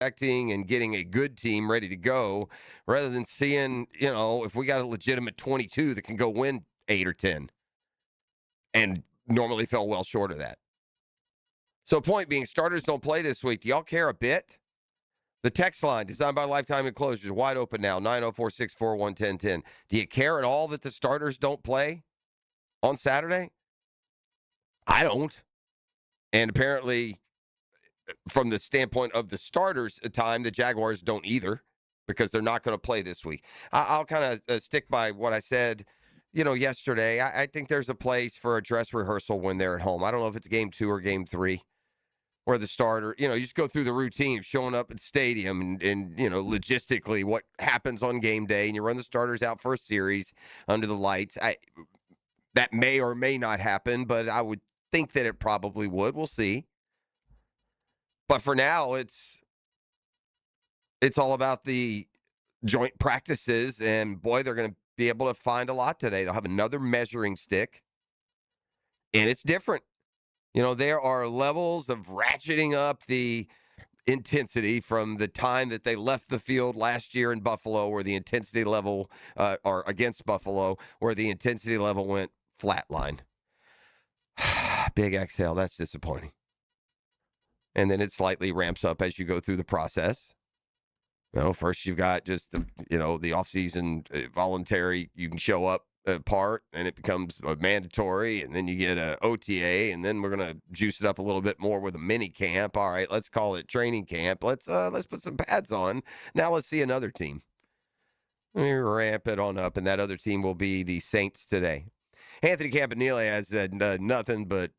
expecting and getting a good team ready to go rather than seeing, if we got a legitimate 22 that can go win 8 or 10 and normally fell well short of that. So, point being, starters don't play this week. Do y'all care a bit? The text line, designed by Lifetime Enclosures, wide open now, 904-641-1010. Do you care at all that the starters don't play on Saturday? I don't. And apparently, from the standpoint of the starters time, the Jaguars don't either because they're not going to play this week. I'll kind of stick by what I said, yesterday. I think there's a place for a dress rehearsal when they're at home. I don't know if it's game 2 or game 3 where the starter, you just go through the routine of showing up at the stadium and logistically what happens on game day, and you run the starters out for a series under the lights. That may or may not happen, but I would think that it probably would. We'll see. But for now, it's all about the joint practices, and boy, they're going to be able to find a lot today. They'll have another measuring stick, and it's different. There are levels of ratcheting up the intensity from the time that they left the field last year in Buffalo, where the intensity level, or against Buffalo, where the intensity level went flatline. Big exhale. That's disappointing. And then it slightly ramps up as you go through the process. First you've got just the offseason voluntary, you can show up part, and it becomes mandatory, and then you get a OTA, and then we're going to juice it up a little bit more with a mini camp. All right, let's call it training camp. Let's put some pads on. Now let's see another team. We ramp it on up, and that other team will be the Saints today. Anthony Campanile has nothing but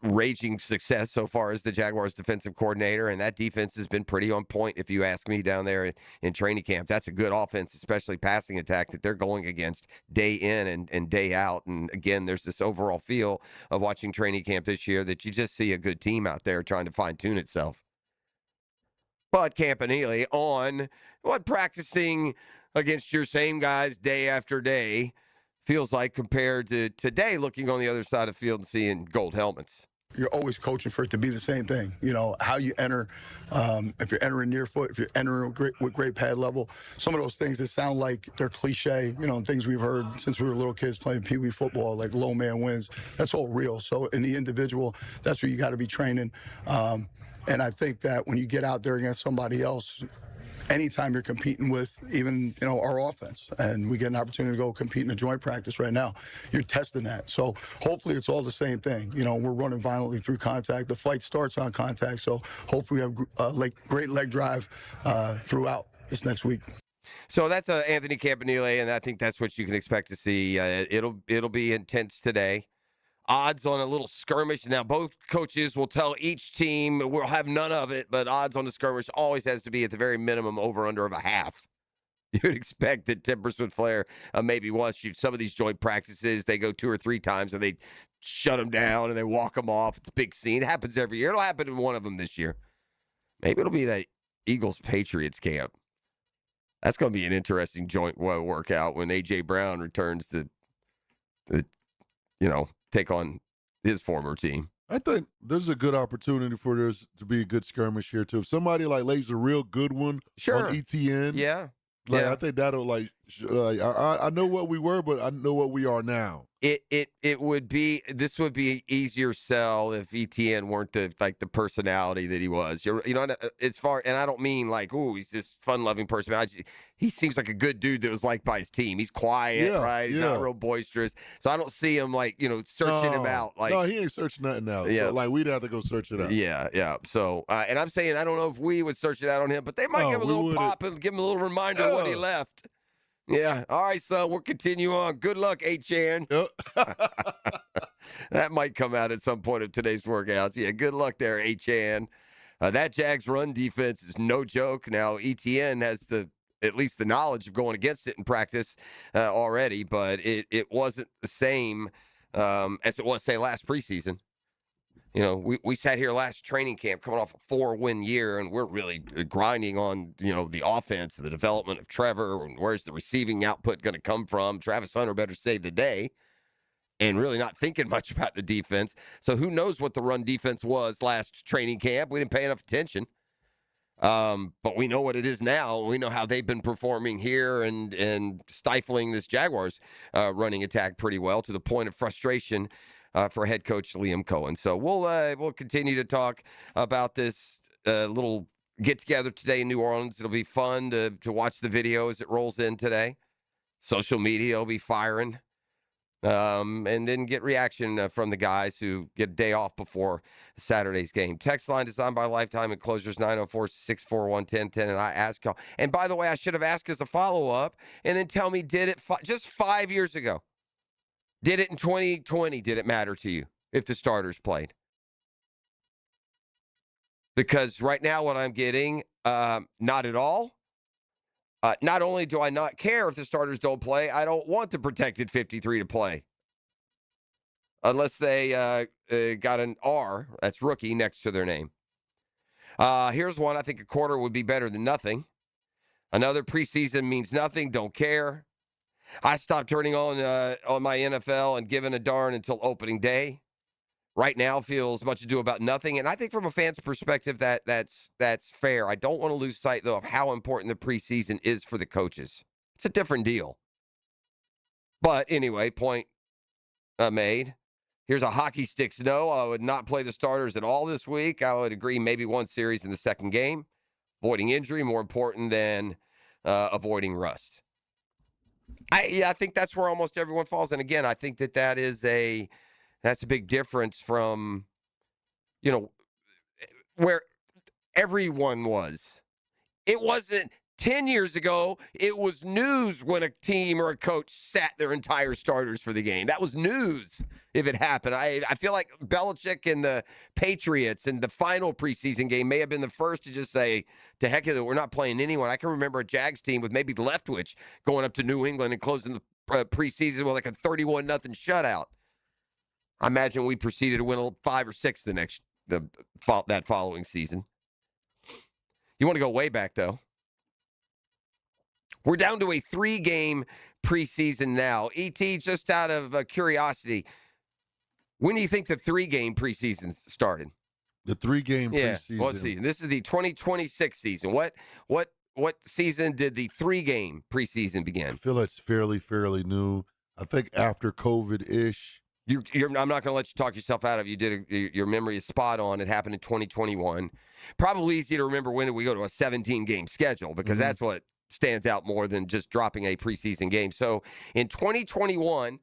raging success so far as the Jaguars defensive coordinator, and that defense has been pretty on point, if you ask me, down there in training camp. That's a good offense, especially passing attack, that they're going against day in and day out. And again, there's this overall feel of watching training camp this year that you just see a good team out there trying to fine-tune itself. But Campanile practicing against your same guys day after day feels like, compared to today, looking on the other side of the field and seeing gold helmets. You're always coaching for it to be the same thing. How you enter, if you're entering near foot, if you're entering with great pad level, some of those things that sound like they're cliche, things we've heard since we were little kids playing Pee Wee football, like low man wins. That's all real. So in the individual, that's where you got to be training. And I think that when you get out there against somebody else, anytime you're competing with even, our offense, and we get an opportunity to go compete in a joint practice right now, you're testing that. So hopefully it's all the same thing. We're running violently through contact. The fight starts on contact. So hopefully we have great leg drive throughout this next week. So that's Anthony Campanile, and I think that's what you can expect to see. It'll be intense today. Odds on a little skirmish. Now, both coaches will tell each team we'll have none of it, but odds on the skirmish always has to be at the very minimum over-under of a half. You'd expect that tempers would flare maybe once. Some of these joint practices, they go 2 or 3 times, and they shut them down, and they walk them off. It's a big scene. It happens every year. It'll happen in one of them this year. Maybe it'll be that Eagles-Patriots camp. That's going to be an interesting joint workout when A.J. Brown returns to take on his former team. I think there's a good opportunity for there to be a good skirmish here, too. If somebody, lays a real good one on ETN. Yeah. I think that'll, I know what we were, but I know what we are now. This would be an easier sell if ETN weren't the personality that he was. And I don't mean he's this fun-loving person. He seems like a good dude that was liked by his team. He's quiet, right? He's not real boisterous. So I don't see him searching him out. No, he ain't searching nothing out. Yeah. So, we'd have to go search it out. Yeah. So, and I'm saying I don't know if we would search it out on him, but they might give a little pop and give him a little reminder of when he left. Yeah. All right, son. We'll continue on. Good luck, H-Chan. Yep. That might come out at some point of today's workouts. Yeah, good luck there, H-Chan. That Jags run defense is no joke. Now, ETN has at least the knowledge of going against it in practice already, but it wasn't the same as it was, say, last preseason. We sat here last training camp coming off a 4-win year, and we're really grinding on, the offense, the development of Trevor, and where's the receiving output going to come from. Travis Hunter better save the day, and really not thinking much about the defense. So who knows what the run defense was last training camp. We didn't pay enough attention. But we know what it is now. We know how they've been performing here and stifling this Jaguars running attack pretty well to the point of frustration for head coach Liam Cohen. So we'll continue to talk about this little get together today in New Orleans. It'll be fun to watch the video as it rolls in today. Social media will be firing. And then get reaction from the guys who get a day off before Saturday's game. Text line designed by Lifetime Enclosures 904-641-1010. And I ask y'all. And by the way, I should have asked as a follow-up and then tell me, did it just 5 years ago? Did it in 2020? Did it matter to you if the starters played? Because right now what I'm getting, not at all. Not only do I not care if the starters don't play, I don't want the protected 53 to play. Unless they got an R, that's rookie, next to their name. Here's one. I think a quarter would be better than nothing. Another preseason means nothing. Don't care. I stopped turning on my NFL and giving a darn until opening day. Right now feels much ado about nothing. And I think from a fan's perspective, that's fair. I don't want to lose sight, though, of how important the preseason is for the coaches. It's a different deal. But anyway, point made. Here's a hockey sticks no. I would not play the starters at all this week. I would agree maybe one series in the second game. Avoiding injury, more important than avoiding rust. I think that's where almost everyone falls. And again, I think that's a big difference from, where everyone was. It wasn't 10 years ago. It was news when a team or a coach sat their entire starters for the game. That was news if it happened. I feel like Belichick and the Patriots in the final preseason game may have been the first to just say, to heck with it, we're not playing anyone. I can remember a Jags team with maybe Leftwich going up to New England and closing the preseason with like a 31-0 shutout. I imagine we proceeded to win 5 or 6 that following season. You want to go way back, though. We're down to a 3-game preseason now. ET, just out of curiosity, when do you think the 3-game preseason started? The 3-game preseason. What season? This is the 2026 season. What season did the 3-game preseason begin? I feel it's fairly new. I think after COVID-ish. I'm not going to let you talk yourself out of it. Your memory is spot on. It happened in 2021. Probably easy to remember when did we go to a 17-game schedule because that's what stands out more than just dropping a preseason game. So in 2021,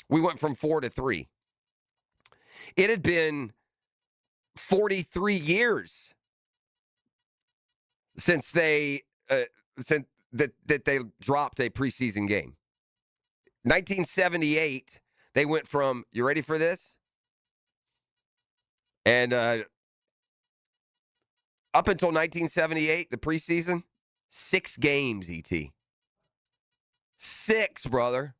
we went from 4 to 3. It had been 43 years since they dropped a preseason game. 1978, they went from, you ready for this? And up until 1978, the preseason, 6 games, ET. 6, brother.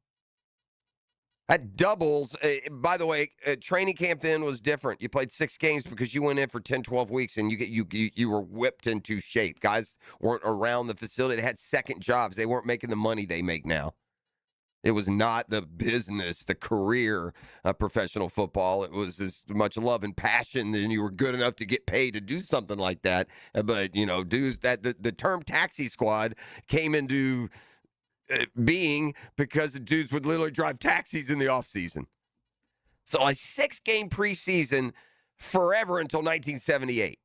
That doubles. By the way, training camp then was different. You played 6 games because you went in for 10, 12 weeks and you were whipped into shape. Guys weren't around the facility. They had second jobs. They weren't making the money they make now. It was not the business, the career of professional football. It was as much love and passion, and you were good enough to get paid to do something like that. But, dudes, the term taxi squad came into being because the dudes would literally drive taxis in the offseason. So a 6-game preseason forever until 1978.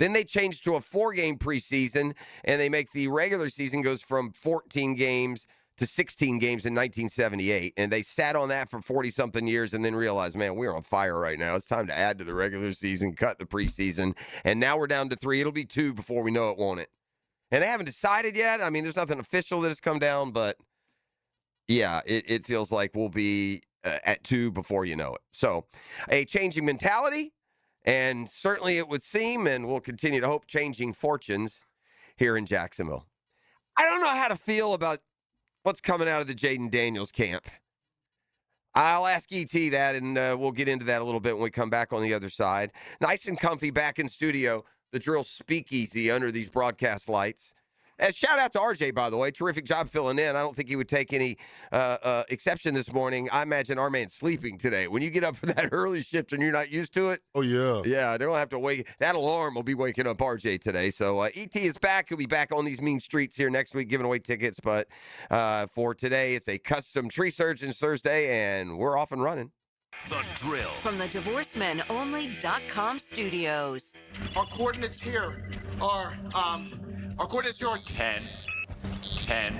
Then they changed to a 4-game preseason, and they make the regular season goes from 14 games to 16 games in 1978, and they sat on that for 40-something years and then realized, man, we're on fire right now. It's time to add to the regular season, cut the preseason, and now we're down to 3. It'll be 2 before we know it, won't it? And they haven't decided yet. I mean, there's nothing official that has come down, but, yeah, it feels like we'll be at 2 before you know it. So a changing mentality, and certainly it would seem, and we'll continue to hope, changing fortunes here in Jacksonville. I don't know how to feel about what's coming out of the Jaden Daniels camp. I'll ask ET that, and we'll get into that a little bit when we come back on the other side. Nice and comfy back in studio, the Drill Speakeasy under these broadcast lights. Shout out to RJ, by the way. Terrific job filling in. I don't think he would take any exception this morning. I imagine our man's sleeping today. When you get up for that early shift and you're not used to it. Oh, yeah. Yeah, they don't have to wake. That alarm will be waking up RJ today. So ET is back. He'll be back on these mean streets here next week giving away tickets. But for today, it's a custom Tree Surgeons Thursday, and we're off and running. The Drill. From the DivorceMenOnly.com studios. Our coordinates here are, 10, 10,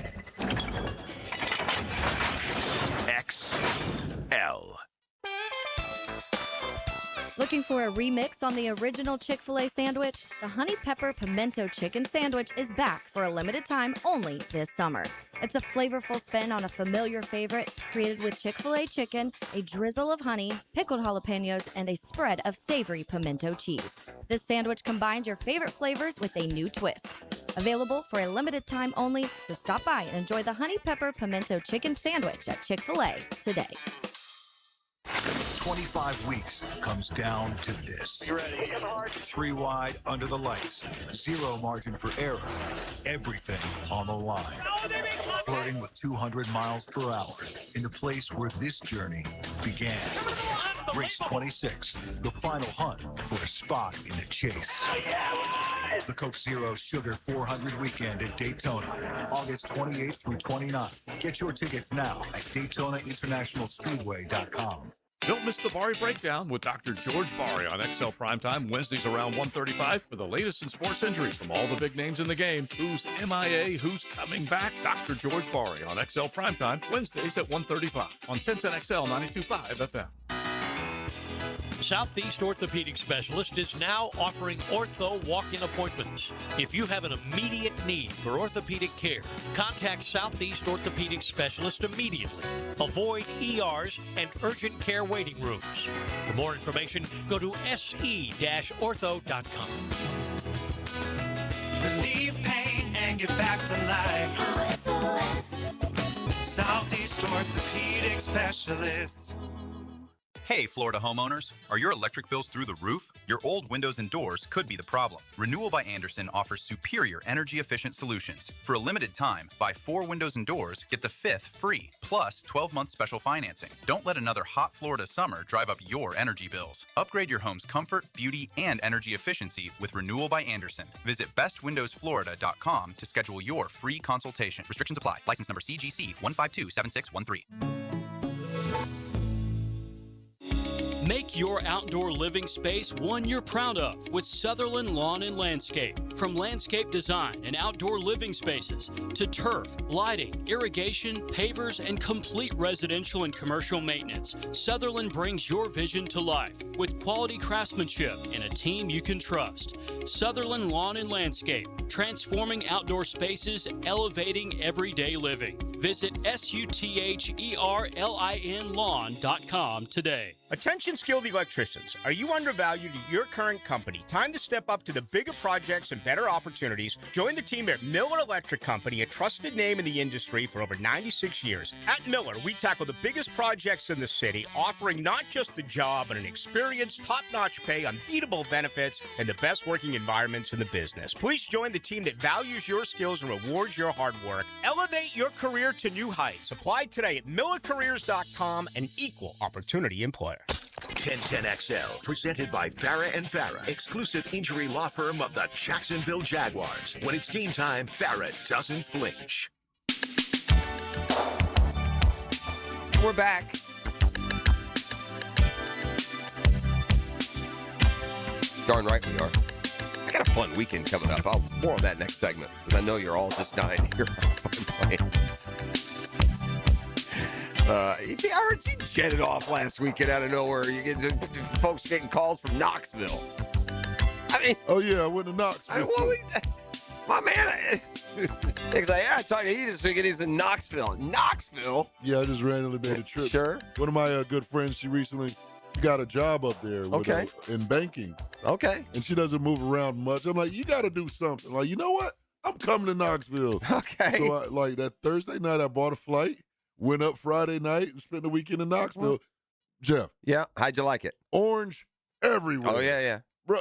XL. Looking for a remix on the original Chick-fil-A sandwich? The Honey Pepper Pimento Chicken Sandwich is back for a limited time only this summer. It's a flavorful spin on a familiar favorite, created with Chick-fil-A chicken, a drizzle of honey, pickled jalapenos, and a spread of savory pimento cheese. This sandwich combines your favorite flavors with a new twist. Available for a limited time only, so stop by and enjoy the Honey Pepper Pimento Chicken Sandwich at Chick-fil-A today. 25 weeks comes down to this. You ready? 3 wide under the lights. 0 margin for error. Everything on the line. Flirting with 200 miles per hour in the place where this journey began. Race 26, the final hunt for a spot in the chase. The Coke Zero Sugar 400 weekend at Daytona, August 28th through 29th. Get your tickets now at DaytonaInternationalSpeedway.com. Don't miss the Bari Breakdown with Dr. George Bari on XL Primetime, Wednesdays around 1:35 for the latest in sports injury from all the big names in the game. Who's MIA, who's coming back? Dr. George Bari on XL Primetime, Wednesdays at 1:35 on 1010XL 92.5 FM. Southeast Orthopedic Specialist is now offering ortho walk-in appointments. If you have an immediate need for orthopedic care, contact Southeast Orthopedic Specialist immediately. Avoid ERs and urgent care waiting rooms. For more information, go to se-ortho.com. Relieve pain and get back to life. Southeast Orthopedic Specialists. Hey, Florida homeowners. Are your electric bills through the roof? Your old windows and doors could be the problem. Renewal by Andersen offers superior energy-efficient solutions. For a limited time, buy 4 windows and doors, get the 5th free, plus 12-month special financing. Don't let another hot Florida summer drive up your energy bills. Upgrade your home's comfort, beauty, and energy efficiency with Renewal by Andersen. Visit bestwindowsflorida.com to schedule your free consultation. Restrictions apply. License number CGC 1527613. Make your outdoor living space one you're proud of with Sutherland Lawn and Landscape. From landscape design and outdoor living spaces to turf, lighting, irrigation, pavers, and complete residential and commercial maintenance, Sutherland brings your vision to life with quality craftsmanship and a team you can trust. Sutherland Lawn and Landscape, transforming outdoor spaces, elevating everyday living. Visit SUTHERLIN lawn.com today. Attention skilled electricians, are you undervalued at your current company? Time to step up to the bigger projects and better opportunities. Join the team at Miller Electric Company, a trusted name in the industry for over 96 years. At Miller, we tackle the biggest projects in the city, offering not just the job, but an experienced, top-notch pay, unbeatable benefits, and the best working environments in the business. Please join the team that values your skills and rewards your hard work. Elevate your career to new heights. Apply today at millercareers.com, an equal opportunity employer. 1010XL, presented by Farah and Farah, exclusive injury law firm of the Jacksonville Jaguars. When it's game time, Farah doesn't flinch. We're back. Darn right we are. I got a fun weekend coming up. More on that next segment, because I know you're all just dying to hear about fun plans. I heard you jetted off last weekend out of nowhere. You get folks getting calls from Knoxville. I mean, oh yeah, I went to Knoxville. My man, he's like, yeah, I told you, he this weekend he's in Knoxville. Knoxville? Yeah, I just randomly made a trip. Sure. One of my good friends, she got a job up there in banking. Okay. And she doesn't move around much. I'm like, you got to do something. Like, you know what? I'm coming to Knoxville. Okay. So that Thursday night, I bought a flight. Went up Friday night and spent the weekend in Knoxville. Jeff. Yeah. How'd you like it? Orange everywhere. Oh, yeah. Bro,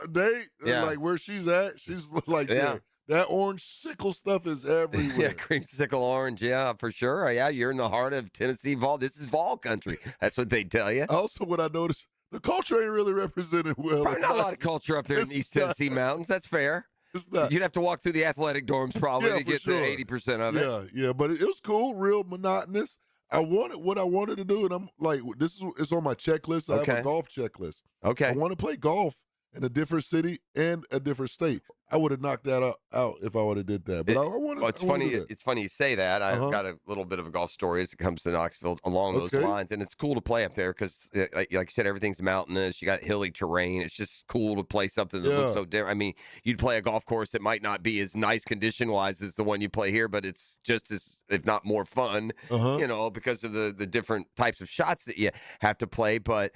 like where she's at, she's like there. That orange sickle stuff is everywhere. Yeah, creamsicle orange. Yeah, for sure. Yeah, you're in the heart of Tennessee Vol. This is Vol country. That's what they tell you. Also, what I noticed, the culture ain't really represented well. Probably not a lot of culture up there in the East Tennessee mountains. That's fair. It's not. You'd have to walk through the athletic dorms probably to get sure. the 80% of it. Yeah, but it was cool, real monotonous. What I wanted to do, and I'm like, it's on my checklist. I have a golf checklist. Okay. I want to play golf in a different city and a different state. I would have knocked that out if I would have did that. But I wanted. Well, it's funny. It's funny you say that. I've got a little bit of a golf story as it comes to Knoxville along those lines, and it's cool to play up there because, like you said, everything's mountainous. You got hilly terrain. It's just cool to play something that looks so different. I mean, you'd play a golf course that might not be as nice condition wise as the one you play here, but it's just as, if not more fun, because of the different types of shots that you have to play. But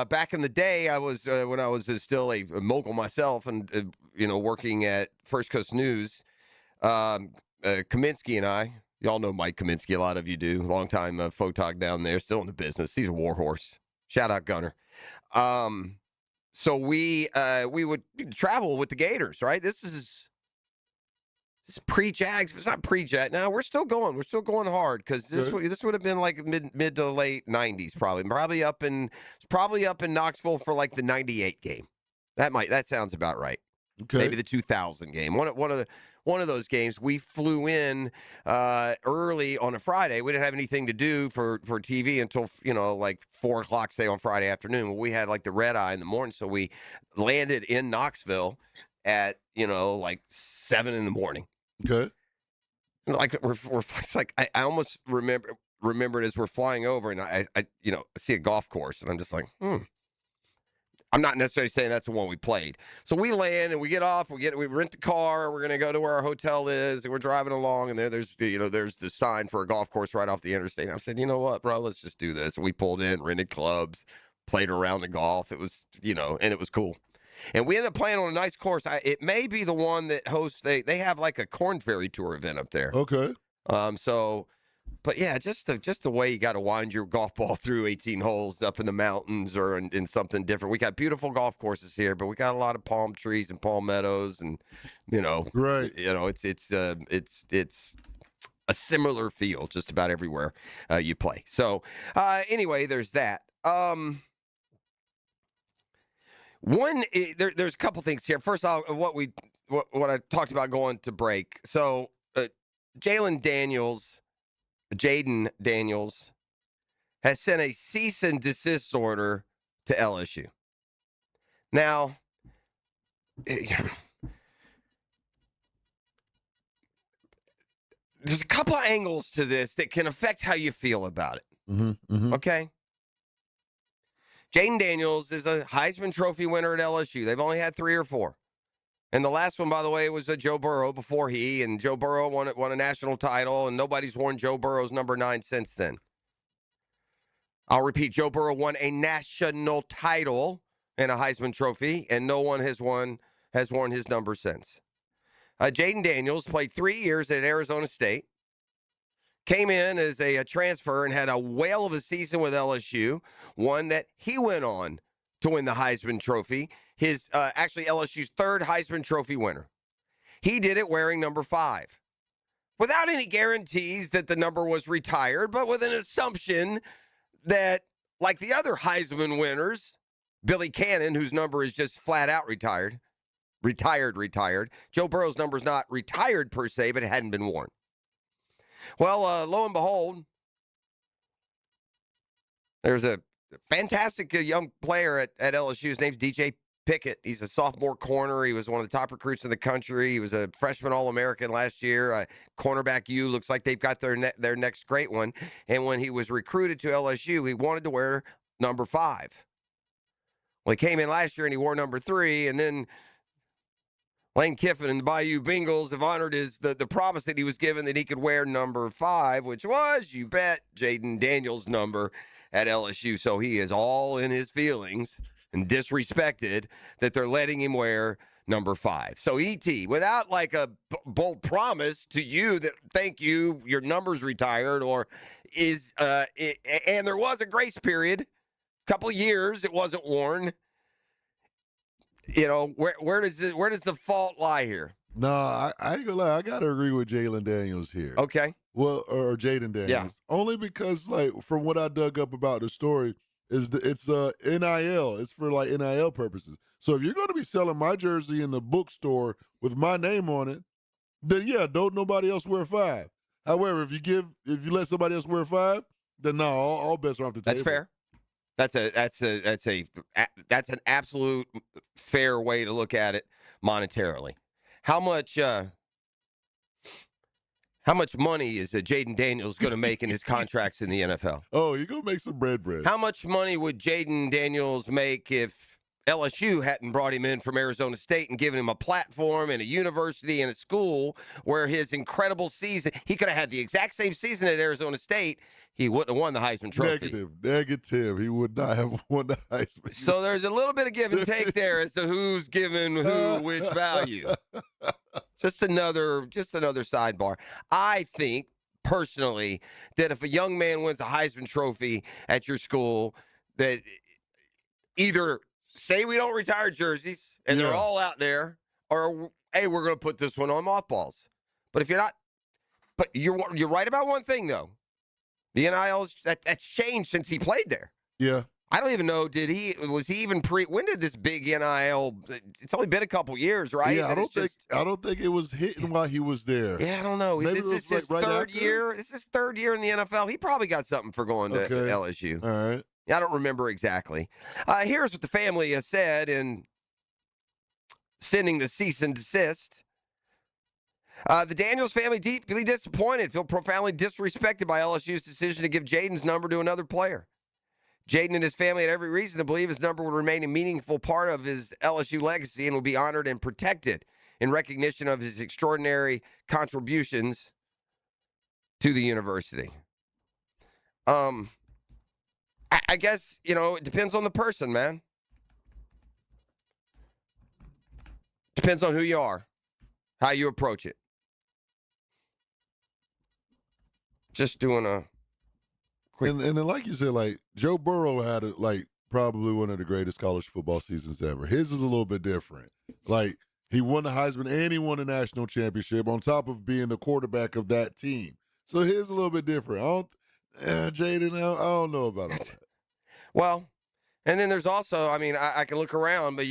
back in the day, I was when I was still a mogul myself, and working at First Coast News, Kaminsky and I, y'all know Mike Kaminsky, a lot of you do, longtime photog down there, still in the business. He's a warhorse. Shout out Gunner. So we would travel with the Gators, right? This is pre-Jags. It's not pre-Jag. Now we're still going. We're still going hard because this would have been like mid to late 90s, probably up in Knoxville for like the 98 game. That sounds about right. Okay. Maybe the 2000 game. One of those games. We flew in early on a Friday. We didn't have anything to do for TV until like 4 o'clock, say on Friday afternoon. We had like the red eye in the morning, so we landed in Knoxville at like 7 in the morning. Okay. Like it's like I almost remembered as we're flying over, and I see a golf course, and I'm just like, I'm not necessarily saying that's the one we played. So we land and we get off. We rent the car. We're gonna go to where our hotel is, and we're driving along. And there's the sign for a golf course right off the interstate. And I said, you know what, bro, let's just do this. And we pulled in, rented clubs, played around the golf. It was and it was cool. And we ended up playing on a nice course. It may be the one that hosts. They have like a Corn Ferry Tour event up there. Okay. But yeah, just the way you got to wind your golf ball through 18 holes up in the mountains or in something different. We got beautiful golf courses here, but we got a lot of palm trees and palm meadows, and right. It's a similar feel just about everywhere you play. So anyway, there's that. There's a couple things here. First off, what I talked about going to break. So Jaden Daniels has sent a cease and desist order to LSU. Now, there's a couple of angles to this that can affect how you feel about it. Mm-hmm. Okay? Jaden Daniels is a Heisman Trophy winner at LSU. They've only had 3 or 4. And the last one, by the way, was Joe Burrow before and Joe Burrow won a national title, and nobody's worn Joe Burrow's number 9 since then. I'll repeat, Joe Burrow won a national title and a Heisman Trophy, and no one has worn his number since. Jaden Daniels played 3 years at Arizona State, came in as a transfer and had a whale of a season with LSU, one that he went on to win the Heisman Trophy. His actually LSU's 3rd Heisman Trophy winner. He did it wearing number 5. Without any guarantees that the number was retired, but with an assumption that, like the other Heisman winners, Billy Cannon, whose number is just flat out retired. Joe Burrow's number's not retired per se, but it hadn't been worn. Well, lo and behold, there's a fantastic young player at LSU. His name's DJ Pickett. He's a sophomore corner. He was one of the top recruits in the country. He was a freshman All-American last year. Cornerback U looks like they've got their next great one. And when he was recruited to LSU, he wanted to wear number 5. Well, he came in last year and he wore number 3, and then Lane Kiffin and the Bayou Bengals have honored the promise that he was given that he could wear number 5, which was, you bet, Jaden Daniels' number at LSU. So he is all in his feelings and disrespected that they're letting him wear number 5. So E.T., without like a bold promise to you that, thank you, your number's retired, or and there was a grace period, a couple of years it wasn't worn. Where does the fault lie here? Nah, I ain't gonna lie. I gotta agree with Jalen Daniels here. Okay. Well, or Jaden Daniels. Yeah. Only because, like, from what I dug up about the story, it's NIL. It's for like NIL purposes. So if you're going to be selling my jersey in the bookstore with my name on it, then yeah, don't nobody else wear 5. However, if you let somebody else wear 5, then no, all bets are off the table. That's fair. That's an absolute fair way to look at it monetarily. How much money is Jaden Daniels going to make in his contracts in the NFL? Oh, you're going to make some bread. How much money would Jaden Daniels make if LSU hadn't brought him in from Arizona State and given him a platform and a university and a school where his incredible season, he could have had the exact same season at Arizona State, he wouldn't have won the Heisman Trophy. Negative. He would not have won the Heisman. So there's a little bit of give and take there as to who's giving who which value. Just another sidebar. I think personally that if a young man wins a Heisman Trophy at your school, that either say we don't retire jerseys and they're all out there, or hey, we're going to put this one on mothballs. But if you're not, but you're right about one thing though. The NIL that's changed since he played there. Yeah. I don't even know. Was he even when did this big NIL? It's only been a couple years, right? Yeah, I don't think it was hitting while he was there. Yeah, I don't know. Maybe this is his third year. This is his third year in the NFL. He probably got something for going to LSU. All right. I don't remember exactly. Here's what the family has said in sending the cease and desist. The Daniels family deeply disappointed, feel profoundly disrespected by LSU's decision to give Jaden's number to another player. Jaden and his family had every reason to believe his number would remain a meaningful part of his LSU legacy and would be honored and protected in recognition of his extraordinary contributions to the university. I guess, it depends on the person, man. Depends on who you are, how you approach it. Just doing a quick. And then, like you said, like Joe Burrow had probably one of the greatest college football seasons ever. His is a little bit different. Like he won the Heisman and he won a national championship on top of being the quarterback of that team. So his is a little bit different. Jaden, I don't know about all that. Well, and then there's also, I can look around, but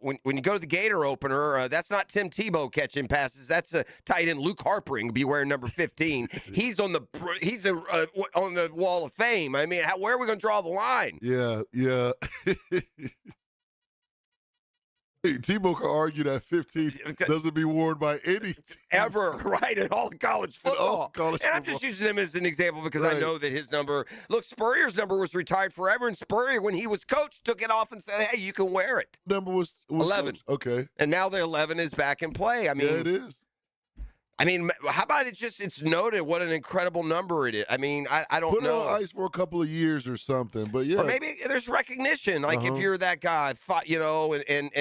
when you go to the Gator opener, that's not Tim Tebow catching passes. That's a tight end Luke Harpering, be wearing number 15. He's on the Wall of Fame. Where are we going to draw the line? Yeah. Tebow can argue that 15 doesn't be worn by any team. Ever, right? In all college football. I'm just using him as an example because I know that his number, look, Spurrier's number was retired forever, and Spurrier, when he was coach, took it off and said, hey, you can wear it. Number was 11. Okay. And now the 11 is back in play. Yeah, it is. How about it's noted what an incredible number it is? I don't know. Put it on ice for a couple of years or something, but yeah. Or maybe there's recognition. Like if you're that guy, and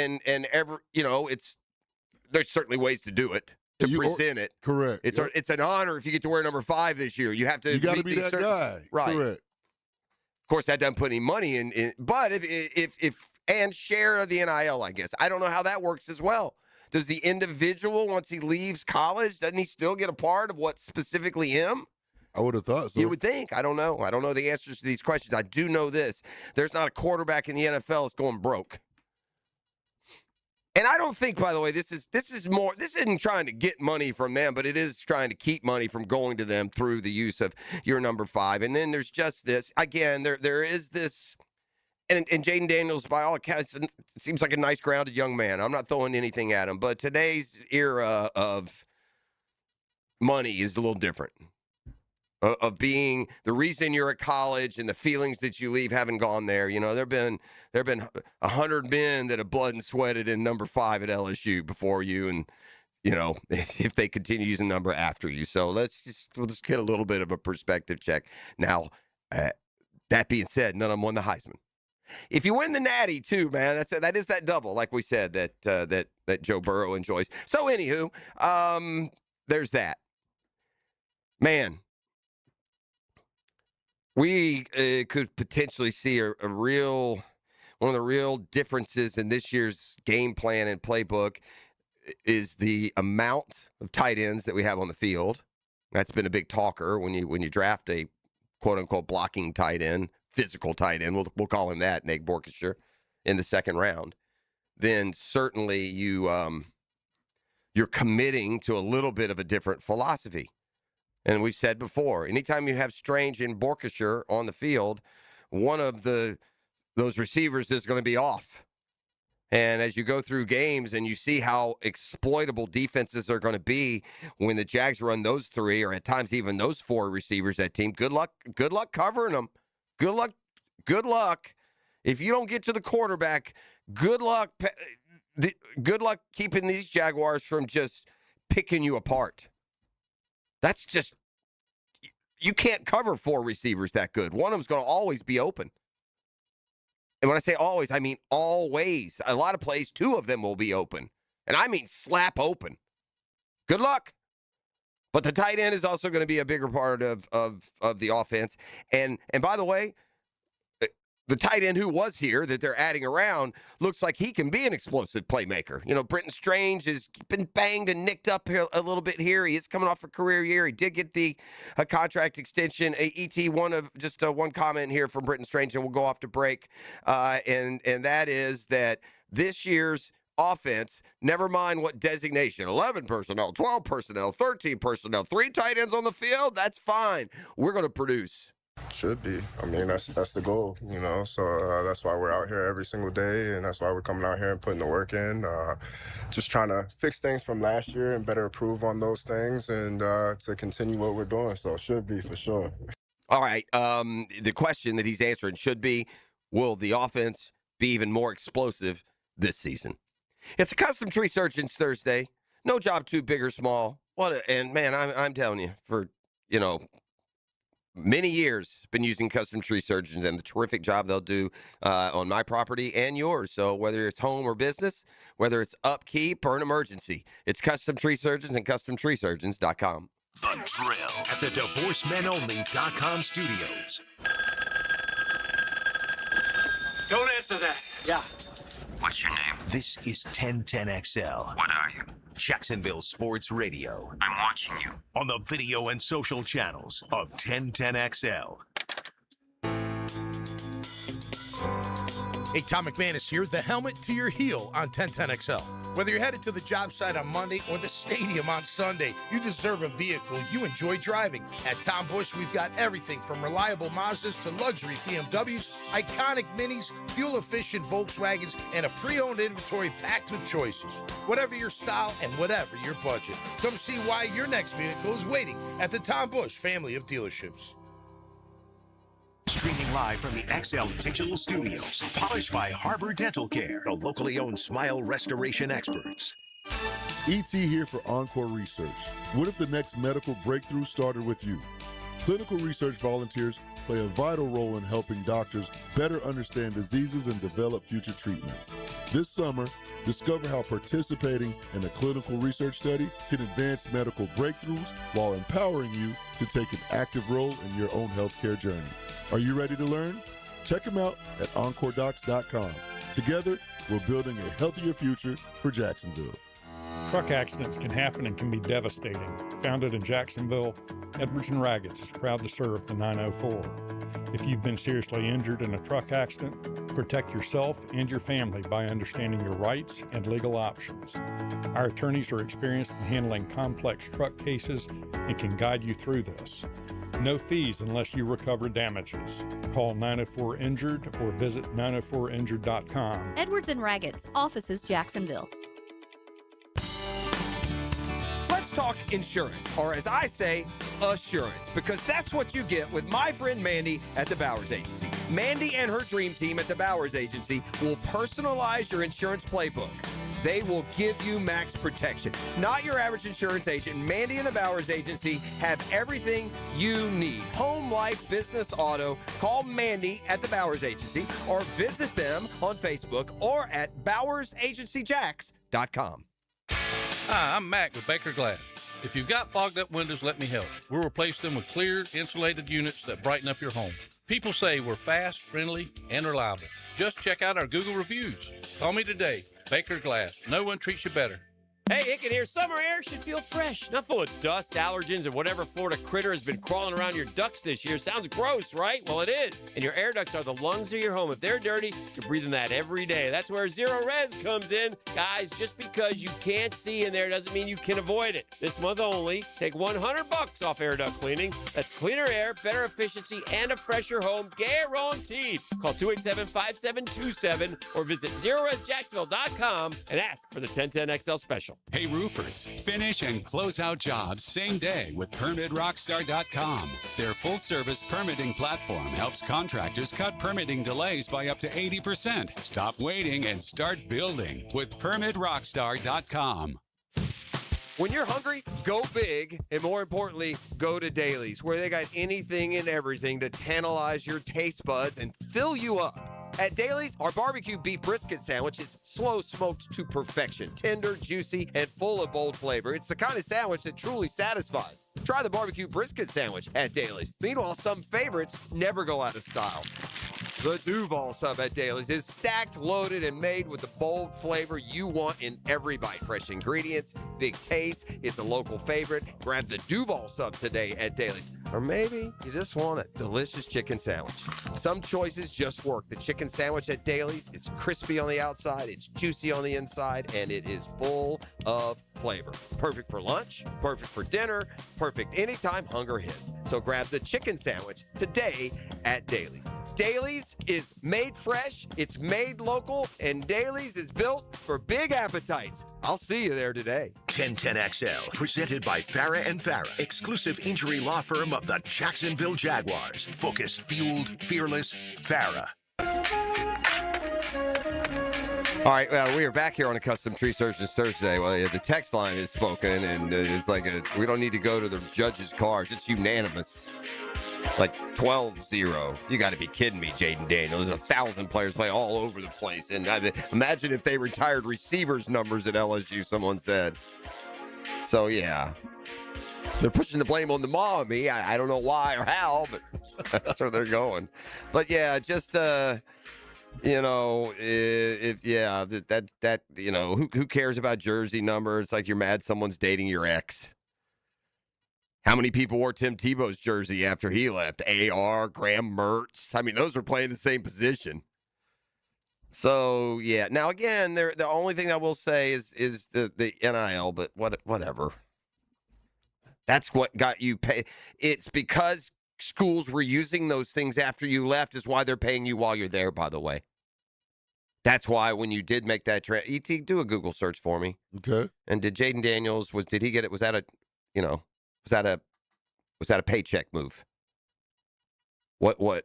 there's certainly ways to do it, to present it. Correct. It's an honor if you get to wear number 5 this year. You have to. You got to be that guy. Right. Correct. Of course, that doesn't put any money in. But if and share of the NIL, I guess. I don't know how that works as well. Does the individual, once he leaves college, doesn't he still get a part of what's specifically him? I would have thought so. You would think. I don't know. I don't know the answers to these questions. I do know this. There's not a quarterback in the NFL that's going broke. And I don't think, by the way, this isn't trying to get money from them, but it is trying to keep money from going to them through the use of your number 5. And then there's just this, again, there is this. And Jaden Daniels, by all accounts, seems like a nice, grounded young man. I'm not throwing anything at him, but today's era of money is a little different. Of being the reason you're at college and the feelings that you leave haven't gone there. There've been 100 men that have blood and sweated in number 5 at LSU before you, and if they continue using number after you. So we'll just get a little bit of a perspective check. Now, that being said, none of them won the Heisman. If you win the Natty too, man, that is that double, like we said, that Joe Burrow enjoys. So anywho, there's that. Man, we could potentially see one of the real differences in this year's game plan and playbook is the amount of tight ends that we have on the field. That's been a big talker when you draft a quote unquote blocking tight end, physical tight end. We'll call him that, Nate Borkesher, in the second round. Then certainly you're committing to a little bit of a different philosophy. And we've said before, anytime you have Strange and Borkesher on the field, one of those receivers is going to be off. And as you go through games and you see how exploitable defenses are going to be when the Jags run those three, or at times even those four receivers, that team, good luck covering them. Good luck. If you don't get to the quarterback, good luck keeping these Jaguars from just picking you apart. That's just, you can't cover four receivers that good. One of them's going to always be open. And when I say always, I mean always. A lot of plays, two of them will be open. And I mean slap open. Good luck. But the tight end is also going to be a bigger part of the offense. And by the way, the tight end who was here that they're adding around looks like he can be an explosive playmaker. You know, Brenton Strange has been banged and nicked up here a little bit here. He is coming off a career year. He did get a contract extension. One comment here from Brenton Strange, and we'll go off to break. And that is that this year's offense, never mind what designation, 11 personnel, 12 personnel, 13 personnel, 3 tight ends on the field, that's fine. We're going to produce. Should be. I mean, that's the goal, you know. So that's why we're out here every single day, and that's why we're coming out here and putting the work in. Just trying to fix things from last year and better improve on those things, and to continue what we're doing. So should be for sure. All right. The question that he's answering should be: will the offense be even more explosive this season? It's a Custom Tree Surgeons Thursday. No job too big or small. And man, I'm telling you, for many years, been using Custom Tree Surgeons and the terrific job they'll do on my property and yours. So whether it's home or business, whether it's upkeep or an emergency, it's Custom Tree Surgeons and CustomTreeSurgeons.com. The Drill at the DivorceMenOnly.com studios. Don't answer that. Yeah. What's your name? This is 1010XL. What are you? Jacksonville Sports Radio. I'm watching you. On the video and social channels of 1010XL. Hey, Tom McManus here, the helmet to your heel on 1010XL. Whether you're headed to the job site on Monday or the stadium on Sunday, you deserve a vehicle you enjoy driving. At Tom Busch, we've got everything from reliable Mazdas to luxury BMWs, iconic Minis, fuel-efficient Volkswagens, and a pre-owned inventory packed with choices. Whatever your style and whatever your budget. Come see why your next vehicle is waiting at the Tom Busch family of dealerships. Streaming live from the XL Digital Studios. Polished by Harbor Dental Care, the locally owned smile restoration experts. ET here for Encore Research. What if the next medical breakthrough started with you? Clinical research volunteers play a vital role in helping doctors better understand diseases and develop future treatments. This summer, discover how participating in a clinical research study can advance medical breakthroughs while empowering you to take an active role in your own healthcare journey. Are you ready to learn? Check them out at EncoreDocs.com. Together, we're building a healthier future for Jacksonville. Truck accidents can happen and can be devastating. Founded in Jacksonville, Edwards & Raggets is proud to serve the 904. If you've been seriously injured in a truck accident, protect yourself and your family by understanding your rights and legal options. Our attorneys are experienced in handling complex truck cases and can guide you through this. No fees unless you recover damages. Call 904-INJURED or visit 904injured.com. Edwards & Raggets, offices Jacksonville. Let's talk insurance, or as I say, assurance, because that's what you get with my friend Mandy at the Bowers Agency. Mandy and her dream team at the Bowers Agency will personalize your insurance playbook. They will give you max protection. Not your average insurance agent. Mandy and the Bowers Agency have everything you need. Home, life, business, auto. Call Mandy at the Bowers Agency or visit them on Facebook or at BowersAgencyJacks.com. Hi, I'm Mac with Baker Glass. If you've got fogged up windows, let me help. We'll replace them with clear, insulated units that brighten up your home. People say we're fast, friendly, and reliable. Just check out our Google reviews. Call me today. Baker Glass. No one treats you better. Hey, Hicken here. Summer air should feel fresh, not full of dust, allergens, and whatever Florida critter has been crawling around your ducts this year. Sounds gross, right? Well, it is. And your air ducts are the lungs of your home. If they're dirty, you're breathing that every day. That's where Zero Res comes in. Guys, just because you can't see in there doesn't mean you can avoid it. This month only, take $100 off air duct cleaning. That's cleaner air, better efficiency, and a fresher home guaranteed. Call 287-5727 or visit ZeroResJacksonville.com and ask for the 1010XL special. Hey roofers, finish and close out jobs same day with PermitRockstar.com. Their full-service permitting platform helps contractors cut permitting delays by up to 80%. Stop waiting and start building with PermitRockstar.com. When you're hungry, go big, and more importantly, go to Dailies, where they got anything and everything to tantalize your taste buds and fill you up. At Dailies, our barbecue beef brisket sandwich is slow smoked to perfection, tender, juicy, and full of bold flavor. It's the kind of sandwich that truly satisfies. Try the barbecue brisket sandwich at Dailies. Meanwhile, some favorites never go out of style. The Duval sub at Dailies is stacked, loaded, and made with the bold flavor you want in every bite. Fresh ingredients, big taste. It's a local favorite. Grab the Duval sub today at Dailies. Or maybe you just want a delicious chicken sandwich. Some choices just work. The chicken sandwich at Dailies is crispy on the outside, it's juicy on the inside, and it is full of flavor. Perfect for lunch, perfect for dinner, perfect anytime hunger hits. So grab the chicken sandwich today at Dailies. Dailies is made fresh, it's made local, and Dailies is built for big appetites. I'll see you there today. 1010XL, presented by Farah and Farah, exclusive injury law firm of the Jacksonville Jaguars. Focused, fueled, fearless, Farah. All right, well, we are back here on a Custom Tree Surgeons Thursday. Well, the text line is spoken, and it's like we don't need to go to the judges' cards. It's unanimous. Like 12-0. You got to be kidding me, Jaden Daniels. There's 1,000 players play all over the place. And I mean, imagine if they retired receivers' numbers at LSU, someone said. So, yeah. They're pushing the blame on the mommy. I don't know why or how, but that's where they're going. But, yeah, just, you know, you know, who cares about jersey numbers? It's like you're mad someone's dating your ex. How many people wore Tim Tebow's jersey after he left? AR, Graham Mertz. I mean, those were playing the same position. So, yeah. Now, again, the only thing I will say is the NIL, but whatever. That's what got you paid. It's because schools were using those things after you left is why they're paying you while you're there, by the way. That's why when you did make that ET, do a Google search for me. Okay. And did Jaden Daniels, did he get it? Was that a, you know, was that a paycheck move?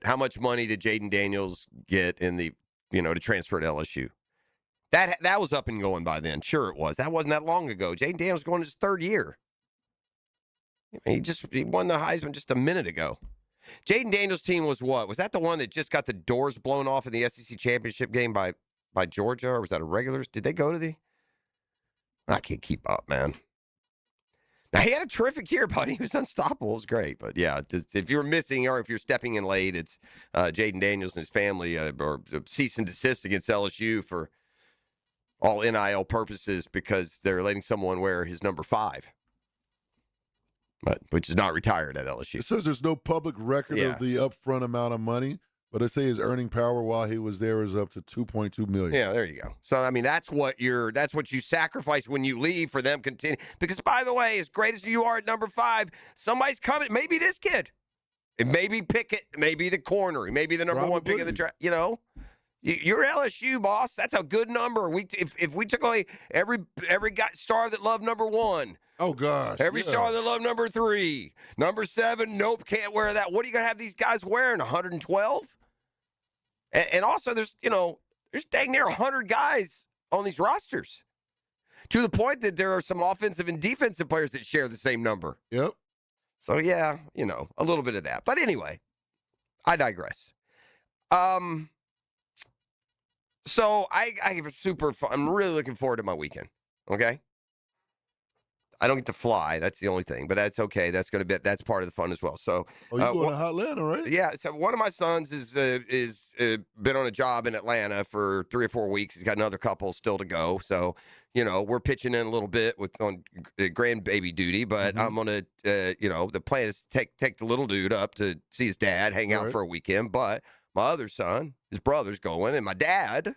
How much money did Jaden Daniels get in the, you know, to transfer to LSU? That was up and going by then. Sure it was. That wasn't that long ago. Jaden Daniels going to his third year. I mean, he won the Heisman just a minute ago. Jaden Daniels' team was what? Was that the one that just got the doors blown off in the SEC championship game by Georgia, or was that a regulars? Did they go to the? I can't keep up, man. Now, he had a terrific year, buddy. He was unstoppable. It was great. But, yeah, just, if you're missing or if you're stepping in late, it's Jaden Daniels and his family or cease and desist against LSU for all NIL purposes because they're letting someone wear his number 5, which is not retired at LSU. It says there's no public record of the upfront amount of money, but it says his earning power while he was there is up to $2.2 million. Yeah, there you go. So I mean, that's what you sacrifice when you leave for them continue. Because by the way, as great as you are at number 5, somebody's coming. Maybe this kid. It may be Pickett. Maybe the corner. Maybe the number 1 pick in the draft. You know, you're LSU, boss. That's a good number. If we took away every star that loved number 1. Oh, gosh. Every star that loved number 3. Number 7, nope, can't wear that. What are you going to have these guys wearing, 112? And also, there's dang near 100 guys on these rosters. To the point that there are some offensive and defensive players that share the same number. Yep. So, yeah, a little bit of that. But anyway, I digress. So, I have a super fun. I'm really looking forward to my weekend, okay? I don't get to fly. That's the only thing, but that's okay. That's part of the fun as well. So, you going to Atlanta, right? Yeah. So one of my sons is been on a job in Atlanta for 3 or 4 weeks. He's got another couple still to go. So, we're pitching in a little bit on grandbaby duty, but I'm gonna, the plan is to take the little dude up to see his dad, hang out for a weekend. But my other son, his brother's going, and my dad,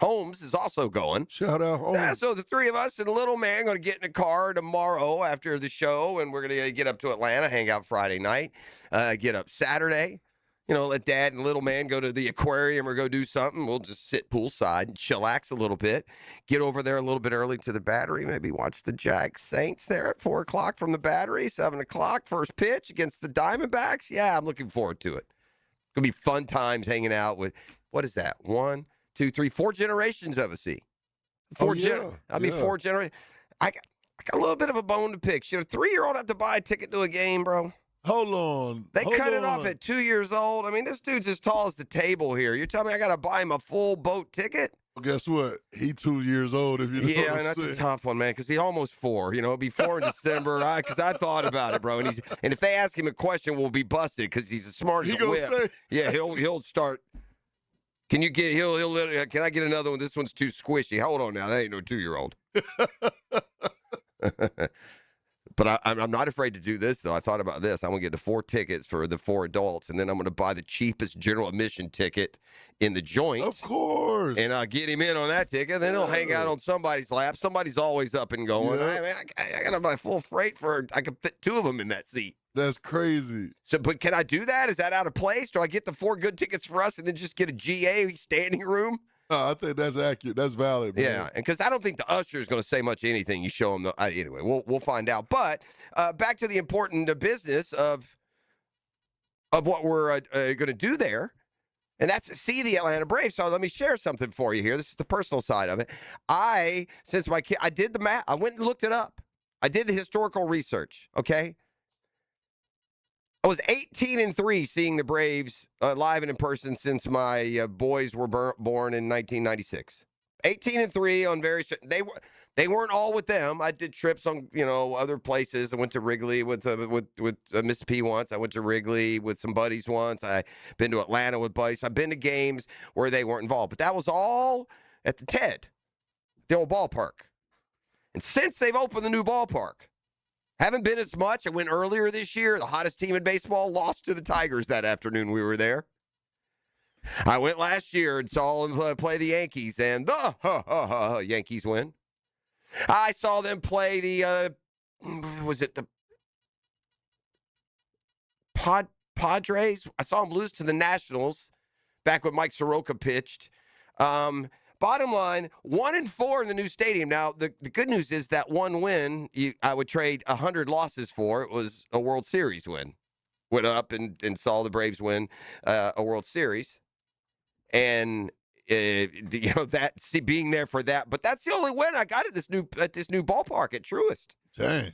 Holmes, is also going. Shout out Holmes. Yeah, so the three of us and the little man going to get in a car tomorrow after the show, and we're going to get up to Atlanta, hang out Friday night, get up Saturday. Let dad and little man go to the aquarium or go do something. We'll just sit poolside and chillax a little bit. Get over there a little bit early to the Battery. Maybe watch the Jags Saints there at 4 o'clock from the Battery. 7 o'clock, first pitch against the Diamondbacks. Yeah, I'm looking forward to it. It's going to be fun times hanging out with, what is that? 1, 2, 3, 4 generations of us. See, 4 generations. I got a little bit of a bone to pick. Should a 3-year-old have to buy a ticket to a game, bro? Hold on. They cut it off at 2 years old. I mean, this dude's as tall as the table here. You're telling me I got to buy him a full boat ticket? Well, guess what? He 2 years old. If you know what I'm that's saying. a tough one, man, because he's almost 4. It'll be 4 in December. Because I thought about it, bro. And if they ask him a question, we'll be busted because he's as smart as a whip. Say, yeah, he'll start. Can you get? Can I get another one? This one's too squishy. Hold on now. That ain't no 2-year-old. But I'm not afraid to do this, though. I thought about this. I'm going to get the 4 tickets for the 4 adults, and then I'm going to buy the cheapest general admission ticket in the joint. Of course. And I'll get him in on that ticket. Then he'll hang out on somebody's lap. Somebody's always up and going. Yeah. I got to buy full freight I can fit 2 of them in that seat. That's crazy. So, but can I do that? Is that out of place? Do I get the 4 good tickets for us and then just get a GA standing room? I think that's accurate. That's valid, man. Yeah, and because I don't think the usher is going to say much anything. You show them. Anyway, we'll find out. But back to the important business of what we're going to do there, and that's see the Atlanta Braves. So let me share something for you here. This is the personal side of it. Since my kid, I did the math. I went and looked it up. I did the historical research. Okay. I was 18-3 seeing the Braves live and in person since my boys were born in 1996. 18-3 on various. They weren't all with them. I did trips on other places. I went to Wrigley with Miss P once. I went to Wrigley with some buddies once. I've been to Atlanta with buddies. I've been to games where they weren't involved, but that was all at the TED, the old ballpark. And since they've opened the new ballpark. Haven't been as much. I went earlier this year. The hottest team in baseball lost to the Tigers that afternoon we were there. I went last year and saw them play the Yankees, and the Yankees win. I saw them play the, was it the Padres? I saw them lose to the Nationals back when Mike Soroka pitched. Bottom line, 1-4 in the new stadium. Now, the good news is that one win I would trade 100 losses for. It was a World Series win. Went up and saw the Braves win a World Series. And, being there for that. But that's the only win I got at this new ballpark at Truist. Dang.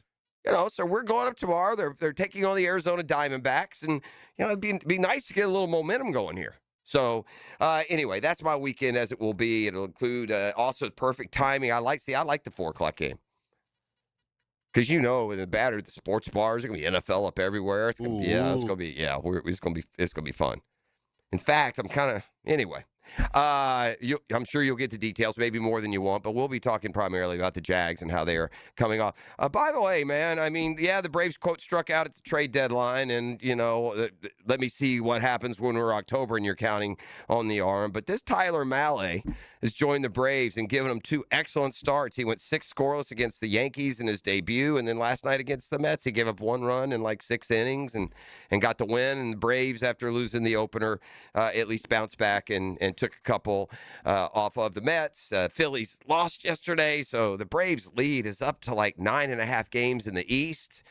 So we're going up tomorrow. They're taking on the Arizona Diamondbacks. And, it'd be nice to get a little momentum going here. So, anyway, that's my weekend as it will be. It'll include also perfect timing. I like the 4 o'clock game. Because in the Battery, the sports bars, there's going to be NFL up everywhere. It's going to be fun. In fact, anyway. I'm sure you'll get the details, maybe more than you want, but we'll be talking primarily about the Jags and how they are coming off. By the way, man, the Braves quote struck out at the trade deadline, and let me see what happens when we're October and you're counting on the arm. But this Tyler Mahle has joined the Braves and given them 2 excellent starts. He went 6 scoreless against the Yankees in his debut, and then last night against the Mets, he gave up 1 run in 6 innings and got the win. And the Braves, after losing the opener, at least bounced back and took a couple off of the Mets. Phillies lost yesterday, so the Braves lead is up to 9.5 games in the East.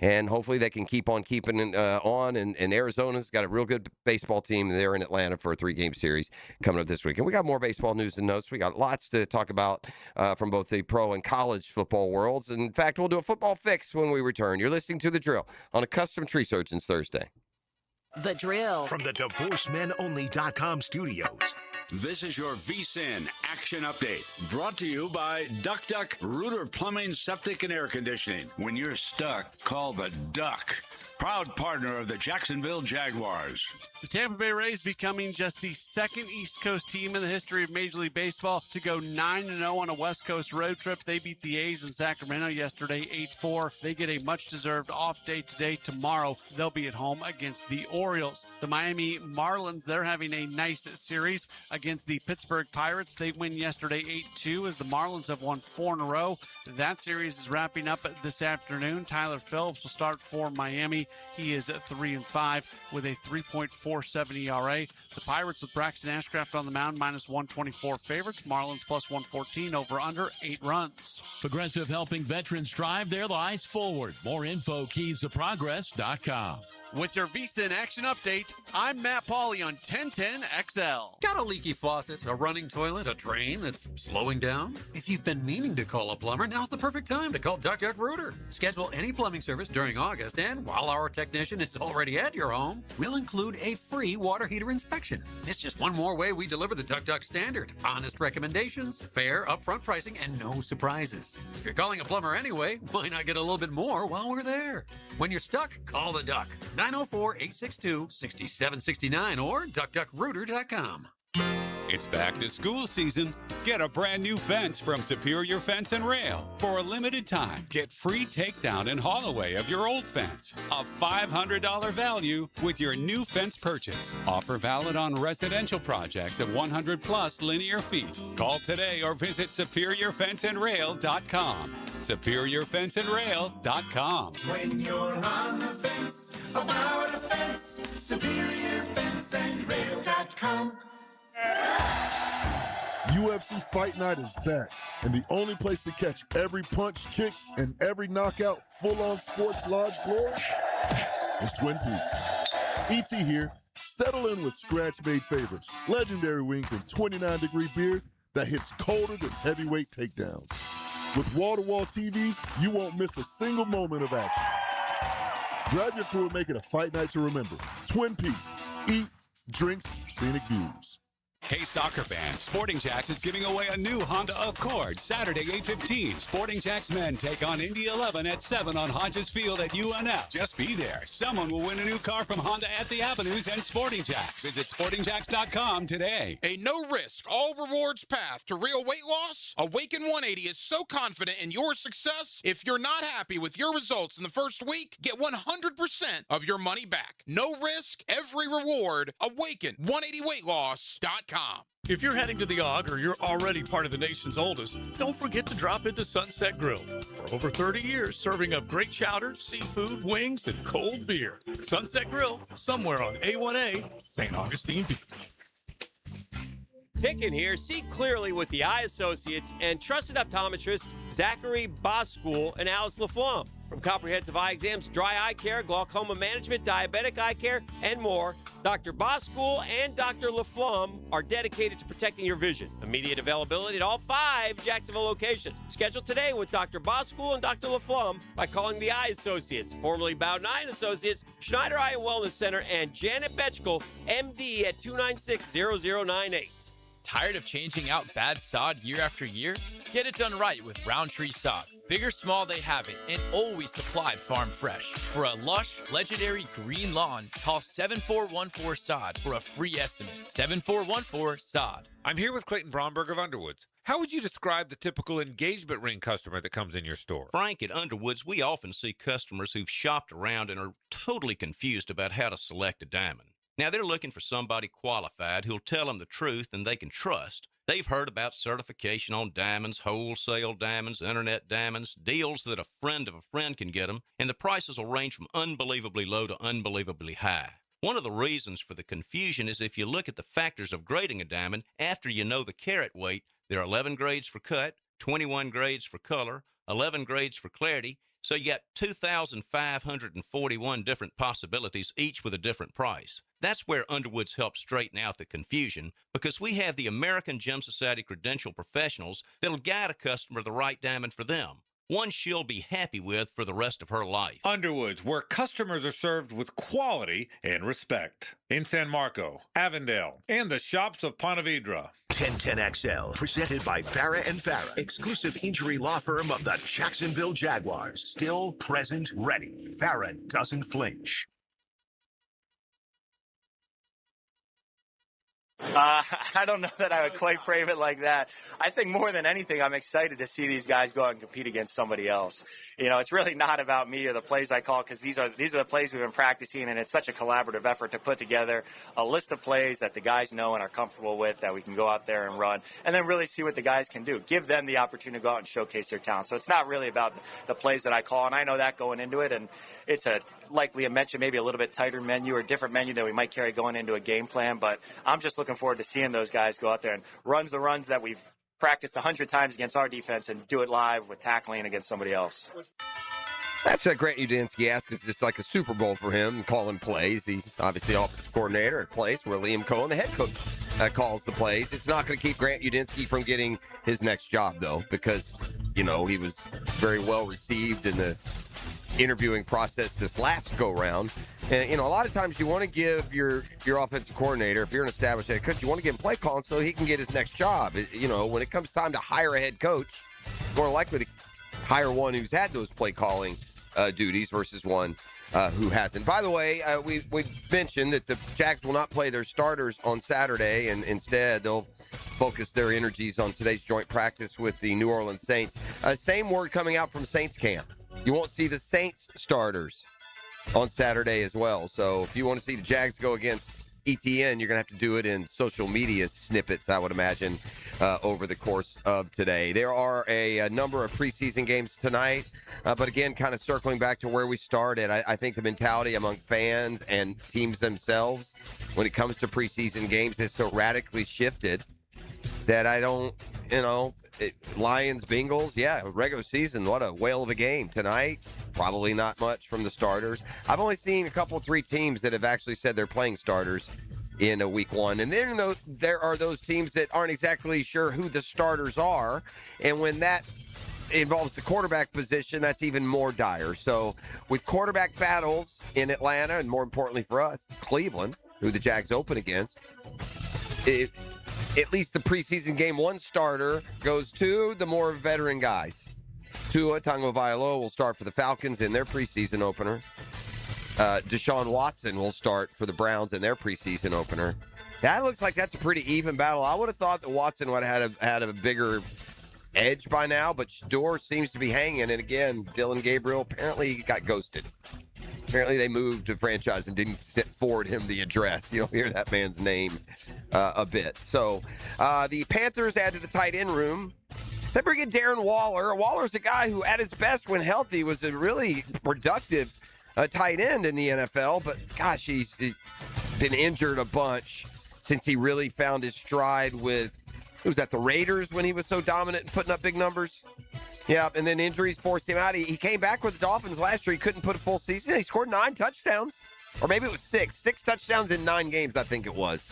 And hopefully they can keep on keeping on. And Arizona's got a real good baseball team. They're in Atlanta for a 3-game series coming up this week. And we got more baseball news and notes. We got lots to talk about from both the pro and college football worlds. And in fact, we'll do a football fix when we return. You're listening to The Drill on a Custom Tree Surgeons Thursday. The Drill. From the DivorceMenOnly.com studios. This is your VSIN Action Update, brought to you by Duck Duck Rooter Plumbing, Septic, and Air Conditioning. When you're stuck, call the Duck. Proud partner of the Jacksonville Jaguars. The Tampa Bay Rays becoming just the second East Coast team in the history of Major League Baseball to go 9-0 on a West Coast road trip. They beat the A's in Sacramento yesterday 8-4. They get a much-deserved off day today. Tomorrow, they'll be at home against the Orioles. The Miami Marlins, they're having a nice series against the Pittsburgh Pirates. They win yesterday 8-2 as the Marlins have won 4 in a row. That series is wrapping up this afternoon. Tyler Phillips will start for Miami. He is at 3-5 with a 3.47 ERA. The Pirates with Braxton Ashcraft on the mound, minus 124 favorites. Marlins plus 114, over under 8 runs. Progressive helping veterans drive their lives forward. More info, keysofprogress.com. With your VSIN Action Update, I'm Matt Pauley on 1010XL. Got a leaky faucet, a running toilet, a drain that's slowing down? If you've been meaning to call a plumber, now's the perfect time to call Duck Duck Rooter. Schedule any plumbing service during August, and while our technician is already at your home, we'll include a free water heater inspection. It's just one more way we deliver the Duck Duck standard. Honest recommendations, fair upfront pricing, and no surprises. If you're calling a plumber anyway, why not get a little bit more while we're there? When you're stuck, call the Duck. 904-862-6769 or duckduckrooter.com. It's back to school season. Get a brand new fence from Superior Fence and Rail. For a limited time, get free takedown and haul away of your old fence. A $500 value with your new fence purchase. Offer valid on residential projects of 100 plus linear feet. Call today or visit SuperiorFenceandRail.com. SuperiorFenceandRail.com. When you're on the fence, about a fence, SuperiorFenceandRail.com. UFC Fight Night is back, and the only place to catch every punch, kick, and every knockout full-on sports lodge glory is Twin Peaks. E.T. here. Settle in with scratch-made favorites, legendary wings, and 29-degree beers that hits colder than heavyweight takedowns. With wall-to-wall TVs, you won't miss a single moment of action. Grab your crew and make it a fight night to remember. Twin Peaks. Eat, drinks, scenic views. Hey, soccer fans, Sporting Jacks is giving away a new Honda Accord Saturday, 8:15. Sporting Jacks men take on Indy 11 at 7 on Hodges Field at UNF. Just be there. Someone will win a new car from Honda at the Avenues and Sporting Jacks. Visit sportingjacks.com today. A no-risk, all-rewards path to real weight loss? Awaken 180 is so confident in your success, if you're not happy with your results in the first week, get 100% of your money back. No risk, every reward. Awaken180weightloss.com. If you're heading to the Og or you're already part of the nation's oldest, don't forget to drop into Sunset Grill. For over 30 years, serving up great chowder, seafood, wings, and cold beer. Sunset Grill, somewhere on A1A, St. Augustine Beach. Picken here. See clearly with the eye associates and trusted optometrists Zachary Boskool and Alice LaFlamme. From comprehensive eye exams, dry eye care, glaucoma management, diabetic eye care, and more, Dr. Boskool and Dr. LaFlamme are dedicated to protecting your vision. Immediate availability at all 5 Jacksonville locations. Schedule today with Dr. Boskool and Dr. LaFlamme by calling the Eye Associates, formerly Bowden Eye Associates, Schneider Eye and Wellness Center, and Janet Betchkel, MD at 296-0098. Tired of changing out bad sod year after year? Get it done right with Roundtree Sod. Big or small, they have it, and always supplied farm fresh. For a lush, legendary green lawn, call 7414-SOD for a free estimate. 7414-SOD. I'm here with Clayton Bromberg of Underwoods. How would you describe the typical engagement ring customer that comes in your store? Frank, at Underwoods, we often see customers who've shopped around and are totally confused about how to select a diamond. Now, they're looking for somebody qualified who'll tell them the truth and they can trust. They've heard about certification on diamonds, wholesale diamonds, internet diamonds, deals that a friend of a friend can get them, and the prices will range from unbelievably low to unbelievably high. One of the reasons for the confusion is if you look at the factors of grading a diamond, after you know the carat weight, there are 11 grades for cut, 21 grades for color, 11 grades for clarity, so you got 2,541 different possibilities, each with a different price. That's where Underwoods helps straighten out the confusion, because we have the American Gem Society credentialed professionals that'll guide a customer the right diamond for them. one she'll be happy with for the rest of her life. Underwoods, where customers are served with quality and respect. In San Marco, Avondale, and the shops of Ponte Vedra. 1010XL, presented by Farah and Farah, exclusive injury law firm of the Jacksonville Jaguars. Still, present, ready. Farah doesn't flinch. I don't know that I would quite frame it like that. I think more than anything, I'm excited to see these guys go out and compete against somebody else. You know, it's really not about me or the plays I call, because these are the plays we've been practicing, and it's such a collaborative effort to put together a list of plays that the guys know and are comfortable with that we can go out there and run, and then really see what the guys can do. Give them the opportunity to go out and showcase their talent. So it's not really about the plays that I call, and I know that going into it, and it's like Liam mentioned, maybe a little bit tighter menu or different menu that we might carry going into a game plan, but I'm just looking forward to seeing those guys go out there and run the runs that we've practiced 100 times against our defense and do it live with tackling against somebody else. That's Grant Udinski asked. It's just like a Super Bowl for him, calling plays. He's obviously offensive coordinator at a place where Liam Cohen, the head coach, calls the plays. It's not going to keep Grant Udinski from getting his next job, though, because, you know, he was very well received in the interviewing process this last go-round. And, you know, a lot of times you want to give your offensive coordinator, if you're an established head coach, you want to give him play calling so he can get his next job. You know, when it comes time to hire a head coach, more likely to hire one who's had those play calling duties versus one who hasn't. By the way, we mentioned that the Jags will not play their starters on Saturday, and instead they'll focus their energies on today's joint practice with the New Orleans Saints. Same word coming out from Saints camp. You won't see the Saints starters on Saturday as well. So if you want to see the Jags go against ETN, you're going to have to do it in social media snippets, I would imagine, over the course of today. There are a number of preseason games tonight, but again, kind of circling back to where we started, I think the mentality among fans and teams themselves when it comes to preseason games has so radically shifted that I don't, you know, Lions, Bengals, yeah, regular season, what a whale of a game tonight. Probably not much from the starters. I've only seen a couple, 3 teams that have actually said they're playing starters in a week one. And then there are those teams that aren't exactly sure who the starters are. And when that involves the quarterback position, that's even more dire. So with quarterback battles in Atlanta, and more importantly for us, Cleveland, who the Jags open against, at least the preseason game one starter goes to the more veteran guys. Tua Tagovailoa will start for the Falcons in their preseason opener. Deshaun Watson will start for the Browns in their preseason opener. That looks like that's a pretty even battle. I would have thought that Watson would have had a bigger edge by now, but Shador seems to be hanging. And again, Dylan Gabriel apparently got ghosted. Apparently they moved to franchise and didn't forward him the address. You don't hear that man's name a bit. So the Panthers add to the tight end room. They bring in Darren Waller. Waller's a guy who, at his best when healthy, was a really productive tight end in the NFL. But, gosh, he's been injured a bunch since he really found his stride with, who was that, the Raiders when he was so dominant and putting up big numbers? Yeah, and then injuries forced him out. He came back with the Dolphins last year. He couldn't put a full season. He scored 9 touchdowns. Or maybe it was 6. 6 touchdowns in 9 games, I think it was.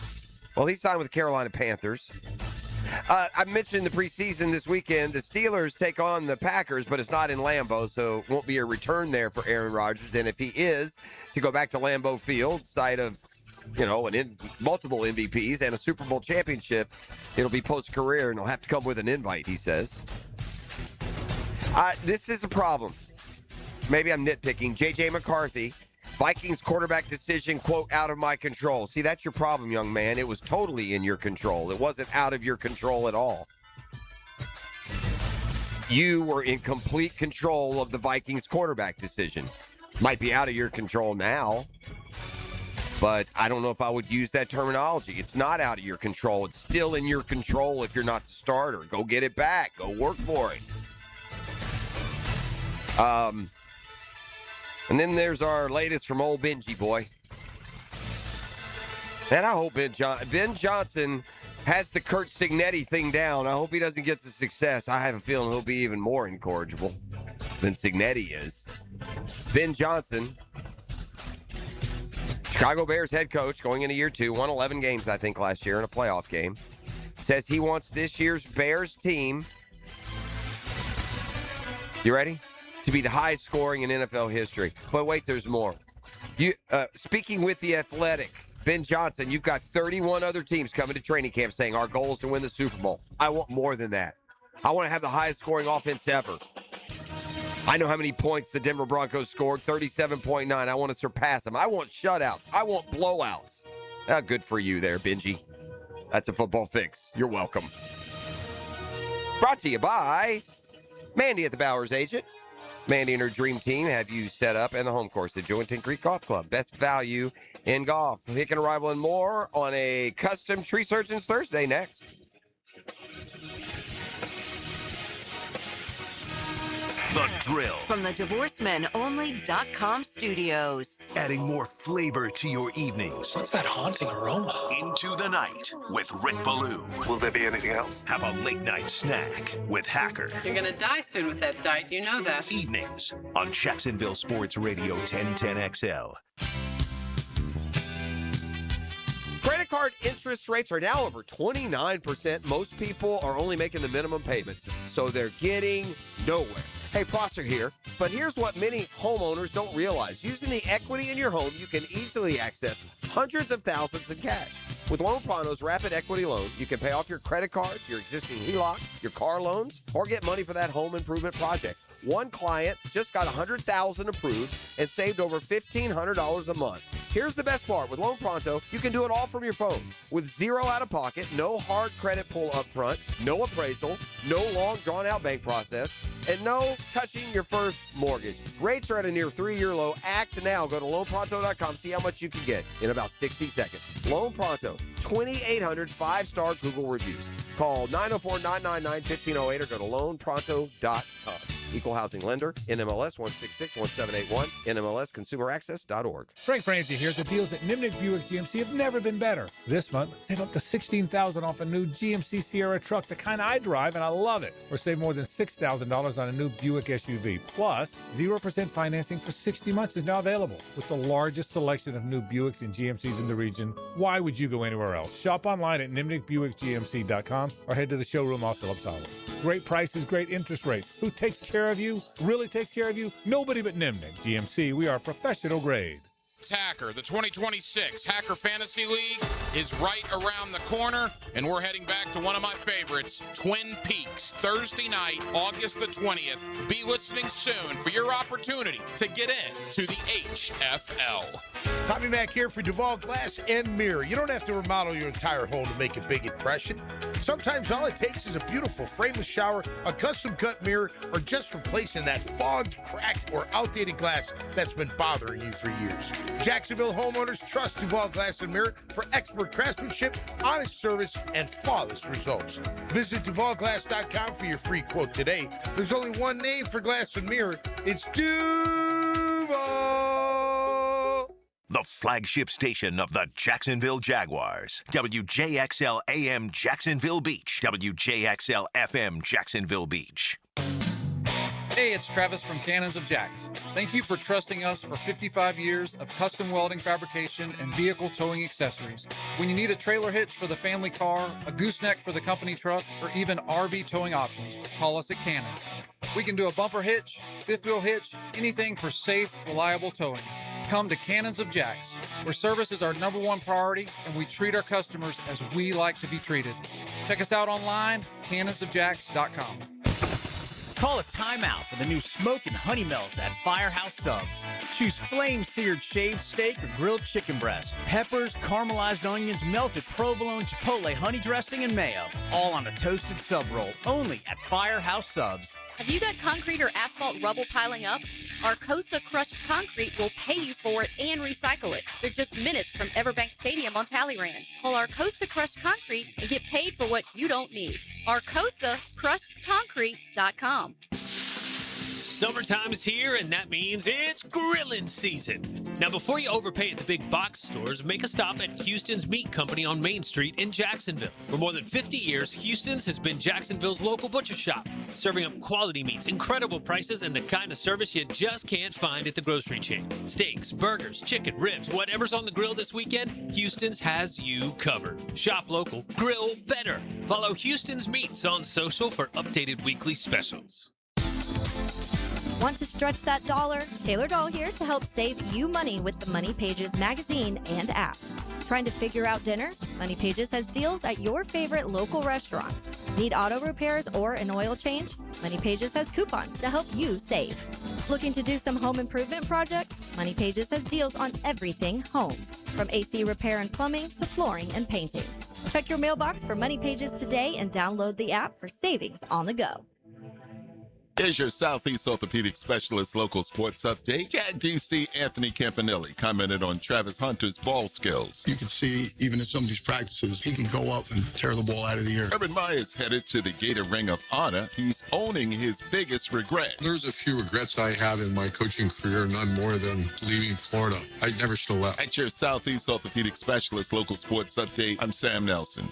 Well, he signed with the Carolina Panthers. I mentioned the preseason this weekend. The Steelers take on the Packers, but it's not in Lambeau, so it won't be a return there for Aaron Rodgers. And if he is to go back to Lambeau Field, site of, you know, multiple MVPs and a Super Bowl championship, it'll be post-career, and he'll have to come with an invite, he says. This is a problem. Maybe I'm nitpicking. J.J. McCarthy, Vikings quarterback decision, quote, out of my control. See, that's your problem, young man. It was totally in your control. It wasn't out of your control at all. You were in complete control of the Vikings quarterback decision. Might be out of your control now, but I don't know if I would use that terminology. It's not out of your control. It's still in your control if you're not the starter. Go get it back. Go work for it. And then there's our latest from old Benji boy. And I hope Ben Johnson has the Kurt Signetti thing down. I hope he doesn't get the success. I have a feeling he'll be even more incorrigible than Signetti is. Ben Johnson, Chicago Bears head coach going into year 2, won 11 games, I think, last year in a playoff game, says he wants this year's Bears team You ready? To be the highest scoring in NFL history. But wait, there's more. Speaking with The Athletic, Ben Johnson, you've got 31 other teams coming to training camp saying our goal is to win the Super Bowl. I want more than that. I want to have the highest scoring offense ever. I know how many points the Denver Broncos scored, 37.9. I want to surpass them. I want shutouts. I want blowouts. Good for you there, Benji. That's a football fix. You're welcome. Brought to you by Mandy at the Bowers Agent. Mandy and her dream team have you set up in the home course at Jointon Creek Golf Club. Best value in golf. Pick and arrival and more on a custom Tree Surgeons Thursday next. The Drill. From the DivorceMenOnly.com studios. Adding more flavor to your evenings. What's that haunting aroma? Into the night with Rick Ballou. Will there be anything else? Have a late night snack with Hacker. You're gonna die soon with that diet, you know that. Evenings on Jacksonville Sports Radio 1010XL. Credit card interest rates are now over 29%. Most people are only making the minimum payments, so they're getting nowhere. Hey, Prosser here, but here's what many homeowners don't realize. Using the equity in your home, you can easily access hundreds of thousands in cash. With Loan Pronto's Rapid Equity Loan, you can pay off your credit card, your existing HELOC, your car loans, or get money for that home improvement project. One client just got $100,000 approved and saved over $1,500 a month. Here's the best part. With Loan Pronto, you can do it all from your phone. With zero out-of-pocket, no hard credit pull up front, no appraisal, no long drawn-out bank process, and no touching your first mortgage. Rates are at a near 3-year low. Act now. Go to loanpronto.com. See how much you can get in about 60 seconds. Loan Pronto, 2,800 5-star Google reviews. Call 904-999-1508 or go to loanpronto.com. Equal housing lender, NMLS 1661781, NMLSconsumeraccess.org. Frank Francie here. The deals at Nimnick Buick GMC have never been better. This month, save up to $16,000 off a new GMC Sierra truck, the kind I drive, and I love it. Or save more than $6,000 on a new Buick SUV. Plus, 0% financing for 60 months is now available. With the largest selection of new Buicks and GMCs in the region, why would you go anywhere else? Shop online at NimnickBuickGMC.com or head to the showroom off Phillips Highway. Great prices, great interest rates. Who takes care of you? Really takes care of you? Nobody but Nimnick. GMC, we are professional grade. Hacker, the 2026 Hacker Fantasy League is right around the corner, and we're heading back to one of my favorites, Twin Peaks, Thursday night, August the 20th. Be listening soon for your opportunity to get in to the HFL. Tommy Mack here for Duval Glass and Mirror. You don't have to remodel your entire home to make a big impression. Sometimes all it takes is a beautiful frameless shower, a custom-cut mirror, or just replacing that fogged, cracked, or outdated glass that's been bothering you for years. Jacksonville homeowners trust Duval Glass and Mirror for expert craftsmanship, honest service, and flawless results. Visit DuvalGlass.com for your free quote today. There's only one name for glass and mirror. It's Duval. The flagship station of the Jacksonville Jaguars. WJXL AM Jacksonville Beach. WJXL FM Jacksonville Beach. Hey, it's Travis from Cannons of Jacks. Thank you for trusting us for 55 years of custom welding fabrication and vehicle towing accessories. When you need a trailer hitch for the family car, a gooseneck for the company truck, or even RV towing options, call us at Cannons. We can do a bumper hitch, fifth wheel hitch, anything for safe, reliable towing. Come to Cannons of Jacks, where service is our #1 priority and we treat our customers as we like to be treated. Check us out online, cannonsofjacks.com. Call a timeout for the new Smoke and Honey Melts at Firehouse Subs. Choose flame-seared shaved steak or grilled chicken breast, peppers, caramelized onions, melted provolone, chipotle honey dressing, and mayo. All on a toasted sub roll, only at Firehouse Subs. Have you got concrete or asphalt rubble piling up? Arcosa Crushed Concrete will pay you for it and recycle it. They're just minutes from Everbank Stadium on Talleyrand. Call Arcosa Crushed Concrete and get paid for what you don't need. ArcosaCrushedConcrete.com. Summertime is here, and that means it's grilling season. Now, before you overpay at the big box stores, make a stop at Houston's Meat Company on Main Street in Jacksonville. For more than 50 years, Houston's has been Jacksonville's local butcher shop, serving up quality meats, incredible prices, and the kind of service you just can't find at the grocery chain. Steaks, burgers, chicken, ribs, whatever's on the grill this weekend, Houston's has you covered. Shop local, grill better. Follow Houston's Meats on social for updated weekly specials. Want to stretch that dollar? Taylor Doll here to help save you money with the Money Pages magazine and app. Trying to figure out dinner? Money Pages has deals at your favorite local restaurants. Need auto repairs or an oil change? Money Pages has coupons to help you save. Looking to do some home improvement projects? Money Pages has deals on everything home, from AC repair and plumbing to flooring and painting. Check your mailbox for Money Pages today and download the app for savings on the go. Here's your Southeast Orthopedic Specialist local sports update. At DC, Anthony Campanelli commented on Travis Hunter's ball skills. You can see, even in some of these practices, he can go up and tear the ball out of the air. Urban Meyer is headed to the Gator Ring of Honor. He's owning his biggest regret. There's a few regrets I have in my coaching career, none more than leaving Florida. I never should have left. At your Southeast Orthopedic Specialist local sports update, I'm Sam Nelson.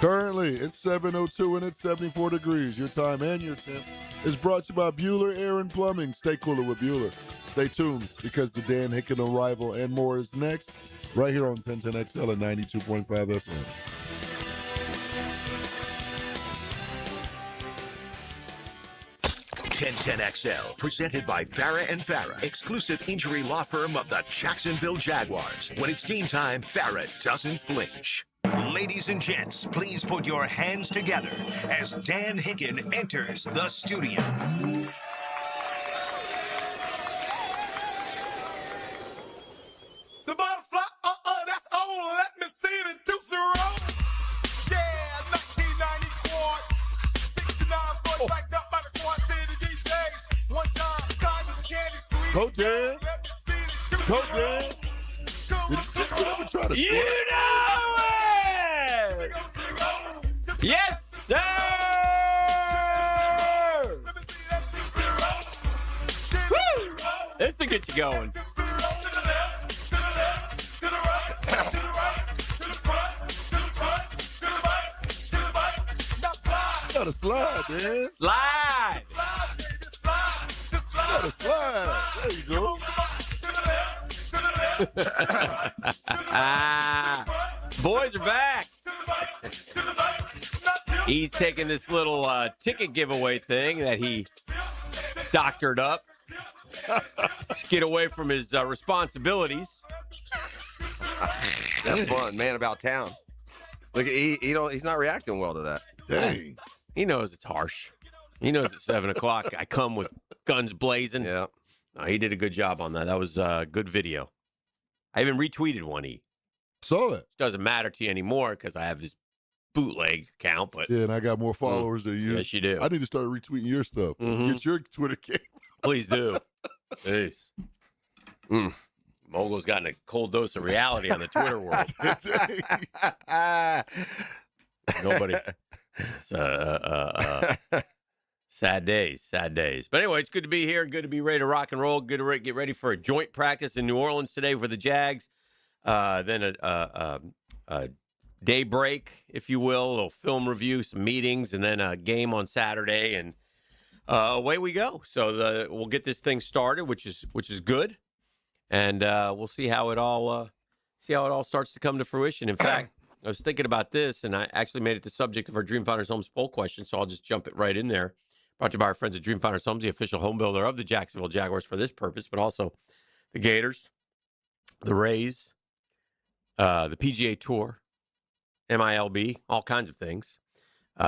Currently, it's 7:02 and it's 74 degrees. Your time and your temp is brought to you by Bueller Air and Plumbing. Stay cooler with Bueller. Stay tuned because the Dan Hicken Arrival and more is next, right here on 1010XL at 92.5 FM. XL, presented by Farah and Farah, exclusive injury law firm of the Jacksonville Jaguars. When it's game time, Farah doesn't flinch. Ladies and gents, please put your hands together as Dan Hicken enters the studio. The butterfly, that's on. Let me see the Tootsie Roll. Yeah, 1994, 69 foot backed up by the Quad City DJs. One time, cotton candy sweet. Coach Dan. Coach Dan. Just whatever try to You know it! Yes, sir! Woo! This will get you going. Gotta slide, man. Slide. Gotta slide. There you go. Boys are back. He's taking this little ticket giveaway thing that he doctored up. Just get away from his responsibilities. That's fun, man. About town. Look, he's not reacting well to that. Dang. He knows it's harsh. He knows at 7 o'clock I come with guns blazing. Yeah. No, he did a good job on that. That was a good video. I even retweeted one. Saw it. Doesn't matter to you anymore because I have this bootleg account. But Yeah, and I got more followers than you. Yes, you do. I need to start retweeting your stuff. Mhm. Get your Twitter game. Please do. Peace. Mogul's gotten a cold dose of reality on the Twitter world. Nobody. Sad days. But anyway, it's good to be here. Good to be ready to rock and roll. Good to get ready for a joint practice in New Orleans today for the Jags. Then a day break, if you will, a little film review, some meetings, and then a game on Saturday, and away we go. So we'll get this thing started, which is good, and we'll see how it all starts to come to fruition. In fact, I was thinking about this, and I actually made it the subject of our Dream Finders Homes poll question, so I'll just jump it right in there. Brought to you by our friends at Dream Finders Homes, the official home builder of the Jacksonville Jaguars for this purpose, but also the Gators, the Rays, the PGA Tour, MILB, all kinds of things.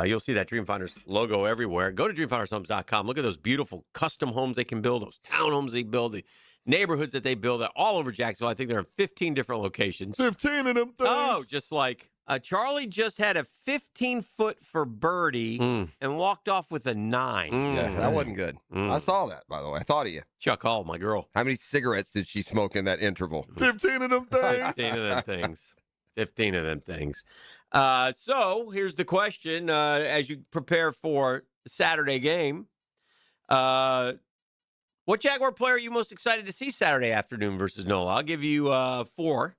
You'll see that Dream Finders logo everywhere. Go to dreamfindershomes.com. Look at those beautiful custom homes they can build, those townhomes they build, the neighborhoods that they build all over Jacksonville. I think there are 15 different locations. 15 of them things. Oh, just like Charlie just had a 15-foot for birdie and walked off with a 9. Yeah, that wasn't good. I saw that, by the way. I thought of you. Chuck Hall, my girl. How many cigarettes did she smoke in that interval? 15 of them things. 15 of them things. 15 of them things. So here's the question. As you prepare for the Saturday game, what Jaguar player are you most excited to see Saturday afternoon versus NOLA? I'll give you 4,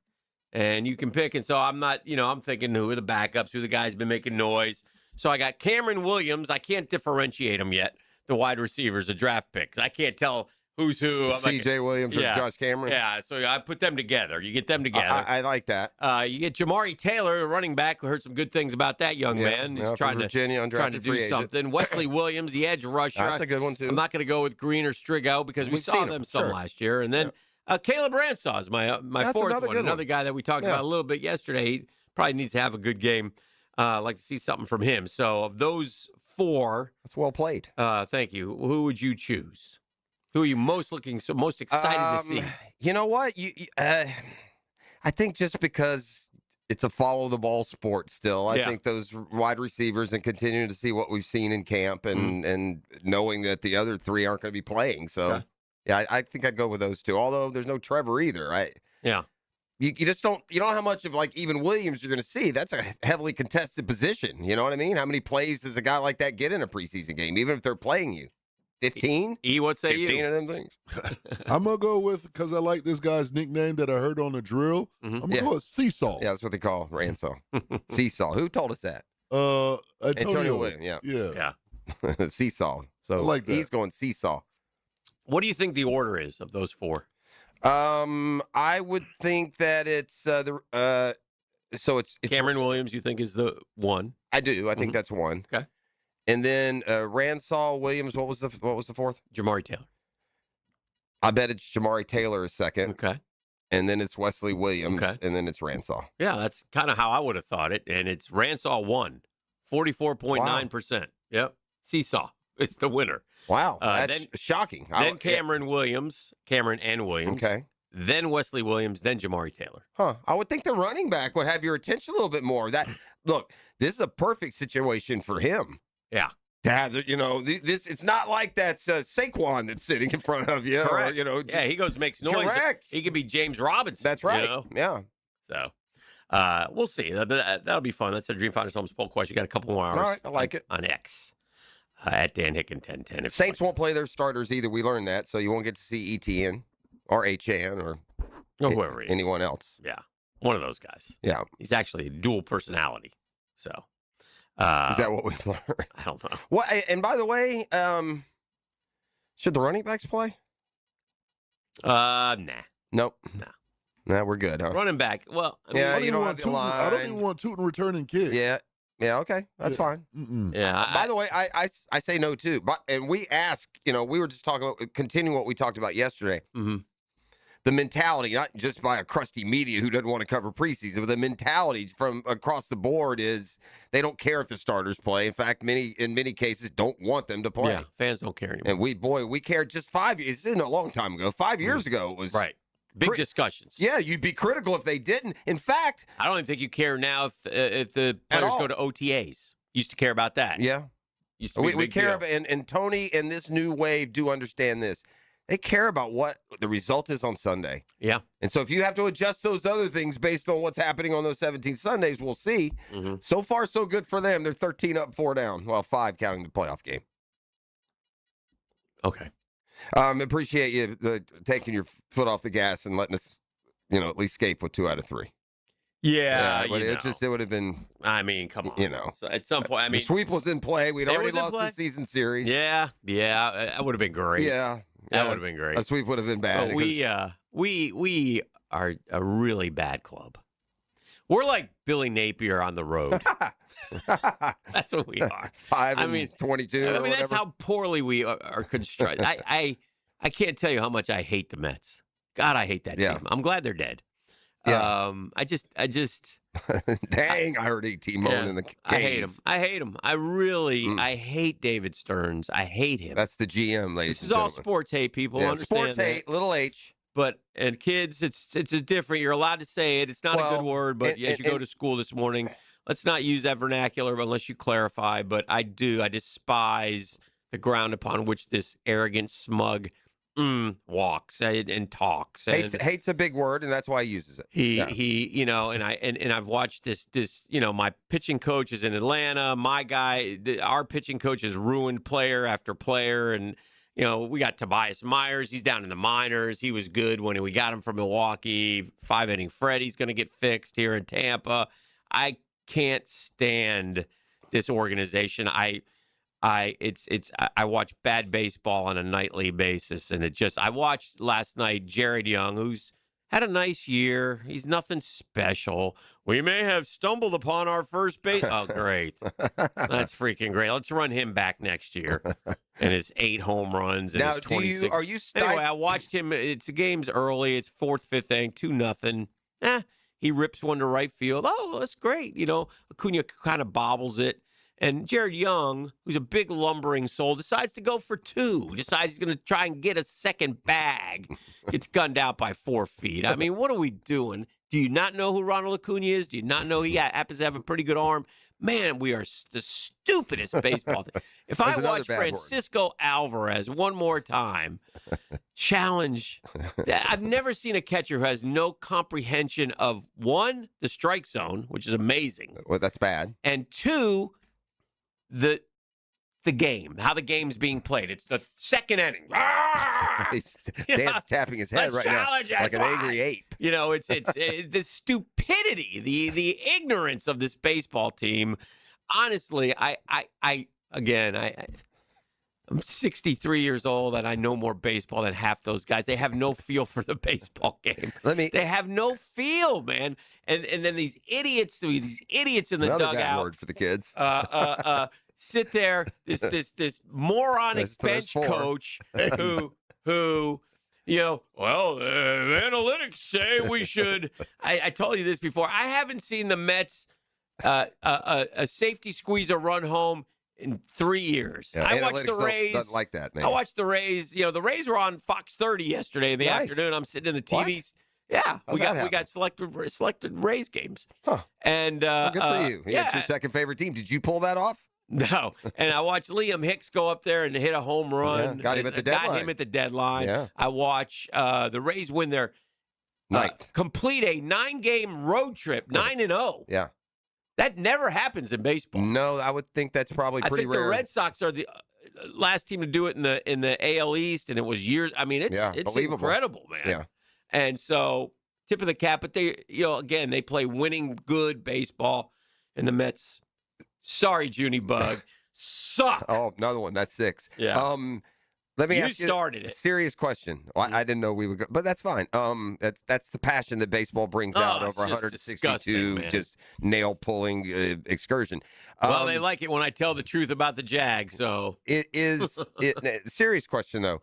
and you can pick. And so I'm not, I'm thinking who are the backups, who the guys been making noise. So I got Cameron Williams. I can't differentiate them yet. The wide receivers, the draft picks. I can't tell who's who. I'm like, C.J. Williams or yeah. Josh Cameron. Yeah, so I put them together. You get them together. I like that. You get Jamari Taylor, a running back. We heard some good things about that young man. He's from trying Virginia, trying to undrafted do free agent. something. Wesley Williams, the edge rusher. That's a good one, too. I'm not going to go with Green or Strigo because we We've saw seen them him, some sure. last year. And then Caleb Ransaw is my That's fourth another one. good one. Another guy that we talked about a little bit yesterday. He probably needs to have a good game. I'd like to see something from him. So of those four. That's well played. Thank you. Who would you choose? Who are you most excited to see? You know what? I think just because it's a follow the ball sport still, I think those wide receivers and continuing to see what we've seen in camp and knowing that the other three aren't going to be playing. So, yeah, I think I'd go with those two. Although there's no Trevor either, right? Yeah. You just don't know how much of like even Williams you're going to see. That's a heavily contested position. You know what I mean? How many plays does a guy like that get in a preseason game, even if they're playing you? 15? What say 15 you? of them things. I'm going to go with, because I like this guy's nickname that I heard on the drill, I'm going to go with Seesaw. Yeah, that's what they call Ransaw. Seesaw. Who told us that? Antonio Williams. Yeah. Seesaw. So I like that. he's going Seesaw. What do you think the order is of those four? I would think that it's it's Cameron Williams. You think is the one? I do. I think that's one. Okay. And then Ransaw Williams. What was the fourth? Jamari Taylor. I bet it's Jamari Taylor a second. Okay. And then it's Wesley Williams. Okay. And then it's Ransaw. Yeah, that's kind of how I would have thought it. And it's Ransaw 44.9%. Yep. Seesaw. It's the winner. Wow. That's shocking. Then Cameron and Williams. Okay. Then Wesley Williams. Then Jamari Taylor. Huh. I would think the running back would have your attention a little bit more. Look, this is a perfect situation for him. Yeah. To have this, it's not like that's Saquon that's sitting in front of you. Correct. Or, yeah, he makes noise. Correct. He could be James Robinson. That's right. Yeah. So, we'll see. That'll be fun. That's a Dream Finders Homes poll question. You got a couple more hours. All right. I like it. On X. At Dan Hicken 1010. Saints won't play their starters either. We learned that, so you won't get to see ETN or HN or whoever anyone else. Yeah, one of those guys. Yeah, he's actually a dual personality. So, is that what we've learned? I don't know. What? And by the way, should the running backs play? Nah. Nope. Nah. Nah, we're good, huh? Running back. Well, I mean, yeah, you don't want have the Tootin- line. I don't even want Tootin returning kicks. Yeah, okay. That's fine. Yeah. By the way, I say no, too. And we ask, we were just talking about, continuing what we talked about yesterday. Mm-hmm. The mentality, not just by a crusty media who doesn't want to cover preseason, but the mentality from across the board is they don't care if the starters play. In fact, in many cases, don't want them to play. Yeah, fans don't care anymore. And we cared just 5 years. This isn't a long time ago. 5 years ago, it was. Right. Big discussions. Yeah, you'd be critical if they didn't. In fact, I don't even think you care now if the players go to OTAs. Used to care about that. Yeah. Used to be a we big care deal. about, and Tony and this new wave do understand this. They care about what the result is on Sunday. Yeah. And so if you have to adjust those other things based on what's happening on those 17 Sundays, we'll see. Mm-hmm. So far, so good for them. They're 13 up, 4 down. Well, 5 counting the playoff game. Okay. Appreciate you taking your foot off the gas and letting us, at least escape with 2 out of 3. Yeah, but it would have been. I mean, come on. So at some point, I mean, the sweep was in play. We'd already was in lost play. the season series. Yeah, that would have been great. Yeah, that would have been great. A sweep would have been bad. We are a really bad club. We're like Billy Napier on the road. That's what we are. 22. I mean, that's how poorly we are constructed. I can't tell you how much I hate the Mets. God, I hate that team. I'm glad they're dead. Yeah. I just. Dang, I heard ET moan in the cave. I hate him. I really, I hate David Stearns. I hate him. That's the GM, ladies This and is all gentlemen. sports hate, people. Yeah, Understand sports that. hate, little H. And kids, it's a different. You're allowed to say it. It's not a good word, but as you go to school this morning, let's not use that vernacular unless you clarify. But I despise the ground upon which this arrogant, smug walks and talks. And Hate's a big word, and that's why he uses it. He and I've watched this, my pitching coach is in Atlanta. My guy, our pitching coach has ruined player after player. And, we got Tobias Myers. He's down in the minors. He was good when we got him from Milwaukee. 5-inning Freddie's going to get fixed here in Tampa. I can't stand this organization. I watch bad baseball on a nightly basis, and I watched last night Jared Young, who's had a nice year. He's nothing special. We may have stumbled upon our first base. Oh, great. That's freaking great. Let's run him back next year. And his 8 home runs and Now, his 26. are you Anyway, I watched him. It's the game's early. It's 4th, 5th inning, 2-0. He rips one to right field. Oh, that's great. Acuna kind of bobbles it. And Jared Young, who's a big lumbering soul, decides to go for 2. Decides he's going to try and get a second bag. Gets gunned out by 4 feet. I mean, what are we doing? Do you not know who Ronald Acuna is? Do you not know he happens to have a pretty good arm? Man, we are the stupidest baseball team. If I watch Francisco Alvarez one more time, challenge. I've never seen a catcher who has no comprehension of, 1, the strike zone, which is amazing. Well, that's bad. And 2, the game, how the game's being played. It's the second inning. Dan's tapping his head right now like an angry ape. It's the stupidity, the ignorance of this baseball team. Honestly, I'm 63 years old and I know more baseball than half those guys. They have no feel for the baseball game. They have no feel, man. And then these idiots in the Another dugout. bad word for the kids. Sit there, this moronic bench coach who analytics say we should. I told you this before. I haven't seen the Mets a safety squeeze a run home in 3 years. Yeah, I watched the Rays. Doesn't like that, man. I watched the Rays. The Rays were on Fox 30 yesterday in the afternoon. I'm sitting in the TVs. Yeah, we got selected Rays games. Huh. And good for you. That's your second favorite team. Did you pull that off? No. And I watched Liam Hicks go up there and hit a home run. Yeah, got him at the deadline. Yeah. I watch the Rays win their complete a 9-game road trip, 9-0. Yeah. That never happens in baseball. No, I would think that's probably pretty rare. The Red Sox are the last team to do it in the AL East, and it was years. I mean, it's incredible, man. Yeah. And so, tip of the cap. But they, again, they play winning, good baseball, and the Mets. Sorry, Junie Bug, suck. Oh, another one. That's 6. Yeah. Let me ask you started a it. serious question. Well, I didn't know we would go, but that's fine. That's the passion that baseball brings out over 162 just nail pulling excursion. Well, they like it when I tell the truth about the Jags. So it is. Serious question though.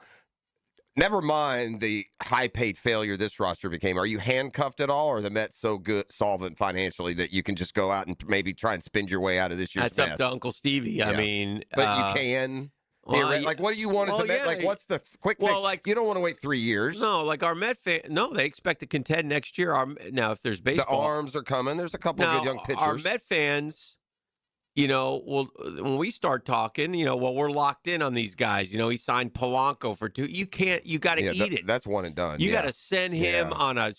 Never mind the high-paid failure this roster became. Are you handcuffed at all, or are the Mets so good, solvent financially that you can just go out and maybe try and spend your way out of this year's That's mess? up to Uncle Stevie. Yeah. I mean, but you can. Like, what do you want as a Met? Like, what's the quick fix? Like, you don't want to wait 3 years. No, like our Met fan. No, they expect to contend next year. Now, if there's baseball, the arms are coming. There's a couple of good young pitchers. Our Met fans. When we start talking, we're locked in on these guys. He signed Polanco for 2. You got to eat it. That's one and done. You got to send him on a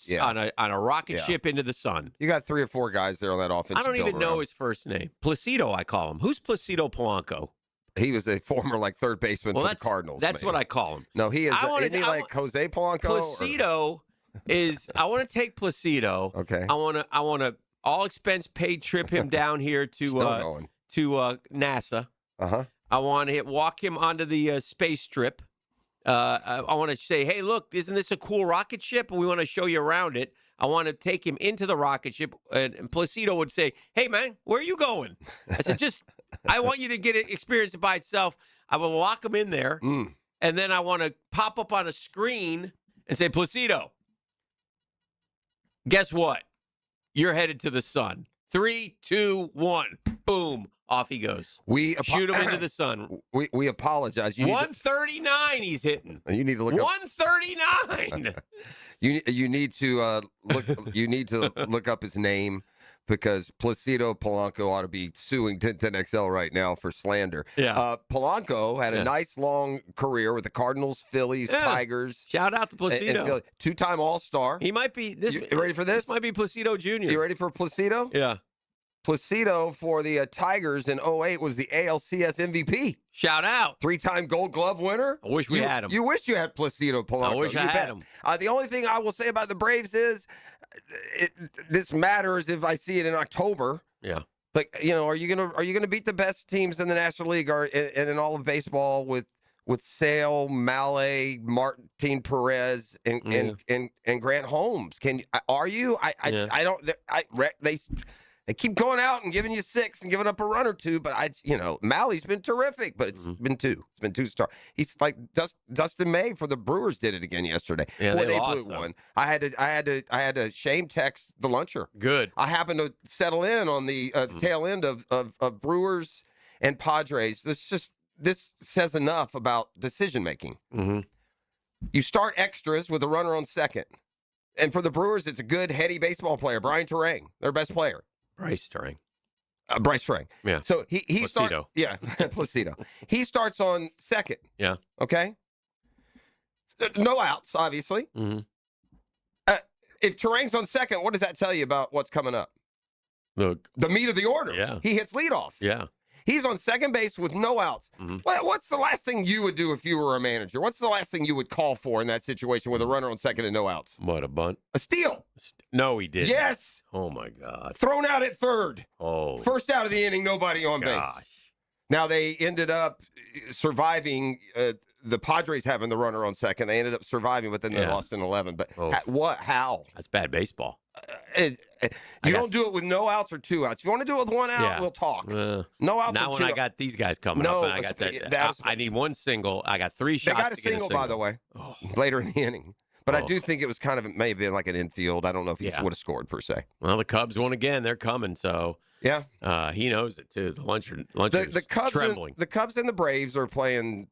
rocket ship into the sun. You got 3 or 4 guys there on that offense. I don't even know his first name. Placido, I call him. Who's Placido Polanco? He was a former third baseman for the Cardinals. That's what I call him. No, he is. Isn't he like Jose Polanco? Placido is. I want to take Placido. Okay. I want to. All expense paid trip him down here to NASA. Uh-huh. I want to walk him onto the space strip. I want to say, hey, look, isn't this a cool rocket ship? We want to show you around it. I want to take him into the rocket ship. And Placido would say, hey, man, where are you going? I said, I want you to get it, experience it by itself. I will lock him in there. And then I want to pop up on a screen and say, Placido, guess what? You're headed to the sun. 3, 2, 1. Boom. Off he goes. Shoot him into the sun. We apologize. 139 he's hitting. You need to look 139. You need to look. You need to look up his name, because Placido Polanco ought to be suing 1010XL right now for slander. Yeah. Polanco had a nice long career with the Cardinals, Phillies, Tigers. Shout out to Placido. 2-time All-Star. He might be this. You ready for this? This might be Placido Jr. You ready for Placido? Yeah. Placido for the Tigers in 2008 was the ALCS MVP. Shout out. 3-time Gold Glove winner. I wish we had him. You wish you had Placido Polanco. I wish I had him. The only thing I will say about the Braves is this matters if I see it in October. Yeah. Like, are you gonna beat the best teams in the National League or and in all of baseball with Sale, Mahle, Martin Perez, and Grant Holmes? Are you? I don't. They keep going out and giving you 6 and giving up a run or 2, but Malle's been terrific, but it's been 2. It's been 2 stars. He's like Dustin May for the Brewers did it again yesterday. Yeah, Boy, they lost, blew one. I had to shame text the luncher. Good. I happened to settle in on the tail end of Brewers and Padres. This says enough about decision making. Mm-hmm. You start extras with a runner on second, and for the Brewers, it's a good heady baseball player, Brian Turang, their best player. Bryce Turang. Bryce Turang. Yeah. So he Placido. Placido. He starts on second. Yeah. Okay. No outs, obviously. Mm-hmm. If Turang's on second, what does that tell you about what's coming up? Look, the meat of the order. Yeah. He hits leadoff. Yeah. He's on second base with no outs. Mm-hmm. What's the last thing you would do if you were a manager? What's the last thing you would call for in that situation with a runner on second and no outs? What, a bunt? A steal. No, he didn't. Yes. Oh, my God. Thrown out at third. Oh. First out of the inning, nobody on base. Now, they ended up surviving the Padres having the runner on second. They ended up surviving, but then they lost in 11. But what? How? That's bad baseball. You don't do it with no outs or 2 outs. If you want to do it with 1 out, we'll talk. No outs Not or 2 when I got these guys coming up. And I got that. I need 1 single. I got 3 shots. They got a to get single, by the way, later in the inning. But I do think it was may have been like an infield. I don't know if he would have scored per se. Well, the Cubs won again. They're coming. So yeah, he knows it too. The luncher the Cubs trembling. The Cubs and the Braves are playing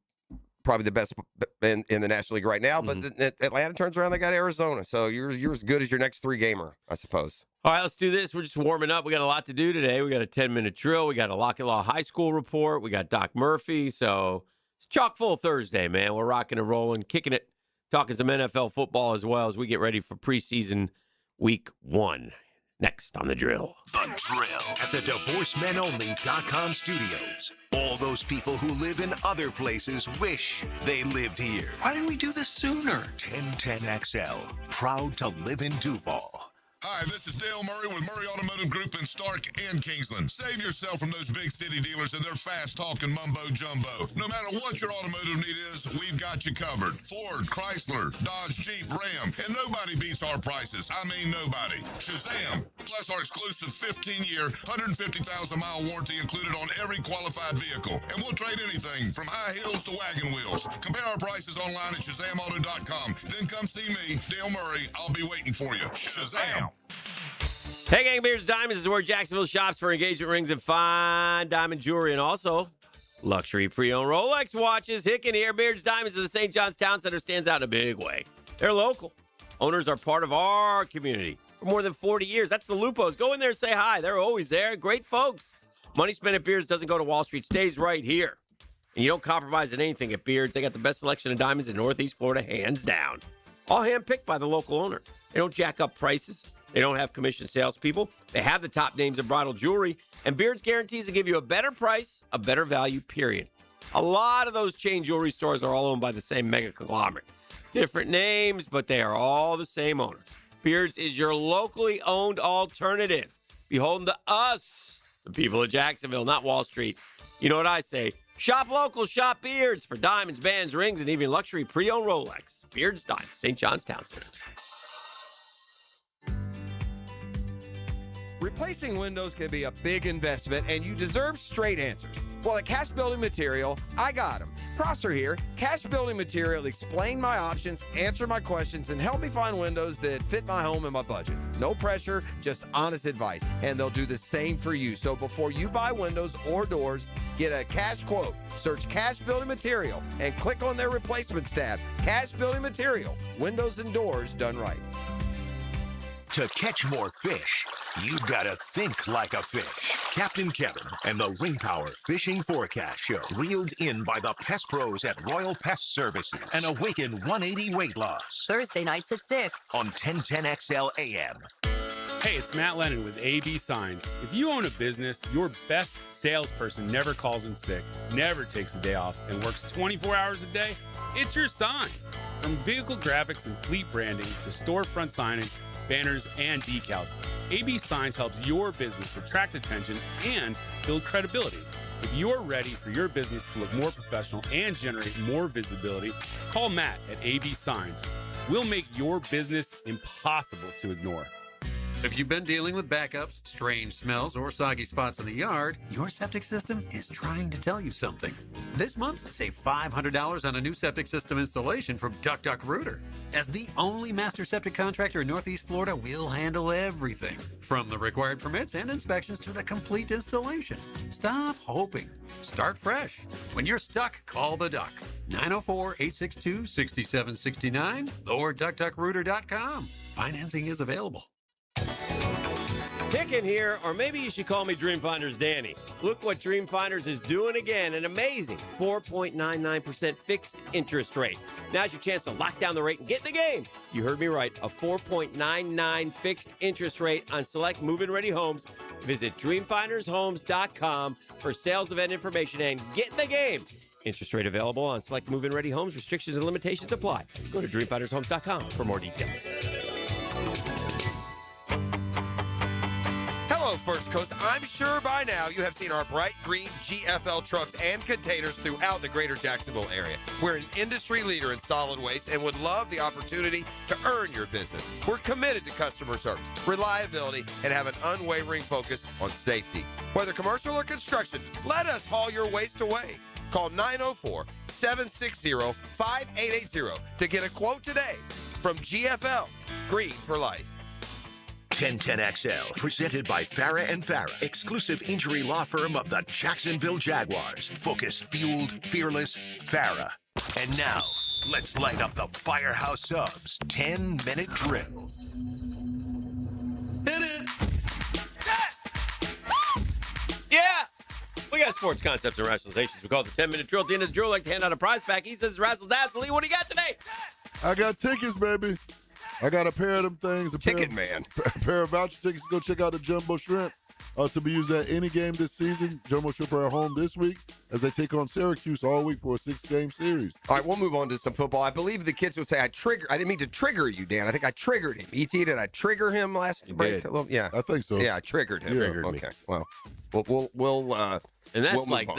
probably the best in the National League right now. But Atlanta turns around. They got Arizona. So you're as good as your next 3 gamer, I suppose. All right, let's do this. We're just warming up. We got a lot to do today. We got a 10-minute drill. We got a Lockett Law High School report. We got Doc Murphy. So it's chock full Thursday, man. We're rocking and rolling, kicking it, talking some NFL football as well as we get ready for preseason week 1. Next on The Drill. The Drill at the DivorceMenOnly.com studios. All those people who live in other places wish they lived here. Why didn't we do this sooner? 1010XL, proud to live in Duval. Hi, this is Dale Murray with Murray Automotive Group in Stark and Kingsland. Save yourself from those big city dealers and their fast-talking mumbo-jumbo. No matter what your automotive need is, we've got you covered. Ford, Chrysler, Dodge, Jeep, Ram, and nobody beats our prices. I mean nobody. Shazam! Plus our exclusive 15-year, 150,000-mile warranty included on every qualified vehicle. And we'll trade anything from high heels to wagon wheels. Compare our prices online at ShazamAuto.com. Then come see me, Dale Murray. I'll be waiting for you. Shazam! Hey, Gang, Beards Diamonds is where Jacksonville shops for engagement rings and fine diamond jewelry, and also luxury pre-owned Rolex watches. Hicken here. Beards Diamonds of the St. John's Town Center stands out in a big way. They're local. Owners are part of our community for more than 40 years. That's the Lupos. Go in there and say hi. They're always there. Great folks. Money spent at Beards doesn't go to Wall Street. Stays right here. And you don't compromise in anything at Beards. They got the best selection of diamonds in Northeast Florida, hands down. All hand-picked by the local owner. They don't jack up prices. They don't have commissioned salespeople. They have the top names in bridal jewelry. And Beards guarantees to give you a better price, a better value, period. A lot of those chain jewelry stores are all owned by the same mega conglomerate. Different names, but they are all the same owner. Beards is your locally owned alternative. Beholden to us, the people of Jacksonville, not Wall Street. You know what I say? Shop local, shop Beards for diamonds, bands, rings, and even luxury pre-owned Rolex. Beards Diamonds, St. John's Town Center. Replacing windows can be a big investment, and you deserve straight answers. Well, at Cash Building Material, I got them. Prosser here. Cash Building Material explain my options, answer my questions, and help me find windows that fit my home and my budget. No pressure, just honest advice, and they'll do the same for you. So before you buy windows or doors, get a cash quote. Search Cash Building Material and click on their replacements tab. Cash Building Material, windows and doors done right. To catch more fish, you've got to think like a fish. Captain Kevin and the Ring Power Fishing Forecast Show. Reeled in by the Pest Pros at Royal Pest Services. And Awaken 180 Weight Loss. Thursday nights at 6 on 1010XL AM. Hey, it's Matt Lennon with AB Signs. If you own a business, your best salesperson never calls in sick, never takes a day off, and works 24 hours a day, it's your sign. From vehicle graphics and fleet branding to storefront signage, banners, and decals, AB Signs helps your business attract attention and build credibility. If you're ready for your business to look more professional and generate more visibility, call Matt at AB Signs. We'll make your business impossible to ignore. If you've been dealing with backups, strange smells, or soggy spots in the yard, your septic system is trying to tell you something. This month, save $500 on a new septic system installation from Duck Duck Rooter. As the only master septic contractor in Northeast Florida, we'll handle everything, from the required permits and inspections to the complete installation. Stop hoping. Start fresh. When you're stuck, call the Duck. 904-862-6769 or duckduckrooter.com. Financing is available. Kicking here, or maybe you should call me Dreamfinders Danny. Look what Dreamfinders is doing again, an amazing 4.99% fixed interest rate. Now's your chance to lock down the rate and get in the game. You heard me right, a 4.99 fixed interest rate on select move-in ready homes. Visit dreamfindershomes.com for sales event information and get in the game. Interest rate available on select move-in ready homes. Restrictions and limitations apply. Go to dreamfindershomes.com for more details. Hello, First Coast. I'm sure by now you have seen our bright green GFL trucks and containers throughout the greater Jacksonville area. We're an industry leader in solid waste and would love the opportunity to earn your business. We're committed to customer service, reliability, and have an unwavering focus on safety. Whether commercial or construction, let us haul your waste away. Call 904-760-5880 to get a quote today from GFL, Green for Life. 1010XL, presented by Farah and Farah, exclusive injury law firm of the Jacksonville Jaguars. Focused, fueled, fearless, Farah. And now, let's light up the Firehouse Subs 10-minute drill. Hit it! Yeah! We got sports concepts and rationalizations. We call it the 10-minute drill. At the end of the drill, I like to hand out a prize pack. He says, razzle dazzle. Lee, what do you got today? I got tickets, baby. I got a pair of them things. A Ticket man. A pair of voucher tickets to go check out the Jumbo Shrimp to be used at any game this season. Jumbo Shrimp are at home this week as they take on Syracuse all week for a 6-game series. All right, we'll move on to some football. I believe the kids would say I didn't mean to trigger you, Dan. I think I triggered him. E.T., did I trigger him last break? Yeah. I think so. Yeah, I triggered him. Yeah. Okay. Well, we'll And that's we'll move on.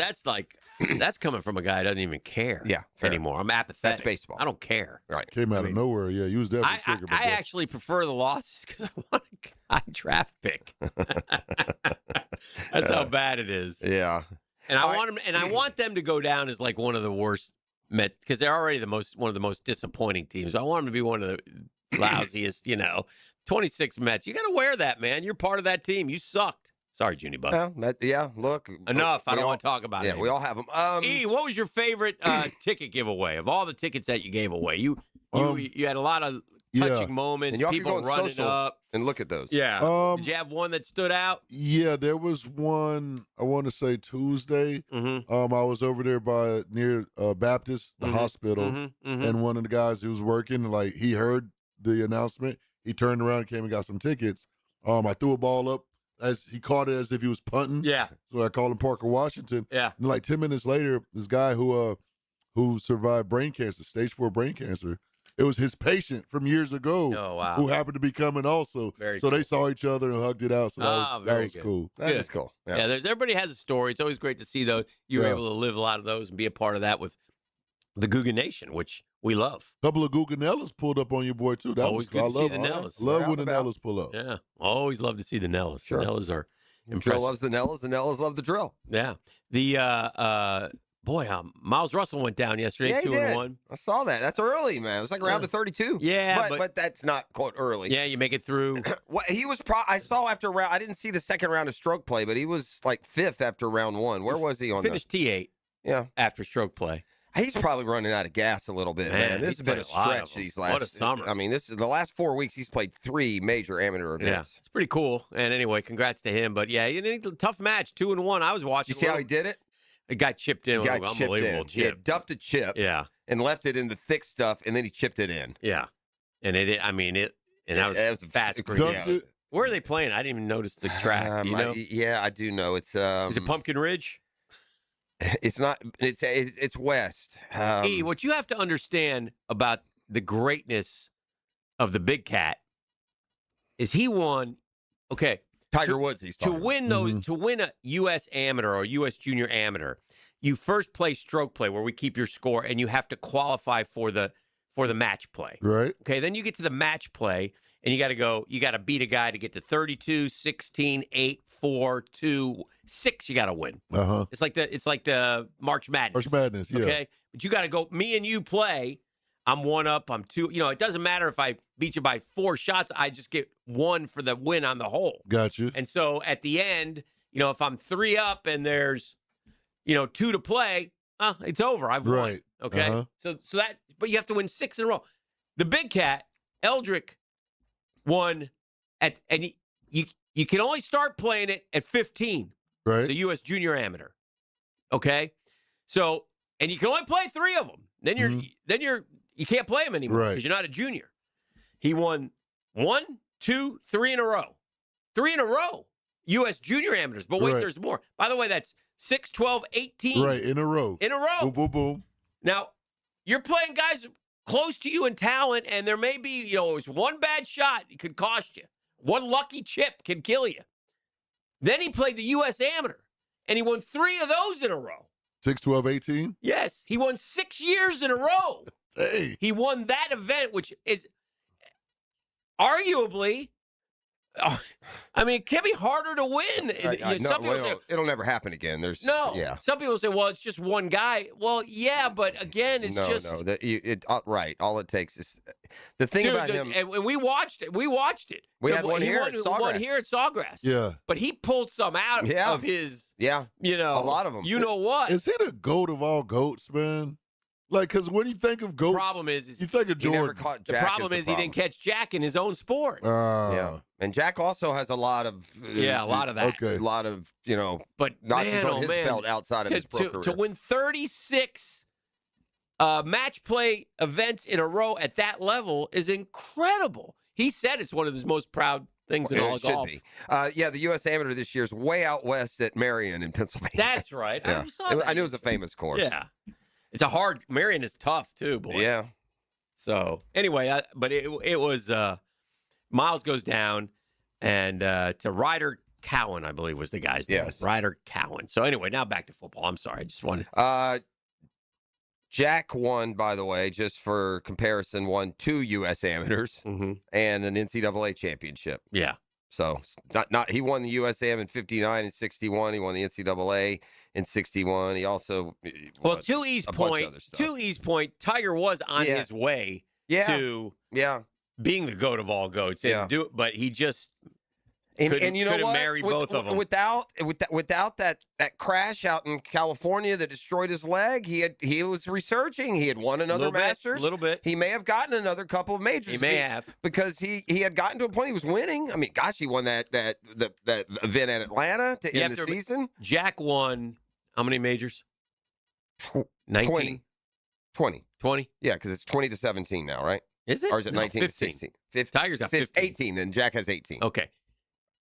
that's coming from a guy who doesn't even care anymore. I'm apathetic. That's baseball. I don't care. Right. Came out of nowhere. Yeah, you was definitely triggered. I actually prefer the losses because I want a high draft pick. That's how bad it is. Yeah. And I want them to go down as like one of the worst Mets because they're already one of the most disappointing teams. I want them to be one of the lousiest, 26 Mets. You got to wear that, man. You're part of that team. You sucked. Sorry, Junie Buck. Well, look. Enough. I don't want to talk about it. Yeah, we all have them. E, what was your favorite ticket giveaway of all the tickets that you gave away? You had a lot of touching moments, and y'all people can go on running social up. And look at those. Yeah. Did you have one that stood out? Yeah, there was one, I want to say Tuesday. Mm-hmm. I was over there near Baptist, the hospital, and one of the guys who was working, like, he heard the announcement. He turned around and came and got some tickets. I threw a ball up. As he caught it as if he was punting. Yeah. So I called him Parker Washington. Yeah. And like 10 minutes later, this guy who survived brain cancer, stage 4 brain cancer, it was his patient from years ago. Oh, wow. Who happened to be coming also. Very so cool. they saw each other and hugged it out. So that was good. cool. That is cool. Yeah, everybody has a story. It's always great to see though you were able to live a lot of those and be a part of that with the Googa Nation, which we love. A couple of Guganellas pulled up on your boy too. That Always good to see the Nellas. Love when the Nellas pull up. Yeah, always love to see the Nellas. Sure. The Nellas are Drill impressive. loves the Nellas love the drill. Yeah. The Miles Russell went down yesterday, Yeah, he 2-1. I saw that. That's early, man. It's like round to 32. Yeah, but that's not quote early. Yeah, you make it through. He was. I saw after round. I didn't see the second round of stroke play, but he was like 5th after round 1. Where was he on? Finished T8. Yeah, after stroke play. He's probably running out of gas a little bit, man. This has been a stretch these last. What a summer! I mean, this is the last 4 weeks. He's played 3 major amateur events. Yeah, it's pretty cool. And anyway, congrats to him. But yeah, a tough match, 2-1. I was watching. You see how he did it? It got chipped in. He got Unbelievable chipped in. He had duffed a chip. Yeah, and left it in the thick stuff, and then he chipped it in. Yeah, and it. I mean it. And that was fast. Yeah. Where are they playing? I didn't even notice the track. You know? Yeah, I do know. It's is it Pumpkin Ridge? It's not. It's west. What you have to understand about the greatness of the Big Cat is he won Okay. Tiger Woods, he's to talking win those to win a U.S. amateur or U.S. junior amateur, you first play stroke play where we keep your score, and you have to qualify for the match play. Right. Okay. Then you get to the match play, and you got to beat a guy to get to 32, 16, 8, 4, 2, 6. You got to win. Uh-huh. It's like the March Madness. March Madness, yeah. Okay. But you got to go. Me and you play. I'm 1 up. I'm 2. It doesn't matter if I beat you by 4 shots. I just get 1 for the win on the hole. Got you. And so at the end, if I'm 3 up and there's, 2 to play, it's over. I've won. Right. Okay. Uh-huh. So that, but you have to win 6 in a row. The big cat, Eldrick, won and you can only start playing it at 15. Right. The U.S. Junior Amateur. Okay. So, and you can only play 3 of them. Then you can't play him anymore because you're not a junior. He won 1, 2, 3 in a row. 3 in a row. U.S. Junior Amateurs. But wait, there's more. By the way, that's 6, 12, 18. Right, in a row. In a row. Boom, boom, boom. Now, you're playing guys close to you in talent, and there may be, it's one bad shot. It could cost you. One lucky chip can kill you. Then he played the U.S. Amateur, and he won 3 of those in a row. 6, 12, 18? Yes, he won 6 years in a row. Hey. He won that event, which is arguably, it can be harder to win. Some people say, it'll never happen again. Some people say, well, it's just one guy. Well, yeah, but again, it's right. All it takes is the thing about him. And we watched it. We had one here at Sawgrass. One here at Sawgrass. Yeah. But he pulled some out of his. Yeah. A lot of them. You know what? Is he the GOAT of all GOATs, man? Like, because when you think of GOATs, problem is you think of Jordan. The problem is he didn't catch Jack in his own sport. Yeah. And Jack also has a lot of a lot of that. Okay. A lot of, but notches on his belt outside of his pro career. To win 36 match play events in a row at that level is incredible. He said it's one of his most proud things in all of golf. Should be. The U.S. Amateur this year is way out west at Marion in Pennsylvania. That's right. Yeah. I knew it was a famous course. Yeah. It's a hard. Marion is tough too, boy. Yeah. So anyway, but it was Miles goes down, and to Ryder Cowan, I believe was the guy's name. Yes. Ryder Cowan. So anyway, now back to football. I'm sorry, I just wanted. Jack won, by the way, just for comparison, won 2 U.S. amateurs and an NCAA championship. Yeah. So he won the USAM in 59 and 61. He won the NCAA in 61. He also to East Point, Tiger was on his way to being the GOAT of all GOATs. But he just couldn't marry both of them. Without that crash out in California that destroyed his leg, he was resurging. He had won another Masters. A little bit. He may have gotten another couple of majors. He may have. Because he had gotten to a point he was winning. I mean, gosh, he won that event at Atlanta to end the season. Jack won how many majors? 19? 20. 20? Yeah, because it's 20 to 17 now, right? Is it? Or is it 19 to 16? Tiger's got 15. 18, then Jack has 18. Okay.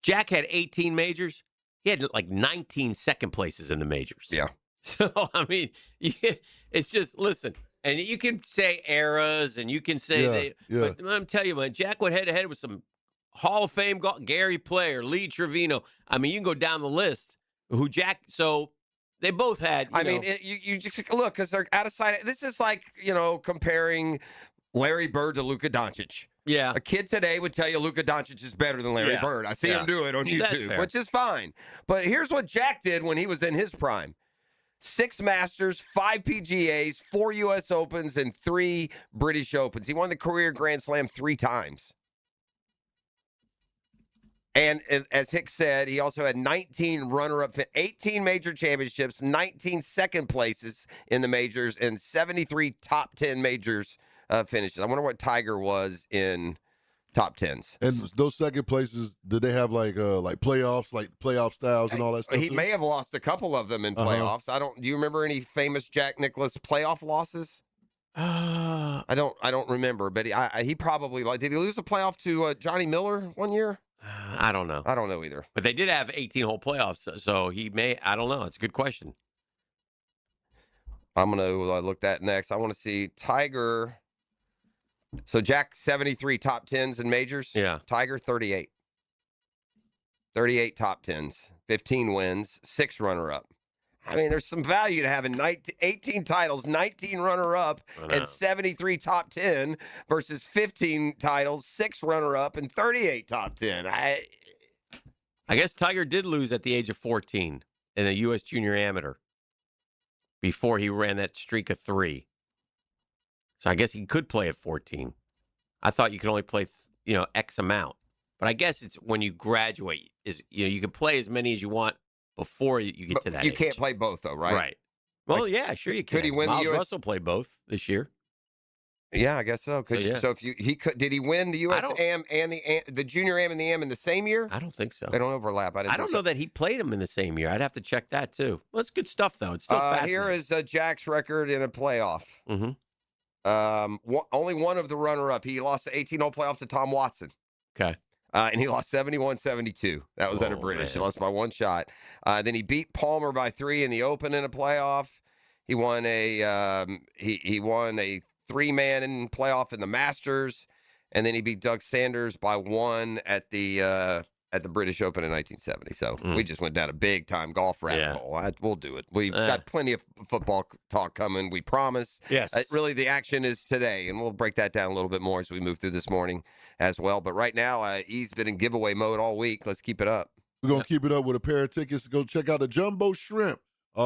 Jack had 18 majors. He had like 19 second places in the majors. Yeah. So, I mean, it's just, listen, and you can say eras and you can say but I'm telling you, man, Jack went head to head with some Hall of Fame Gary Player, Lee Trevino. I mean, you can go down the list who Jack, so they both had. You just look, because they're out of sight. This is like, comparing Larry Bird to Luka Doncic. Yeah. A kid today would tell you Luka Doncic is better than Larry Bird. I see him do it on YouTube, which is fine. But here's what Jack did when he was in his prime. 6 Masters, 5 PGAs, 4 U.S. Opens, and 3 British Opens. He won the career Grand Slam 3 times. And as Hicks said, he also had 19 runner-up, 18 major championships, 19 second places in the majors, and 73 top 10 majors finishes. I wonder what Tiger was in top 10s. And those second places, did they have like playoffs, like playoff styles and all that stuff? He may have lost a couple of them in playoffs. Do you remember any famous Jack Nicklaus playoff losses? I don't remember, but he probably did he lose a playoff to Johnny Miller one year? I don't know. I don't know either. But they did have 18-hole playoffs, so he may. I don't know. It's a good question. I'm going to look that next. I want to see Tiger. So Jack 73 top 10s in majors. Yeah. Tiger 38. 38 top 10s, 15 wins, 6 runner-up. I mean, there's some value to having 18 titles, 19 runner-up, and 73 top 10 versus 15 titles, 6 runner-up, and 38 top 10. I guess Tiger did lose at the age of 14 in the U.S. Junior Amateur before he ran that streak of 3. So I guess he could play at 14. I thought you could only play, X amount. But I guess it's when you graduate, you can play as many as you want before you get to that age. You can't play both, though, right? Right. Well, yeah, sure you can. Could he win Miles the U.S.? Russell played both this year. Yeah, I guess so. So if he could, did he win the U.S. Am and the Junior Am and the Am in the same year? I don't think so. They don't overlap. I don't know that he played them in the same year. I'd have to check that too. Well, it's good stuff though. It's still fascinating. Here is Jack's record in a playoff. Mm-hmm. Only one of the runner-up. He lost the 18-hole playoff to Tom Watson. Okay. And he lost 71-72. That was at a British. He lost by 1 shot. Then he beat Palmer by 3 in the Open in a playoff. He won a he won a 3-man in playoff in the Masters, and then he beat Doug Sanders by 1 at the British Open in 1970. So we just went down a big-time golf rabbit hole. We'll do it. We've got plenty of football talk coming, we promise. Yes. Really, the action is today, and we'll break that down a little bit more as we move through this morning as well. But right now, E's been in giveaway mode all week. Let's keep it up. We're going to keep it up with a pair of tickets to go check out the Jumbo Shrimp.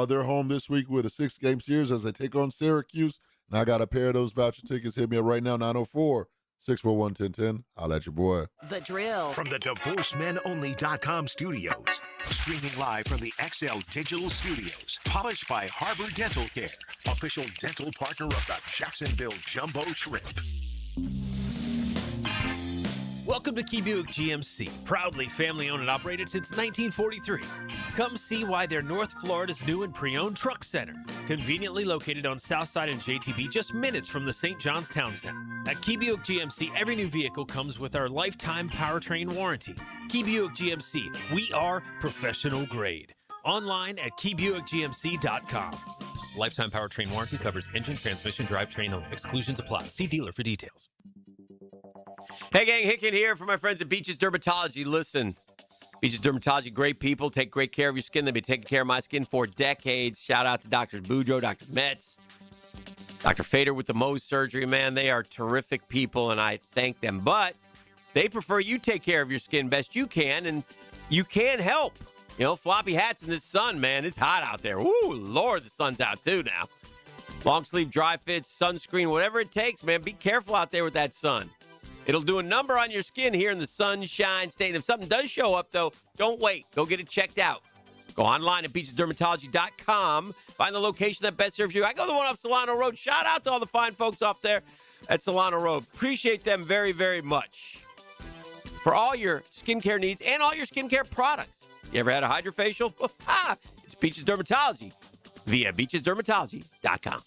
They're home this week with a 6-game series as they take on Syracuse. And I got a pair of those voucher tickets. Hit me up right now, 904-641-1010. I'll let your boy. The Drill. From the DivorceMenOnly.com studios. Streaming live from the XL Digital Studios. Polished by Harbor Dental Care. Official dental partner of the Jacksonville Jumbo Shrimp. Welcome to Key Buick GMC, proudly family-owned and operated since 1943. Come see why they're North Florida's new and pre-owned truck center, conveniently located on Southside and JTB, just minutes from the St. John's Town Center. At Key Buick GMC, every new vehicle comes with our lifetime powertrain warranty. Key Buick GMC, we are professional grade. Online at KeyBuickGMC.com. Lifetime powertrain warranty covers engine, transmission, drivetrain only. Exclusions apply. See dealer for details. Hey, gang, Hicken here from my friends at Beaches Dermatology. Listen, Beaches Dermatology, great people, take great care of your skin. They've been taking care of my skin for decades. Shout out to Drs. Boudreaux, Dr. Metz, Dr. Fader with the Mohs surgery, man. They are terrific people, and I thank them. But they prefer you take care of your skin best you can, and you can help. Floppy hats in the sun, man. It's hot out there. Ooh, Lord, the sun's out too now. Long sleeve, dry fits, sunscreen, whatever it takes, man. Be careful out there with that sun. It'll do a number on your skin here in the Sunshine State. And if something does show up, though, don't wait. Go get it checked out. Go online at beachesdermatology.com. Find the location that best serves you. I go the one off Solano Road. Shout out to all the fine folks off there at Solano Road. Appreciate them very, very much for all your skincare needs and all your skincare products. You ever had a hydrofacial? It's Beaches Dermatology via beachesdermatology.com.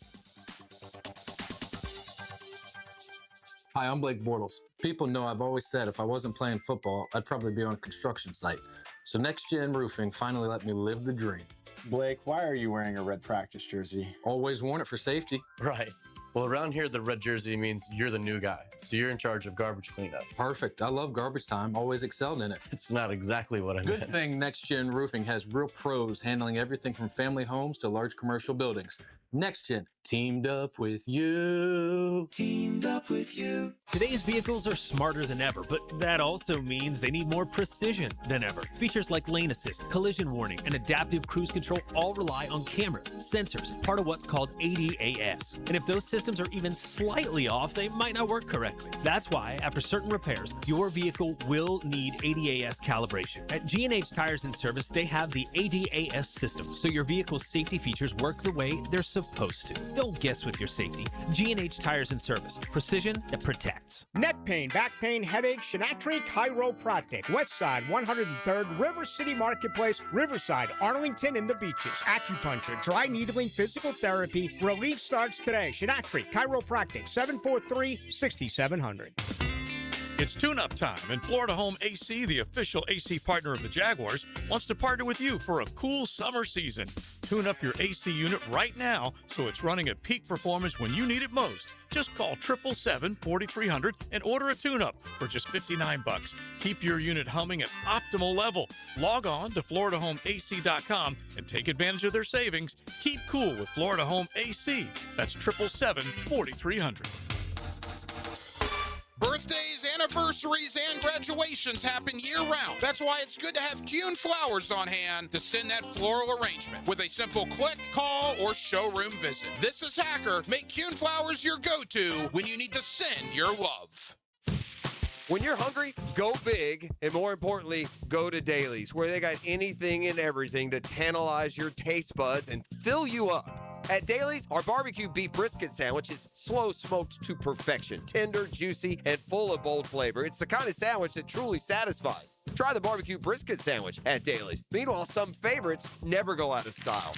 Hi, I'm Blake Bortles. People know I've always said if I wasn't playing football, I'd probably be on a construction site. So Next Gen Roofing finally let me live the dream. Blake, why are you wearing a red practice jersey? Always worn it for safety. Right. Well, around here, the red jersey means you're the new guy, so you're in charge of garbage cleanup. Perfect. I love garbage time. Always excelled in it. It's not exactly what I meant. Good thing Next Gen Roofing has real pros handling everything from family homes to large commercial buildings. Next Gen, teamed up with you. Teamed up with you. Today's vehicles are smarter than ever, but that also means they need more precision than ever. Features like lane assist, collision warning, and adaptive cruise control all rely on cameras, sensors, part of what's called ADAS. And if those systems are even slightly off, they might not work correctly. That's why, after certain repairs, your vehicle will need ADAS calibration. At G&H Tires and Service, they have the ADAS system, so your vehicle's safety features work the way they're supposed to. Don't guess with your safety. G&H Tires and Service. Precision that protects. Neck pain, back pain, headache, Shinatri Chiropractic. Westside, 103rd, River City Marketplace, Riverside, Arlington, and the Beaches. Acupuncture, dry needling, physical therapy. Relief starts today. Shinatri Chiropractic, 743-6700. It's tune-up time, and Florida Home AC, the official AC partner of the Jaguars, wants to partner with you for a cool summer season. Tune up your AC unit right now so it's running at peak performance when you need it most. Just call 777-4300 and order a tune-up for just $59. Keep your unit humming at optimal level. Log on to FloridaHomeAC.com and take advantage of their savings. Keep cool with Florida Home AC. That's 777-4300. Birthdays, anniversaries, and graduations happen year-round. That's why it's good to have Kuhn Flowers on hand to send that floral arrangement. With a simple click, call, or showroom visit. This is Hacker. Make Kuhn Flowers your go-to when you need to send your love. When you're hungry, go big, and more importantly, go to Dailies, where they got anything and everything to tantalize your taste buds and fill you up. At Dailies, our barbecue beef brisket sandwich is slow smoked to perfection, tender, juicy, and full of bold flavor. It's the kind of sandwich that truly satisfies. Try the barbecue brisket sandwich at Dailies. Meanwhile, some favorites never go out of style.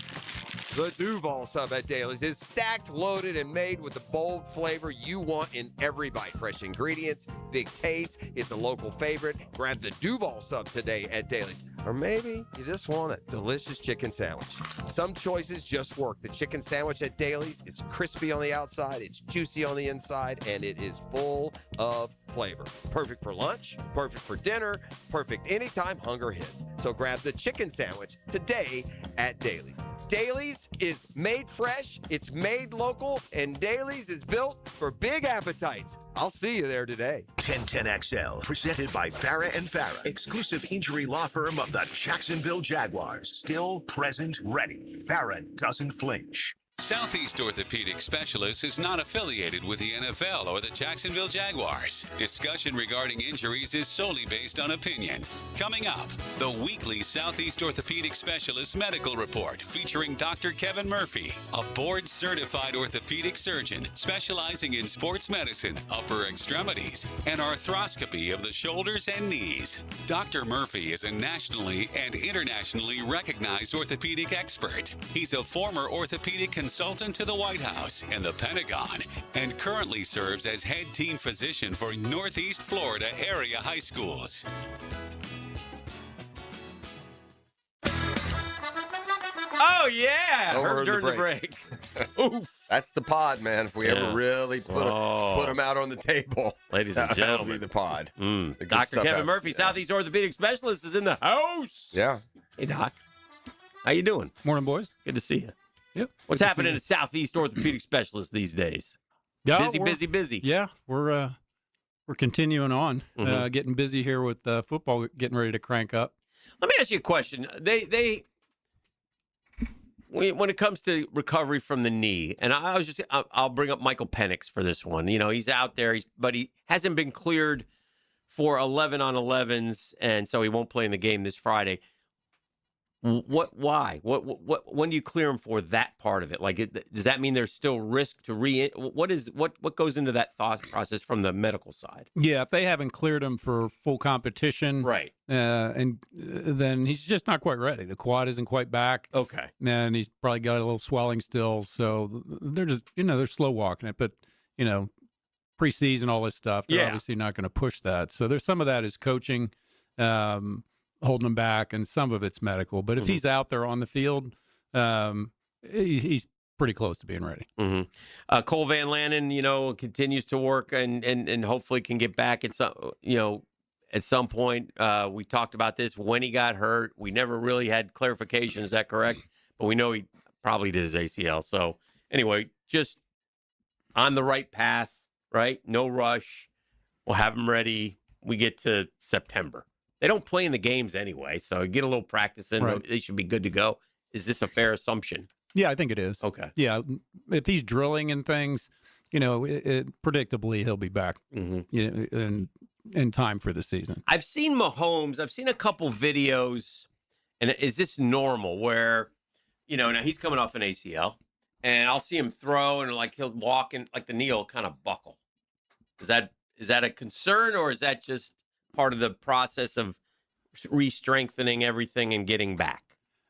The Duval sub at Dailies is stacked, loaded, and made with the bold flavor you want in every bite. Fresh ingredients, big taste. It's a local favorite. Grab the Duval sub today at Dailies. Or maybe you just want a delicious chicken sandwich. Some choices just work. The chicken sandwich at Dailies is crispy on the outside, it's juicy on the inside, and it is full of flavor. Perfect for lunch, perfect for dinner, perfect anytime hunger hits. So grab the chicken sandwich today at Dailies. Dailies is made fresh, it's made local, and Dailies is built for big appetites. I'll see you there today. 1010XL, presented by Farah and Farah, exclusive injury law firm of the Jacksonville Jaguars. Still present, ready. Farah doesn't flinch. Southeast Orthopedic Specialists is not affiliated with the NFL or the Jacksonville Jaguars. Discussion regarding injuries is solely based on opinion. Coming up, the weekly Southeast Orthopedic Specialists Medical Report featuring Dr. Kevin Murphy, a board-certified orthopedic surgeon specializing in sports medicine, upper extremities, and arthroscopy of the shoulders and knees. Dr. Murphy is a nationally and internationally recognized orthopedic expert. He's a former orthopedic consultant to the White House and the Pentagon, and currently serves as head team physician for Northeast Florida area high schools. Oh, yeah. Overheard Heard the during the break. Oof. That's the pod, man. If we ever really put them out on the table. Ladies and that would gentlemen. be the pod. The good Dr. stuff Kevin happens. Murphy, Southeast Orthopedic Specialist, is in the house. Yeah. Hey, Doc. How you doing? Morning, boys. Good to see you. Yep. What's Good to happening see to Southeast Orthopedic Specialists these days? Yeah, Busy. Yeah, we're continuing on, Mhm. getting busy here with football getting ready to crank up. Let me ask you a question. When it comes to recovery from the knee, and I'll bring up Michael Penix for this one. You know, he's out there, but he hasn't been cleared for 11 on 11s, and so he won't play in the game this Friday. Why? When do you clear him for that part of it? Like, does that mean there's still risk to what goes into that thought process from the medical side? Yeah, if they haven't cleared him for full competition, right, and then he's just not quite ready. The quad isn't quite back. Okay, and he's probably got a little swelling still. So they're just they're slow walking it, but preseason, all this stuff, they're obviously not going to push that. So there's some of that is coaching. Holding him back, and some of it's medical. But if he's out there on the field, he's pretty close to being ready. Mm-hmm. Cole Van Lanen, continues to work and hopefully can get back at some point. We talked about this when he got hurt. We never really had clarification. Is that correct? But we know he probably did his ACL. So anyway, just on the right path, right? No rush. We'll have him ready. We get to September. They don't play in the games anyway, so get a little practice in. Right. They should be good to go. Is this a fair assumption? Yeah, I think it is. Okay. Yeah, if he's drilling and things, predictably he'll be back. In time for the season. I've seen Mahomes. I've seen a couple videos, and is this normal? Where, now he's coming off an ACL, and I'll see him throw, and like he'll walk, and like the knee will kind of buckle. Is that a concern, or is that just part of the process of re-strengthening everything and getting back?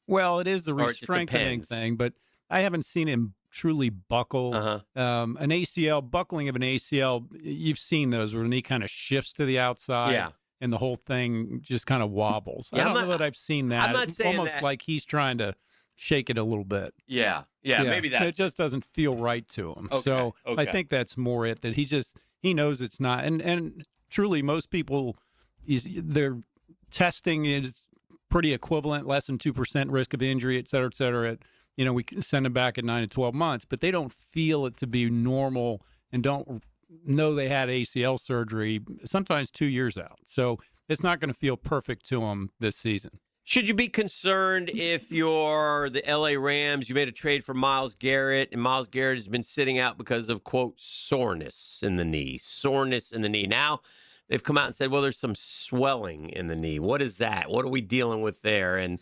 Well, it is the Or it just re-strengthening depends. thing, but I haven't seen him truly buckle. An ACL, buckling of an ACL, you've seen those where the knee kind of shifts to the outside. Yeah. And the whole thing just kind of wobbles. Yeah, I don't I'm know that I've seen that. I'm not It's saying almost that- like he's trying to shake it a little bit. Yeah, maybe that's it. Just doesn't feel right to him. Okay, So okay. I think that's more it, that he knows it's not. And truly, most people, their testing is pretty equivalent, less than 2% risk of injury, et cetera, et cetera. We send them back at 9 to 12 months, but they don't feel it to be normal and don't know they had ACL surgery, sometimes 2 years out. So it's not going to feel perfect to them this season. Should you be concerned if you're the LA Rams, you made a trade for Myles Garrett, and Myles Garrett has been sitting out because of, quote, soreness in the knee? Now they've come out and said, well, there's some swelling in the knee. What is that? What are we dealing with there? And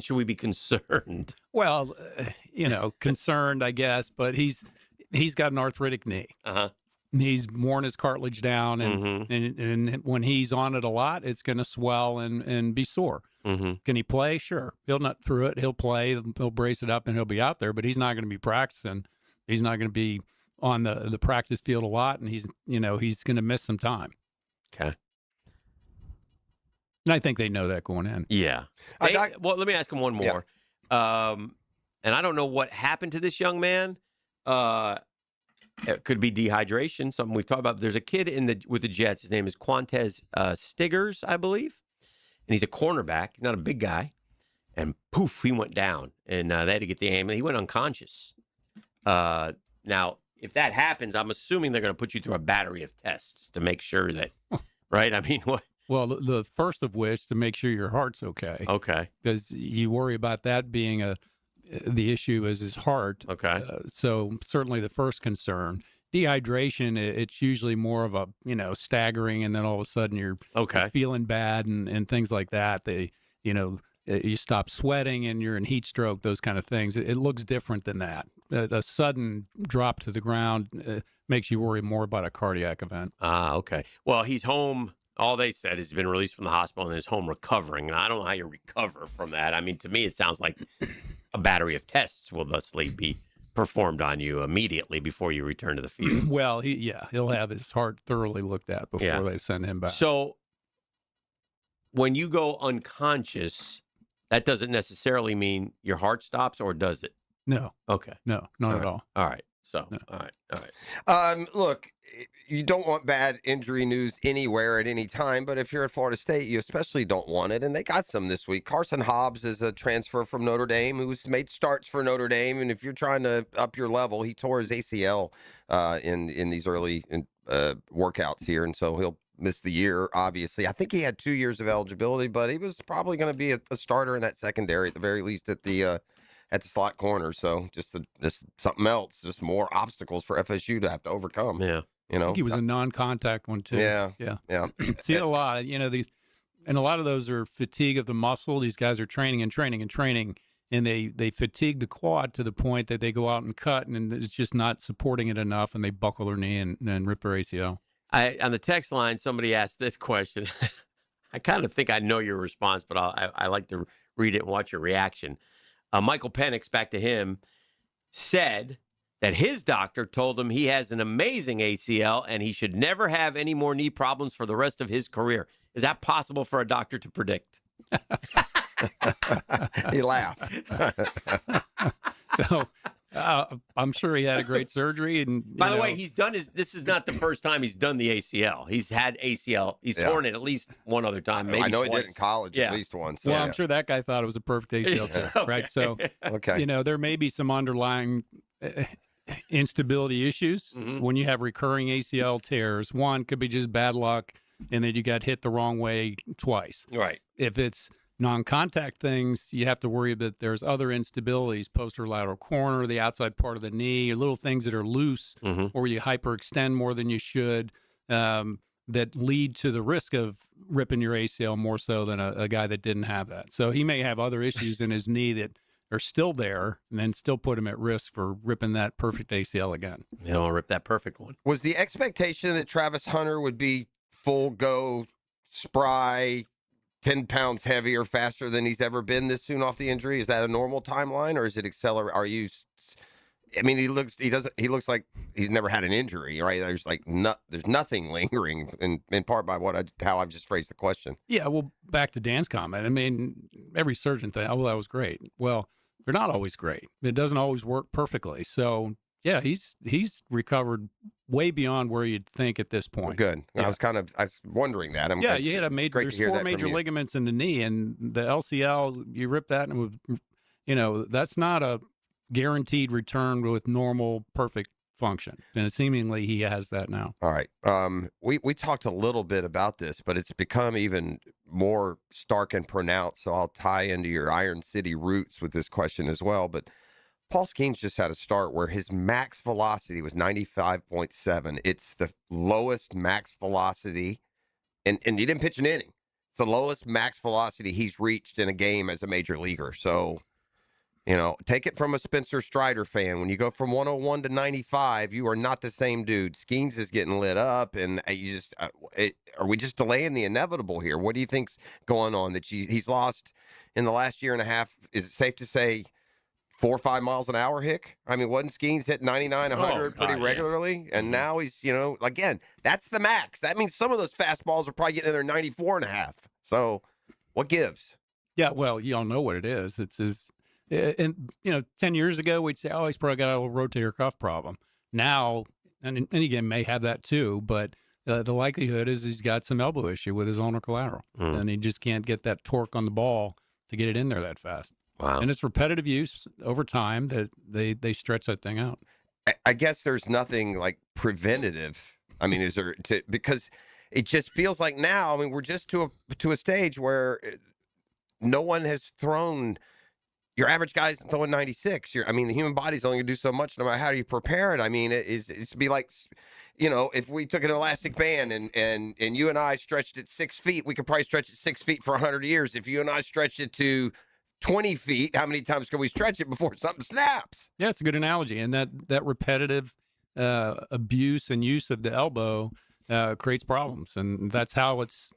should we be concerned? Well, concerned, I guess, but he's got an arthritic knee. Uh-huh. He's worn his cartilage down, and when he's on it a lot, it's going to swell and be sore. Mm-hmm. Can he play? Sure. He'll nut through it. He'll play. He'll brace it up, and he'll be out there, but he's not going to be practicing. He's not going to be on the practice field a lot, and he's going to miss some time. Okay. And I think they know that going in. Yeah. Well, let me ask him one more. Yeah. And I don't know what happened to this young man. It could be dehydration, something we've talked about. There's a kid with the Jets. His name is Quantez Stiggers, I believe. And he's a cornerback. He's not a big guy. And poof, he went down. And they had to get the ambulance. He went unconscious. Now, if that happens, I'm assuming they're going to put you through a battery of tests to make sure that, right? I mean, what? Well, the first of which, to make sure your heart's okay. Okay. Because you worry about that being the issue is his heart. Okay. So certainly the first concern. Dehydration, it's usually more of a, staggering, and then all of a sudden you're feeling bad and things like that. You stop sweating and you're in heat stroke, those kind of things. It looks different than that. A sudden drop to the ground makes you worry more about a cardiac event. Ah, okay. Well, he's home. All they said is he's been released from the hospital and is home recovering. And I don't know how you recover from that. I mean, to me, it sounds like a battery of tests will thusly be performed on you immediately before you return to the field. Well, he'll have his heart thoroughly looked at before they send him back. So when you go unconscious, that doesn't necessarily mean your heart stops, or does it? No. Okay. No, not at all. All right. So, all right. Look, you don't want bad injury news anywhere at any time, but if you're at Florida State, you especially don't want it, and they got some this week. Carson Hobbs is a transfer from Notre Dame who's made starts for Notre Dame, and if you're trying to up your level, he tore his ACL in these early workouts here, and so he'll miss the year, obviously. I think he had 2 years of eligibility, but he was probably going to be a starter in that secondary, at the very least at the slot corner. So just something else, just more obstacles for FSU to have to overcome. Yeah. I think he was a non-contact one too. Yeah. See it a lot. And a lot of those are fatigue of the muscle. These guys are training, and they fatigue the quad to the point that they go out and cut, and it's just not supporting it enough, and they buckle their knee and rip their ACL. On the text line, somebody asked this question. I kind of think I know your response, but I like to read it and watch your reaction. Michael Penix, back to him, said that his doctor told him he has an amazing ACL and he should never have any more knee problems for the rest of his career. Is that possible for a doctor to predict? He laughed. So I'm sure he had a great surgery. And by the way, this is not the first time he's done the ACL. He's had ACL. He's torn it at least one other time, maybe I know twice. He did in college at least once. Well, I'm sure that guy thought it was a perfect ACL too, right? So, there may be some underlying instability issues when you have recurring ACL tears. One could be just bad luck, and then you got hit the wrong way twice. Right. If it's non-contact things, you have to worry that there's other instabilities, posterolateral corner, the outside part of the knee, or little things that are loose, or you hyperextend more than you should, that lead to the risk of ripping your ACL more so than a guy that didn't have that. So he may have other issues in his knee that are still there, and then still put him at risk for ripping that perfect ACL again. You don't rip that perfect one. Was the expectation that Travis Hunter would be full go, spry, 10 pounds heavier, faster than he's ever been this soon off the injury? Is that a normal timeline, or is it accelerate? Are you I mean, he looks like he's never had an injury, right? There's there's nothing lingering in part by how I've just phrased the question. Yeah, well, back to Dan's comment. I mean, every surgeon thinks, oh, that was great. Well, they're not always great. It doesn't always work perfectly. So, yeah, he's recovered way beyond where you'd think at this point. Good. Yeah. I was wondering that. You had there's 4 major ligaments in the knee, and the LCL, you rip that, and that's not a guaranteed return with normal, perfect function. And seemingly he has that now. All right. We talked a little bit about this, but it's become even more stark and pronounced. So I'll tie into your Iron City roots with this question as well. But Paul Skeens just had a start where his max velocity was 95.7. It's the lowest max velocity, and he didn't pitch an inning. It's the lowest max velocity he's reached in a game as a major leaguer. So, take it from a Spencer Strider fan. When you go from 101 to 95, you are not the same dude. Skeens is getting lit up, and are we just delaying the inevitable here? What do you think's going on that he's lost in the last year and a half? Is it safe to say 4 or 5 miles an hour, Hick? I mean, wasn't Skeens hit 99, 100 pretty regularly? And now he's, again, that's the max. That means some of those fastballs are probably getting in there 94 and a half. So what gives? Yeah, well, you all know what it is. It's his... And 10 years ago, we'd say, oh, he's probably got a rotator cuff problem. Now, and again, may have that too, but the likelihood is he's got some elbow issue with his ulnar collateral, and he just can't get that torque on the ball to get it in there that fast. Wow. And it's repetitive use over time that they stretch that thing out. I guess there's nothing like preventative. I mean, is there because it just feels like now, I mean, we're just to a stage where no one has thrown. Your average guy's throwing 96. The human body's only going to do so much no matter how you prepare it. I mean, it's be like, if we took an elastic band and you and I stretched it 6 feet, we could probably stretch it 6 feet for 100 years. If you and I stretched it to 20 feet, how many times can we stretch it before something snaps? Yeah, it's a good analogy. And that repetitive abuse and use of the elbow creates problems. And that's how it's,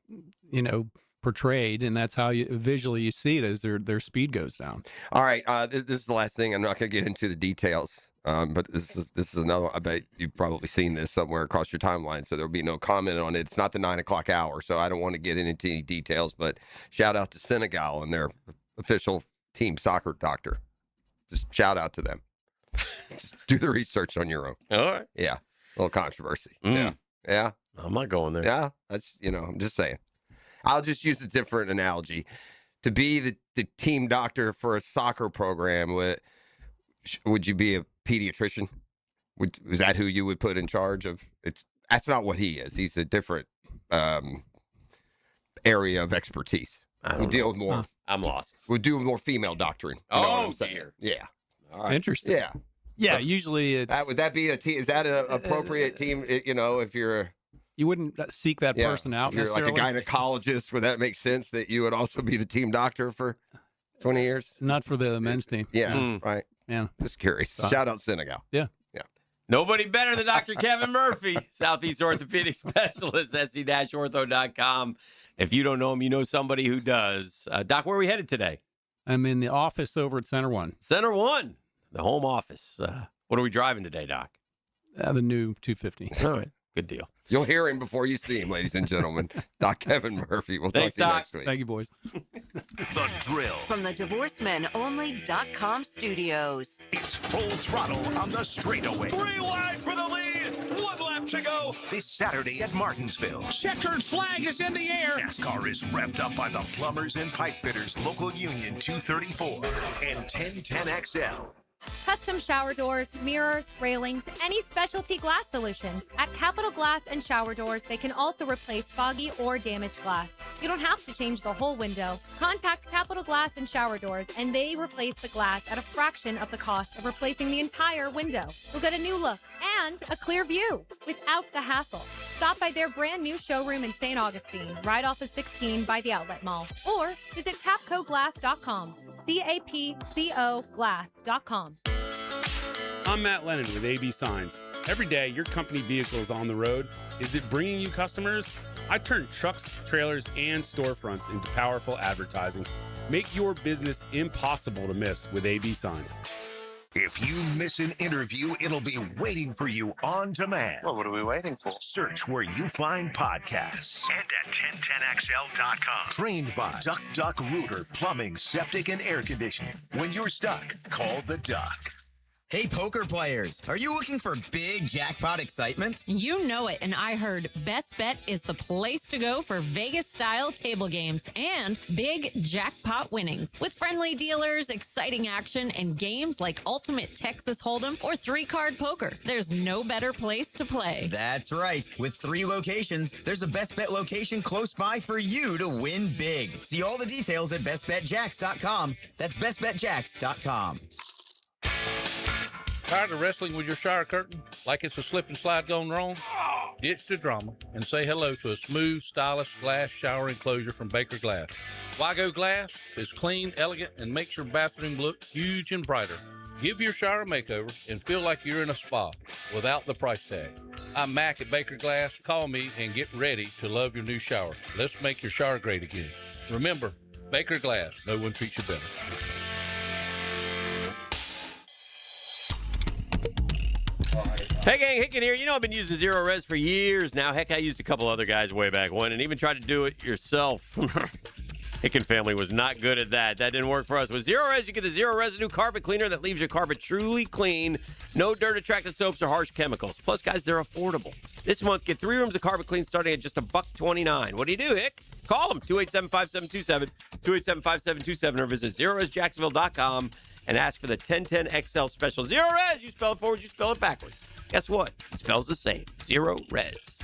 portrayed, and that's how visually you see it as their speed goes down. All right, this is the last thing. I'm not going to get into the details, but this is another one. I bet you've probably seen this somewhere across your timeline, so there'll be no comment on it. It's not the 9 o'clock hour, so I don't want to get into any details, but shout out to Senegal and their official team soccer doctor. Just shout out to them. Just do the research on your own. All right. Yeah, a little controversy. Yeah. I'm not going there. Yeah, that's, I'm just saying. I'll just use a different analogy. To be the team doctor for a soccer program, would you be a pediatrician? Is that who you would put in charge of? That's not what he is. He's a different area of expertise. We deal with more. I'm lost. We do more female doctoring. You know what I'm saying? Dear. Yeah. All right. Interesting. Yeah. Yeah. Usually it's. Would that be a team? Is that an appropriate team? If you're. You wouldn't seek that person out. If you're like a gynecologist, would that make sense that you would also be the team doctor for 20 years? Not for the men's team. Yeah, right. Yeah. Just curious. Shout out Senegal. Yeah. Yeah. Nobody better than Dr. Kevin Murphy, Southeast Orthopedic Specialist, sc-ortho.com. If you don't know him, you know somebody who does. Doc, where are we headed today? I'm in the office over at Center One. Center One, the home office. What are we driving today, Doc? The new 250. All right. Good deal. You'll hear him before you see him, ladies and gentlemen. Doc Kevin Murphy. We'll talk to you next week. Thank you, boys. The Drill. From the DivorceMenOnly.com studios. It's full throttle on the straightaway. 3 wide for the lead. 1 lap to go. This Saturday at Martinsville. Checkered flag is in the air. NASCAR is revved up by the Plumbers and Pipe Fitters Local Union 234 and 1010XL. Custom shower doors, mirrors, railings, any specialty glass solutions. At Capital Glass and Shower Doors, they can also replace foggy or damaged glass. You don't have to change the whole window. Contact Capital Glass and Shower Doors, and they replace the glass at a fraction of the cost of replacing the entire window. You'll get a new look and a clear view without the hassle. Stop by their brand new showroom in St. Augustine, right off of 16 by the Outlet Mall, or visit capcoglass.com. CAPCO glass.com. I'm Matt Lennon with AB Signs. Every day, your company vehicle is on the road. Is it bringing you customers? I turn trucks, trailers, and storefronts into powerful advertising. Make your business impossible to miss with AB Signs. If you miss an interview, it'll be waiting for you on demand. Well, what are we waiting for? Search where you find podcasts. And at 1010XL.com. Trained by Duck Duck Rooter Plumbing, Septic, and Air Conditioning. When you're stuck, call the Duck. Hey, poker players, are you looking for big jackpot excitement? You know it, and I heard Best Bet is the place to go for Vegas-style table games and big jackpot winnings. With friendly dealers, exciting action, and games like Ultimate Texas Hold'em or 3-card poker, there's no better place to play. That's right. With 3 locations, there's a Best Bet location close by for you to win big. See all the details at bestbetjacks.com. That's bestbetjacks.com. Tired of wrestling with your shower curtain like it's a slip and slide gone wrong? Ditch the drama and say hello to a smooth, stylish glass shower enclosure from Baker Glass. Wago Glass is clean, elegant, and makes your bathroom look huge and brighter. Give your shower a makeover and feel like you're in a spa without the price tag. I'm Mac at Baker Glass. Call me and get ready to love your new shower. Let's make your shower great again. Remember, Baker Glass, no one treats you better. Hey gang, Hicken here. You know I've been using Zero Res for years now. Heck, I used a couple other guys way back when and even tried to do it yourself. Hicken family was not good at that. That didn't work for us. With Zero Res, you get the Zero Residue Carpet Cleaner that leaves your carpet truly clean. No dirt-attracted soaps or harsh chemicals. Plus, guys, they're affordable. This month, get 3 rooms of carpet clean starting at just $1.29. What do you do, Hick? Call them, 287-5727, 287-5727, or visit ZeroResJacksonville.com and ask for the 1010XL special. Zero Res, you spell it forward, you spell it backwards. Guess what? It spells the same. Zero Res.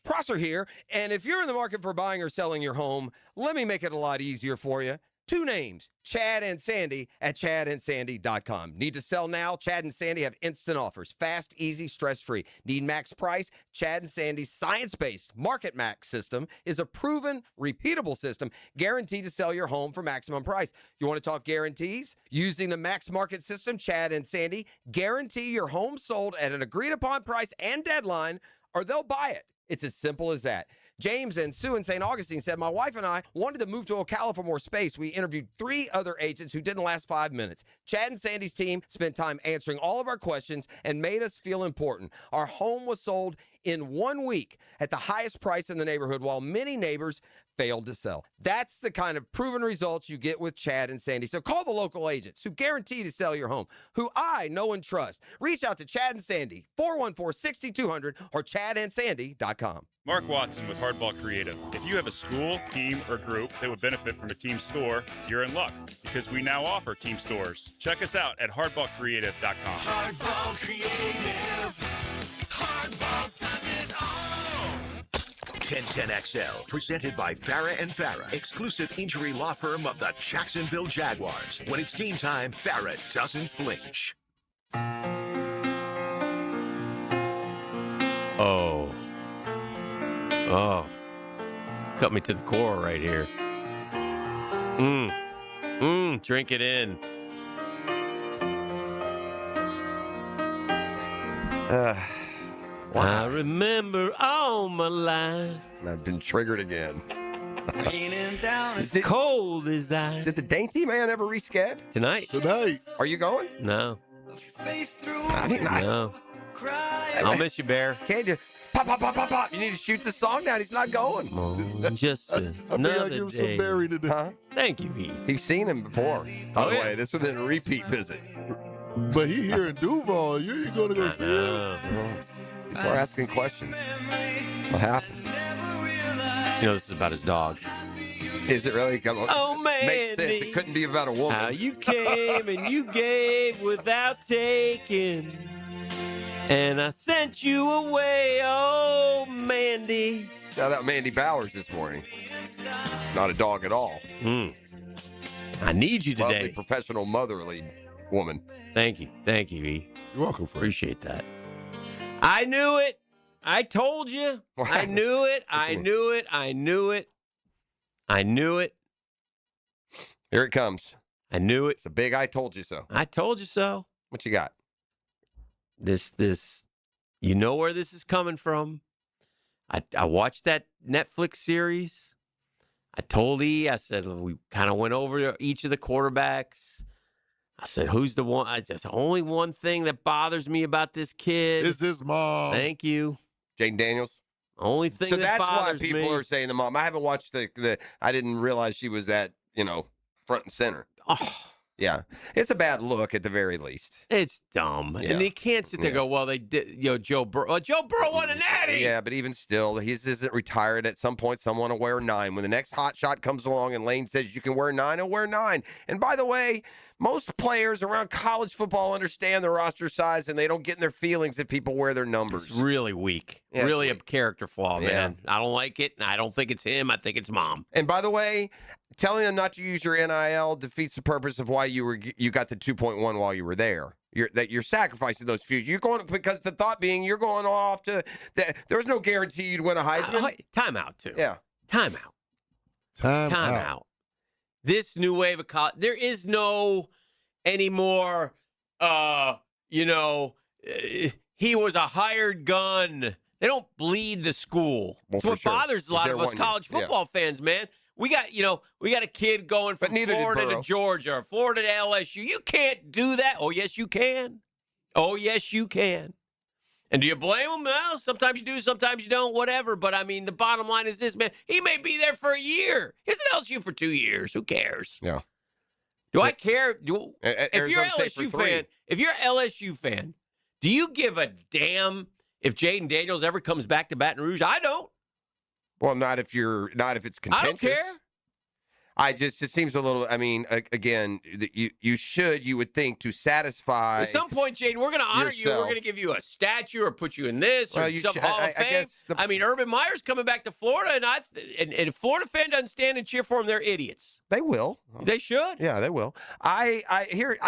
Prosser here, and if you're in the market for buying or selling your home, let me make it a lot easier for you. 2 names, Chad and Sandy at chadandsandy.com. Need to sell now? Chad and Sandy have instant offers. Fast, easy, stress-free. Need max price? Chad and Sandy's science-based Market Max system is a proven, repeatable system guaranteed to sell your home for maximum price. You want to talk guarantees? Using the Max Market system, Chad and Sandy guarantee your home sold at an agreed-upon price and deadline, or they'll buy it. It's as simple as that. James and Sue in St. Augustine said, my wife and I wanted to move to Ocala for more space. We interviewed 3 other agents who didn't last 5 minutes. Chad and Sandy's team spent time answering all of our questions and made us feel important. Our home was sold in 1 week at the highest price in the neighborhood, while many neighbors failed to sell. That's the kind of proven results you get with Chad and Sandy. So call the local agents who guarantee to sell your home, who I know and trust. Reach out to Chad and Sandy, 414-6200 or chadandsandy.com. Mark Watson with Hardball Creative. If you have a school, team, or group that would benefit from a team store, you're in luck because we now offer team stores. Check us out at hardballcreative.com. Hardball Creative. Hardball does it all. 1010XL, presented by Farrah and Farrah, exclusive injury law firm of the Jacksonville Jaguars. When it's game time, Farrah doesn't flinch. Oh, cut me to the core right here. Drink it in. I remember all my life. I've been triggered again. It's cold as ice. Did the Dainty Man ever resched? Tonight. Are you going? No. I mean, No. I'll miss you, Bear. Can't you? Pop, pop, pop, pop, pop. You need to shoot the song down. He's not going. Just I feel another like give him some day. Barry today. Huh? Thank you, E. He's seen him before. By the yeah. way, this was a repeat visit. But he here in Duval. You ain't going to go see him. People are asking questions. What happened? You know, this is about his dog. Is it really? Oh, man. Makes sense. It couldn't be about a woman. How you came and you gave without taking. And I sent you away, oh, Mandy. Shout out Mandy Bowers this morning. Not a dog at all. I need you today. Lovely, professional, motherly woman. Thank you. Thank you, E. You're welcome, Frank. Appreciate that. I knew it. I told you. I knew it. I knew it. I knew it. I knew it. Here it comes. I knew it. It's a big I told you so. I told you so. What you got? This, you know where this is coming from. I watched that Netflix series. I told E, I said, we kind of went over each of the quarterbacks. I said, who's the one? There's only one thing that bothers me about this kid. Is his mom. Thank you. Jaden Daniels. Only thing So that that's why bothers people me. are saying the mom. I haven't watched the. I didn't realize she was that, front and center. Oh, Yeah, it's a bad look at the very least. it's dumb. Yeah. And they can't sit there and go, well, they did, Joe Burrow. Joe Burrow won a natty. Yeah, but even still, he isn't retired. At some point, someone will wear 9. When the next hot shot comes along and Lane says you can wear 9, he'll wear 9. And by the way, most players around college football understand the roster size, and they don't get in their feelings if people wear their numbers. It's really weak. Yeah, it's really weak. a character flaw, Yeah. man. I don't like it, and I don't think it's him. I think it's mom. And by the way, telling them not to use your NIL defeats the purpose of why you got the 2.1 while you were there. You're sacrificing those few. You're going because the thought being you're going off to there's no guarantee you'd win a Heisman. Timeout, too. Yeah. Timeout. Time out. This new wave of college, there is no anymore, he was a hired gun. They don't bleed the school. Well, That's what for sure. bothers a lot They're of us 1 year. college Yeah. football fans, man. We got a kid going from neither did Florida to Burrow. Georgia or Florida to LSU. You can't do that. Oh, yes, you can. Oh, yes, you can. And do you blame him? Well, sometimes you do, sometimes you don't, whatever. But, I mean, the bottom line is this, man. He may be there for a year. He's at LSU for 2 years. Who cares? Yeah. Do I care? If you're Arizona an State for LSU 3. fan, do you give a damn if Jaden Daniels ever comes back to Baton Rouge? I don't. Well, not if it's contentious. I don't care. It seems a little. I mean, again, you would think to satisfy. At some point, Jaden, we're going to honor you. We're yourself. going to give you a statue or put you in this Well, or you some should- Hall I of Fame. guess I mean, Urban Meyer's coming back to Florida, and if Florida fan doesn't stand and cheer for him, they're idiots. They will. They should. Yeah, they will. I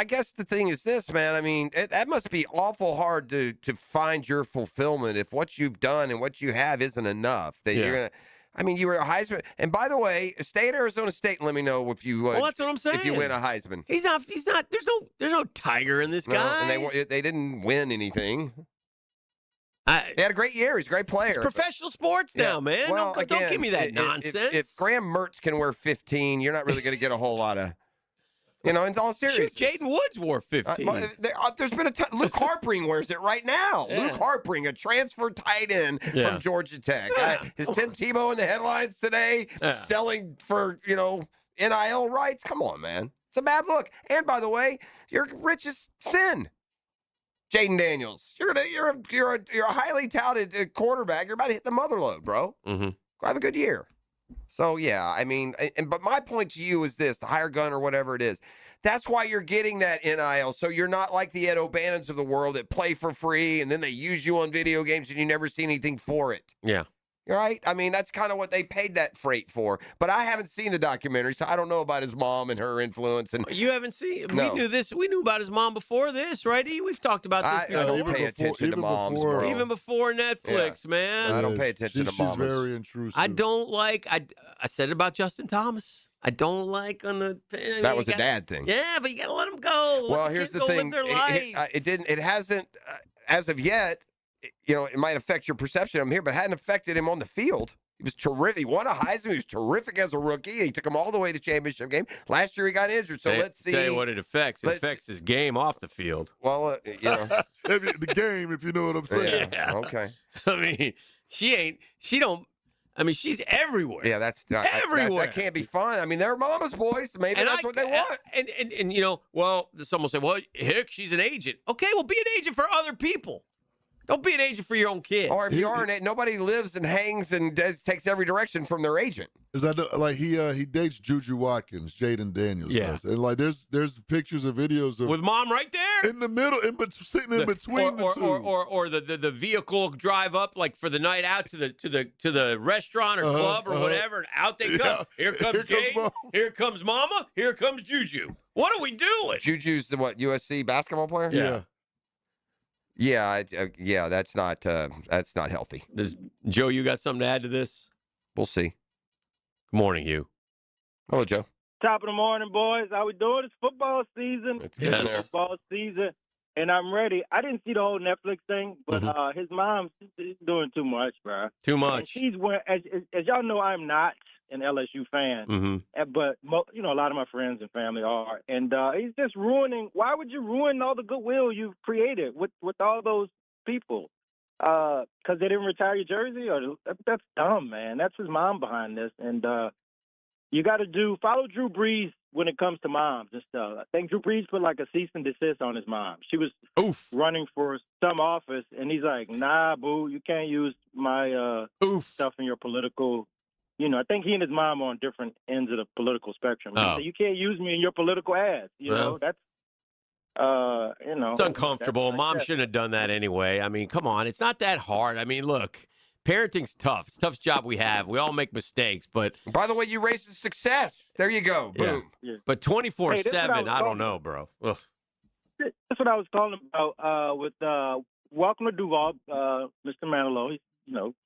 guess the thing is this, man. I mean, that must be awful hard to find your fulfillment if what you've done and what you have isn't enough. That you're gonna. I mean, you were a Heisman, and by the way, stay at Arizona State and let me know if you. Well, that's what I'm saying. If you win a Heisman, He's not. There's no tiger in this No, guy. and they didn't win anything. They had a great year. He's a great player. It's professional sports now, man. Well, don't again, give me that if nonsense. Graham Mertz can wear 15, you're not really going to get a whole lot of, in all seriousness. Shoot, Jaden Woods wore 15. There's been a ton. Luke Harpring wears it right now. Yeah. Luke Harpring, a transfer tight end Yeah. from Georgia Tech. Yeah. Is Tim Tebow in the headlines today selling for, NIL rights? Come on, man. It's a bad look. And by the way, your richest sin. Jaden Daniels, you're a highly touted quarterback. You're about to hit the mother load, bro. Mm-hmm. Have a good year. So yeah, I mean, but my point to you is this: the higher gun or whatever it is. That's why you're getting that NIL. So you're not like the Ed O'Bannons of the world that play for free and then they use you on video games and you never see anything for it. Yeah. Right? I mean, that's kind of what they paid that freight for. But I haven't seen the documentary, so I don't know about his mom and her influence. And You haven't seen? No. We knew this. We knew about his mom before this, right? E? We've talked about this I before. don't pay attention to moms, bro. Even before Netflix, man. I don't pay attention to mamas. She's very intrusive. I don't like. I said it about Justin Thomas. I don't like on the. That was a dad thing. Yeah, but you gotta let them go. Well, Let here's kids the go thing. Live their life. It hasn't, as of yet, it might affect your perception of him here, but it hadn't affected him on the field. He was terrific. He won a Heisman. He was terrific as a rookie. He took him all the way to the championship game. Last year he got injured. So let's see. Tell you what it affects. It affects his game off the field. Well, the game, if you know what I'm saying. Yeah. Okay. I mean, she's everywhere. Yeah, that's everywhere. That can't be fun. I mean, they're mama's boys. Maybe that's what they want. And someone will say, well, heck, she's an agent. Okay, well, be an agent for other people. Don't be an agent for your own kid. Or if you are nobody lives and hangs and takes every direction from their agent. Is that like he dates Juju Watkins, Jaden Daniels does. And like there's pictures and videos of with mom right there in the middle, sitting in between the two, or the vehicle drive up like for the night out to the restaurant or club or whatever, and out they come. Here comes Jaden. Here comes Mama. Here comes Juju. What are we doing? Juju's the USC basketball player? Yeah. Yeah, that's not healthy. Joe, you got something to add to this? We'll see. Good morning, Hugh. Hello, Joe. Top of the morning, boys. How we doing? It's football season. It's getting there. Football season, and I'm ready. I didn't see the whole Netflix thing, but his mom, she's doing too much, bro. Too And much. she's wearing, as y'all know, I'm not an LSU fan, Mm-hmm. but a lot of my friends and family are, and he's just ruining. Why would you ruin all the goodwill you've created with all those people? Because they didn't retire your jersey, or that's dumb, man. That's his mom behind this, and you got to follow Drew Brees when it comes to moms and stuff. I think Drew Brees put like a cease and desist on his mom. She was running for some office, and he's like, "Nah, boo, you can't use my stuff in your political." I think he and his mom are on different ends of the political spectrum. He said, you can't use me in your political ads. That's It's uncomfortable. Mom shouldn't have done that anyway. I mean, come on. It's not that hard. I mean, look. Parenting's tough. It's the toughest job we have. We all make mistakes, but... By the way, you raised a success. There you go. Boom. Yeah. But 24/7, I don't know, bro. Ugh. That's what I was calling about with Welcome to Duval, Mr. Manilow. He's,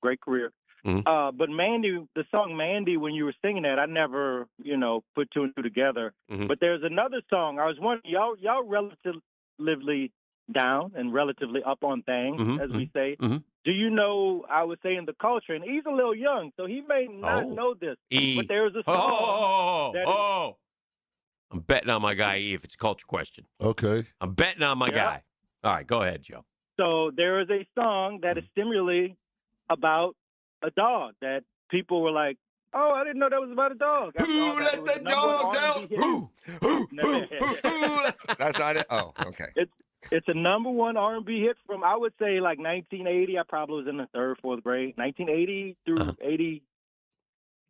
great career. Mm-hmm. But Mandy, the song Mandy, when you were singing that, I never, put two and two together. Mm-hmm. But there's another song. I was wondering, y'all relatively down and relatively up on things, as we say. Mm-hmm. Do you know, I was saying the culture, and he's a little young, so he may not know this. But there's a song. I'm betting on my guy E if it's a culture question. Okay. I'm betting on my guy. All right, go ahead, Joe. So there is a song that is similarly about a dog that people were like, oh, I didn't know that was about a dog. Who let the dogs out? Who? That's not it? Oh, okay. It's a number one R&B hit from, I would say, like 1980. I probably was in the third, fourth grade. 1980 through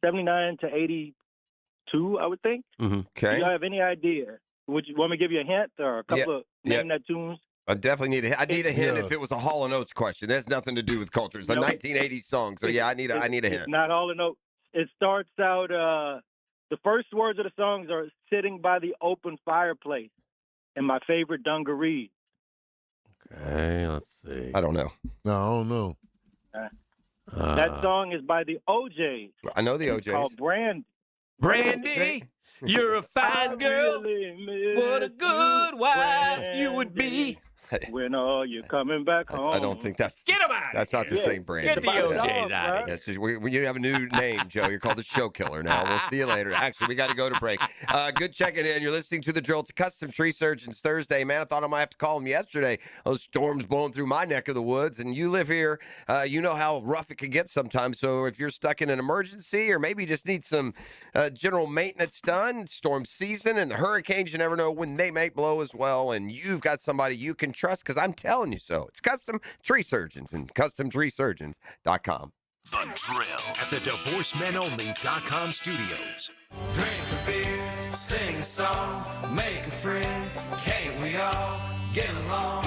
79 to 82, I would think. Okay. Do y'all have any idea? Would you want me to give you a hint or a couple of name that tunes? I definitely need I need a hint if it was a Hall & Oates question. There's nothing to do with culture. It's a 1980s song. So, yeah, I need a hint. It's not Hall & Oates. It starts out, the first words of the songs are sitting by the open fireplace in my favorite dungarees. Okay, let's see. I don't know. No, I don't know. That song is by the OJs. I know the OJs. It's called Brandy, you're a fine girl. What a good wife you would be. When are you coming back home? I don't think that's Get him out. That's not the same brand. Get the OJs out of here. That's just, you have a new name, Joe. You're called the Show Killer now. We'll see you later. Actually, we got to go to break. Good checking in. You're listening to The Drill. It's Custom Tree Surgeons Thursday. Man, I thought I might have to call them yesterday. Those storms blowing through my neck of the woods, and you live here. You know how rough it can get sometimes. So if you're stuck in an emergency or maybe just need some general maintenance done, storm season and the hurricanes, you never know when they may blow as well. And you've got somebody you can trust because I'm telling you so. It's Custom Tree Surgeons and CustomTreeSurgeons.com. The Drill at the DivorceMenOnly.com studios. Drink a beer, sing a song, make a friend. Can't we all get along?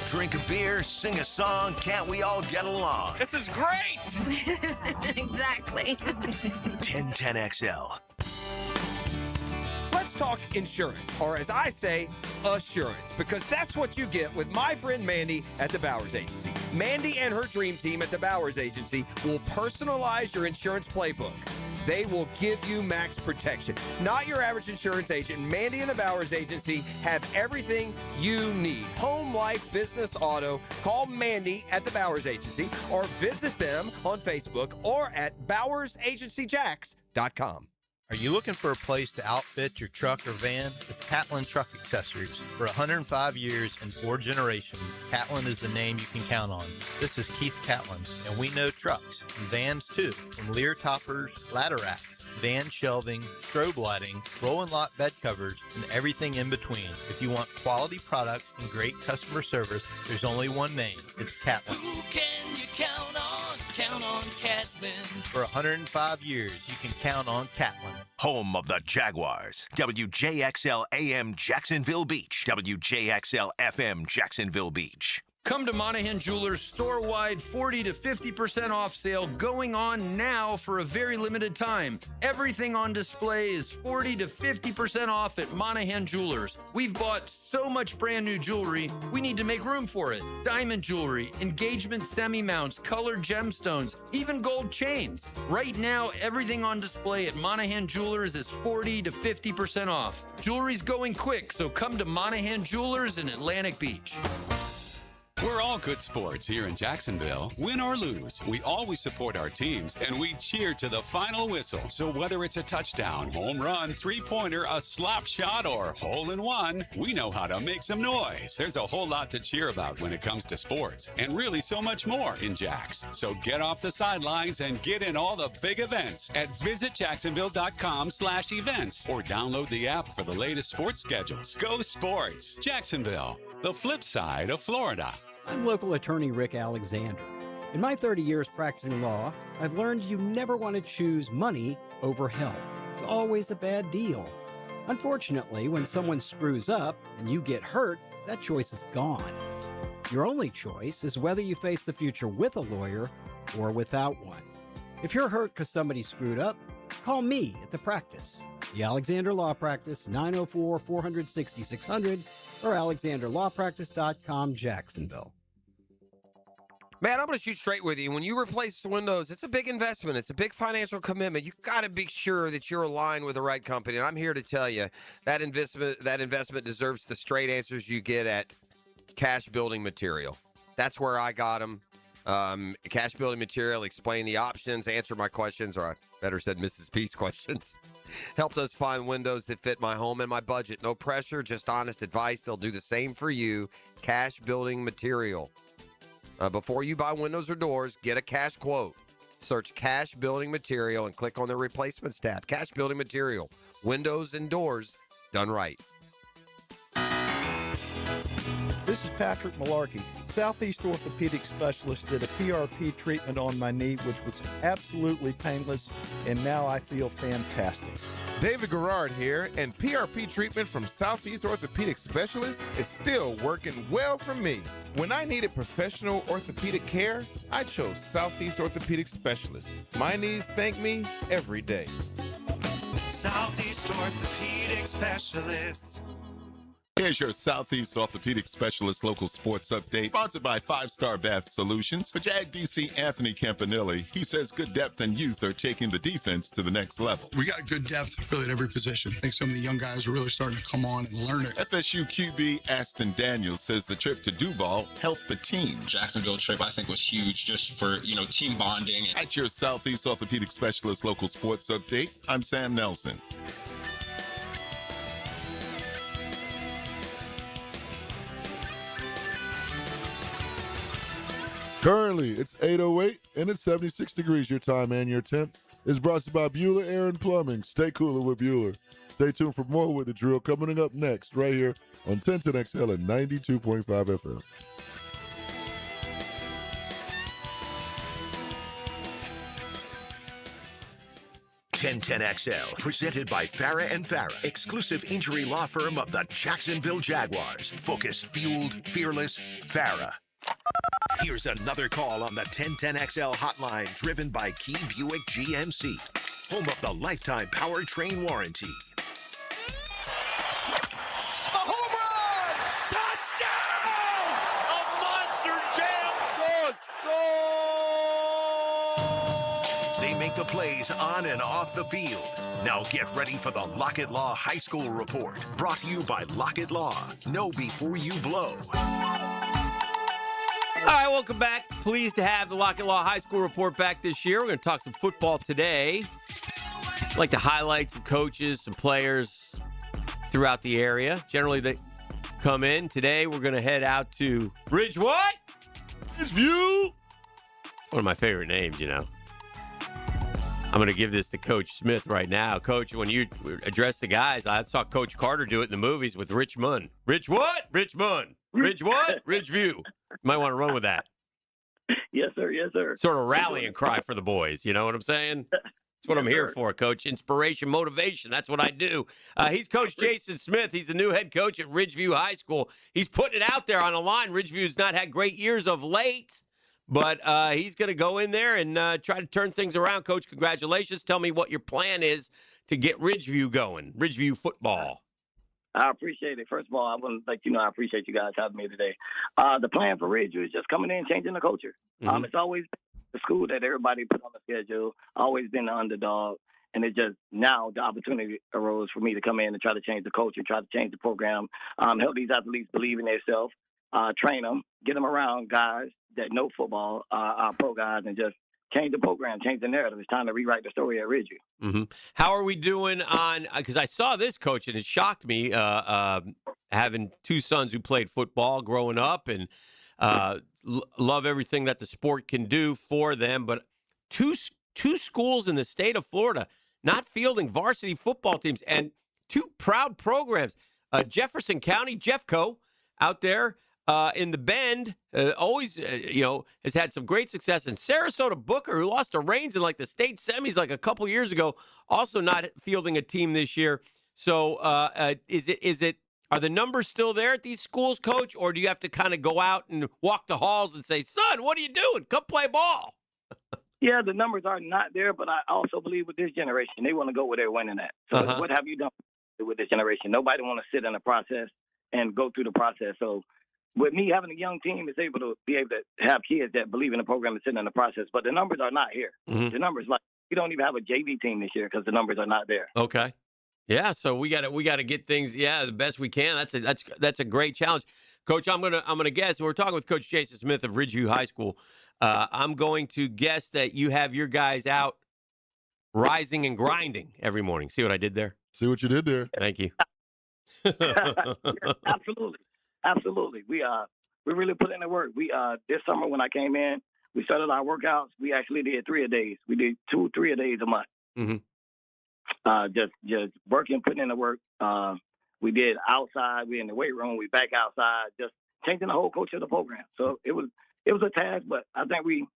Drink a beer, sing a song, can't we all get along? This is great! Exactly. 1010XL. Let's talk insurance, or as I say, assurance, because that's what you get with my friend Mandy at the Bowers Agency. Mandy and her dream team at the Bowers Agency will personalize your insurance playbook. They will give you max protection. Not your average insurance agent. Mandy and the Bowers Agency have everything you need. Home, life, business, auto. Call Mandy at the Bowers Agency or visit them on Facebook or at BowersAgencyJacks.com. Are you looking for a place to outfit your truck or van? It's Catlin Truck Accessories. For 105 years and 4 generations, Catlin is the name you can count on. This is Keith Catlin, and we know trucks and vans too, from Lear toppers, ladder racks, van shelving, strobe lighting, roll and lock bed covers, and everything in between. If you want quality products and great customer service, there's only one name. It's Catlin. Who can you count on? Count on Catlin. For 105 years, you can count on Catlin. Home of the Jaguars. WJXL AM Jacksonville Beach. WJXL FM Jacksonville Beach. Come to Monahan Jewelers store-wide 40 to 50% off sale going on now for a very limited time. Everything on display is 40 to 50% off at Monahan Jewelers. We've bought so much brand new jewelry, we need to make room for it. Diamond jewelry, engagement semi-mounts, colored gemstones, even gold chains. Right now, everything on display at Monahan Jewelers is 40 to 50% off. Jewelry's going quick, so come to Monahan Jewelers in Atlantic Beach. We're all good sports here in Jacksonville. Win or lose, we always support our teams and we cheer to the final whistle. So whether it's a touchdown, home run, three-pointer, a slap shot, or hole-in-one, we know how to make some noise. There's a whole lot to cheer about when it comes to sports, and really so much more in Jax. So get off the sidelines and get in all the big events at visitjacksonville.com/events or download the app for the latest sports schedules. Go sports! Jacksonville, the flip side of Florida. I'm local attorney Rick Alexander. In my 30 years practicing law, I've learned you never want to choose money over health. It's always a bad deal. Unfortunately, when someone screws up and you get hurt, that choice is gone. Your only choice is whether you face the future with a lawyer or without one. If you're hurt because somebody screwed up, call me at the practice. The Alexander Law Practice, 904-400-6600 or alexanderlawpractice.com, Jacksonville. Man, I'm going to shoot straight with you. When you replace the windows, it's a big investment. It's a big financial commitment. You've got to be sure that you're aligned with the right company. And I'm here to tell you that investment deserves the straight answers you get at Cash Building Material. That's where I got them. Cash Building Material, explain the options, answer my questions, or I better said Mrs. P's questions. Helped us find windows that fit my home and my budget. No pressure, just honest advice. They'll do the same for you. Cash Building Material. Before you buy windows or doors, get a cash quote. Search Cash Building Material and click on the Replacements tab. Cash Building Material. Windows and doors done right. This is Patrick Malarkey. Southeast Orthopedic Specialist did a PRP treatment on my knee, which was absolutely painless, and now I feel fantastic. David Garrard here, and PRP treatment from Southeast Orthopedic Specialist is still working well for me. When I needed professional orthopedic care, I chose Southeast Orthopedic Specialist. My knees thank me every day. Southeast Orthopedic Specialists. Here's your Southeast Orthopedic Specialist local sports update, sponsored by 5 Star Bath Solutions. For Jag DC Anthony Campanelli, he says good depth and youth are taking the defense to the next level. We got good depth really at every position. I think some of the young guys are really starting to come on and learn it. FSU QB Aston Daniels says the trip to Duval helped the team. Jacksonville trip, I think, was huge just for, team bonding. At your Southeast Orthopedic Specialist local sports update, I'm Sam Nelson. Currently, it's 8:08 and it's 76 degrees. Your time and your temp is brought to you by Bueller Air and Plumbing. Stay cooler with Bueller. Stay tuned for more with the drill coming up next right here on 1010XL and 92.5 FM. XL, presented by Farah and Farah, exclusive injury law firm of the Jacksonville Jaguars. Focused, fueled, fearless, Farah. Here's another call on the 1010XL hotline, driven by Key Buick GMC, home of the lifetime powertrain warranty. A home run! Touchdown! A monster jam! They make the plays on and off the field. Now get ready for the Lockett Law High School Report, brought to you by Lockett Law. Know before you blow. All right, welcome back. Pleased to have the Lockett Law High School Report back this year. We're going to talk some football today. I'd like to highlight some coaches, some players throughout the area. Generally, they come in. Today, we're going to head out to Ridgeview. Ridgeview! It's one of my favorite names, I'm going to give this to Coach Smith right now. Coach, when you address the guys, I saw Coach Carter do it in the movies with Richmond. Rich what? Richmond. Ridge what? Ridgeview. You might want to run with that. Yes, sir. Yes, sir. Sort of rallying cry for the boys. You know what I'm saying? That's what I'm here for, Coach. Inspiration, motivation. That's what I do. He's Coach Jason Smith. He's the new head coach at Ridgeview High School. He's putting it out there on the line. Ridgeview's not had great years of late, but he's going to go in there and try to turn things around. Coach, congratulations. Tell me what your plan is to get Ridgeview going, Ridgeview football. I appreciate it. First of all, I want to let you know I appreciate you guys having me today. The plan for Ridgeview is just coming in, changing the culture. Mm-hmm. It's always the school that everybody put on the schedule, always been the underdog, and it's just now the opportunity arose for me to come in and try to change the culture, try to change the program, help these athletes believe in themselves, train them, get them around guys that know football, our pro guys, and just change the program, change the narrative. It's time to rewrite the story at Ridgeview. Mm-hmm. How are we doing on? Because I saw this, Coach, and it shocked me. Having two sons who played football growing up, and love everything that the sport can do for them. But two schools in the state of Florida not fielding varsity football teams, and two proud programs. Jefferson County, Jeffco, out there in the Bend, always has had some great success. And Sarasota Booker, who lost to Reigns in like the state semis like a couple years ago, also not fielding a team this year. So are the numbers still there at these schools, Coach, or do you have to kind of go out and walk the halls and say, son, what are you doing? Come play ball. Yeah, the numbers are not there, but I also believe with this generation, they want to go where they're winning at. So what have you done with this generation? Nobody want to sit in the process and go through the process. So with me having a young team, it's able to have kids that believe in the program and sit in the process. But the numbers are not here. Mm-hmm. The numbers, like, we don't even have a JV team this year because the numbers are not there. Okay. Yeah, so we got to get things the best we can. That's a great challenge, Coach. I'm gonna guess. We're talking with Coach Jason Smith of Ridgeview High School. I'm going to guess that you have your guys out rising and grinding every morning. See what I did there? See what you did there? Thank you. Absolutely. We really put in the work. We this summer when I came in, we started our workouts. We actually did 3 a days. We did 2-3 a days a month. Mm-hmm. Just working, putting in the work. We did outside. We in the weight room. We back outside. Just changing the whole culture of the program. So it was a task, but I think we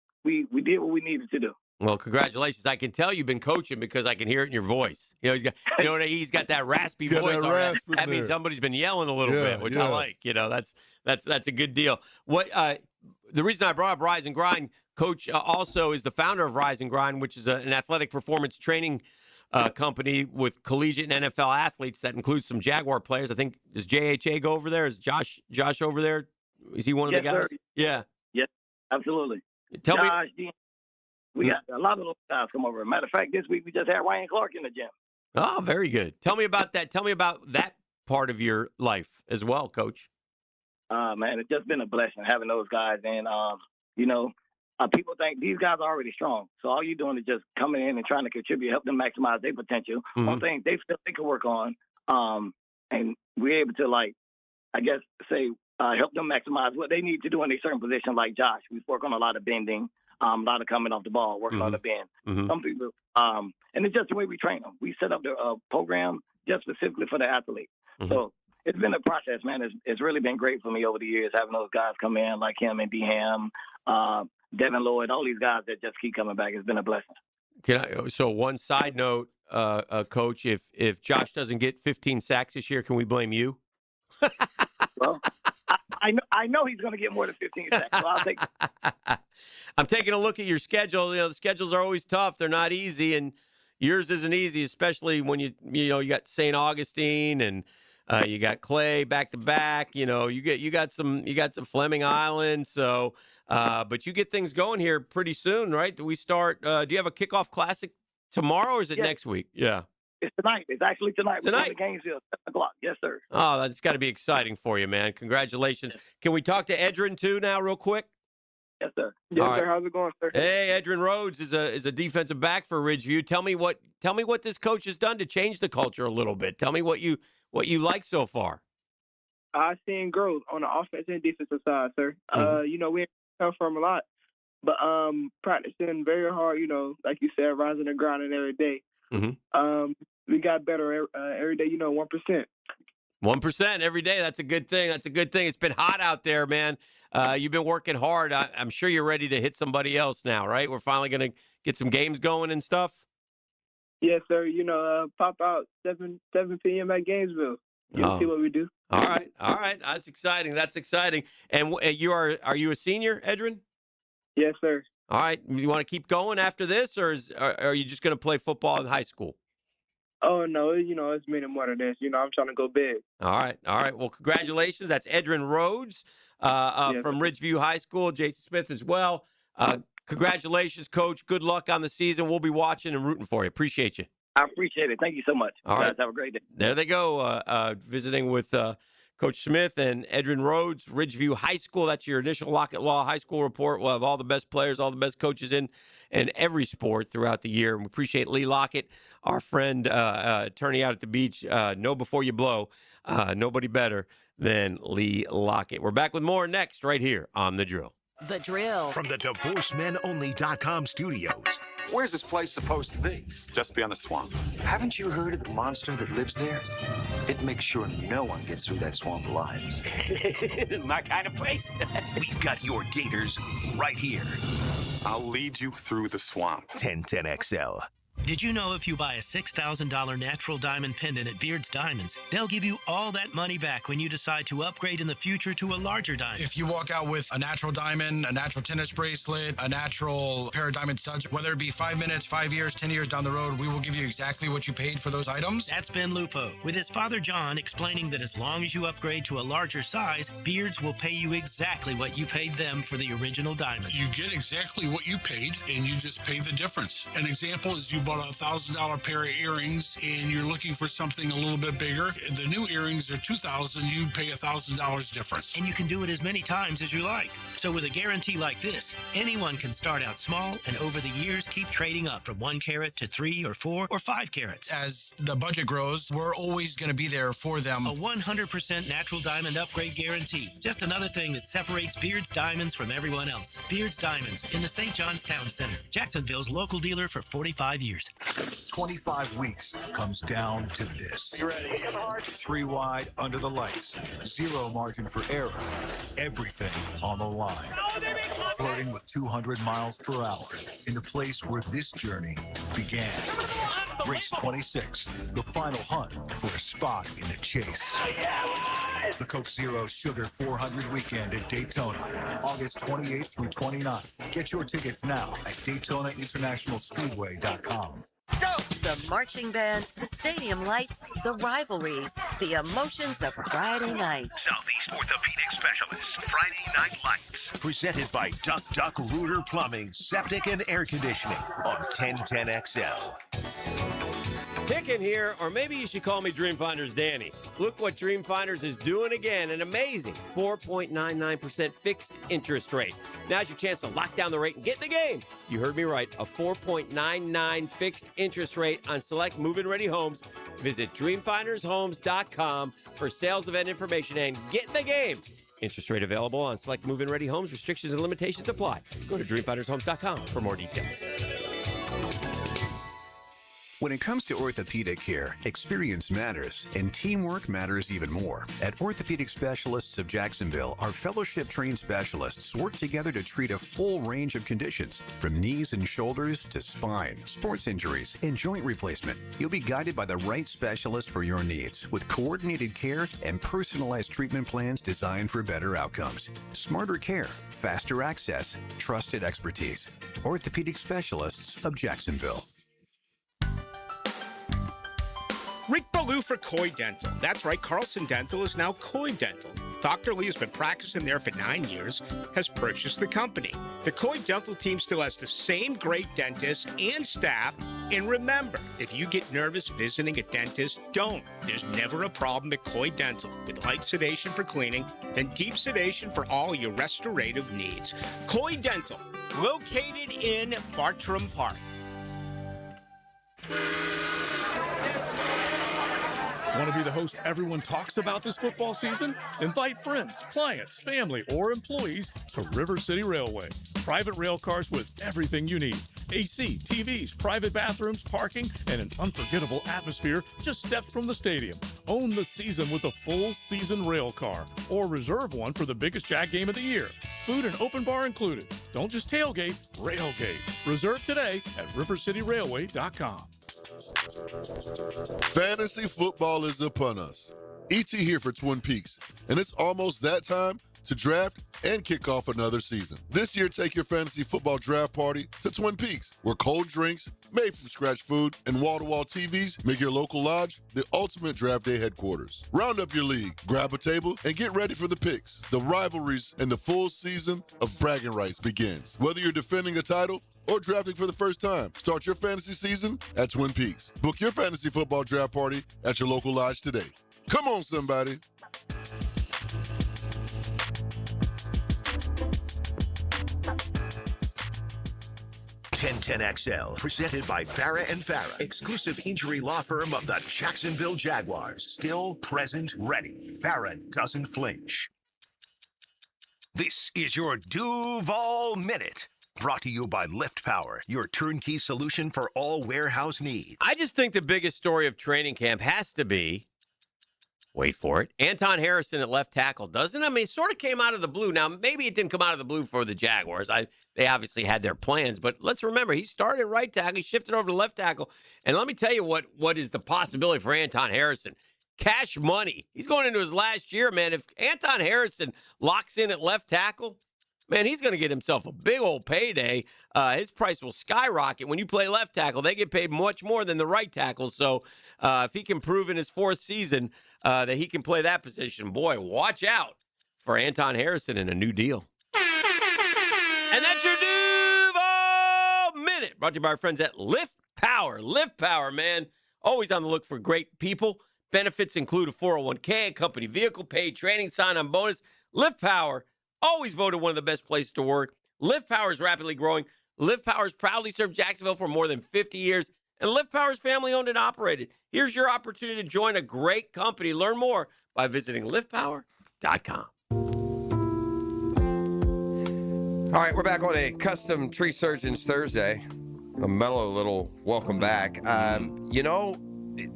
did what we needed to do. Well, congratulations! I can tell you've been coaching because I can hear it in your voice. He's got that raspy voice. That means somebody's been yelling a little bit, which I like. That's a good deal. What the reason I brought up Rise and Grind, Coach also is the founder of Rise and Grind, which is an athletic performance training company with collegiate and NFL athletes that includes some Jaguar players. I think, does JHA go over there? Is Josh over there? Is he one of the guys? Sir. Yeah. Yes, absolutely. Tell me. We got a lot of those guys come over. Matter of fact, this week we just had Ryan Clark in the gym. Oh, very good. Tell me about that. Tell me about that part of your life as well, Coach. Man, it's just been a blessing having those guys. And, people think these guys are already strong. So all you're doing is just coming in and trying to contribute, help them maximize their potential. Mm-hmm. One thing they feel they can work on. And we're able to, help them maximize what they need to do in a certain position. Like Josh, we work on a lot of bending, a lot of coming off the ball, working on the bend. Mm-hmm. Some people, and it's just the way we train them. We set up the program just specifically for the athlete. Mm-hmm. So it's been a process, man. It's really been great for me over the years, having those guys come in like him and D-Ham, Devin Lloyd, all these guys that just keep coming back. It's been a blessing. So one side note, Coach, if Josh doesn't get 15 sacks this year, can we blame you? Well, I know he's going to get more than 15 sacks, so I'll take it. I'm taking a look at your schedule. The schedules are always tough. They're not easy, and yours isn't easy, especially when you got St. Augustine and you got Clay back to back. You got some Fleming Island. So, but you get things going here pretty soon, right? Do we start? Do you have a kickoff classic tomorrow, or is it next week? Yeah. It's tonight. It's actually tonight. Tonight? The game's 7 o'clock. Yes, sir. Oh, that's got to be exciting for you, man. Congratulations. Can we talk to Edrin too now, real quick? Yes, sir. Yes, sir. How's it going, sir? Hey, Edrin Rhodes is a defensive back for Ridgeview. Tell me what this coach has done to change the culture a little bit. Tell me what you like so far. I've seen growth on the offense and defensive side, sir. Mm-hmm. We come from a lot, but practicing very hard. Like you said, rising and grinding every day. Mm-hmm. We got better every day. 1%. 1% every day. That's a good thing. It's been hot out there, man. You've been working hard. I'm sure you're ready to hit somebody else now, right? We're finally going to get some games going and stuff. Yes, sir. Pop out 7 p.m. at Gainesville. See what we do. All right. That's exciting. And are you a senior, Edrin? Yes, sir. All right. You want to keep going after this, or are you just going to play football in high school? Oh, no, it's meaning more than this. I'm trying to go big. All right. Well, congratulations. That's Edrin Rhodes from Ridgeview High School. Jason Smith as well. Congratulations, Coach. Good luck on the season. We'll be watching and rooting for you. Appreciate you. I appreciate it. Thank you so much. All guys, right. have a great day. There they go, visiting with Coach Smith and Edrin Rhodes, Ridgeview High School. That's your initial Lockett Law High School report. We'll have all the best players, all the best coaches in every sport throughout the year. And we appreciate Lee Lockett, our friend, attorney out at the beach. Know before you blow. Nobody better than Lee Lockett. We're back with more next right here on The Drill. The Drill. From the DivorceMenOnly.com studios. Where's this place supposed to be? Just beyond the swamp. Haven't you heard of the monster that lives there? It makes sure no one gets through that swamp alive. My kind of place. We've got your gators right here. I'll lead you through the swamp. 1010XL. Did you know if you buy a $6,000 natural diamond pendant at Beard's Diamonds, they'll give you all that money back when you decide to upgrade in the future to a larger diamond? If you walk out with a natural diamond, a natural tennis bracelet, a natural pair of diamond studs, whether it be 5 minutes, 5 years, 10 years down the road, we will give you exactly what you paid for those items. That's Ben Lupo, with his father John explaining that as long as you upgrade to a larger size, Beards will pay you exactly what you paid them for the original diamond. You get exactly what you paid, and you just pay the difference. An example is you bought a $1,000 pair of earrings, and you're looking for something a little bit bigger. The new earrings are $2,000. You pay $1,000 difference. And you can do it as many times as you like. So with a guarantee like this, anyone can start out small and over the years keep trading up from 1 carat to 3 or 4 or 5 carats. As the budget grows, we're always going to be there for them. A 100% natural diamond upgrade guarantee. Just another thing that separates Beard's Diamonds from everyone else. Beard's Diamonds in the St. John's Town Center. Jacksonville's local dealer for 45 years. 25 weeks comes down to this. You ready? 3 wide under the lights. 0 margin for error. Everything on the line. Flirting with 200 miles per hour in the place where this journey began. Race 26, the final hunt for a spot in the chase. The Coke Zero Sugar 400 weekend at Daytona, August 28th through 29th. Get your tickets now at DaytonaInternationalSpeedway.com. Go! The marching band, the stadium lights, the rivalries, the emotions of Friday night. Southeast Orthopedic Specialists, Friday Night Lights. Presented by Duck Rooter Plumbing, Septic and Air Conditioning on 1010XL. Picking here, or maybe you should call me Dreamfinders Danny. Look what Dreamfinders is doing again. An amazing 4.99% fixed interest rate. Now's your chance to lock down the rate and get in the game. You heard me right. A 4.99 fixed interest rate on select move-in ready homes. Visit dreamfindershomes.com for sales event information and get in the game. Interest rate available on select move-in ready homes. Restrictions and limitations apply. Go to dreamfindershomes.com for more details. When it comes to orthopedic care, experience matters, and teamwork matters even more. At Orthopedic Specialists of Jacksonville, our fellowship-trained specialists work together to treat a full range of conditions, from knees and shoulders to spine, sports injuries, and joint replacement. You'll be guided by the right specialist for your needs, with coordinated care and personalized treatment plans designed for better outcomes. Smarter care, faster access, trusted expertise. Orthopedic Specialists of Jacksonville. Rick Ballou for Coy Dental. That's right, Carlson Dental is now Coy Dental. Dr. Lee has been practicing there for 9 years, has purchased the company. The Coy Dental team still has the same great dentists and staff. And remember, if you get nervous visiting a dentist, don't. There's never a problem at Coy Dental. With light sedation for cleaning, then deep sedation for all your restorative needs. Coy Dental, located in Bartram Park. Want to be the host everyone talks about this football season? Invite friends, clients, family, or employees to River City Railway. Private rail cars with everything you need. AC, TVs, private bathrooms, parking, and an unforgettable atmosphere just steps from the stadium. Own the season with a full season rail car, or reserve one for the biggest Jag game of the year. Food and open bar included. Don't just tailgate, railgate. Reserve today at rivercityrailway.com. Fantasy football is upon us. ET here for Twin Peaks, and it's almost that time to draft and kick off another season. This year, take your fantasy football draft party to Twin Peaks, where cold drinks, made from scratch food, and wall-to-wall TVs make your local lodge the ultimate draft day headquarters. Round up your league, grab a table, and get ready for the picks. The rivalries and the full season of bragging rights begins. Whether you're defending a title or drafting for the first time, start your fantasy season at Twin Peaks. Book your fantasy football draft party at your local lodge today. Come on, somebody. 1010XL, presented by Farah and Farah, exclusive injury law firm of the Jacksonville Jaguars. Still present, ready. Farah doesn't flinch. This is your Duval Minute. Brought to you by Lift Power, your turnkey solution for all warehouse needs. I just think the biggest story of training camp has to be, wait for it, Anton Harrison at left tackle, doesn't it? I mean, it sort of came out of the blue. Now, maybe it didn't come out of the blue for the Jaguars. They obviously had their plans, but let's remember, he started at right tackle, he shifted over to left tackle, and let me tell you what is the possibility for Anton Harrison. Cash money. He's going into his last year, man. If Anton Harrison locks in at left tackle, man, he's going to get himself a big old payday. His price will skyrocket. When you play left tackle, they get paid much more than the right tackle. So if he can prove in his fourth season that he can play that position, boy, watch out for Anton Harrison in a new deal. And that's your Duval Minute, brought to you by our friends at Lift Power. Lift Power, man. Always on the look for great people. Benefits include a 401k, a company vehicle, paid training, sign-on bonus. Lift Power, always voted one of the best places to work. Lift Power is rapidly growing. Lift Power has proudly served Jacksonville for more than 50 years. And Lift Power is family-owned and operated. Here's your opportunity to join a great company. Learn more by visiting liftpower.com. All right, we're back on a Custom Tree Surgeons Thursday. A mellow little welcome back.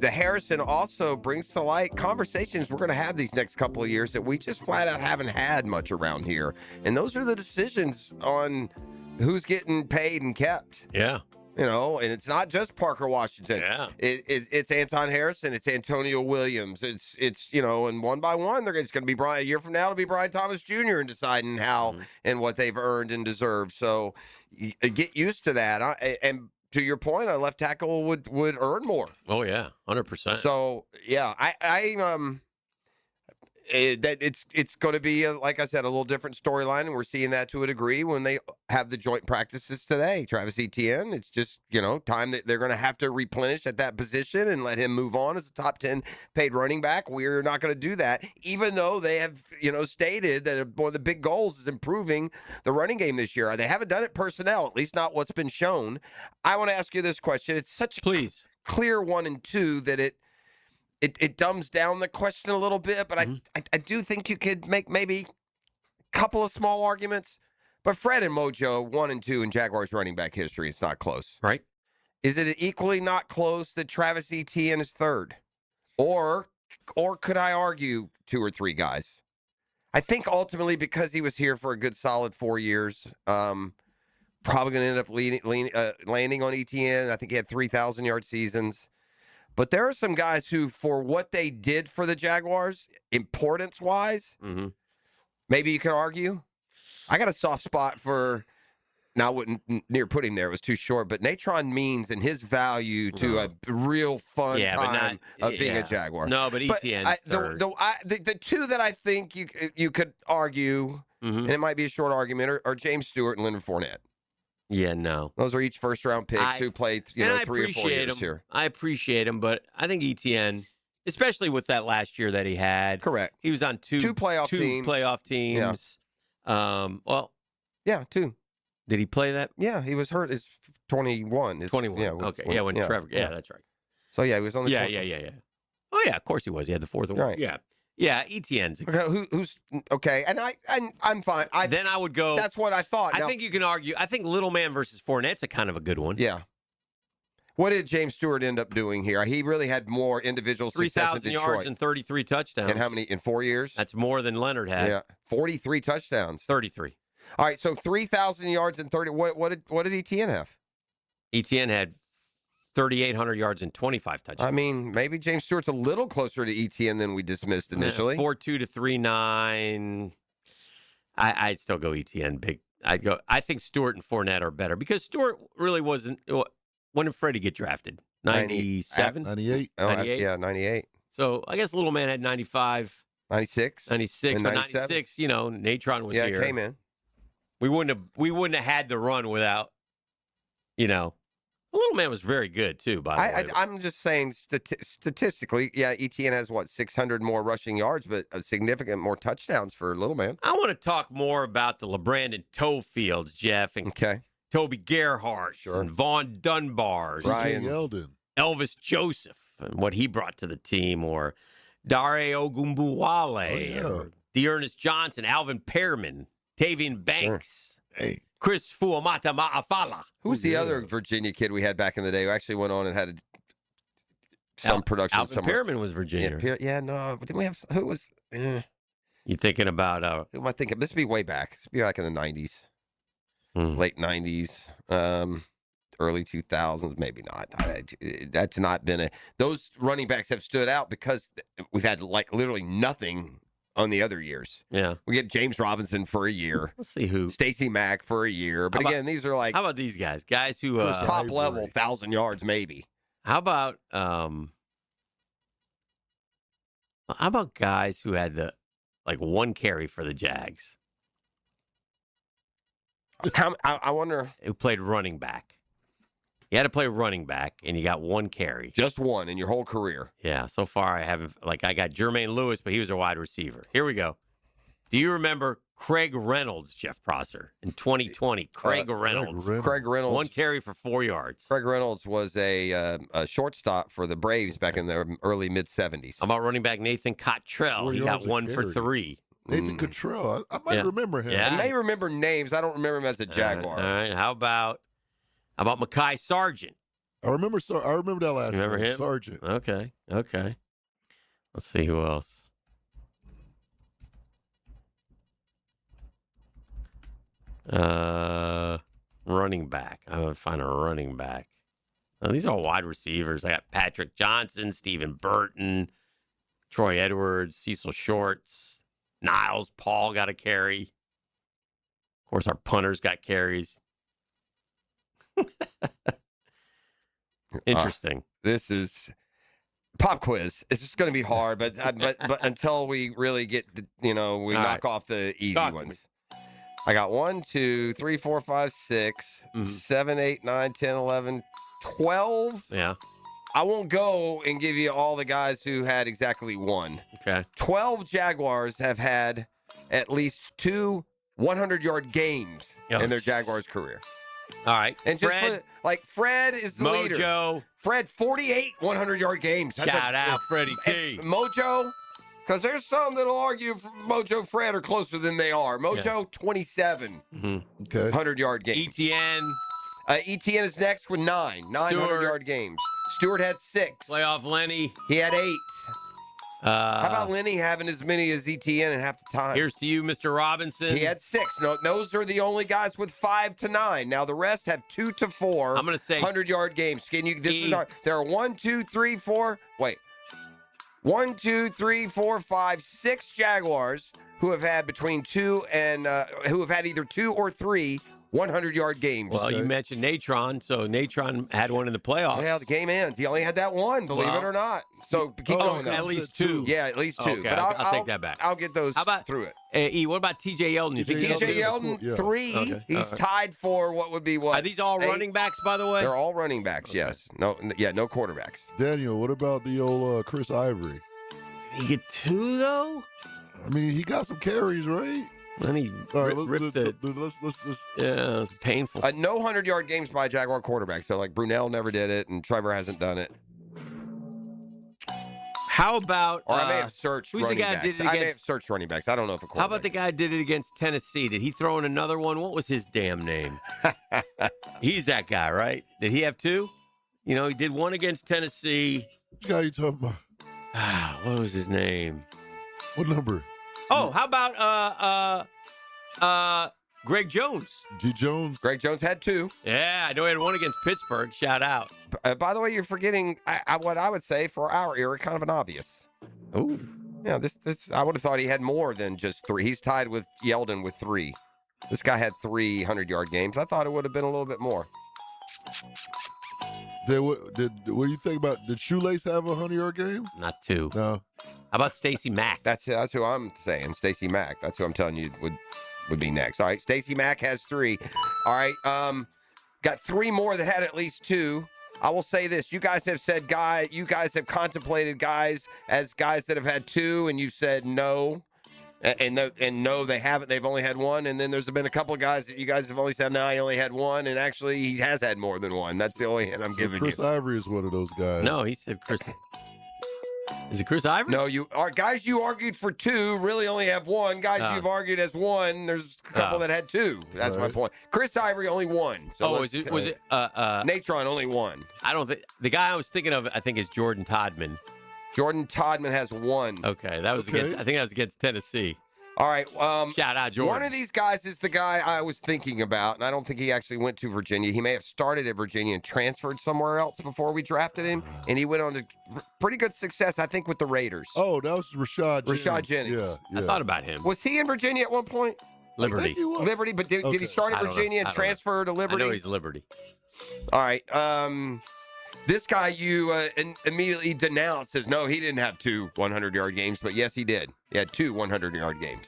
The Harrison also brings to light conversations we're going to have these next couple of years that we just flat out haven't had much around here. And those are the decisions on who's getting paid and kept. Yeah. And it's not just Parker Washington. Yeah. It's Anton Harrison. It's Antonio Williams. It's and one by one, it's going to be Brian. A year from now, it'll be Brian Thomas Jr. in deciding how and what they've earned and deserved. So get used to that. And to your point, a left tackle would earn more. Oh yeah, 100%. So yeah, it's going to be like I said, a little different storyline, and we're seeing that to a degree when they have the joint practices today. Travis Etienne, it's just time that they're going to have to replenish at that position and let him move on as a top 10 paid running back. We're not going to do that, even though they have stated that one of the big goals is improving the running game this year. They haven't done it personnel, at least not what's been shown. I want to ask you this question. It's such a clear 1 and 2 that it dumbs down the question a little bit, but I do think you could make maybe a couple of small arguments. But Fred and Mojo, 1 and 2 in Jaguars running back history, it's not close. Right. Is it equally not close that Travis Etienne is third? Or could I argue 2 or 3 guys? I think ultimately because he was here for a good solid 4 years, probably going to end up landing on Etienne. I think he had 3,000-yard seasons. But there are some guys who, for what they did for the Jaguars, importance-wise, maybe you could argue. I got a soft spot for, now I wouldn't near put him there, it was too short, but Natron Means and his value to a real fun time of being a Jaguar. No, but Etienne's third. The 2 that I think you could argue, and it might be a short argument, are James Stewart and Leonard Fournette. Yeah, no. Those are each first-round picks who played, 3 or 4 years here. I appreciate him, but I think Etienne, especially with that last year that he had. Correct. He was on two playoff teams. Yeah. Yeah, 2. Did he play that? Yeah, he was hurt. It's 21. 21. Yeah, okay. Yeah, when Trevor. Yeah, that's right. So yeah, he was on the. Yeah. Oh yeah, of course he was. He had the 4th one. Right. Yeah. Yeah, Etienne's. Okay, who's okay? And I'm fine. Then I would go. That's what I thought. I think you can argue. I think Little Man versus Fournette's a kind of a good one. Yeah. What did James Stewart end up doing here? He really had more individual success in Detroit. 3,000 yards and 33 touchdowns. And how many in 4 years? That's more than Leonard had. Yeah, 43 touchdowns. 33. All right, so 3,000 yards and 30. What did Etienne have? Etienne had 3,800 yards and 25 touchdowns. I mean, maybe James Stewart's a little closer to Etienne than we dismissed initially. 4.2 to 3.9. I'd still go Etienne big. I think Stewart and Fournette are better because Stewart really wasn't. When did Freddie get drafted? 97? 98. Oh, 98? Yeah, 98. So I guess Little Man had 95. 96. 96. And but 97. 96, Natron was here. Yeah, came in. We wouldn't have had the run without, The Little Man was very good, too, by the way. I'm just saying, statistically, yeah, Etienne has, 600 more rushing yards, but a significant more touchdowns for Little Man. I want to talk more about the LeBrandon toe fields, Jeff. And okay. Toby Gerhardt and Vaughn Dunbar, Ryan Yeldon, Elvis Joseph, and what he brought to the team, or Dare Ogumbuwale, or Dearness Johnson, Alvin Pearman, Tavian Banks, Chris Fuamata Ma'afala. Who's the other Virginia kid we had back in the day who actually went on and had some production Alvin somewhere? Pearman was Virginia. No. Didn't we have who was? You thinking about who am I thinking? This would be way back. This would be back in the 90s, late 90s, early 2000s. Maybe not. That's not been those running backs have stood out because we've had like literally nothing on the other years. Yeah. We get James Robinson for a year. Let's see who. Stacey Mack for a year. But again, these are like. How about these guys? Guys who. Top level, 1,000 yards maybe. How about guys who had the one carry for the Jags? I wonder who played running back. You had to play running back, and you got one carry. Just one in your whole career. Yeah, so far I haven't. I got Jermaine Lewis, but he was a wide receiver. Here we go. Do you remember Craig Reynolds, Jeff Prosser, in 2020? Craig Reynolds. Craig Reynolds. One carry for 4 yards. Craig Reynolds was a shortstop for the Braves back in the early mid-'70s. How about running back Nathan Cottrell? He got 1 for 3. Nathan Cottrell. I might remember him. Yeah. I may remember names. I don't remember him as a Jaguar. All right. How about Mekhi Sargent? I remember that last Remember name, him? Sargent. Okay. Let's see who else. Running back. I'm going to find a running back. Now, these are all wide receivers. I got Patrick Johnson, Stephen Burton, Troy Edwards, Cecil Shorts, Niles Paul got a carry. Of course, our punters got carries. Interesting. This is pop quiz. It's just going to be hard, but until we really get, knock off the easy ones. I got 1, 2, 3, 4, 5, 6, 7, 8, 9, 10, 11, 12. Yeah. I won't go and give you all the guys who had exactly one. Okay. 12 Jaguars have had at least 2 100-yard games in their Jaguars career. All right. And Fred, Fred is the leader. Mojo. Fred, 48 100-yard games. Shout out, Freddie T. Mojo, because there's some that'll argue Mojo Fred are closer than they are. Mojo, 27 100-yard games. ETN. ETN is next with 9 900-yard games. Stewart had 6. Playoff Lenny. He had 8. How about Lenny having as many as ETN in half the time? Here's to you, Mr. Robinson. He had 6. No, those are the only guys with 5 to 9. Now the rest have 2 to 4. I'm going to say 100-yard games. There are 1, 2, 3, 4. Wait. 1, 2, 3, 4, 5, 6 Jaguars who have had between 2 and who have had either 2 or 3 100-yard games. Well, you mentioned Natron, so Natron had one in the playoffs. Yeah, the game ends. He only had that one, believe it or not. So keep going, though. At least 2. Yeah, at least 2. Okay, But I'll take that back. I'll get those through it. What about T.J. Yeldon? You think T.J. Yeldon, 3. Okay. He's tied for what would be what? Are these all 8? running backs, by the way? They're all running backs, yes. No quarterbacks. Daniel, what about the old Chris Ivory? Did he get 2, though? I mean, he got some carries, right? Let me rip the... Let's Yeah, it's painful. No 100-yard games by Jaguar quarterback. So, Brunell never did it, and Trevor hasn't done it. How about... Or I may have searched who's running the guy backs. Did it I may have against, searched running backs. I don't know if a quarterback. How about the guy did it against Tennessee? Did he throw in another one? What was his damn name? He's that guy, right? Did he have 2? He did one against Tennessee. Which guy you talking about? What was his name? What number? Oh, how about Greg Jones? G. Jones. Greg Jones had 2. Yeah, I know he had one against Pittsburgh. Shout out. By the way, you're forgetting what I would say for our era, kind of an obvious. Oh. Yeah, this I would have thought he had more than just 3. He's tied with Yeldon with 3. This guy had 3 100-yard games. I thought it would have been a little bit more. What do you think about? Did Shoelace have a 100-yard game? Not 2. No. How about Stacey Mack? That's who I'm saying. Stacey Mack. That's who I'm telling you would be next. All right, Stacey Mack has 3. All right, got 3 more that had at least 2. I will say this: you guys have said you guys have contemplated guys as guys that have had 2, and you said no. And no, they haven't. They've only had one. And then there's been a couple of guys that you guys have only said, no, he only had one. And actually, he has had more than one. That's the only hint I'm giving Chris you. Ivory is one of those guys. No, he said Chris. Is it Chris Ivory? No, guys you argued for two really only have one. Guys you've argued as one. There's a couple that had two. That's my point. Chris Ivory only one. So was it Natron only one? I don't think the guy I was thinking of. I think is Jordan Todman. Jordan Todman has one. Okay, that was against. I think that was against Tennessee. All right. Shout out Jordan. One of these guys is the guy I was thinking about, and I don't think he actually went to Virginia. He may have started at Virginia and transferred somewhere else before we drafted him, and he went on to pretty good success, I think, with the Raiders. Oh, that was Rashad Jennings. Rashad Jennings. Yeah. I thought about him. Was he in Virginia at one point? Liberty. Liberty, but did he start at Virginia and transfer to Liberty? I know he's Liberty. All right. This guy you immediately denounced says, no, he didn't have two 100-yard games, but yes, he did. He had two 100-yard games.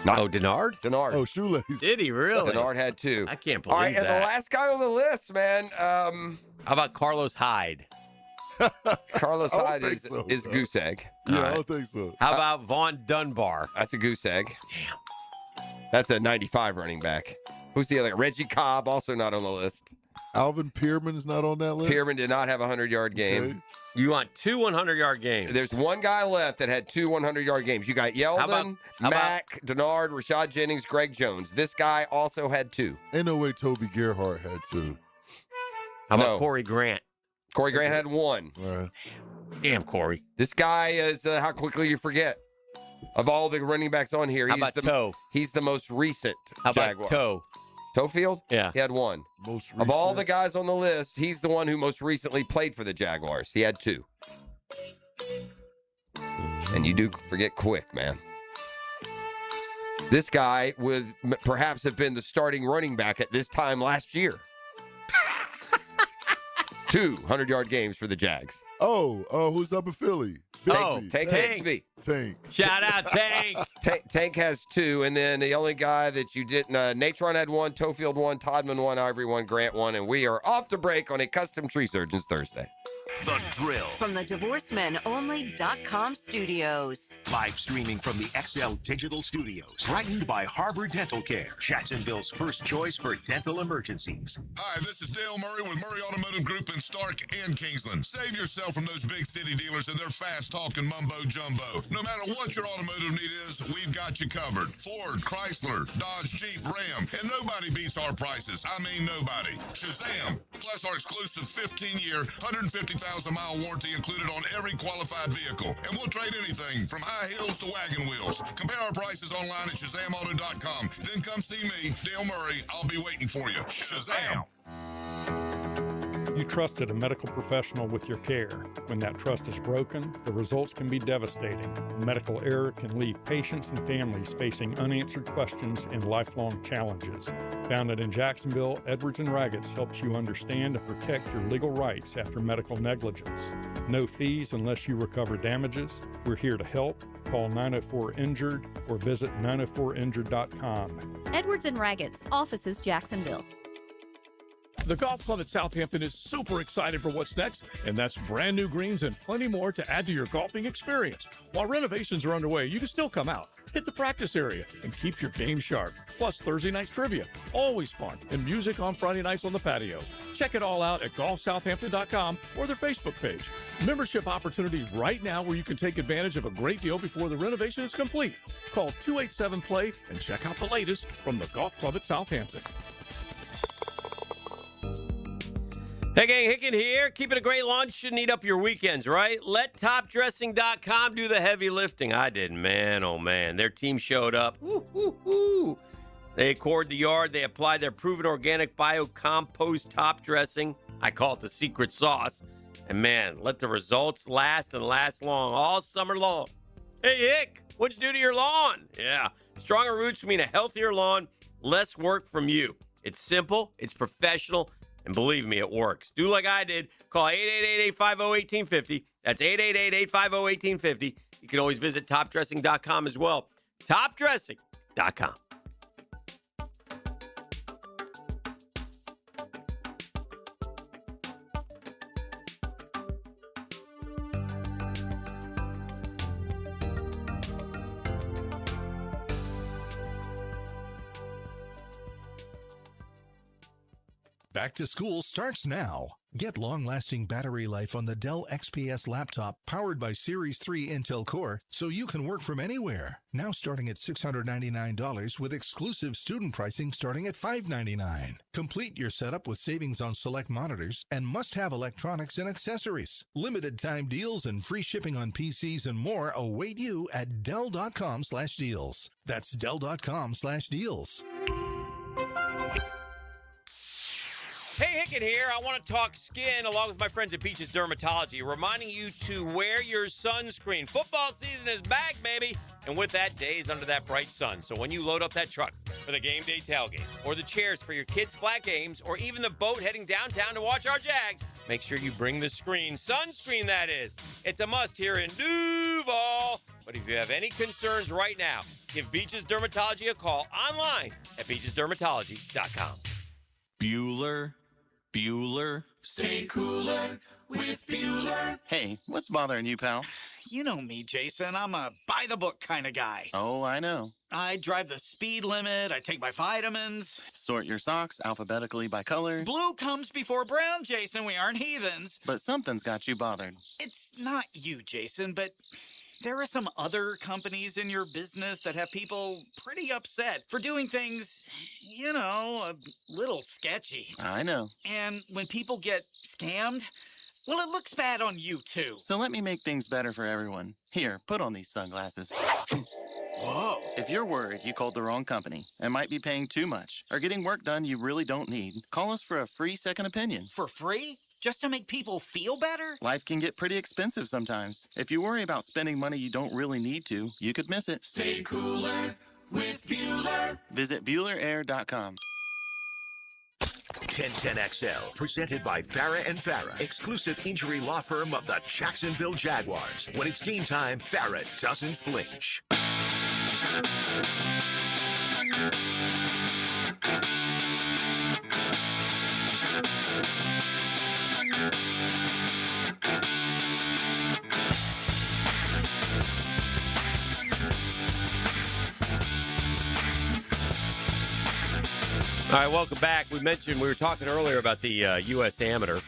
Denard? Denard. Oh, Shoelace. Did he really? Denard had two. I can't believe All right, that. and the last guy on the list, man. How about Carlos Hyde? Carlos Hyde so, is goose egg. Yeah, All I right. don't think so. How about Vaughn Dunbar? That's a goose egg. Damn. That's a 95 running back. Who's the other? Reggie Cobb, also not on the list. Alvin Pearman's not on that list? Pearman did not have a 100-yard game. Okay. You want two 100-yard games? There's one guy left that had two 100-yard games. You got Yeldon, Mack, Denard, Rashad Jennings, Greg Jones. This guy also had two. Ain't no way Toby Gerhart had two. How about Corey Grant? Corey Grant had one. All right. Damn, Corey. This guy is how quickly you forget. Of all the running backs on here, How about Toe? He's the most recent How Jaguar. about Toe? Toefield? Yeah. He had one. Most Of all the guys on the list, he's the one who most recently played for the Jaguars. He had two. And you do forget quick, man. This guy would perhaps have been the starting running back at this time last year. Two 100-yard games for the Jags. Oh, who's up in Philly? Tank. Shout out Tank. Tank has two, and then the only guy that you didn't, Natron had one, Toefield one, Todman one, Ivory one, Grant one, and we are off to break on a Custom Tree Surgeons Thursday. The Drill. From the DivorceMenOnly.com studios. Live streaming from the XL Digital Studios. Brightened by Harbor Dental Care, Jacksonville's first choice for dental emergencies. Hi, this is Dale Murray with Murray Automotive Group in Stark and Kingsland. Save yourself from those big city dealers and their fast-talking mumbo-jumbo. No matter what your automotive need is, we've got you covered. Ford, Chrysler, Dodge, Jeep, Ram, and nobody beats our prices. I mean nobody. Shazam! Plus our exclusive 15-year, 150,000-mile warranty included on every qualified vehicle. And we'll trade anything from high heels to wagon wheels. Compare our prices online at ShazamAuto.com. Then come see me, Dale Murray. I'll be waiting for you. Shazam! You trusted a medical professional with your care. When that trust is broken, the results can be devastating. Medical error can leave patients and families facing unanswered questions and lifelong challenges. Founded in Jacksonville, Edwards & Raggets helps you understand and protect your legal rights after medical negligence. No fees unless you recover damages. We're here to help. Call 904-INJURED or visit 904injured.com. Edwards & Raggets, offices Jacksonville. The Golf Club at Southampton is super excited for what's next, and that's brand new greens and plenty more to add to your golfing experience. While renovations are underway, you can still come out, hit the practice area, and keep your game sharp. Plus Thursday night trivia, always fun, and music on Friday nights on the patio. Check it all out at golfsouthampton.com or their Facebook page. Membership opportunity right now where you can take advantage of a great deal before the renovation is complete. Call 287-PLAY and check out the latest from the Golf Club at Southampton. Hey gang, Hicken here. Keeping a great lunch should eat up your weekends, right? Let TopDressing.com do the heavy lifting. I didn't, man. Oh, man. Their team showed up. Woo, woo, woo. They cored the yard. They applied their proven organic biocompost top dressing. I call it the secret sauce. And, man, let the results last and last long, all summer long. Hey, Hick, what'd you do to your lawn? Yeah, stronger roots mean a healthier lawn, less work from you. It's simple, it's professional, and believe me, it works. Do like I did. Call 888-850-1850. That's 888-850-1850. You can always visit topdressing.com as well. Topdressing.com. Back to school starts now. Get long-lasting battery life on the Dell XPS laptop powered by Series 3 Intel Core so you can work from anywhere. Now starting at $699 with exclusive student pricing starting at $599. Complete your setup with savings on select monitors and must-have electronics and accessories. Limited time deals and free shipping on PCs and more await you at Dell.com/deals. That's Dell.com/deals. Hey, Hicken here. I want to talk skin along with my friends at Peaches Dermatology, reminding you to wear your sunscreen. Football season is back, baby. And with that, days under that bright sun. So when you load up that truck for the game day tailgate, or the chairs for your kids' flag games, or even the boat heading downtown to watch our Jags, make sure you bring the screen. Sunscreen, that is. It's a must here in Duval. But if you have any concerns right now, give Peaches Dermatology a call online at peachesdermatology.com. Bueller. Stay cooler with Bueller. Hey, what's bothering you, pal? You know me, Jason. I'm a by-the-book kind of guy. Oh, I know. I drive the speed limit. I take my vitamins. Sort your socks alphabetically by color. Blue comes before brown, Jason. We aren't heathens. But something's got you bothered. It's not you, Jason, but there are some other companies in your business that have people pretty upset for doing things, a little sketchy. I know. And when people get scammed, well, it looks bad on you, too. So let me make things better for everyone. Here, put on these sunglasses. Whoa. If you're worried you called the wrong company and might be paying too much or getting work done you really don't need, call us for a free second opinion. For free? Just to make people feel better? Life can get pretty expensive sometimes. If you worry about spending money you don't really need to, you could miss it. Stay cooler with Bueller. Visit BuellerAir.com. 1010XL, presented by Farrah and Farrah, exclusive injury law firm of the Jacksonville Jaguars. When it's game time, Farrah doesn't flinch. All right, welcome back. We were talking earlier about the U.S. Amateur,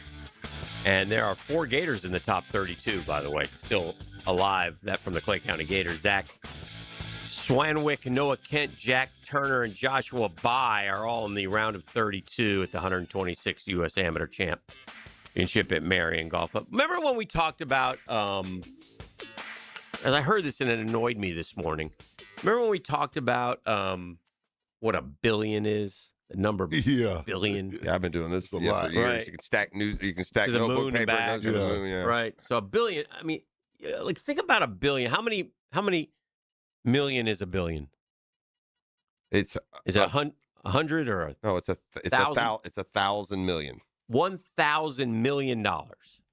and there are 4 Gators in the top 32, by the way, still alive. That from the Clay County Gators. Zach Swanwick, Noah Kent, Jack Turner, and Joshua Bai are all in the round of 32 at the 126th U.S. Amateur Championship at Marion Golf Club. Remember when we talked about, as I heard this and it annoyed me this morning, remember when we talked about what a billion is? The number billion. Yeah, I've been doing this a for lot. years. Right. You can stack to the moon paper and back. goes to the moon. Yeah. Right. So a billion. I mean, like think about a billion. How many million is a billion? Is it 100 or no? It's 1,000 million. $1,000 million,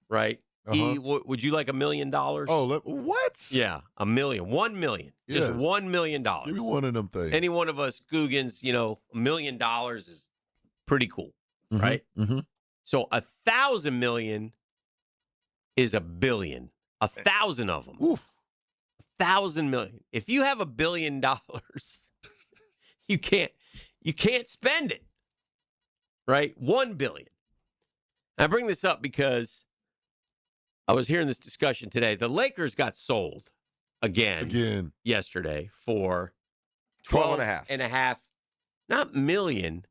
right? Would you like $1 million? Oh, what? Yeah, $1 million. 1 million. Just Yes. $1 million. Give me one of them things. Any one of us Googans, $1 million is pretty cool, right? Mm-hmm. So 1,000 million is a billion. 1,000 of them. Oof. 1,000 million. If you have $1 billion, you can't spend it, right? 1 billion. I bring this up because I was hearing this discussion today. The Lakers got sold again yesterday for 12 and a half. Not million,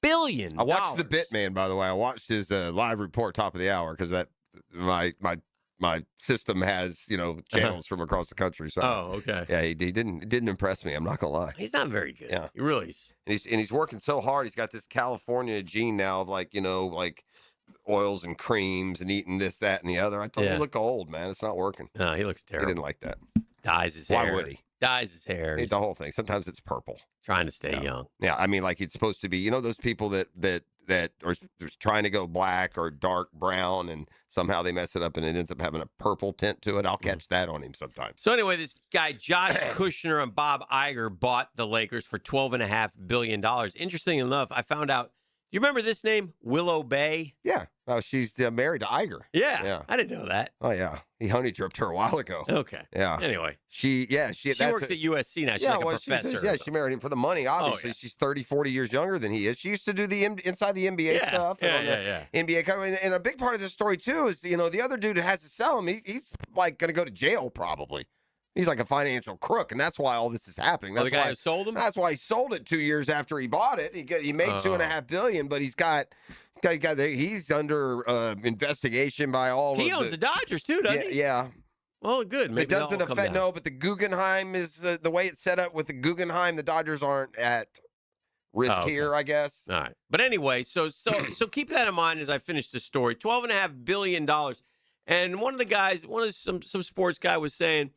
billion. I watched the Bit Man, by the way. I watched his live report top of the hour because that my system has channels from across the country. So okay. Yeah, it didn't impress me. I'm not gonna lie. He's not very good. Yeah, he really is. And he's working so hard. He's got this California gene now of like oils and creams and eating this, that, and the other. I told him, you look old, man. It's not working. No, he looks terrible. He didn't like that. Dyes his Why hair. would he? Dyes his hair. The whole thing. Sometimes it's purple. Trying to stay young. Yeah, I mean, like it's supposed to be. Those people that are trying to go black or dark brown, and somehow they mess it up, and it ends up having a purple tint to it. I'll catch that on him sometimes. So anyway, this guy Josh Kushner and Bob Iger bought the Lakers for $12.5 billion. Interesting enough, I found out You remember this name? Willow Bay? Yeah. Oh, she's married to Iger. Yeah. I didn't know that. Oh, yeah. He honey dripped her a while ago. Okay. Yeah. Anyway. She works at USC now. She's like a professor. She married him for the money, obviously. yeah. She's 30, 40 years younger than he is. She used to do the inside the NBA stuff. And on the NBA cover. And a big part of this story, too, is, the other dude that has to sell him, he's like going to go to jail probably. He's like a financial crook, and that's why all this is happening. That's the guy why who sold him? That's why he sold it 2 years after he bought it. He made $2.5 billion, but he's under investigation by all. He owns the Dodgers too, doesn't he? Yeah. Well, good. Maybe it doesn't that'll come affect down. but the Guggenheim is the way it's set up with the Guggenheim. The Dodgers aren't at risk here, I guess. All right, but anyway, so keep that in mind as I finish this story. $12.5 billion, and one of the guys, some sports guy was saying,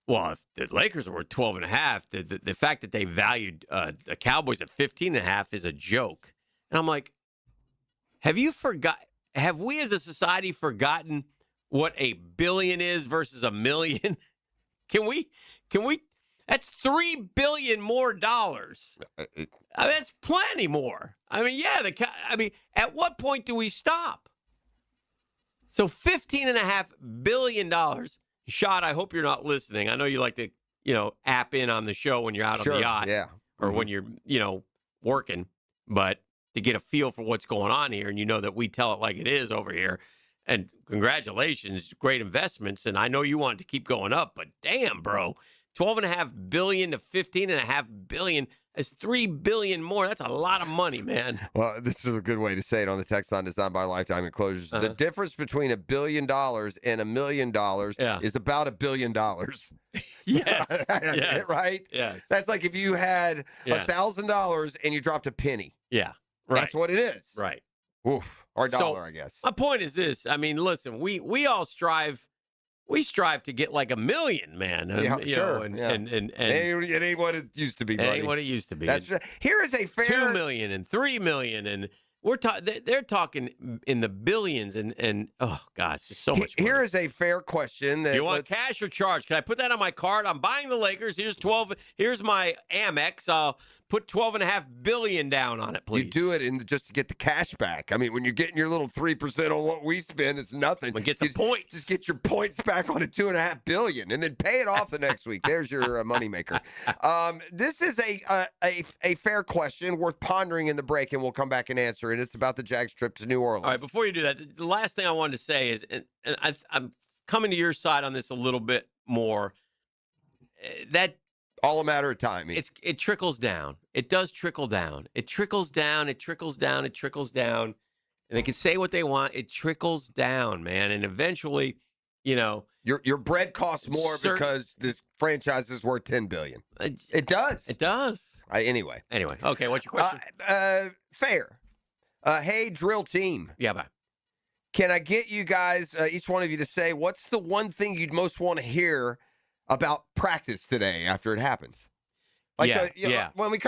well, if the Lakers were 12.5, the fact that they valued the Cowboys at 15.5 is a joke. And I'm like, have we as a society forgotten what a billion is versus a million? Can we that's $3 billion more dollars. That's plenty more. I mean, at what point do we stop? So $15.5 billion. Shot, I hope you're not listening. I know you like to, app in on the show when you're out on the yacht. Yeah. Or when you're, working. But to get a feel for what's going on here, and you know that we tell it like it is over here. And congratulations, great investments. And I know you want it to keep going up, but damn, bro. $12.5 billion to $15.5 billion. That's $3 billion more. That's a lot of money, man. Well, this is a good way to say it on the text line designed by Lifetime Enclosures. The difference between $1 billion and $1 million is about $1 billion. Yes. Yes. Right? Yes. That's like if you had $1,000 and you dropped a penny. Yeah. Right. That's what it is. Right. Oof. Or a dollar, I guess. My point is this. I mean, listen, we all strive. We strive to get like $1 million, man. Sure. And it ain't what it used to be, buddy. It ain't what it used to be. Here is a fair $2 million and $3 million, and they're talking in the billions, and oh gosh, there's so much money. Here is a fair question. You want cash or charge? Can I put that on my card? I'm buying the Lakers. Here's my Amex. I'll put $12.5 billion down on it, please. You do it just to get the cash back. I mean, when you're getting your little 3% on what we spend, it's nothing. But get some points. Just get your points back on a $2.5 billion, and then pay it off the next week. There's your moneymaker. This is a fair question worth pondering in the break, and we'll come back and answer it. It's about the Jags trip to New Orleans. All right, before you do that, the last thing I wanted to say is, and I'm coming to your side on this a little bit more. That all a matter of time. It trickles down. It does trickle down. It trickles down. It trickles down. It trickles down. And they can say what they want. It trickles down, man. And eventually, your bread costs more because this franchise is worth $10 billion. It does. It does. Anyway. Okay. What's your question? Fair. Hey, drill team. Yeah, bye. Can I get you guys, each one of you, to say what's the one thing you'd most want to hear about practice today after it happens? When we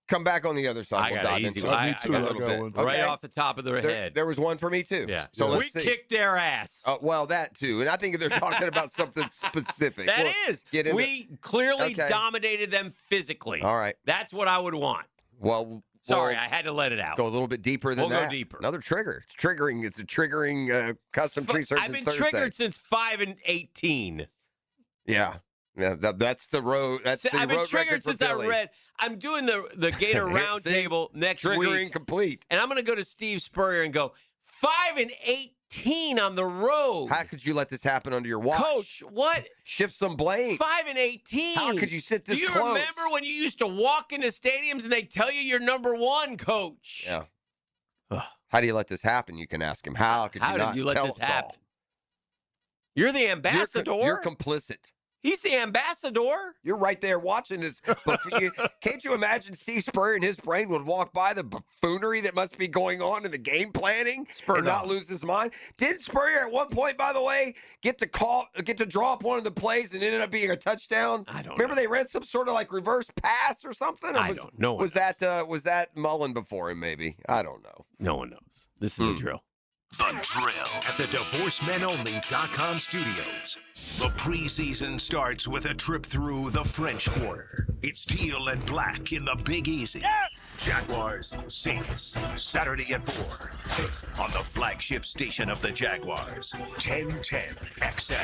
come back on the other side, we'll dive into it. Me too, a little bit. Right off the top of their head. There was one for me too. Yeah. So we let's see. kicked their ass. Well, that too. And I think they're talking about something specific. We clearly dominated them physically. All right. That's what I would want. Well, sorry, I had to let it out. Go a little bit deeper than that. We'll go deeper. Another trigger. It's triggering. It's a triggering custom tree search. I've been triggered since 5 and 18. Yeah. Yeah, that's the road. I've been triggered since I read. I'm doing the Gator Roundtable next week. Triggering complete. And I'm going to go to Steve Spurrier and go 5 and 18 on the road. How could you let this happen under your watch? Coach, what? Shift some blame. 5 and 18. How could you sit this close? Do you remember when you used to walk into stadiums and they tell you you're number one, Coach? Yeah. How do you let this happen? You can ask him. How could you not tell us all? You're the ambassador. You're complicit. He's the ambassador. You're right there watching this. But can't you imagine Steve Spurrier in his brain would walk by the buffoonery that must be going on in the game planning and not lose his mind? Did Spurrier at one point, by the way, get to draw up one of the plays and ended up being a touchdown? I don't remember know. They ran some sort of like reverse pass or something? Or I don't know. Was that Mullen before him? Maybe I don't know. No one knows. This is the drill. The Drill at the DivorceMenOnly.com studios. The preseason starts with a trip through the French Quarter. It's teal and black in the Big Easy. Yes! Jaguars, Saints, Saturday at 4 on the flagship station of the Jaguars, 1010 XL.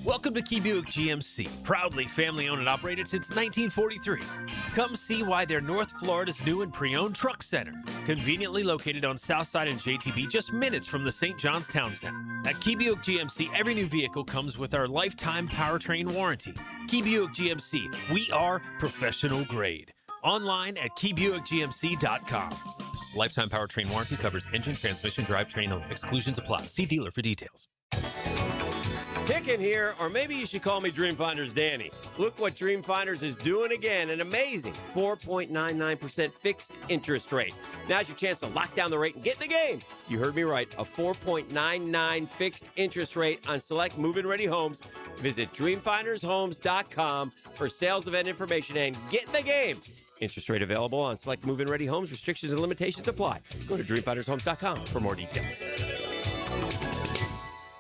Welcome to Key Buick GMC, proudly family-owned and operated since 1943. Come see why they're North Florida's new and pre-owned truck center, conveniently located on Southside and JTB, just minutes from the St. John's Town Center. At Key Buick GMC, every new vehicle comes with our lifetime powertrain warranty. Key Buick GMC, we are professional grade. Online at keybuickgmc.com. Lifetime powertrain warranty covers engine, transmission, drivetrain only. Exclusions apply. See dealer for details. Kicking here, or maybe you should call me Dreamfinders Danny. Look what Dreamfinders is doing again, an amazing 4.99% fixed interest rate. Now's your chance to lock down the rate and get in the game. You heard me right, a 4.99 fixed interest rate on select move-in ready homes. Visit dreamfindershomes.com for sales event information and get in the game. Interest rate available on select move-in ready homes. Restrictions and limitations apply. Go to dreamfindershomes.com for more details.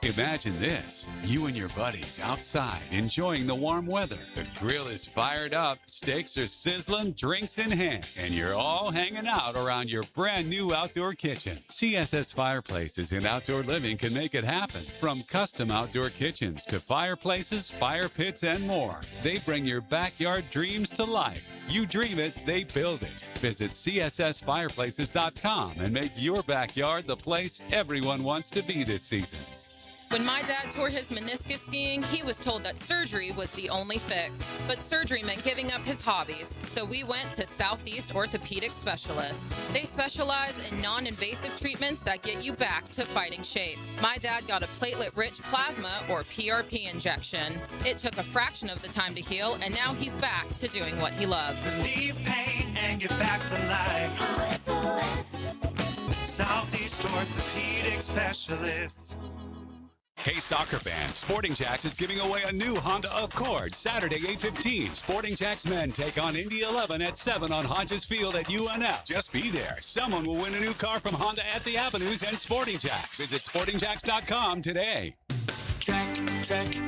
Imagine this. You and your buddies outside enjoying the warm weather. The grill is fired up, steaks are sizzling, drinks in hand, and you're all hanging out around your brand new outdoor kitchen. CSS Fireplaces in Outdoor Living can make it happen. From custom outdoor kitchens to fireplaces, fire pits, and more. They bring your backyard dreams to life. You dream it, they build it. Visit CSSFireplaces.com and make your backyard the place everyone wants to be this season. When my dad tore his meniscus skiing, he was told that surgery was the only fix. But surgery meant giving up his hobbies, so we went to Southeast Orthopedic Specialists. They specialize in non-invasive treatments that get you back to fighting shape. My dad got a platelet-rich plasma, or PRP injection. It took a fraction of the time to heal, and now he's back to doing what he loves. Relieve pain and get back to life. Southeast Orthopedic Specialists. Hey, soccer fans, Sporting Jacks is giving away a new Honda Accord Saturday, 8:15. Sporting Jacks men take on Indy 11 at 7 on Hodges Field at UNF. Just be there. Someone will win a new car from Honda at the Avenues and Sporting Jacks. Visit sportingjacks.com today. Checkmate.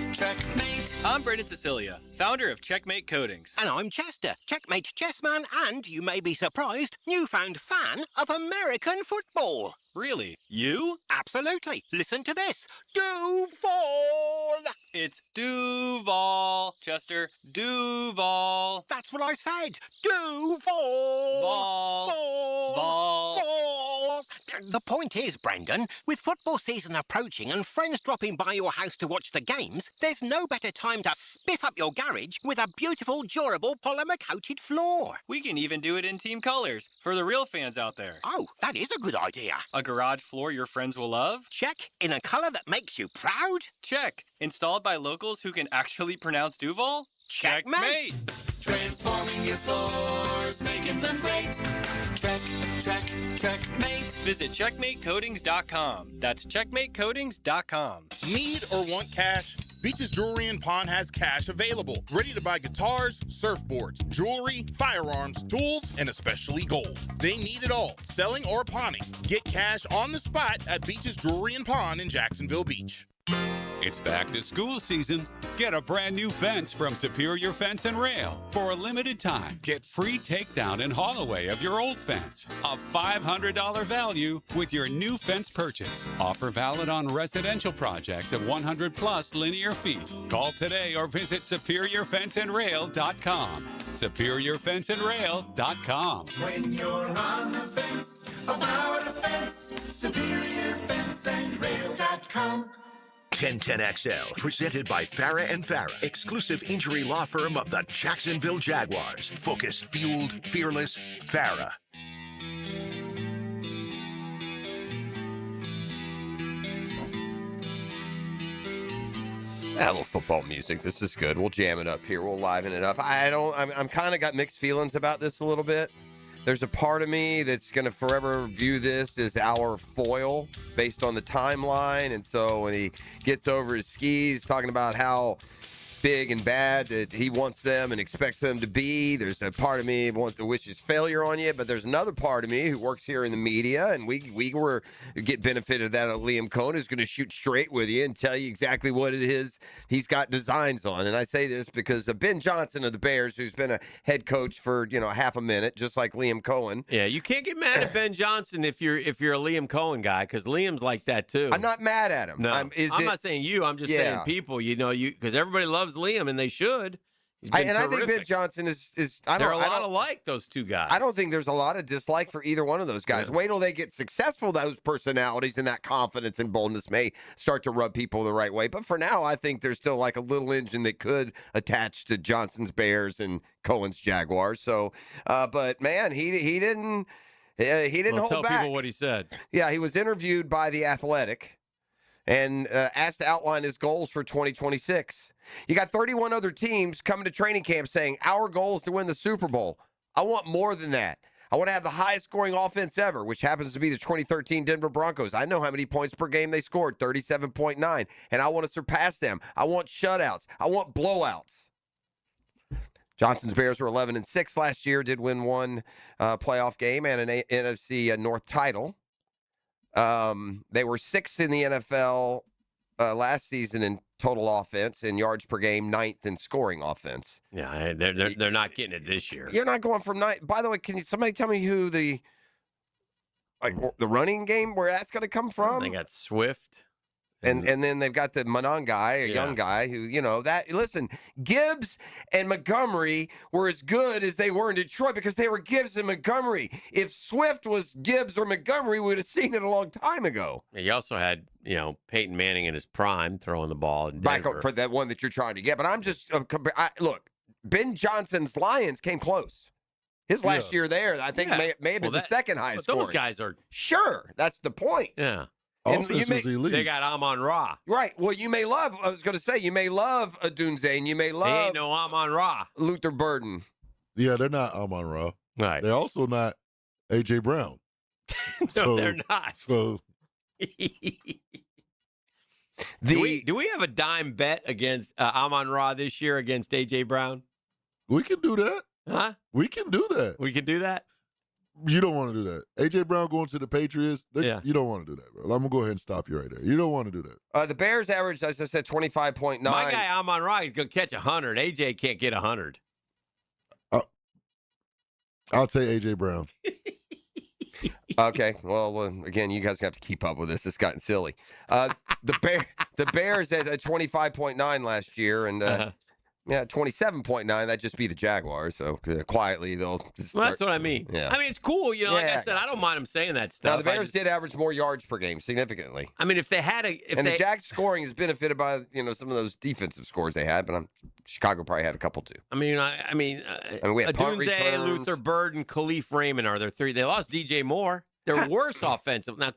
I'm Brendan Cecilia, founder of Checkmate Coatings. And I'm Chester, Checkmate chessman, and, you may be surprised, newfound fan of American football. Really? You? Absolutely. Listen to this. Duval! It's Duval, Chester. Duval. That's what I said. Duval! Ball. Ball. The point is, Brendan, with football season approaching and friends dropping by your house to watch the games, there's no better time to spiff up your garage with a beautiful, durable, polymer-coated floor. We can even do it in team colors for the real fans out there. Oh, that is a good idea. A garage floor your friends will love? Check. In a color that makes you proud? Check. Installed by locals who can actually pronounce Duval? Checkmate. Transforming your floors, making them great. Checkmate. Visit checkmatecoatings.com. That's checkmatecoatings.com. Need or want cash? Beaches Jewelry and Pawn has cash available. Ready to buy guitars, surfboards, jewelry, firearms, tools, and especially gold. They need it all, selling or pawning. Get cash on the spot at Beaches Jewelry and Pawn in Jacksonville Beach. It's back to school season. Get a brand new fence from Superior Fence and Rail. For a limited time, get free takedown and haul away of your old fence. A $500 value with your new fence purchase. Offer valid on residential projects of 100 plus linear feet. Call today or visit SuperiorFenceandRail.com. SuperiorFenceandRail.com. When you're on the fence, about a fence, SuperiorFenceandRail.com. 1010XL, presented by Farah and Farah, exclusive injury law firm of the Jacksonville Jaguars. Focused, fueled, fearless, Farah. A little football music. This is good. We'll jam it up here. We'll liven it up. I'm kind of got mixed feelings about this a little bit. There's a part of me that's going to forever view this as our foil based on the timeline. And so when he gets over his skis, talking about how big and bad that he wants them and expects them to be. There's a part of me who wishes failure on you, but there's another part of me who works here in the media, and we get benefited of that. Liam Cohen, who's going to shoot straight with you and tell you exactly what it is he's got designs on. And I say this because of Ben Johnson of the Bears, who's been a head coach for half a minute, just like Liam Cohen. Yeah, you can't get mad at Ben Johnson if you're a Liam Cohen guy, because Liam's like that too. I'm not mad at him. No, I'm not saying you. I'm just saying people. Because everybody loves Liam, and they should. I think Ben Johnson is. They're a lot alike, those two guys. I don't think there's a lot of dislike for either one of those guys. Wait till they get successful. Those personalities and that confidence and boldness may start to rub people the right way. But for now, I think there's still like a little engine that could attach to Johnson's Bears and Cohen's Jaguars. So, but man, he didn't hold tell back. People what he said. Yeah, he was interviewed by The Athletic and asked to outline his goals for 2026. You got 31 other teams coming to training camp saying, our goal is to win the Super Bowl. I want more than that. I want to have the highest scoring offense ever, which happens to be the 2013 Denver Broncos. I know how many points per game they scored, 37.9, and I want to surpass them. I want shutouts. I want blowouts. Johnson's Bears were 11-6 last year, did win one playoff game and an NFC North title. They were 6th in the NFL last season in total offense and yards per game, 9th in scoring offense. Yeah, they're not getting it this year. You're not going from 9. By the way, can somebody tell me who the running game where that's going to come from? They got Swift. And then they've got the Manon guy, a young guy who, listen, Gibbs and Montgomery were as good as they were in Detroit because they were Gibbs and Montgomery. If Swift was Gibbs or Montgomery, we would have seen it a long time ago. Yeah, you also had, Peyton Manning in his prime throwing the ball in Denver. Back for that one that you're trying to get. But I'm just, look, Ben Johnson's Lions came close. His last year there, I think, may have been the second highest But those scoring. guys are... Sure, that's the point. Yeah. Offense was elite. They got Amon-Ra. Right. Well, you may love Odunze, and you may love... He ain't no Amon-Ra. Luther Burden. Yeah, they're not Amon-Ra. Right. They're also not A.J. Brown. No, they're not. So... Do we have a dime bet against Amon-Ra this year against A.J. Brown? We can do that. Huh? We can do that. We can do that? You don't want to do that. A.J. Brown going to the Patriots, you don't want to do that, bro. I'm going to go ahead and stop you right there. You don't want to do that. The Bears averaged, as I said, 25.9. My guy Amon-Ra is going to catch 100. A.J. can't get 100. I'll take A.J. Brown. Okay. Well, again, you guys have to keep up with this. It's gotten silly. The Bears had a 25.9 last year, and 27.9. That'd just be the Jaguars. So quietly, they'll just Well, that's what I mean. Yeah. I mean, it's cool. Like I said, I don't mind them saying that stuff. Now, the Bears did average more yards per game significantly. I mean, if they had the Jags scoring is benefited by some of those defensive scores they had, but Chicago probably had a couple too. I mean, we had punt Odunze, returns. Luther Bird, and Khalif Raymond are their three. They lost DJ Moore. They're worse offensive. Now,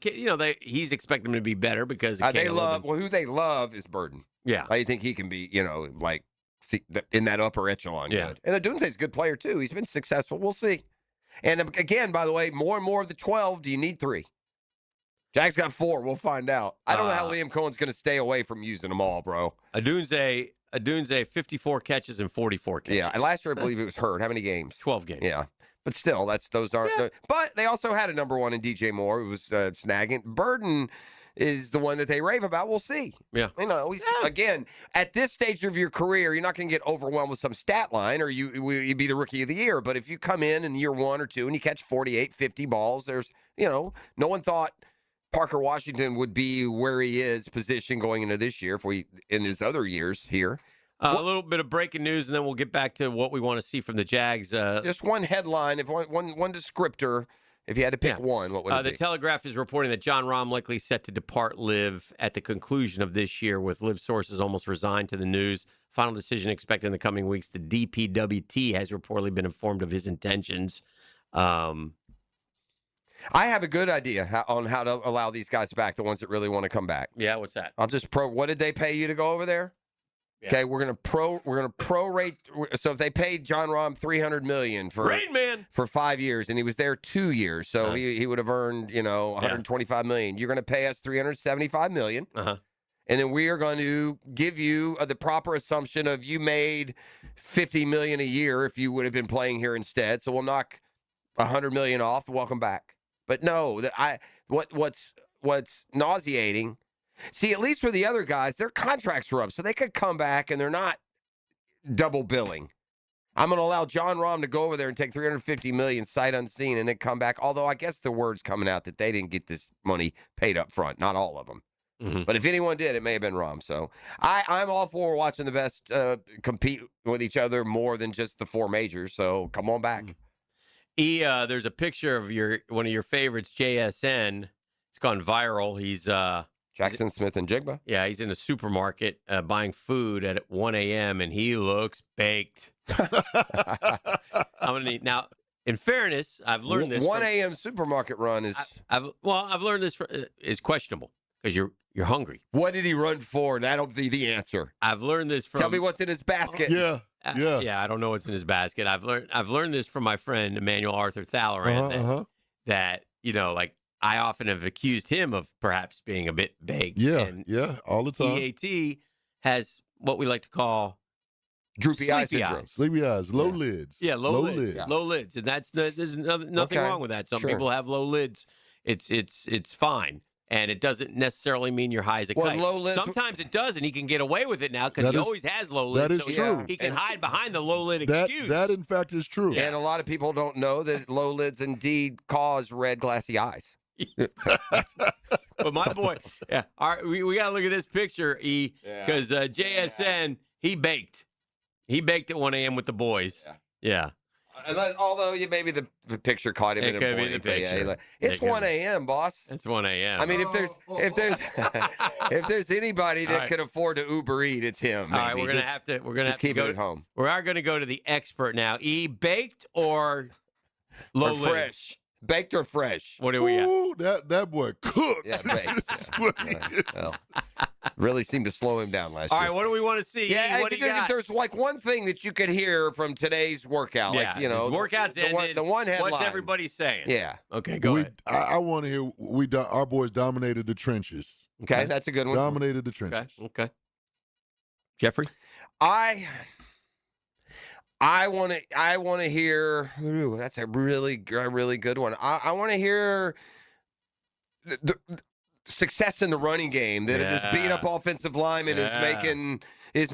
he's expecting them to be better because who they love is Burden. Yeah. I think he can be, in that upper echelon. Yeah. Good. And Odunze's a good player too. He's been successful. We'll see. And again, by the way, more and more of the 12, do you need 3? Jags got 4. We'll find out. I don't know how Liam Cohen's going to stay away from using them all, bro. Odunze, 54 catches and 44 catches. Yeah, and last year I believe it was hurt. How many games? 12 games. Yeah. But still, but they also had a number 1 in DJ Moore, who was snagging. Burden is the one that they rave about. We'll see. Yeah. Again, at this stage of your career, you're not going to get overwhelmed with some stat line or you'd be the rookie of the year. But if you come in year 1 or 2 and you catch 48, 50 balls, there's, no one thought Parker Washington would be where he is positioned going into this year in his other years here. A little bit of breaking news, and then we'll get back to what we want to see from the Jags. Just one headline, if one descriptor. If you had to pick one, what would it be? The Telegraph is reporting that John Rahm likely set to depart Live at the conclusion of this year, with Live sources almost resigned to the news. Final decision expected in the coming weeks. The DPWT has reportedly been informed of his intentions. I have a good idea on how to allow these guys back, the ones that really want to come back. Yeah, what's that? I'll just what did they pay you to go over there? Yeah. Okay, we're gonna prorate. So if they paid John Rahm $300 million for Rain Man for 5 years, and he was there 2 years, so he would have earned $125 million. You're gonna pay us $375 million, and then we are going to give you the proper assumption of you made $50 million a year if you would have been playing here instead. So we'll knock $100 million off. Welcome back. But no, what's nauseating. See, at least for the other guys, their contracts are up, so they could come back and they're not double billing. I'm going to allow John Rahm to go over there and take $350 million sight unseen and then come back. Although I guess the word's coming out that they didn't get this money paid up front. Not all of them. Mm-hmm. But if anyone did, it may have been Rahm. So I'm all for watching the best compete with each other more than just the four majors. So come on back. There's a picture of one of your favorites, JSN. It's gone viral. He's Jackson Smith and Jigba. Yeah, he's in a supermarket buying food at 1 a.m. and he looks baked. I'm gonna need now. In fairness, I've learned this. 1 a.m. supermarket run is. I've learned this is questionable because you're hungry. What did he run for? That'll be the answer. I've learned this from. Tell me what's in his basket. Yeah. Yeah, I don't know what's in his basket. I've learned this from my friend Emmanuel Arthur Thalloran that like I often have accused him of perhaps being a bit baked. Yeah, all the time. EAT has what we like to call droopy eye syndrome. Sleepy eyes, low lids. Yeah, low lids. Yes. Low lids, and there's nothing wrong with that. Some people have low lids. It's fine. And it doesn't necessarily mean you're high as a kite. Low lids, sometimes it does, and he can get away with it now because he always has low lids. That is true. He can hide behind the low lid excuse. That, in fact, is true. And a lot of people don't know that low lids indeed cause red, glassy eyes. But my boy, we got to look at this picture, because JSN, he baked. He baked at 1 a.m. with the boys. Yeah. Although maybe the picture caught him in a could be the picture. It's 1 a.m., boss. It's 1 a.m. I mean, if there's anybody that can afford to Uber Eat, it's him. All right, we're gonna have to keep it at home. We are gonna go to the expert now. Baked or low lids? Fresh? Baked or fresh? What do we got? Ooh, that boy cooked. Yeah, baked. Well, really seemed to slow him down last year. All right, what do we want to see? Yeah, what if there's one thing that you could hear from today's workout, his workout's ended. The one headline. What's everybody saying? Yeah. Okay, go ahead. I want to hear our boys dominated the trenches. Okay, that's a good one. Dominated the trenches. Okay. Jeffrey? I want to hear. Ooh, that's a really good one. I want to hear the success in the running game that this beat up offensive lineman is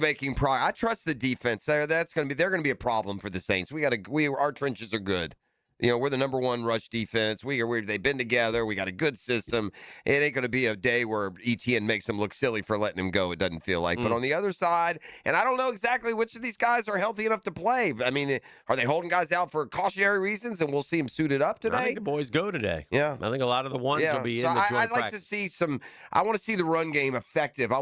making progress. I trust the defense. They're going to be a problem for the Saints. Our trenches are good. We're the number one rush defense. They've been together. We got a good system. It ain't going to be a day where Etienne makes him look silly for letting him go. It doesn't feel like. But on the other side, and I don't know exactly which of these guys are healthy enough to play. I mean, are they holding guys out for cautionary reasons, and we'll see them suited up today? I think the boys go today. Yeah, I think a lot of the ones will be in the joint I'd like to see some. I want to see the run game effective.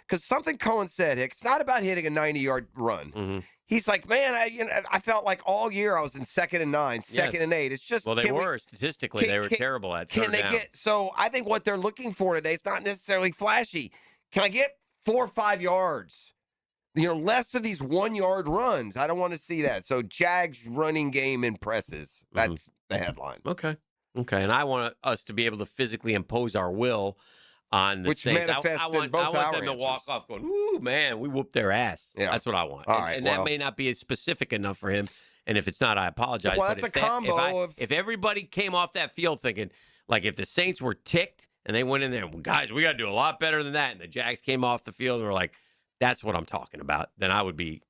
Because something Cohen said, it's not about hitting a 90-yard run. Mm-hmm. He's like, man, I felt like all year I was in 2nd and 9, 2nd and 8. It's just they were statistically they were terrible at. Can they get? So I think what they're looking for today is not necessarily flashy. Can I get 4 or 5 yards? Less of these 1-yard runs. I don't want to see that. So Jags running game impresses. That's the headline. Okay, and I want us to be able to physically impose our will on the Which Saints. manifests in both I want our them to answers. walk off going, ooh, man, we whooped their ass. Yeah. That's what I want. All right, and that may not be specific enough for him. And if it's not, I apologize. Well, but that's a combo if everybody came off that field thinking, like if the Saints were ticked and they went in there, well, guys, we got to do a lot better than that, and the Jags came off the field and were like, that's what I'm talking about, then I would be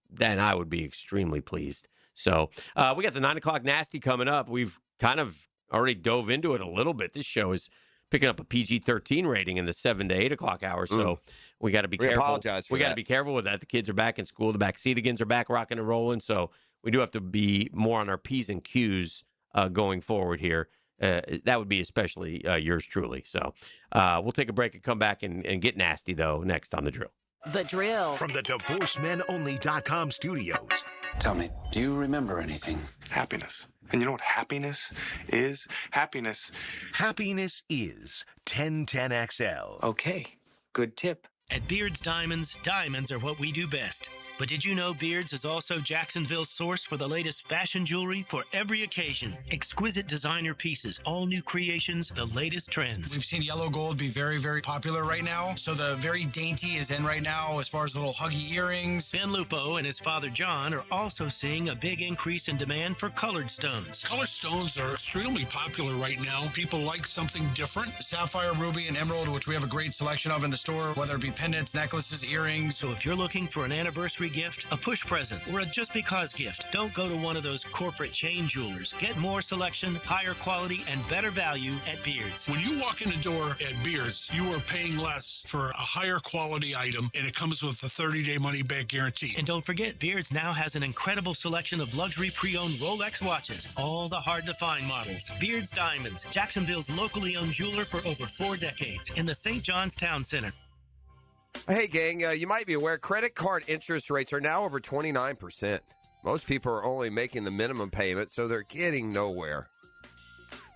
extremely pleased. So we got the 9 o'clock nasty coming up. We've kind of already dove into it a little bit. This show is picking up a PG-13 rating in the 7 to 8 o'clock hour, so we got to be careful. Apologize for we got to be careful with that. The kids are back in school. The back seat-agains are back rocking and rolling, so we do have to be more on our P's and Q's going forward here. That would be especially yours truly. So we'll take a break and come back and get nasty, though, next on The Drill. The Drill. From the DivorceMenOnly.com studios. Tell me, do you remember anything? Happiness. And you know what happiness is? Happiness is 1010XL. Okay, good tip. At Beards Diamonds, diamonds are what we do best. But did you know Beards is also Jacksonville's source for the latest fashion jewelry for every occasion? Exquisite designer pieces, all new creations, the latest trends. We've seen yellow gold be very, very popular right now. So the very dainty is in right now as far as little huggy earrings. Ben Lupo and his father John are also seeing a big increase in demand for colored stones. Colored stones are extremely popular right now. People like something different. Sapphire, ruby, and emerald, which we have a great selection of in the store, whether it be pendants, necklaces, earrings. So if you're looking for an anniversary gift, a push present, or a just because gift, don't go to one of those corporate chain jewelers. Get more selection, higher quality, and better value at Beards. When you walk in the door at Beards, you are paying less for a higher quality item, and it comes with a 30-day money-back guarantee. And don't forget, Beards now has an incredible selection of luxury pre-owned Rolex watches, all the hard-to-find models. Beards Diamonds, Jacksonville's locally owned jeweler for over 4 decades, in the St. John's Town Center. Hey, gang, you might be aware credit card interest rates are now over 29%. Most people are only making the minimum payment, so they're getting nowhere.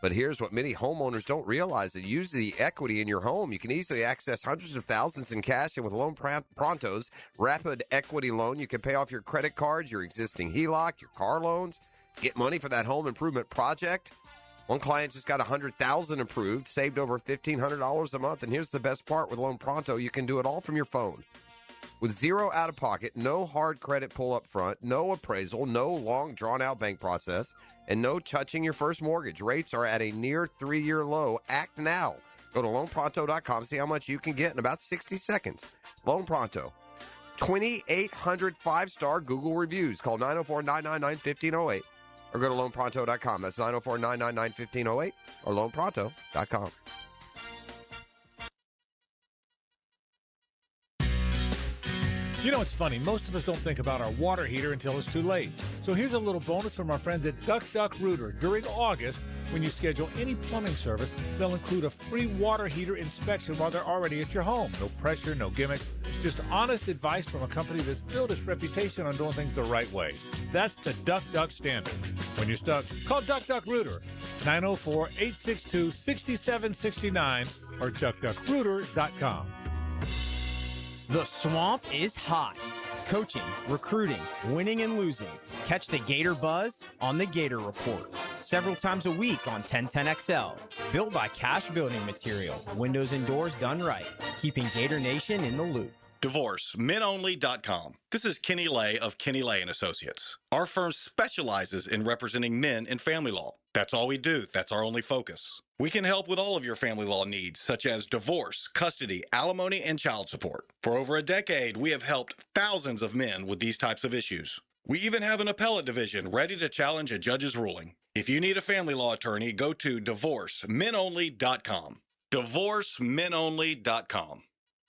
But here's what many homeowners don't realize. That use the equity in your home. You can easily access hundreds of thousands in cash, and with Loan Pronto's rapid equity loan, you can pay off your credit cards, your existing HELOC, your car loans, get money for that home improvement project. One client just got $100,000 approved, saved over $1,500 a month. And here's the best part with Loan Pronto. You can do it all from your phone. With zero out-of-pocket, no hard credit pull up front, no appraisal, no long, drawn-out bank process, and no touching your first mortgage. Rates are at a near 3-year low. Act now. Go to loanpronto.com, see how much you can get in about 60 seconds. Loan Pronto. 2,800 5-star Google reviews. Call 904-999-1508. Or go to loanpronto.com. That's 904-999-1508 or loanpronto.com. You know, it's funny. Most of us don't think about our water heater until it's too late. So here's a little bonus from our friends at Duck Duck Rooter. During August, when you schedule any plumbing service, they'll include a free water heater inspection while they're already at your home. No pressure, no gimmicks. Just honest advice from a company that's built its reputation on doing things the right way. That's the Duck Duck standard. When you're stuck, call Duck Duck Rooter, 904-862-6769 or duckduckrooter.com. The swamp is hot. Coaching, recruiting, winning and losing. Catch the Gator Buzz on the Gator Report. Several times a week on 1010XL. Built by Cash Building Material. Windows and doors done right. Keeping Gator Nation in the loop. Divorce, menonly.com. This is Kenny Lay of Kenny Lay & Associates. Our firm specializes in representing men in family law. That's all we do. That's our only focus. We can help with all of your family law needs, such as divorce, custody, alimony, and child support. For over a decade, we have helped thousands of men with these types of issues. We even have an appellate division ready to challenge a judge's ruling. If you need a family law attorney, go to divorcemenonly.com. Divorcemenonly.com.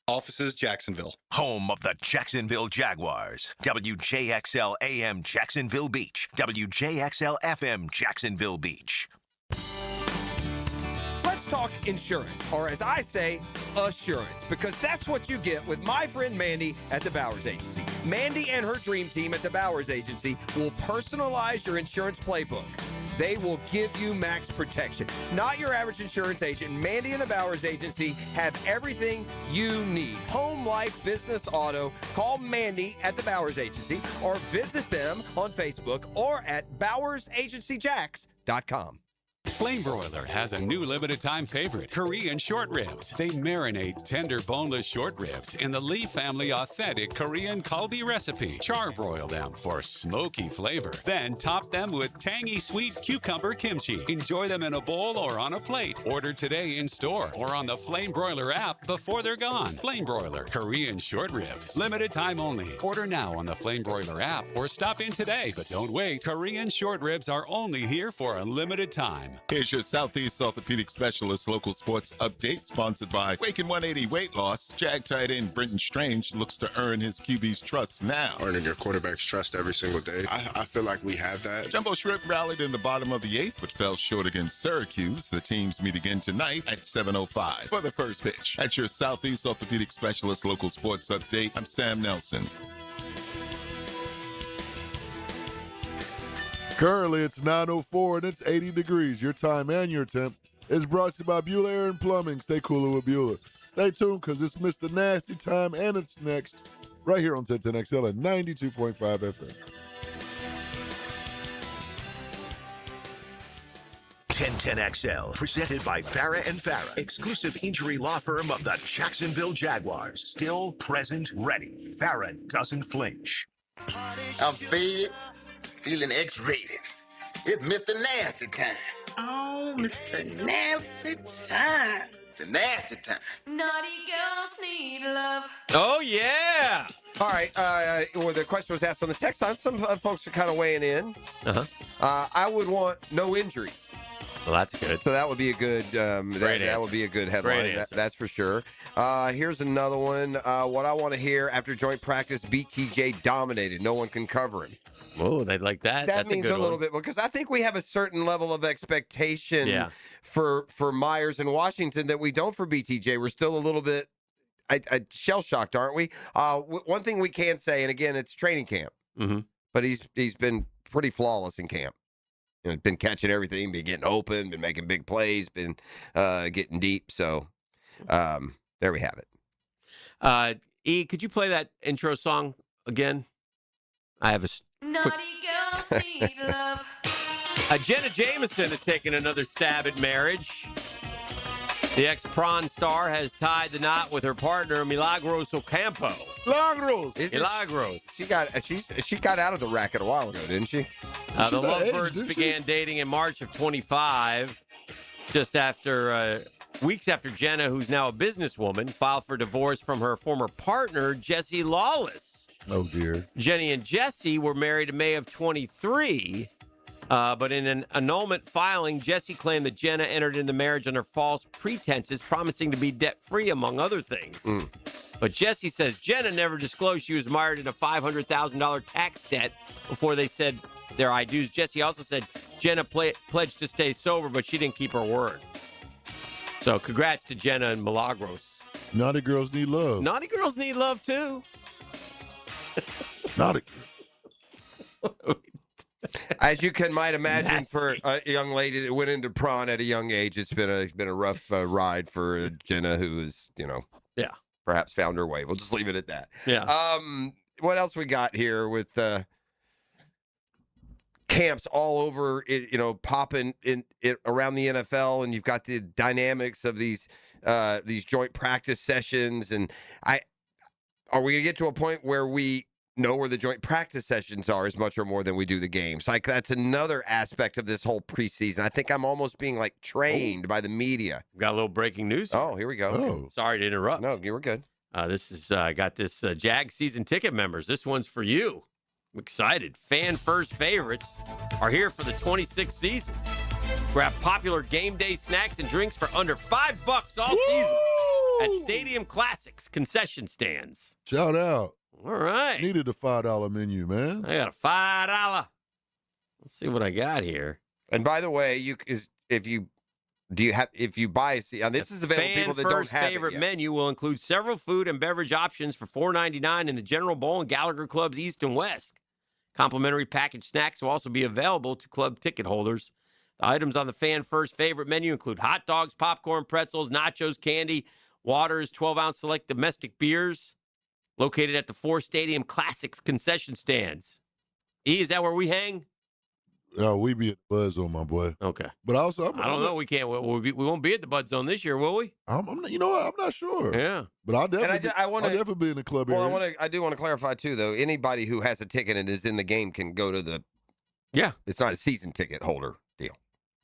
Offices, Jacksonville. Home of the Jacksonville Jaguars. WJXL AM Jacksonville Beach. WJXL FM Jacksonville Beach. Let's talk insurance, or as I say, assurance, because that's what you get with my friend Mandy at the Bowers Agency. Mandy and her dream team at the Bowers Agency will personalize your insurance playbook. They will give you max protection. Not your average insurance agent. Mandy and the Bowers Agency have everything you need. Home, life, business, auto. Call Mandy at the Bowers Agency or visit them on Facebook or at bowersagencyjacks.com. Flame Broiler has a new limited-time favorite, Korean short ribs. They marinate tender, boneless short ribs in the Lee family authentic Korean kalbi recipe. Charbroil them for smoky flavor. Then top them with tangy, sweet cucumber kimchi. Enjoy them in a bowl or on a plate. Order today in store or on the Flame Broiler app before they're gone. Flame Broiler, Korean short ribs. Limited time only. Order now on the Flame Broiler app or stop in today. But don't wait. Korean short ribs are only here for a limited time. Here's your Southeast Orthopedic Specialist local sports update, sponsored by Waking 180 Weight Loss. Jag tight end Brenton Strange looks to earn his QB's trust now. Earning your quarterback's trust every single day. I feel like we have that. Jumbo Shrimp rallied in the bottom of the 8th, but fell short against Syracuse. The teams meet again tonight at 7:05 for the first pitch. That's your Southeast Orthopedic Specialist local sports update. I'm Sam Nelson. Currently, it's 9:04 and it's 80 degrees. Your time and your temp is brought to you by Bueller Air and Plumbing. Stay cooler with Bueller. Stay tuned because it's Mr. Nasty time, and it's next right here on 1010XL at 92.5 FM. 1010XL, presented by Farrah and Farrah, exclusive injury law firm of the Jacksonville Jaguars. Still present, ready. Farrah doesn't flinch. I'm faded, feeling X-rated. It's Mr. Nasty time. Oh, Mr. Nasty time. The nasty time. Naughty girls need love. Oh, yeah. All right. Well, the question was asked on the text line. Some folks are kind of weighing in. I would want no injuries. Well, that's good. So that would be a good that would be a good headline. That's for sure. Here's another one. What I want to hear after joint practice, BTJ dominated. No one can cover him. Oh, they like that. That That's means a, good a little one. bit because I think we have a certain level of expectation for Myers and Washington that we don't for BTJ. We're still a little bit shell shocked, aren't we? One thing we can say, and again, it's training camp, but he's been pretty flawless in camp. You know, been catching everything, been getting open, been making big plays, been getting deep. So there we have it. E, could you play that intro song again? I have a Naughty girls need love. Jenna Jameson has taken another stab at marriage. The ex-prawn star has tied the knot with her partner, Milagros Ocampo. Milagros. She got out of the racket a while ago, didn't she? The Lovebirds began dating in March of 25, just after weeks after Jenna, who's now a businesswoman, filed for divorce from her former partner, Jesse Lawless. Oh, dear. Jenny and Jesse were married in May of 23, but in an annulment filing, Jesse claimed that Jenna entered into marriage under false pretenses, promising to be debt-free, among other things. But Jesse says Jenna never disclosed she was mired in a $500,000 tax debt before they said their I do's. Jesse also said Jenna pledged to stay sober, but she didn't keep her word. So congrats to Jenna and Milagros. Naughty girls need love. Naughty girls need love, too. Naughty. As you might imagine, for a young lady that went into prawn at a young age, it's been a rough ride for Jenna, who is, perhaps found her way. We'll just leave it at that. Yeah. What else we got here with camps all over, popping in around the NFL, and you've got the dynamics of these joint practice sessions, and are we going to get to a point where we know where the joint practice sessions are as much or more than we do the games? Like, that's another aspect of this whole preseason. I think I'm almost being trained by the media. Got a little breaking news. Oh, here we go. Oh. Sorry to interrupt. No, you were good. This is I got this Jag season ticket members. This one's for you. I'm excited. Fan first favorites are here for the 26th season. Grab popular game day snacks and drinks for under $5 all season at Stadium Classics concession stands. Shout out. All right. Needed a $5 menu, man. I got a $5. Let's see what I got here. And by the way, if you buy this is available to people that don't have favorite it yet. menu will include several food and beverage options for $4.99 in the General Bowl and Gallagher Clubs East and West. Complimentary packaged snacks will also be available to club ticket holders. The items on the fan first favorite menu include hot dogs, popcorn, pretzels, nachos, candy, waters, 12-ounce select domestic beers, located at the 4 Stadium Classics concession stands. E, is that where we hang? We be at the Bud Zone, my boy. Okay. But also, I don't know. We can't. We won't be at the Bud Zone this year, will we? I'm not, you know what? I'm not sure. Yeah. But I'll definitely, I'll definitely be in the club area. Well, I do want to clarify too, though. Anybody who has a ticket and is in the game can go to the. Yeah. It's not a season ticket holder deal.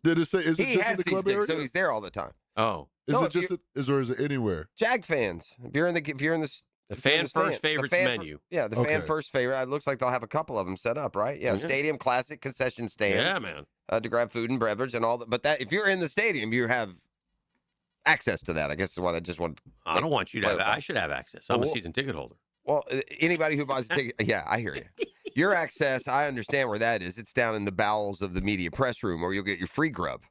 Did it say? Is it He just has in the club area? so he's there all the time. Oh. Is it just? Or is it anywhere? Jag fans. If you're in the fan first favorites menu. The fan first favorite. It looks like they'll have a couple of them set up, right? Yeah. Stadium Classic concession stands. Yeah, man. To grab food and beverage and all that. But if you're in the stadium, you have access to that. I guess is what I just want. I don't want you to have. I should have access. I'm a season ticket holder. Well, anybody who buys a ticket, yeah, I hear you. Your access, I understand where that is. It's down in the bowels of the media press room, where you'll get your free grub.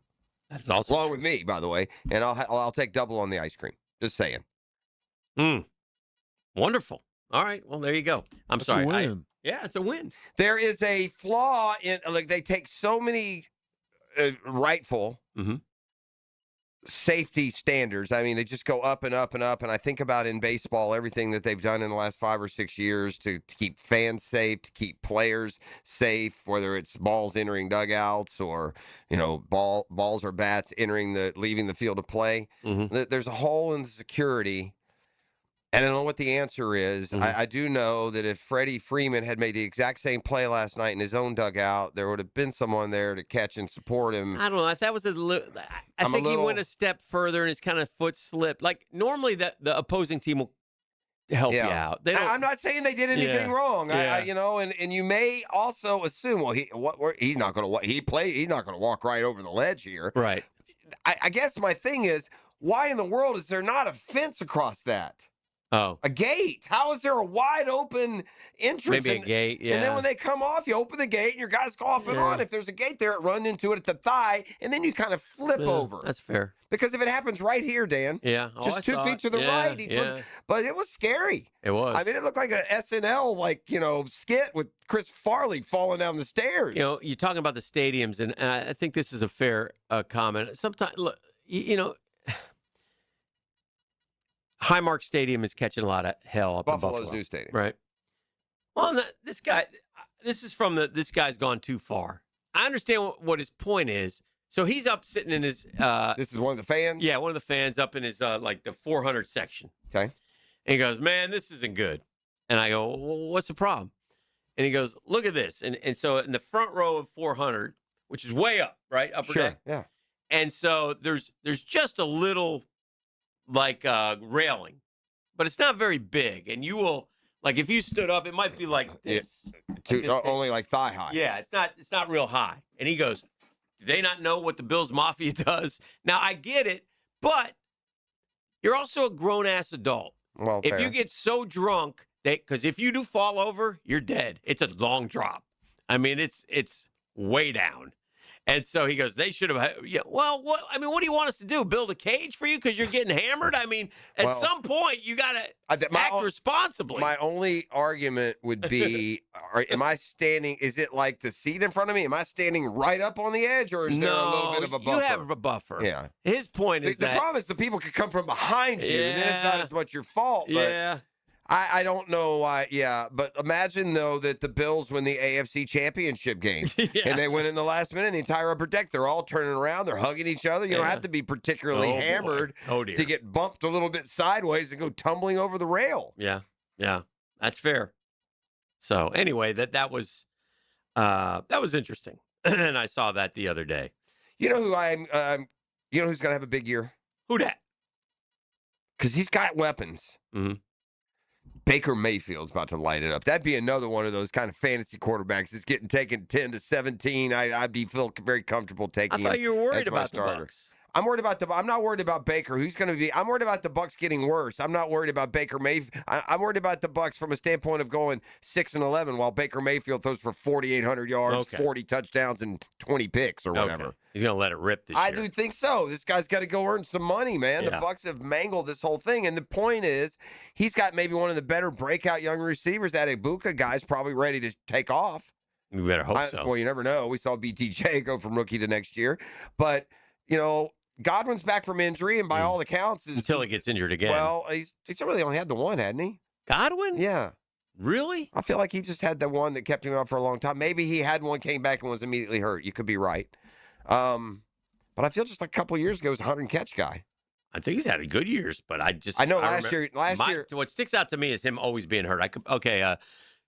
That's awesome. Along with me, by the way, and I'll take double on the ice cream. Just saying. Wonderful. All right. Well, there you go. That's a win. Yeah, it's a win. There is a flaw in they take so many rightful safety standards. I mean, they just go up and up and up. And I think about in baseball, everything that they've done in the last 5 or 6 years to keep fans safe, to keep players safe, whether it's balls entering dugouts or, balls or bats leaving the field of play. There's a hole in the security. And I don't know what the answer is. I do know that if Freddie Freeman had made the exact same play last night in his own dugout, there would have been someone there to catch and support him. I don't know. That was I think he went a step further and his kind of foot slipped. Like normally the opposing team will help you out. I'm not saying they did anything wrong. Yeah. And you may also assume, well, he's not going to he's not going to walk right over the ledge here. Right. I guess my thing is, why in the world is there not a fence across that? Oh. A gate. How is there a wide open entrance? Maybe a gate, yeah. And then when they come off, you open the gate and your guys go off and on. If there's a gate there, it runs into it at the thigh, and then you kind of flip over. That's fair. Because if it happens right here, Dan, just 2 feet to the right. But it was scary. It was. I mean, it looked like a SNL, skit with Chris Farley falling down the stairs. You're talking about the stadiums, and I think this is a fair comment. Sometimes, look, Highmark Stadium is catching a lot of hell up in Buffalo. Buffalo's new stadium. Right. Well, this guy's gone too far. I understand what his point is. So he's up sitting in his... this is one of the fans? Yeah, one of the fans up in his, the 400 section. Okay. And he goes, man, this isn't good. And I go, well, what's the problem? And he goes, look at this. And so in the front row of 400, which is way up, right? Upper deck. Yeah. And so there's just a little... railing, but it's not very big. And you will, if you stood up, it might be like this. Only like thigh high. Yeah, it's not real high. And he goes, do they not know what the Bills Mafia does? Now, I get it, but you're also a grown-ass adult. Well, if you get so drunk, because if you do fall over, you're dead. It's a long drop. I mean, it's way down. And so he goes, they should have. Yeah. Well, what do you want us to do? Build a cage for you because you're getting hammered? I mean, at some point, you got to act responsibly. My only argument would be, am I standing? Is it like the seat in front of me? Am I standing right up on the edge, or is there a little bit of a buffer? You have a buffer. Yeah. His point is the problem is the people could come from behind you, and then it's not as much your fault. But yeah. I don't know why. Yeah, but imagine, though, that the Bills win the AFC Championship game. And they win in the last minute, and the entire upper deck, they're all turning around. They're hugging each other. You don't have to be particularly hammered to get bumped a little bit sideways and go tumbling over the rail. Yeah, that's fair. So anyway, that was interesting. And I saw that the other day. You know who you know who's going to have a big year? Who dat? Because he's got weapons. Mm-hmm. Baker Mayfield's about to light it up. That'd be another one of those kind of fantasy quarterbacks that's getting taken 10 to 17. I'd feel very comfortable taking him. I thought you were worried as my about starter. the Bucs. I'm not worried about Baker. Who's going to be? I'm worried about the Bucs getting worse. I'm not worried about Baker Mayfield. I'm worried about the Bucs from a standpoint of going 6-11 while Baker Mayfield throws for 4,800 yards, 40 touchdowns, and 20 picks or whatever. Okay. He's going to let it rip this year. I do think so. This guy's got to go earn some money, man. Yeah. The Bucs have mangled this whole thing, and the point is, he's got maybe one of the better breakout young receivers. That Ibuka guy's probably ready to take off. We better hope so. Well, you never know. We saw BTJ go from rookie to next year, but Godwin's back from injury, and by all accounts, until he gets injured again. Well, he's really only had the one, hadn't he? Godwin? Yeah. Really? I feel like he just had the one that kept him out for a long time. Maybe he had one, came back, and was immediately hurt. You could be right. But I feel just like a couple of years ago, he was a 100-catch guy. I think he's had good years, but I know last year. What sticks out to me is him always being hurt.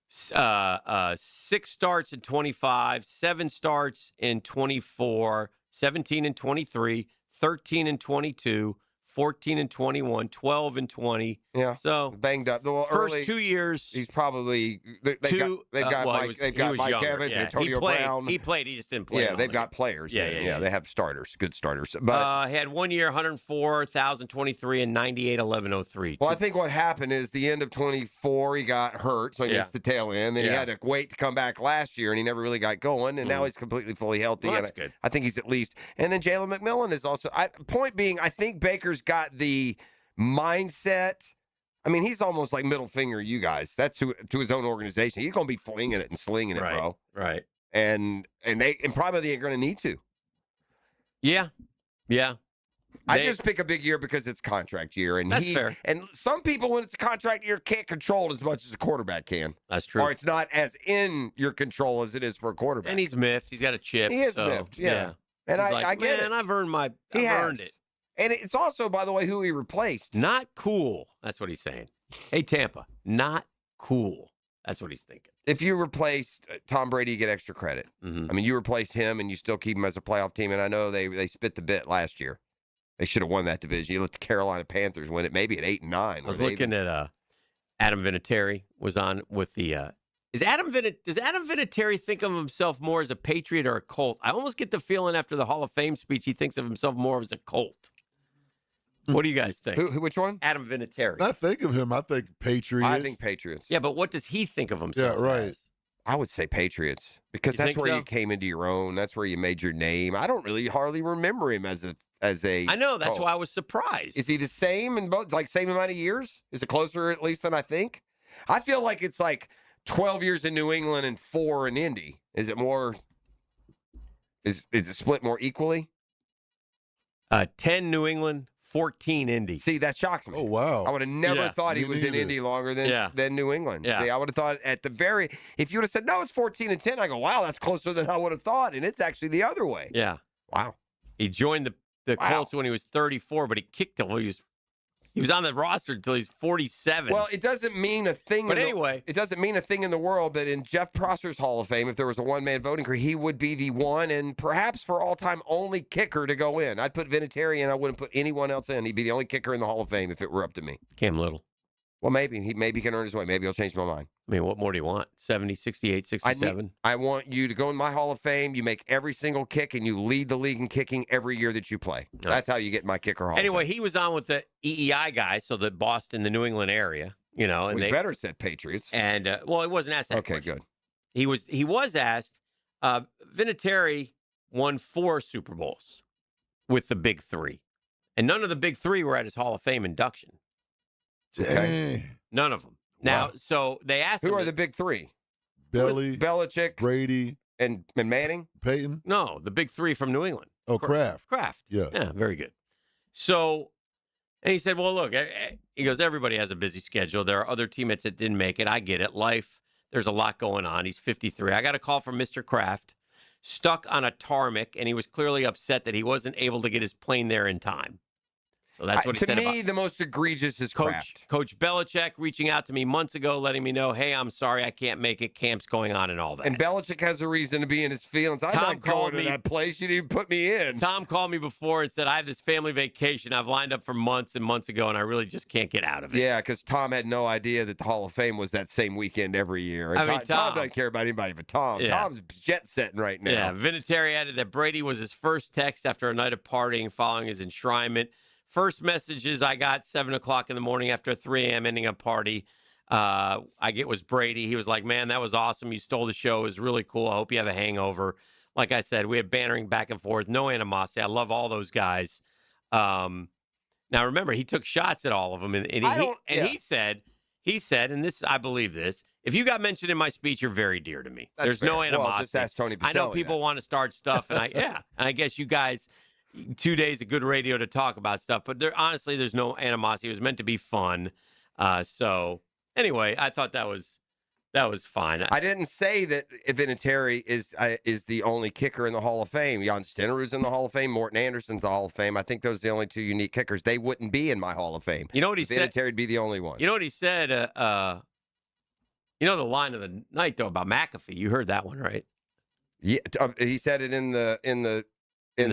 6 starts in 25, 7 starts in 24, 17 and 23, 13 and 22, 14 and 21, 12 and 20. Yeah. So banged up. Well, first early, 2 years. He's probably they've got Mike Evans, Antonio Brown. He played. He just didn't play. Yeah, they've got players. Yeah. They have starters, good starters. But he had 1 year, 104,023 and 98,1103. Well, I think what happened is the end of 24, he got hurt, so he missed the tail end. Then he had to wait to come back last year, and he never really got going. And now he's completely fully healthy. Well, that's good. I think he's at least. And then Jalen McMillan is also. Point being, I think Baker's got the mindset. I mean, he's almost like middle finger you guys. That's to his own organization. He's going to be flinging it and slinging it, bro. Right. And probably they're going to need to. Yeah. I just pick a big year because it's contract year, and That's fair. And some people, when it's a contract year, can't control it as much as a quarterback can. That's true. Or it's not as in your control as it is for a quarterback. And he's miffed. He's got a chip. He is so, miffed, yeah. And He's I get man, it. I've earned I've He earned has. it. And it's also, by the way, who he replaced. Not cool. That's what he's saying. Hey, Tampa, not cool. That's what he's thinking. If you replaced Tom Brady, you get extra credit. Mm-hmm. I mean, you replace him and you still keep him as a playoff team. And I know they spit the bit last year. They should have won that division. You let the Carolina Panthers win it, maybe at 8 and 9. I was looking at Adam Vinatieri was on with the. Does Adam Vinatieri think of himself more as a Patriot or a Colt? I almost get the feeling after the Hall of Fame speech he thinks of himself more as a Colt. What do you guys think? Which one? Adam Vinatieri. When I think of him, I think Patriots. I think Patriots. Yeah, but what does he think of himself? Yeah, right. as? I would say Patriots because You that's think where so? you came into your own. That's where you made your name. I don't really hardly remember him as a. I know. That's Colt. why I was surprised. Is he the same in both, like same amount of years? Is it closer at least than I think? I feel like it's like 12 years in New England and 4 in Indy. Is it more? Is it split more equally? 10 New England, 14 Indy. See, that shocks me. Oh, wow. I would have never Yeah. thought he Me was in neither. Indy longer than New England. Yeah. See, I would have thought at the very, if you would have said, no, it's 14 and 10, I go, wow, that's closer than I would have thought. And it's actually the other way. Yeah. Wow. He joined the Wow. Colts when he was 34, but he kicked till he was on the roster until he's 47. Well, it doesn't mean a thing. But anyway. It doesn't mean a thing in the world, but in Jeff Prosser's Hall of Fame, if there was a one-man voting crew, he would be the one and perhaps for all-time only kicker to go in. I'd put Vinatieri in. I wouldn't put anyone else in. He'd be the only kicker in the Hall of Fame if it were up to me. Cam Little. Well, maybe. He can earn his way. Maybe he'll change my mind. I mean, what more do you want? 70, 68, 67? I want you to go in my Hall of Fame. You make every single kick, and you lead the league in kicking every year that you play. That's how you get my kicker Hall of Anyway, Fame. he was on with the EEI guys, so the Boston, the New England area, you know. And We they better said Patriots. And, well, it wasn't asked that Okay, question. good. He was asked, Vinatieri won 4 Super Bowls with the Big Three. And none of the Big Three were at his Hall of Fame induction. Dang. None of them. Now, Wow. so they asked Who him. are the big three? Belly, Belichick, Brady, and Manning? Peyton. No, the Big Three from New England. Oh, Kraft. Kraft. Yeah. Yeah, very good. So, and he said, well, look, he goes, everybody has a busy schedule. There are other teammates that didn't make it. I get it. Life, there's a lot going on. He's 53. I got a call from Mr. Kraft, stuck on a tarmac, and he was clearly upset that he wasn't able to get his plane there in time. So that's what he said To me, about the most egregious is Kraft. Coach Belichick reaching out to me months ago, letting me know, hey, I'm sorry, I can't make it. Camp's going on and all that. And Belichick has a reason to be in his feelings. I'm Tom not going called to me- that place. You didn't put me in. Tom called me before and said, I have this family vacation I've lined up for months and months ago, and I really just can't get out of it. Yeah, because Tom had no idea that the Hall of Fame was that same weekend every year. And I mean, Tom Tom- doesn't care about anybody but Tom. Yeah. Tom's jet setting right now. Yeah, Vinatieri added that Brady was his first text after a night of partying following his enshrinement. First messages I got 7 o'clock in the morning after a 3 a.m. ending a party. I get was Brady. He was like, man, that was awesome. You stole the show. It was really cool. I hope you have a hangover. Like I said, we had bantering back and forth. No animosity. I love all those guys. Now, remember, he took shots at all of them. And he said, and this, I believe this, if you got mentioned in my speech, you're very dear to me. That's There's fair. no Well, animosity. just ask Tony I know Pacelli people want to start stuff, and and I guess you guys, 2 days of good radio to talk about stuff, but honestly, there's no animosity. It was meant to be fun. So anyway, I thought that was fine. I didn't say that Vinatieri is the only kicker in the Hall of Fame. Jan Stenerud's in the Hall of Fame. Morton Anderson's in the Hall of Fame. I think those are the only 2 unique kickers. They wouldn't be in my Hall of Fame. You know what he said? Vinatieri'd be the only one. You know what he said? You know the line of the night though about McAfee. You heard that one, right? Yeah, he said it in the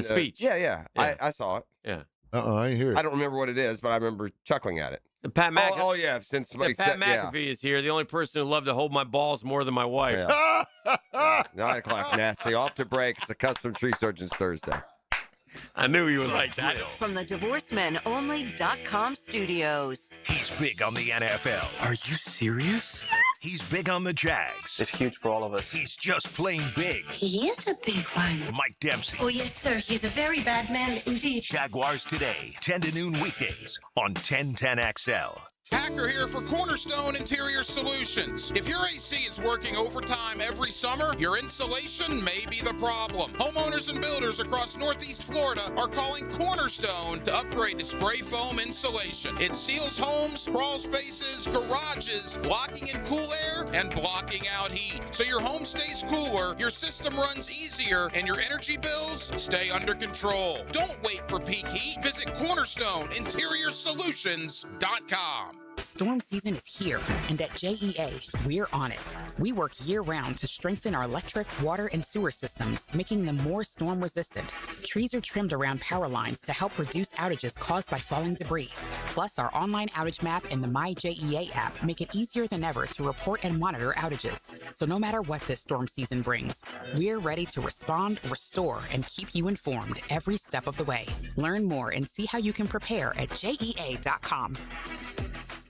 speech. Yeah. I saw it. Yeah. I ain't hear it. I don't remember what it is, but I rember chuckling at it. So Pat McAfee. Oh yeah, since Pat McAfee is here. The only person who loved to hold my balls more than my wife. Yeah. 9 o'clock, nasty. Off to break. It's a Custom Tree Surgeons Thursday. I knew you would like that. From the DivorceMenOnly.com studios. He's big on the NFL. Are you serious? He's big on the Jags. It's huge for all of us. He's just plain big. He is a big one. Mike Dempsey. Oh, yes, sir. He's a very bad man indeed. Jaguars Today, 10 to noon weekdays on 1010XL. Hacker here for Cornerstone Interior Solutions. If your AC is working overtime every summer, your insulation may be the problem. Homeowners and builders across Northeast Florida are calling Cornerstone to upgrade to spray foam insulation. It seals homes, crawl spaces, garages, blocking in cool air and blocking out heat. So your home stays cooler, your system runs easier, and your energy bills stay under control. Don't wait for peak heat. Visit CornerstoneInteriorSolutions.com. Storm season is here, and at JEA, we're on it. We work year-round to strengthen our electric, water, and sewer systems, making them more storm-resistant. Trees are trimmed around power lines to help reduce outages caused by falling debris. Plus, our online outage map and the MyJEA app make it easier than ever to report and monitor outages. So no matter what this storm season brings, we're ready to respond, restore, and keep you informed every step of the way. Learn more and see how you can prepare at JEA.com.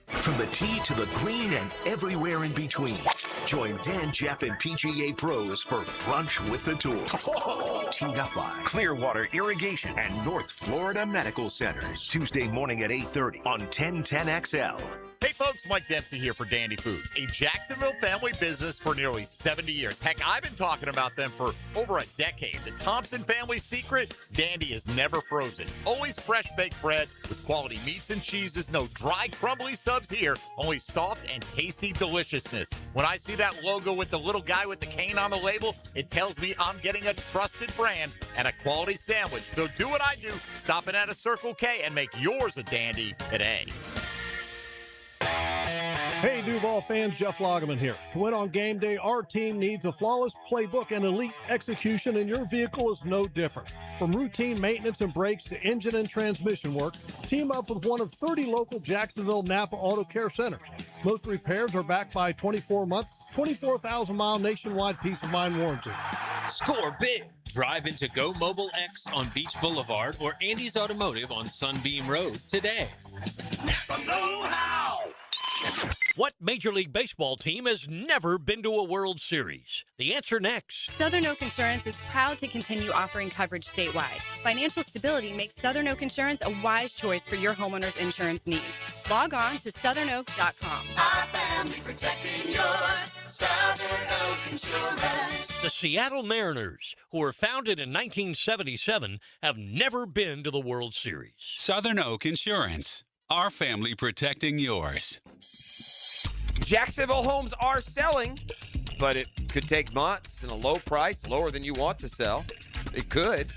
From the tee to the green and everywhere in between. Join Dan, Jeff, and PGA pros for Brunch with the Tour. Teamed up by Clearwater Irrigation and North Florida Medical Centers. Tuesday morning at 8:30 on 1010XL. Hey folks, Mike Dempsey here for Dandy Foods, a Jacksonville family business for nearly 70 years. Heck, I've been talking about them for over a decade. The Thompson family's secret, Dandy is never frozen. Always fresh baked bread with quality meats and cheeses. No dry, crumbly subs here, only soft and tasty deliciousness. When I see that logo with the little guy with the cane on the label, it tells me I'm getting a trusted brand and a quality sandwich. So do what I do, stop in at a Circle K and make yours a Dandy today. Hey, Duval fans, Jeff Lageman here. To win on game day, our team needs a flawless playbook and elite execution, and your vehicle is no different. From routine maintenance and brakes to engine and transmission work, team up with one of 30 local Jacksonville Napa Auto Care Centers. Most repairs are backed by a 24-month, 24,000-mile nationwide peace of mind warranty. Score big. Drive into Go Mobile X on Beach Boulevard or Andy's Automotive on Sunbeam Road today. Know-how! What Major League Baseball team has never been to a World Series? The answer next. Southern Oak Insurance is proud to continue offering coverage statewide. Financial stability makes Southern Oak Insurance a wise choice for your homeowner's insurance needs. Log on to southernoak.com. Our family protecting yours. Southern Oak Insurance. The Seattle Mariners, who were founded in 1977, have never been to the World Series. Southern Oak Insurance. Our family protecting yours. Jacksonville homes are selling, but it could take months and a low price, lower than you want to sell. It could.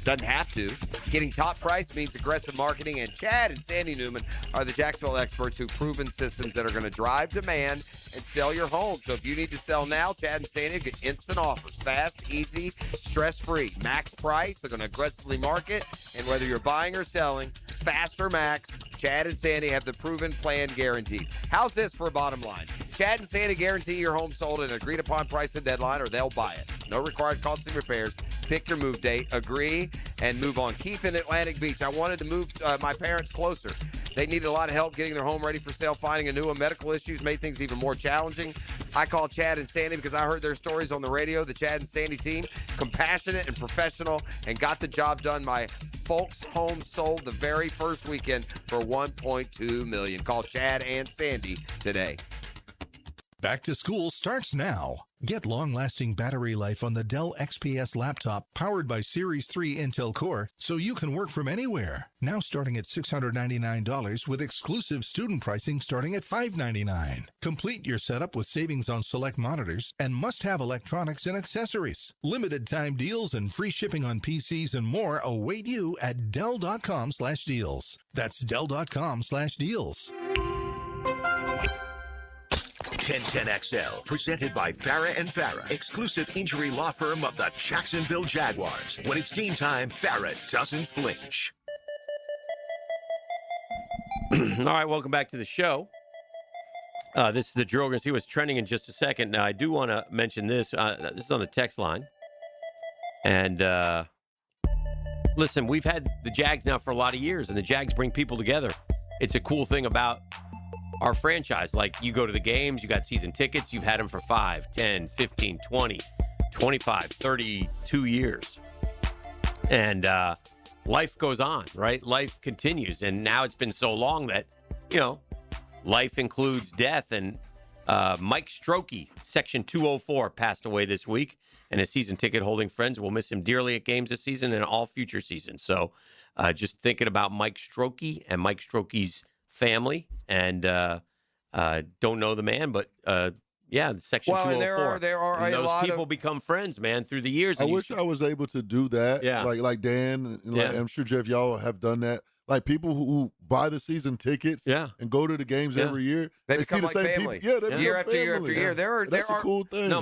Doesn't have to. Getting top price means aggressive marketing, and Chad and Sandy Newman are the Jacksonville experts who've proven systems that are going to drive demand and sell your home. So if you need to sell now, Chad and Sandy get instant offers. Fast, easy, stress-free. Max price. They're going to aggressively market. And whether you're buying or selling, fast or max, Chad and Sandy have the proven plan guaranteed. How's this for a bottom line? Chad and Sandy guarantee your home sold at an agreed-upon price and deadline, or they'll buy it. No required costly repairs. Pick your move date, agree, and move on. Keith in Atlantic Beach. I wanted to move my parents closer. They needed a lot of help getting their home ready for sale. Finding a new one. Medical issues made things even more challenging. I called Chad and Sandy because I heard their stories on the radio. The Chad and Sandy team, compassionate and professional, and got the job done. My folks' home sold the very first weekend for $1.2 million. Call Chad and Sandy today. Back to school starts now. Get long-lasting battery life on the Dell XPS laptop powered by Series 3 Intel Core so you can work from anywhere. Now starting at $699 with exclusive student pricing starting at $599. Complete your setup with savings on select monitors and must-have electronics and accessories. Limited time deals and free shipping on PCs and more await you at Dell.com/deals. That's Dell.com/deals. 1010XL, presented by Farrah and Farrah, exclusive injury law firm of the Jacksonville Jaguars. When it's game time, Farrah doesn't flinch. All right, welcome back to the show. This is the drill. We're going to see what's trending in just a second. Now, I do want to mention this. This is on the text line. And listen, we've had the Jags now for a lot of years, and the Jags bring people together. It's a cool thing about our franchise. Like, you go to the games, you got season tickets, you've had them for 5, 10, 15, 20, 25, 32 years. And life goes on, right? Life continues. And now it's been so long that, you know, life includes death. And Mike Strokey, Section 204, passed away this week. And his season ticket holding friends will miss him dearly at games this season and all future seasons. So just thinking about Mike Strokey and Mike Strokey's family. And don't know the man, but Section 204. There are and a those lot people of become friends, man, through the years. I And wish I was able to do that. Yeah. Like Dan, and like, Yeah. I'm sure Jeff, y'all have done that. Like people who buy the season tickets and go to the games Yeah. every year. They see become the like same family. people. Yeah, they Year become after year family. after year. That's a cool thing. No,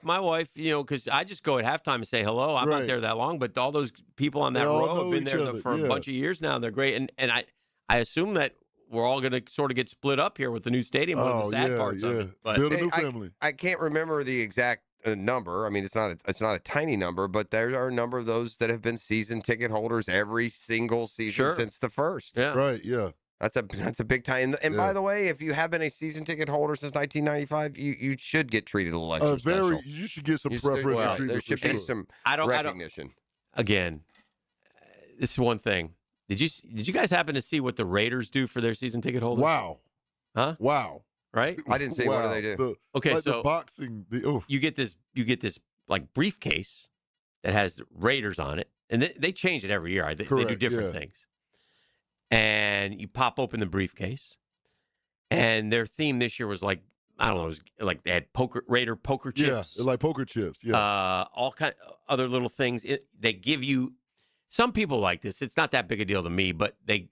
my wife, because I just go at halftime and say hello. I'm not Right. there that long, but all those people on that They all row have know been each there other, for yeah. a bunch of years now, and they're great. And I assume that we're all going to sort of get split up here with the new stadium. One of the sad parts of it. But Build a new family. I can't remember the exact number. I mean, it's not a tiny number, but there are a number of those that have been season ticket holders every single season since the first. Yeah. Right, yeah. That's a big time. And by the way, if you have been a season ticket holder since 1995, you should get treated a little extra special. You should get some You preferential should- treatment. There should for be sure. some I don't- recognition. Again, this is one thing. Did you guys happen to see what the Raiders do for their season ticket holders? Wow. Huh? Wow. Right? I didn't see. What do they do? Okay, so the boxing. you get this like briefcase that has Raiders on it, and they change it every year. They do Correct, different yeah. things. And you pop open the briefcase, and their theme this year was like, I don't know, it was like they had Raider poker chips. Yeah, like poker chips. Yeah. All kind other little things. They give you. Some people like this. It's not that big a deal to me, but they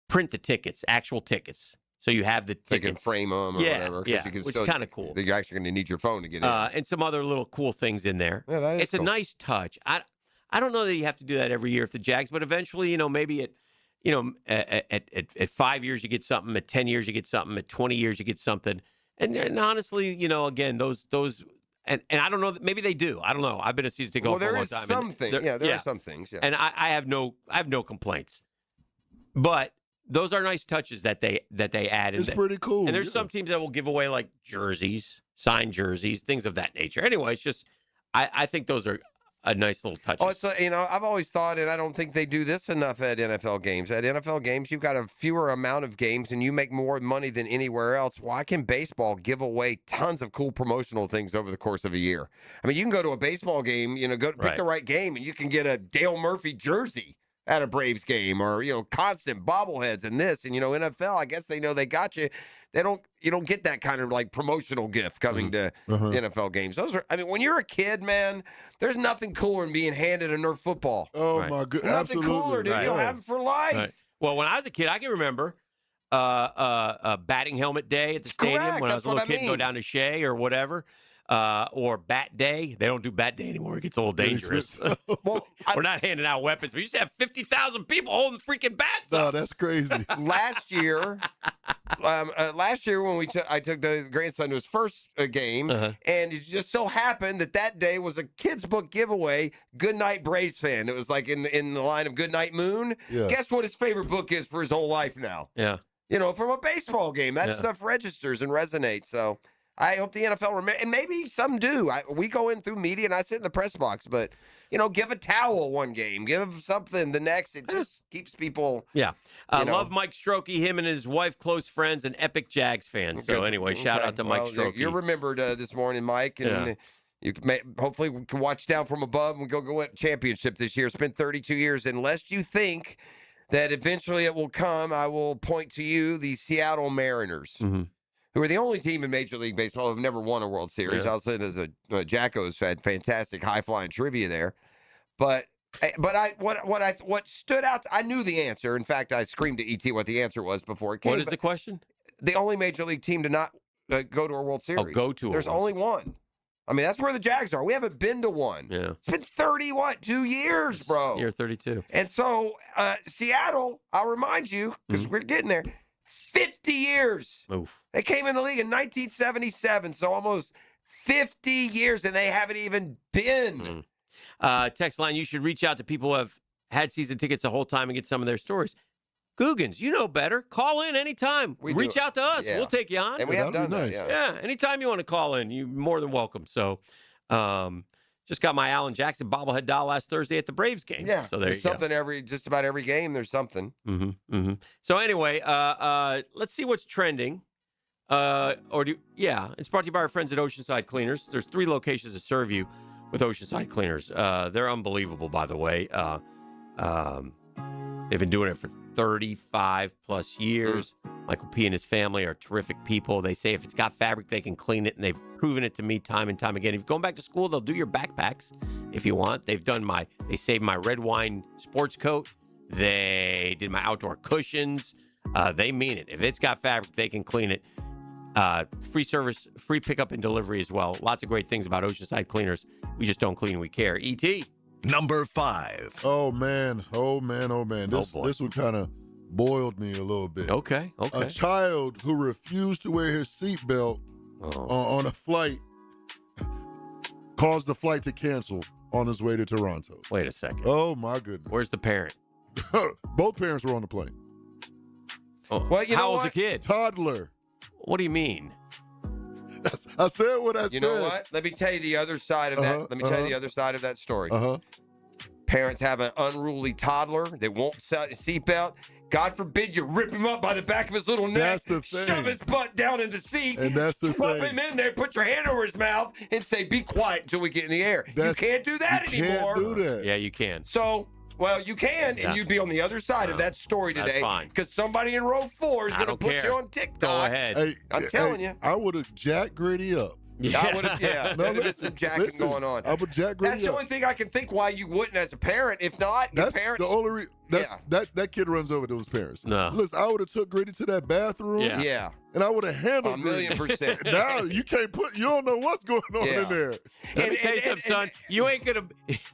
print the tickets, actual tickets, so you have the They can tickets. frame them or whatever. 'cause Yeah, you can which still- is kind of cool. You're actually going to need your phone to get in. And some other little cool things in there. Yeah, that is It's a cool. nice touch. I don't know that you have to do that every year if the Jags, but eventually, maybe at 5 years you get something, at 10 years you get something, at 20 years you get something. And honestly, again, those and I don't know, maybe they do. I don't know. I've been a season ticket holder for a long time. There are some things. Yeah. And I have no complaints. But those are nice touches that they add. It's pretty cool. And there's some teams that will give away like jerseys, signed jerseys, things of that nature. Anyway, it's just I think those are a nice little touches. Oh, it's I've always thought, and I don't think they do this enough at NFL games. At NFL games, you've got a fewer amount of games, and you make more money than anywhere else. Why can baseball give away tons of cool promotional things over the course of a year? I mean, you can go to a baseball game, go pick the right game, and you can get a Dale Murphy jersey at a Braves game, or constant bobbleheads and this, and NFL. I guess they know they got you. You don't get that kind of like promotional gift coming to the NFL games. Those are, when you're a kid, man, there's nothing cooler than being handed a Nerf football. Oh my goodness, nothing absolutely. cooler, dude. You'll have it for life. Right. Well, when I was a kid, I can remember batting helmet day at the stadium Correct. when I was That's a little what I kid, go mean. down to Shea or whatever. Or bat day. They don't do bat day anymore. It gets a little dangerous. We're not handing out weapons. We used to have 50,000 people holding freaking bats No, up. that's crazy. Last year when I took the grandson to his first game, and it just so happened that day was a kids book giveaway. Goodnight Braves fan. It was like in the line of Goodnight Moon. Yeah. Guess what his favorite book is for his whole life now? Yeah. From a baseball game. That Yeah. stuff registers and resonates. So I hope the NFL remember, and maybe some do. We go in through media, and I sit in the press box, but give a towel one game, give something the next. It just keeps people. Yeah. Love Mike Strokey, him and his wife, close friends, and epic Jags fans. So Good. anyway, shout Okay. out to Mike Well, Strokey. You're remembered this morning, Mike, and you hopefully we can watch down from above and go win a championship this year. It's been 32 years. Unless you think that eventually it will come, I will point to you, the Seattle Mariners. Mm-hmm. Who are the only team in Major League Baseball who have never won a World Series. Yeah. I'll say it as Jacko's had fantastic high-flying trivia there. But what stood out, I knew the answer. In fact, I screamed to ET what the answer was before it came. What is the question? The only Major League team to not go to a World Series. go to a There's World only one. That's where the Jags are. We haven't been to one. Yeah. It's been 2 years, bro. Year 32. And so Seattle, I'll remind you, because we're getting there, 50 years. Oof. They came in the league in 1977, so almost 50 years, and they haven't even been. Text line, you should reach out to people who have had season tickets the whole time and get some of their stories. Googans, you know better. Call in anytime. Reach out to us. Yeah. We'll take you on. And we have done that, yeah. Yeah, anytime you want to call in, you're more than welcome. So Just got my Alan Jackson bobblehead doll last Thursday at the Braves game. Yeah, so there's something just about every game. There's something. So anyway, let's see what's trending. It's brought to you by our friends at Oceanside Cleaners. There's 3 locations that serve you with Oceanside Cleaners. They're unbelievable, by the way. They've been doing it for 35 plus years. Michael P. and his family are terrific people. They say if it's got fabric, they can clean it, and they've proven it to me time and time again. If you're going back to school, they'll do your backpacks if you want. They saved my red wine sports coat. They did my outdoor cushions. They mean it. If it's got fabric, they can clean it. Free service, free pickup and delivery as well. Lots of great things about Oceanside Cleaners. We just don't clean, we care. E.T. Number 5. Oh man. This one kind of boiled me a little bit. Okay. A child who refused to wear his seatbelt on a flight caused the flight to cancel on his way to Toronto. Wait a second. Oh my goodness. Where's the parent? Both parents were on the plane. Oh. Well, you How know old's what? the kid? Toddler. What do you mean? I said what I said. You know what? Let me tell you the other side of that. Let me tell you the other side of that story. Parents have an unruly toddler. They won't set a seatbelt. God forbid you rip him up by the back of his little neck, That's the thing. shove his butt down in the seat, And that's the drop thing. him in there, put your hand over his mouth, and say, "Be quiet until we get in the air." You can't do that you anymore. Can't do that. Yeah, you can. So, well, you can, Yeah. and you'd be on the other side of that story That's today. fine. Because somebody in row 4 is I going to don't put care. you on TikTok. Go ahead. Hey, I'm telling you. I would have jacked Grady up. I would have, No, there's some jacking listen, going on. I would jack Grady That's the up. only thing I can think why you wouldn't as a parent. If not, your That's parents. the only that kid runs over to his parents. No. Listen, I would have took Grady to that bathroom. Yeah. And I would have handled 1,000,000%. Now you don't know what's going on in there. Let me tell you something, son. You ain't gonna.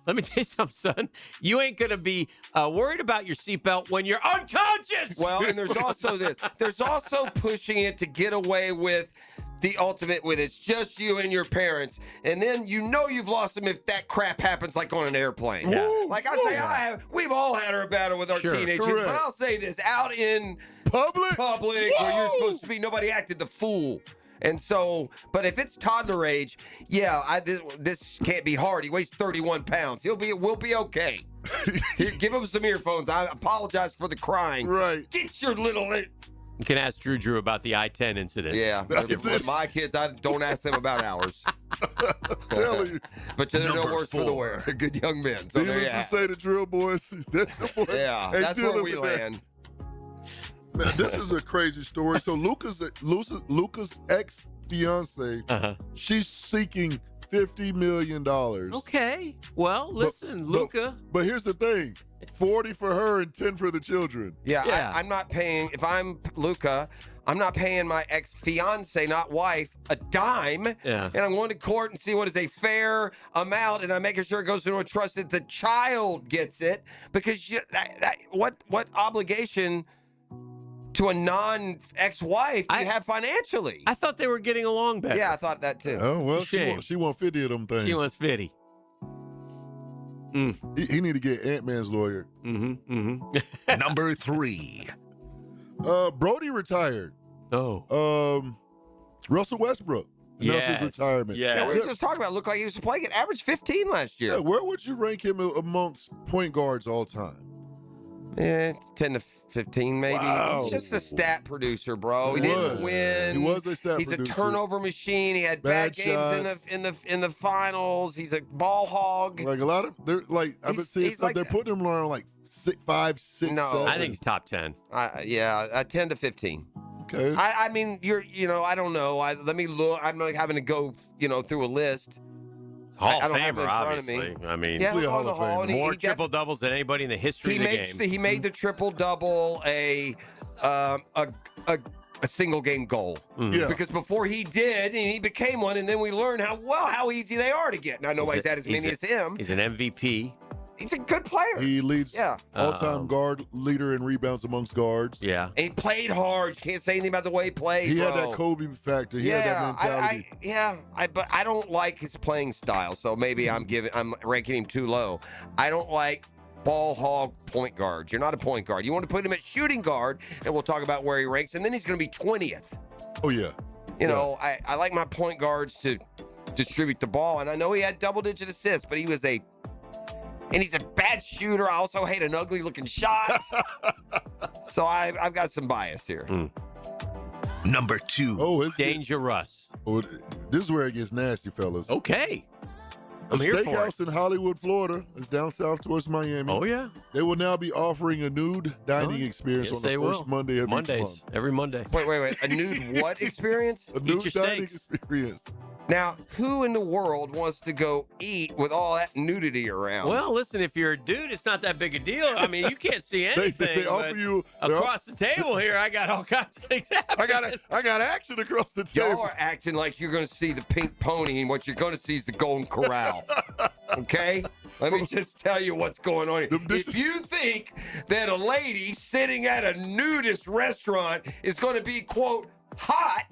Let me tell you something, son. You ain't gonna be worried about your seatbelt when you're unconscious. Well, and there's also this. There's also pushing it to get away with the ultimate when it's just you and your parents, and then you know you've lost them if that crap happens, like on an airplane. Yeah. Like I say, we've all had our battle with our Sure. teenagers, Correct. but I'll say this: out in Public where you're supposed to be, nobody acted the fool. And so, but if it's toddler age, this can't be hard. He weighs 31 pounds. We'll be okay. Here, give him some earphones. I apologize for the crying. Right. Get your little. You can ask Drew about the I-10 incident. Yeah, with my kids, I don't ask them about ours. telling you. But they're no Number worse for the 4. wear. They're good young men. So there Needless you to have. say, the drill boys. Yeah, ain't that's where dealing we with that. land. Now, this is a crazy story. So Luca's ex-fiance, she's seeking $50 million. Okay. Well, listen, Luca. But here's the thing. 40 for her and 10 for the children. Yeah. I'm not paying, if I'm Luca, I'm not paying my ex-fiance, not wife, a dime. Yeah. And I'm going to court and see what is a fair amount, and I'm making sure it goes into a trust that the child gets it. Because what obligation to a non-ex-wife do you have financially? I thought they were getting along better. Yeah, I thought that too. Oh, well, Shame. she want 50 of them things. She wants 50. He need to get Ant-Man's lawyer. Number 3. Brody retired. Oh. Russell Westbrook announced his Yes. retirement. Yeah. Yeah, we were just talking about it. Looked like he was playing at average 15 last year. Yeah, where would you rank him amongst point guards all time? 10 to 15 maybe. Wow. He's just a stat producer, bro. He He didn't was. win. He was a stat He's producer. a turnover machine. He had bad Bad games in the finals. He's a ball hog. Like a lot of they're like I've been He's- seeing he's stuff. like- they're putting him around like 5, 6, No. 7. I think he's top 10. 10 to 15. Okay. I mean, I don't know. Let me look. I'm not having to go, through a list. Hall I of don't have it Famer, in front of obviously. me. I mean, Yeah, Easily a on the Hall of Hall, and more he triple doubles than anybody in the history He of the makes game. he made the triple double a single game goal. Yeah. Because before he did, and he became one, and then we learned how easy they are to get. Now nobody's had as many as him. He's an MVP. He's a good player. He leads Yeah. all-time guard leader in rebounds amongst guards. Yeah. And he played hard. You can't say anything about the way he played. He had bro. that Kobe factor. He had that mentality. But I don't like his playing style. So maybe I'm ranking him too low. I don't like ball hog point guards. You're not a point guard. You want to put him at shooting guard, and we'll talk about where he ranks. And then he's going to be 20th. Oh yeah. You know, I like my point guards to distribute the ball. And I know he had double-digit assists, but he's a bad shooter. I also hate an ugly-looking shot. So I've got some bias here. Number 2. Oh, it's dangerous. Oh, this is where it gets nasty, fellas. Okay. A I'm here for it. steakhouse in Hollywood, Florida. It's down south towards Miami. Oh, yeah. They will now be offering a nude dining experience Yes, on the they first will. Monday of Mondays. each month. Every Monday. Wait. A nude what experience? A nude your dining steaks. experience. Now, who in the world wants to go eat with all that nudity around? Well, listen, if you're a dude, it's not that big a deal. I mean, you can't see anything. They offer but you across the table here. I got all kinds of things happening. I got action across the table. Y'all are acting like you're going to see the pink pony, and what you're going to see is the Golden Corral. Okay? Let me just tell you what's going on here. If you think that a lady sitting at a nudist restaurant is going to be, quote, hot,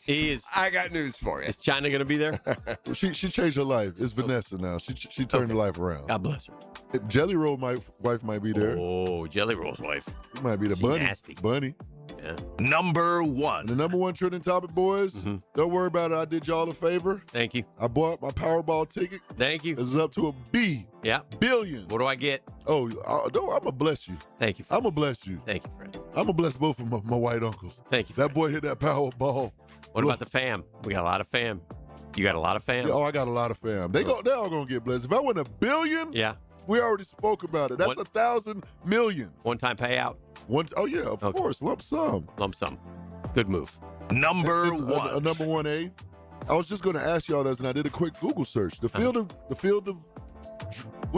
I got news for you. Is China going to be there? She changed her life. It's Vanessa now. She turned her life around. God bless her. Jelly Roll wife might be there. Oh, Jelly Roll's wife. It might be the She bunny. nasty. Bunny. Yeah. Number 1. And the number 1 trending topic, boys. Don't worry about it. I did y'all a favor. Thank you. I bought my Powerball ticket. Thank you. It's up to a B. Yeah. Billion. What do I get? Oh, I'm going to bless you. Thank you. I'm going to bless you. Thank you, friend. I'm going to bless both of my white uncles. Thank you. That boy hit that Powerball. What about the fam? We got a lot of fam. You got a lot of fam? Yeah, oh, I got a lot of fam. They're all going to get blessed. If I win $1 billion, Yeah. we already spoke about it. That's 1,000 millions. One-time payout? Oh, yeah, of course. Lump sum. Lump sum. Good move. Number And, 1. a number 1A. I was just going to ask y'all this, and I did a quick Google search. The Field of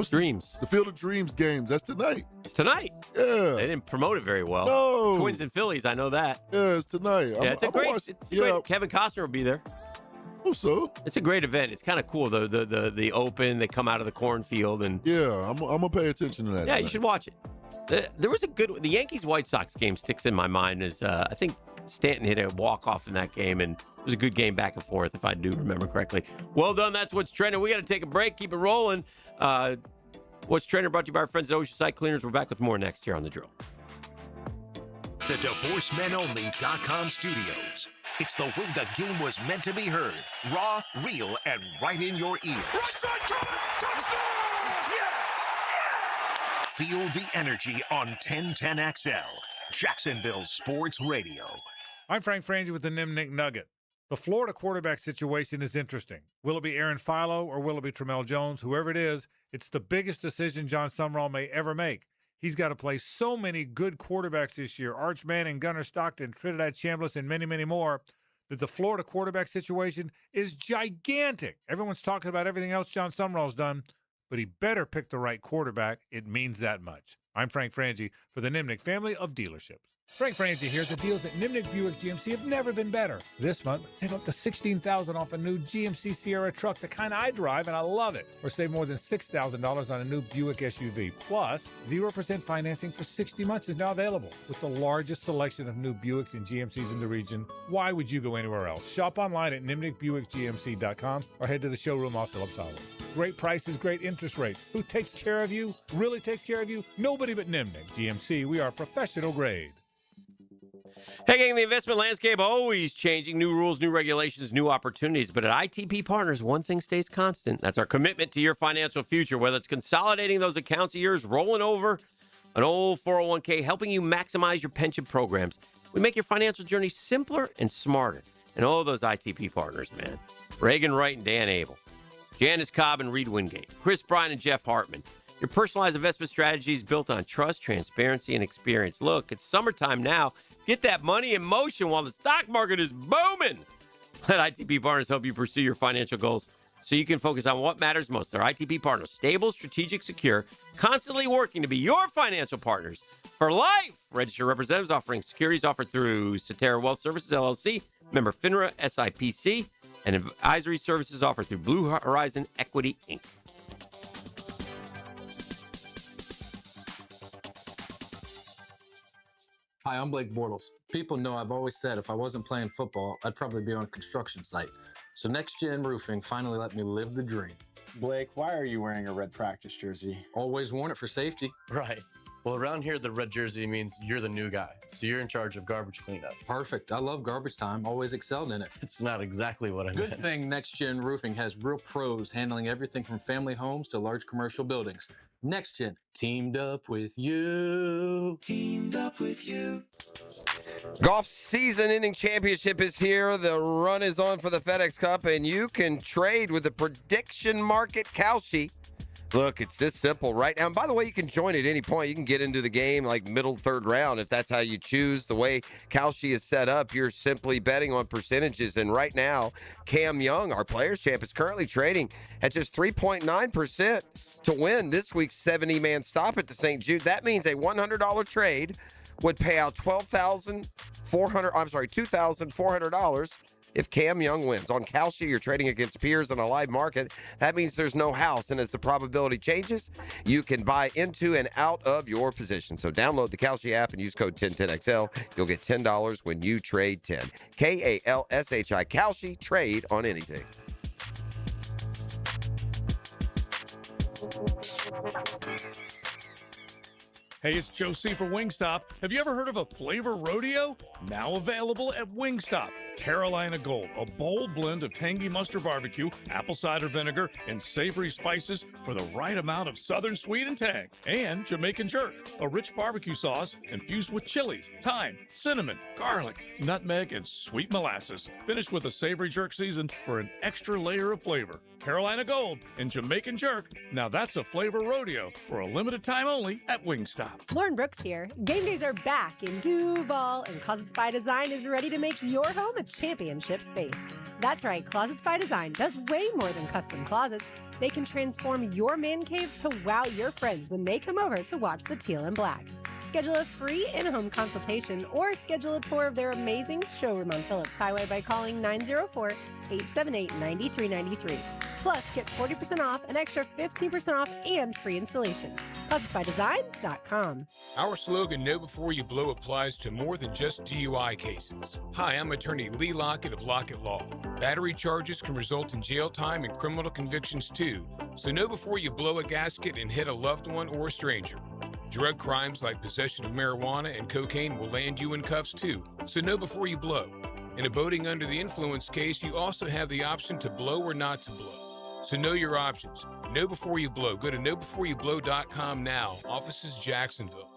Dreams. The Field of Dreams games. That's tonight. It's tonight. Yeah. They didn't promote it very well. No. Twins and Phillies, I know that. Yeah, it's tonight. Yeah, it's great. Kevin Costner will be there. Oh, so? It's a great event. It's kind of cool. The open. They come out of the cornfield and. Yeah, I'm gonna pay attention to that. Yeah, you should watch it. There was a good. The Yankees White Sox game sticks in my mind as I think Stanton hit a walk off in that game, and it was a good game back and forth if I do remember correctly. Well done. That's what's trending. We got to take a break. Keep it rolling. What's trending? Brought to you by our friends at Oceanside Cleaners. We're back with more next here on The Drill. The DivorceMenOnly.com studios. It's the way the game was meant to be heard. Raw, real, and right in your ear. Right side coming! Touchdown! Feel the energy on 1010XL. Jacksonville Sports Radio. I'm Frank Frangie with the Nimnik Nugget. The Florida quarterback situation is interesting. Will it be Aaron Philo or will it be Tramel Jones? Whoever it is, it's the biggest decision John Sumrall may ever make. He's got to play so many good quarterbacks this year, Arch Manning, Gunnar Stockton, Trinidad Chambliss, and many, many more, that the Florida quarterback situation is gigantic. Everyone's talking about everything else John Sumrall's done, but he better pick the right quarterback. It means that much. I'm Frank Frangie for the Nimnik family of dealerships. Frank Frangie here. The deals at Nimnik Buick GMC have never been better. This month, save up to $16,000 off a new GMC Sierra truck, the kind I drive, and I love it. Or save more than $6,000 on a new Buick SUV. Plus, 0% financing for 60 months is now available. With the largest selection of new Buicks and GMCs in the region, why would you go anywhere else? Shop online at NimnikBuickGMC.com or head to the showroom off Phillips Highway. Great prices, great interest rates. Who takes care of you? Really takes care of you? Nobody but Nimnik GMC. We are professional grade. Hey, gang, the investment landscape always changing. New rules, new regulations, new opportunities. But at ITP Partners, one thing stays constant. That's our commitment to your financial future, whether it's consolidating those accounts of yours, rolling over an old 401k, helping you maximize your pension programs. We make your financial journey simpler and smarter. And all those ITP Partners, man. Reagan Wright and Dan Abel. Janice Cobb and Reed Wingate. Chris Bryan and Jeff Hartman. Your personalized investment strategy is built on trust, transparency, and experience. Look, it's summertime now. Get that money in motion while the stock market is booming. Let ITP Partners help you pursue your financial goals so you can focus on what matters most. They're ITP Partners, stable, strategic, secure, constantly working to be your financial partners for life. Registered representatives offering securities offered through Cetera Wealth Services, LLC, member FINRA, SIPC, and advisory services offered through Blue Horizon Equity, Inc. Hi, I'm Blake Bortles. People know I've always said if I wasn't playing football, I'd probably be on a construction site. So Next Gen Roofing finally let me live the dream. Blake, why are you wearing a red practice jersey? Always worn it for safety. Right. Well, around here, the red jersey means you're the new guy. So you're in charge of garbage cleanup. Perfect. I love garbage time. Always excelled in it. It's not exactly what I Good meant. thing Next Gen Roofing has real pros handling everything from family homes to large commercial buildings. Next Gen, teamed up with you. Teamed up with you. Golf season-ending championship is here. The run is on for the FedEx Cup, and you can trade with the prediction market Kalshi. Look, it's this simple right now. And by the way, you can join at any point. You can get into the game like middle, third round if that's how you choose. The way Kalshi is set up, you're simply betting on percentages. And right now, Cam Young, our Players Champ, is currently trading at just 3.9% to win this week's 70-man stop at the St. Jude. That means a $100 trade would pay out $2,400 if Cam Young wins. On Kalshi, you're trading against peers in a live market. That means there's no house, and as the probability changes, you can buy into and out of your position. So download the Kalshi app and use code 1010XL. You'll get $10 when you trade 10. Kalshi, Kalshi, trade on anything. Hey, it's Joe C. for Wingstop. Have you ever heard of a flavor rodeo? Now available at Wingstop. Carolina Gold, a bold blend of tangy mustard barbecue, apple cider vinegar, and savory spices for the right amount of southern sweet and tang. And Jamaican Jerk, a rich barbecue sauce infused with chilies, thyme, cinnamon, garlic, nutmeg, and sweet molasses. Finished with a savory jerk season for an extra layer of flavor. Carolina Gold and Jamaican Jerk. Now that's a flavor rodeo for a limited time only at Wingstop. Lauren Brooks here. Game days are back in Duval, and Closets by Design is ready to make your home a championship space. That's right, Closets by Design does way more than custom closets. They can transform your man cave to wow your friends when they come over to watch the Teal and Black. Schedule a free in-home consultation or schedule a tour of their amazing showroom on Phillips Highway by calling 904-878-9393. Plus, get 40% off, an extra 15% off, and free installation. ClotsByDesign.com. Our slogan, Know Before You Blow, applies to more than just DUI cases. Hi, I'm attorney Lee Lockett of Lockett Law. Battery charges can result in jail time and criminal convictions too, so know before you blow a gasket and hit a loved one or a stranger. Drug crimes like possession of marijuana and cocaine will land you in cuffs too, so know before you blow. In a boating under the influence case, you also have the option to blow or not to blow. So know your options. Know before you blow. Go to knowbeforeyouBlow.com now. Offices Jacksonville.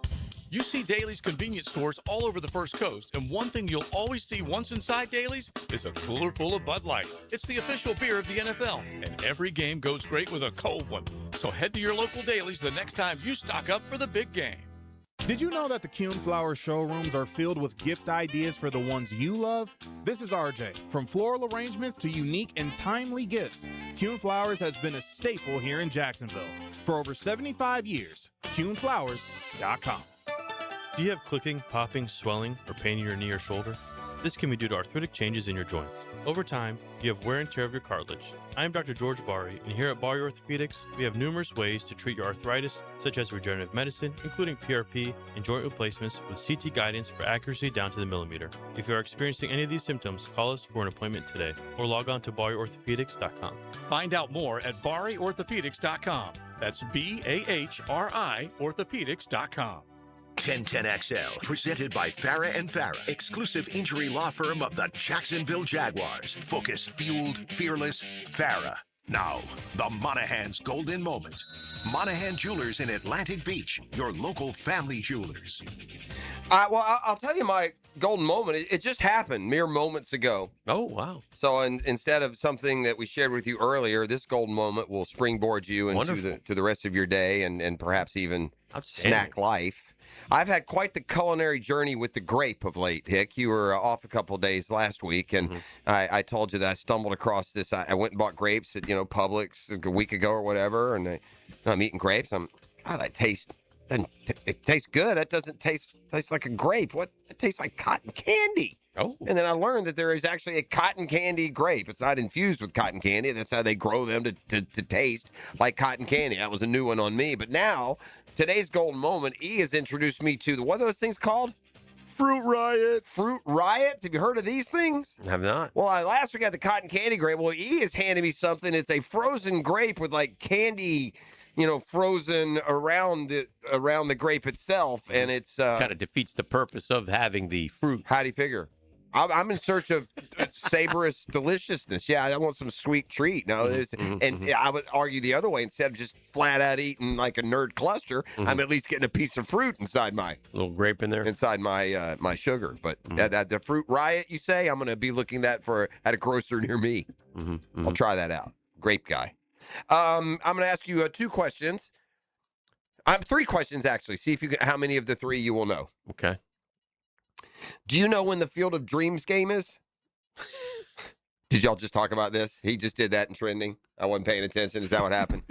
You see Daly's convenience stores all over the First Coast, and one thing you'll always see once inside Daly's is a cooler full of Bud Light. It's the official beer of the NFL, and every game goes great with a cold one. So head to your local Daly's the next time you stock up for the big game. Did you know that the Kuhn Flowers showrooms are filled with gift ideas for the ones you love? This is RJ. From floral arrangements to unique and timely gifts, Kuhn Flowers has been a staple here in Jacksonville. For over 75 years, KuhnFlowers.com. Do you have clicking, popping, swelling, or pain in your knee or shoulder? This can be due to arthritic changes in your joints. Over time, you have wear and tear of your cartilage. I am Dr. George Bari, and here at Bari Orthopedics, we have numerous ways to treat your arthritis, such as regenerative medicine, including PRP and joint replacements with CT guidance for accuracy down to the millimeter. If you are experiencing any of these symptoms, call us for an appointment today, or log on to BariOrthopedics.com. Find out more at BariOrthopedics.com. That's BAHRI Orthopedics.com. 1010XL, presented by Farah and Farah, exclusive injury law firm of the Jacksonville Jaguars. Focused, fueled, fearless, Farah. Now, the Monahan's golden moment. Monahan Jewelers in Atlantic Beach, your local family jewelers. I'll tell you my golden moment. It just happened mere moments ago. Oh, wow. So instead of something that we shared with you earlier, this golden moment will springboard you into the rest of your day and perhaps even snack life. I've had quite the culinary journey with the grape of late, Hick. You were off a couple of days last week, and I told you that I stumbled across this. I went and bought grapes at, Publix a week ago or whatever, and I'm eating grapes. That tastes good. That doesn't taste like a grape. What? It tastes like cotton candy. Oh. And then I learned that there is actually a cotton candy grape. It's not infused with cotton candy. That's how they grow them to taste like cotton candy. That was a new one on me. But now, today's golden moment, E has introduced me to what are those things called? Fruit Riots. Fruit Riots? Have you heard of these things? I have not. Well, last week I had the cotton candy grape. Well, E is handing me something. It's a frozen grape with like candy frozen around the grape itself, and it's kind of defeats the purpose of having the fruit. How do you figure? I'm in search of saborous deliciousness. Yeah, I want some sweet treat. No, and I would argue the other way. Instead of just flat out eating like a nerd cluster, I'm at least getting a piece of fruit inside my little grape in there, inside my my sugar. But the fruit riot, you say? I'm going to be looking at a grocer near me. I'll try that out. Grape guy. I'm going to ask you 2 questions. 3 questions actually. See if how many of the 3 you will know. Okay. Do you know when the Field of Dreams game is? Did y'all just talk about this? He just did that in trending. I wasn't paying attention. Is that what happened?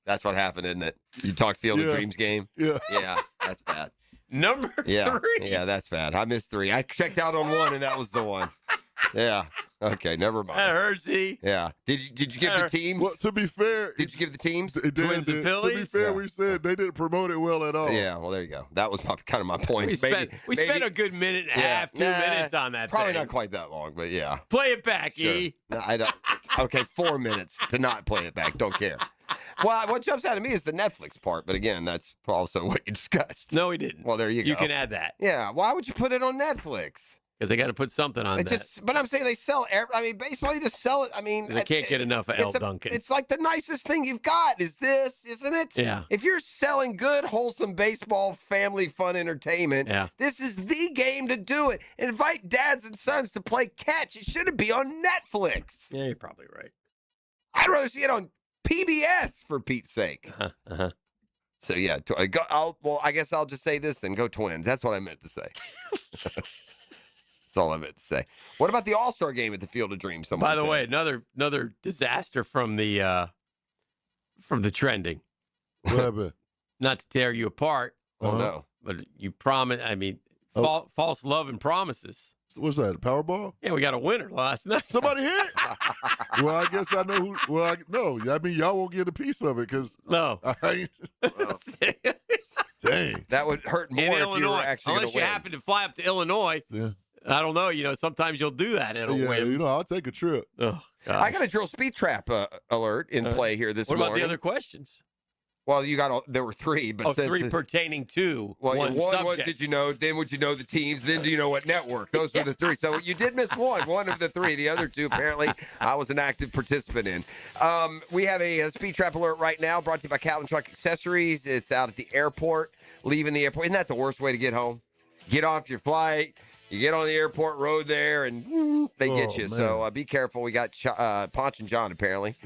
That's what happened, isn't it? You talked Field of Dreams game? Yeah. Yeah, that's bad. Number 3. Yeah, that's bad. I missed 3. I checked out on 1, and that was the one. Yeah. Okay, never mind. That hurts, Yeah. Did you give the teams? Well, to be fair, did you give the teams? Twins and Phillies? To be fair, we said they didn't promote it well at all. Yeah, well, there you go. That was kind of my point. We spent a good minute and a half, 2 minutes on that. Probably thing. not quite that long, but yeah. Play it back, Sure. E. No, I don't. Okay, 4 minutes to not play it back. Don't care. Well, what jumps out at me is the Netflix part, but again, that's also what you discussed. No, he didn't. Well, there you go. You can add that. Yeah. Why would you put it on Netflix? Because they got to put something on that. But I'm saying they sell. Baseball, you just sell it. I mean, They can't get enough of L. Duncan. It's like the nicest thing you've got. Is this, isn't it? Yeah. If you're selling good, wholesome baseball, family fun entertainment, this is the game to do it. Invite dads and sons to play catch. It shouldn't be on Netflix. Yeah, you're probably right. I'd rather see it on PBS for Pete's sake. So yeah, I guess I'll just say this then. Go Twins. That's what I meant to say. That's all I meant to say. What about the All-Star game at the Field of Dreams? By the way, another disaster from the trending. What happened? Not to tear you apart. Oh no! But you promise. I mean, false love and promises. What's that? Powerball? Yeah, we got a winner last night. Somebody hit. Well, I guess I know who. Well, no. I mean, y'all won't get a piece of it because no. Dang. That would hurt more In if Illinois, you were actually unless you win. happen to fly up to Illinois. Yeah. I don't know. Sometimes you'll do that in a win. I'll take a trip. Oh, I got a drill speed trap alert in play here this morning. What about the other questions? Well, there were 3, but since 3 pertaining to one subject. was did you know? Then would you know the teams? Then do you know what network? Those were the 3. So you did miss one of the 3. The other 2 apparently I was an active participant in. We have a speed trap alert right now, brought to you by Catlin Truck Accessories. It's out at the airport, leaving the airport. Isn't that the worst way to get home? Get off your flight. You get on the airport road there, and they get you. Man. So be careful. We got Ponch and John, apparently.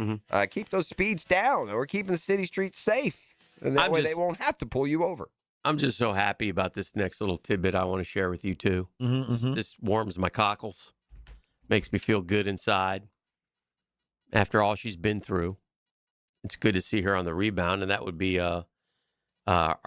Keep those speeds down. We're keeping the city streets safe. And that way they won't have to pull you over. I'm just so happy about this next little tidbit I want to share with you, too. This warms my cockles. Makes me feel good inside. After all she's been through, it's good to see her on the rebound, and that would be our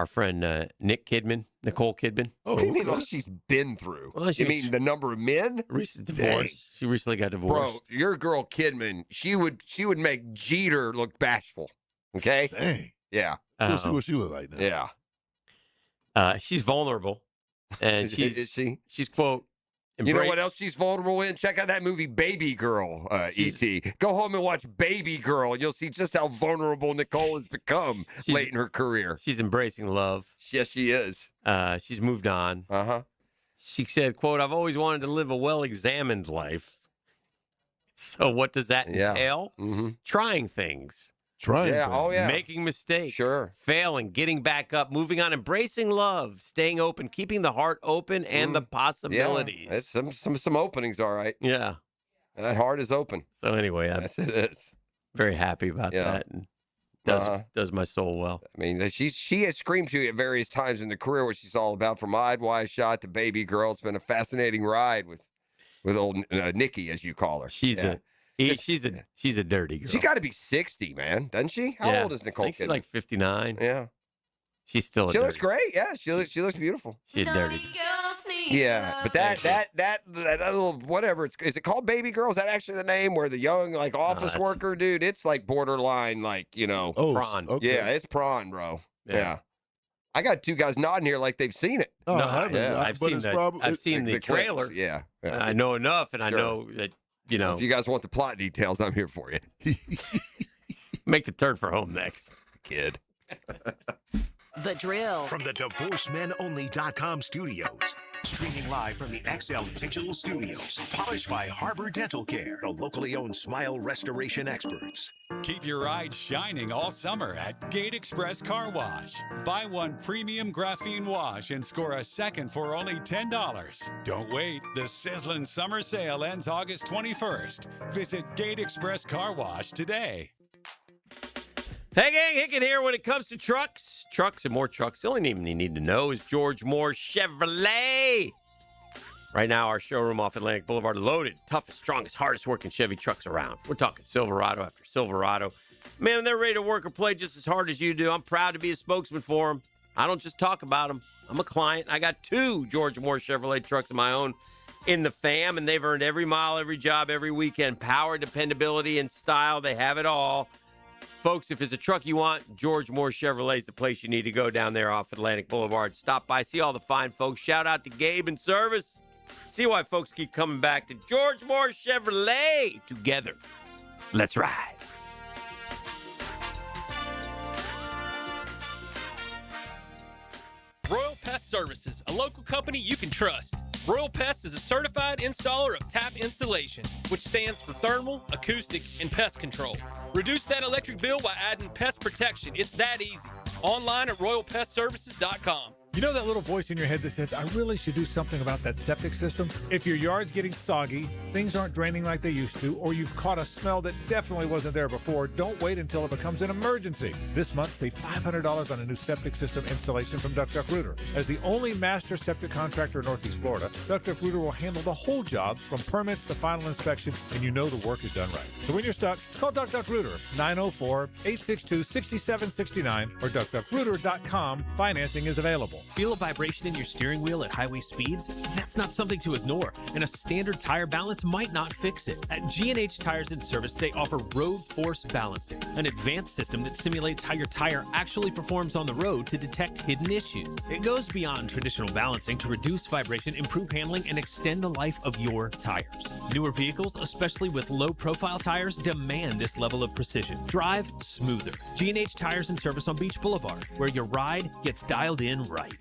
friend Nicole Kidman. Oh, what do you mean all she's been through? Well, you mean the number of men? Recent divorce. She recently got divorced. Bro, your girl Kidman, she would make Jeter look bashful. Okay? Dang. Yeah. We'll see what she look like now. Yeah. She's vulnerable. And Is she? She's, quote, you know what else she's vulnerable in? Check out that movie Baby Girl, E.T. Go home and watch Baby Girl, and you'll see just how vulnerable Nicole has become late in her career. She's embracing love. Yes, she is. She's moved on. Uh-huh. She said, quote, I've always wanted to live a well-examined life. So what does that entail? Trying things. Making mistakes. Sure. Failing, getting back up, moving on, embracing love, staying open, keeping the heart open and the possibilities. Yeah, it's some openings, all right. Yeah. That heart is open. So anyway, yes, it is. Very happy about that. And does my soul well. I mean, she has screamed to you at various times in the career what she's all about, from Eyed Wide Shot to Baby Girl. It's been a fascinating ride with old Nikki, as you call her. She's a dirty girl. She got to be 60, man, doesn't she? How old is Nicole I think Kidman? she's like 59. Yeah. She's still She looks great. Yeah, she looks beautiful. She's dirty. Yeah, but that little whatever is it called Baby Girl? Is that actually the name where the young office worker dude? It's like borderline prawn. Okay. Yeah, it's prawn, bro. Yeah. I got 2 guys nodding here like they've seen it. No, I haven't. Yeah. I've seen the trailer. Clips. Yeah. I know enough, and I know that If you guys want the plot details, I'm here for you. Make the turn for home next. Kid. The Drill. From the DivorceMenOnly.com studios. Streaming live from the XL Digital Studios. Polished by Harbor Dental Care, the locally owned smile restoration experts. Keep your ride shining all summer at Gate Express Car Wash. Buy one premium graphene wash and score a second for only $10. Don't wait. The sizzling summer sale ends August 21st. Visit Gate Express Car Wash today. Hey, gang, Hicken here. When it comes to trucks and more trucks, the only name you need to know is George Moore Chevrolet. Right now, our showroom off Atlantic Boulevard loaded, toughest, strongest, hardest working Chevy trucks around. We're talking Silverado after Silverado. Man, they're ready to work or play just as hard as you do. I'm proud to be a spokesman for them. I don't just talk about them. I'm a client. I got 2 George Moore Chevrolet trucks of my own in the fam, and they've earned every mile, every job, every weekend. Power, dependability, and style. They have it all. Folks, if it's a truck you want, George Moore Chevrolet is the place you need to go down there off Atlantic Boulevard. Stop by, see all the fine folks. Shout out to Gabe and Service. See why folks keep coming back to George Moore Chevrolet. Together, let's ride. Royal Pest Services, a local company you can trust. Royal Pest is a certified installer of tap insulation, which stands for thermal, acoustic, and pest control. Reduce that electric bill by adding pest protection. It's that easy. Online at royalpestservices.com. You know that little voice in your head that says, I really should do something about that septic system? If your yard's getting soggy, things aren't draining like they used to, or you've caught a smell that definitely wasn't there before, don't wait until it becomes an emergency. This month, save $500 on a new septic system installation from Duck Duck Rooter. As the only master septic contractor in Northeast Florida, Duck Duck Rooter will handle the whole job from permits to final inspection, and you know the work is done right. So when you're stuck, call Duck Duck Rooter, 904-862-6769 or duckduckrooter.com. Financing is available. Feel a vibration in your steering wheel at highway speeds? That's not something to ignore, and a standard tire balance might not fix it. At G&H Tires and Service, they offer Road Force Balancing, an advanced system that simulates how your tire actually performs on the road to detect hidden issues. It goes beyond traditional balancing to reduce vibration, improve handling, and extend the life of your tires. Newer vehicles, especially with low-profile tires, demand this level of precision. Drive smoother. G&H Tires and Service on Beach Boulevard, where your ride gets dialed in right.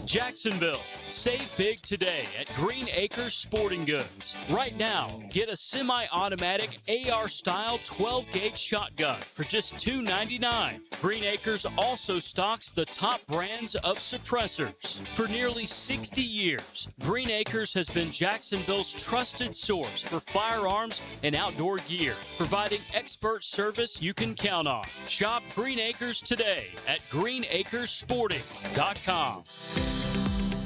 Jacksonville, save big today at Green Acres Sporting Goods. Right now, get a semi-automatic AR-style 12-gauge shotgun for just $299. Green Acres also stocks the top brands of suppressors. For nearly 60 years, Green Acres has been Jacksonville's trusted source for firearms and outdoor gear, providing expert service you can count on. Shop Green Acres today at greenacresporting.com.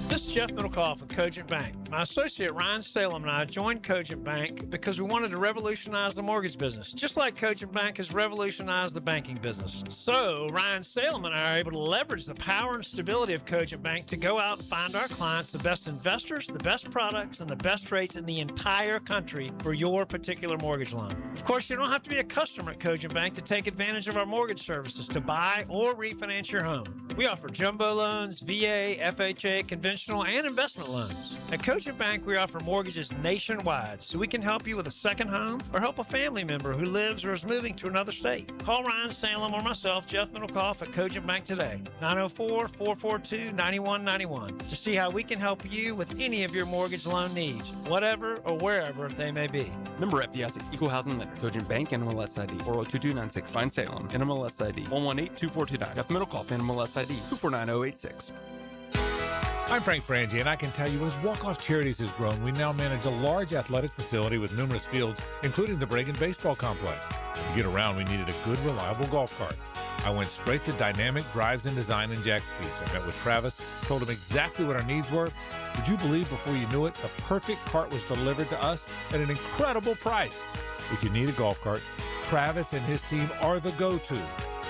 This is Jeff Middlecoff with Cogent Bank. My associate Ryan Salem and I joined Cogent Bank because we wanted to revolutionize the mortgage business, just like Cogent Bank has revolutionized the banking business. So Ryan Salem and I are able to leverage the power and stability of Cogent Bank to go out and find our clients the best investors, the best products, and the best rates in the entire country for your particular mortgage loan. Of course, you don't have to be a customer at Cogent Bank to take advantage of our mortgage services to buy or refinance your home. We offer jumbo loans, VA, FHA, conventional and investment loans. At Cogent Bank, we offer mortgages nationwide, so we can help you with a second home or help a family member who lives or is moving to another state. Call Ryan Salem or myself, Jeff Middlecoff, at Cogent Bank today, 904-442-9191, to see how we can help you with any of your mortgage loan needs, whatever or wherever they may be. Member FDIC, Equal Housing Lender, Cogent Bank, NMLS ID 402296, Fine Salem, NMLS ID 1182429, Jeff Middlecoff, NMLS ID 249086. I'm Frank Frangie, and I can tell you as Walk-Off Charities has grown, we now manage a large athletic facility with numerous fields, including the Bragan Baseball Complex. To get around, we needed a good, reliable golf cart. I went straight to Dynamic Drives and Design in Jack's Peak. I met with Travis, told him exactly what our needs were. Would you believe before you knew it, the perfect cart was delivered to us at an incredible price? If you need a golf cart, Travis and his team are the go-to.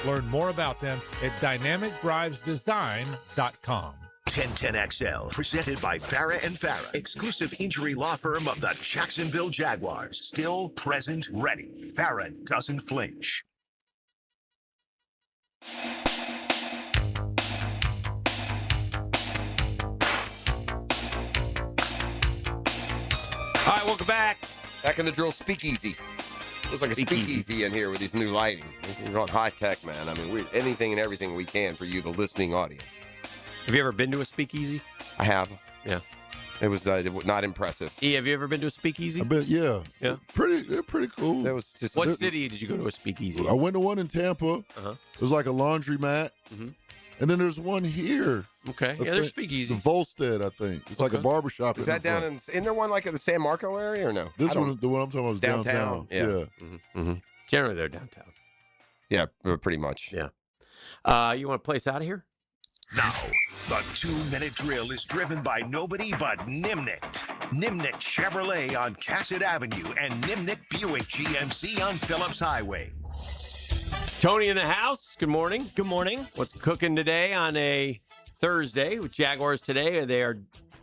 Learn more about them at dynamicdrivesdesign.com. 1010XL, presented by Farah and Farah, exclusive injury law firm of the Jacksonville Jaguars. Still, present, ready. Farah doesn't flinch. All right, welcome back. Back in the drill speakeasy. It's like a speakeasy in here with these new lighting. We're going high tech, man. I mean, we're anything and everything we can for you, the listening audience. Have you ever been to a speakeasy? I have. Yeah. It was not impressive. E, have you ever been to a speakeasy? I bet, yeah. Yeah. They're pretty cool. That was just. What city did you go to a speakeasy? I went to one in Tampa. Uh-huh. It was like a laundromat. Mm-hmm. And then there's one here. Okay. Yeah, there's speakeasies. The Volstead, I think. It's like a barbershop. Is that down in there one like in the San Marco area or no? This one, the one I'm talking about, is downtown. Yeah. Mm-hmm. Mm-hmm. Generally, they're downtown. Yeah, pretty much. Yeah. You want to play us out of here? Now, the 2-minute drill is driven by nobody but Nimnicht. Nimnicht Chevrolet on Cassett Avenue and Nimnicht Buick GMC on Phillips Highway. Tony in the house. Good morning. Good morning. What's cooking today on a Thursday with Jaguars today? They are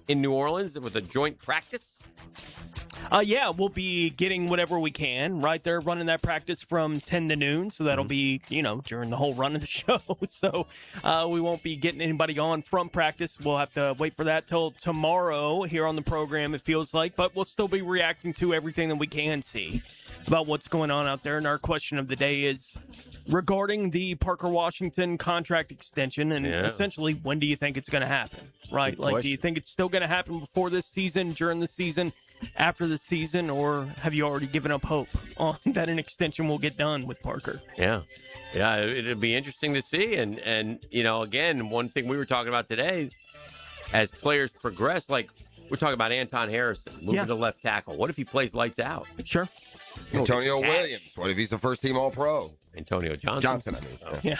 in New Orleans with a joint practice. Yeah, we'll be getting whatever we can, right? They're running that practice from 10 to noon, so that'll be, during the whole run of the show. So we won't be getting anybody on from practice. We'll have to wait for that till tomorrow here on the program, it feels like. But we'll still be reacting to everything that we can see about what's going on out there. And our question of the day is regarding the Parker Washington contract extension, and essentially, when do you think it's going to happen, right? Like, do you think it's still going to happen before this season, during the season, after the season, or have you already given up hope on that an extension will get done with Parker? Yeah, it'll be interesting to see. And again, one thing we were talking about today, as players progress, like we're talking about Anton Harrison moving to left tackle. What if he plays lights out? Sure. Antonio Williams. What if he's the first team All-Pro? Antonio Johnson. Yeah.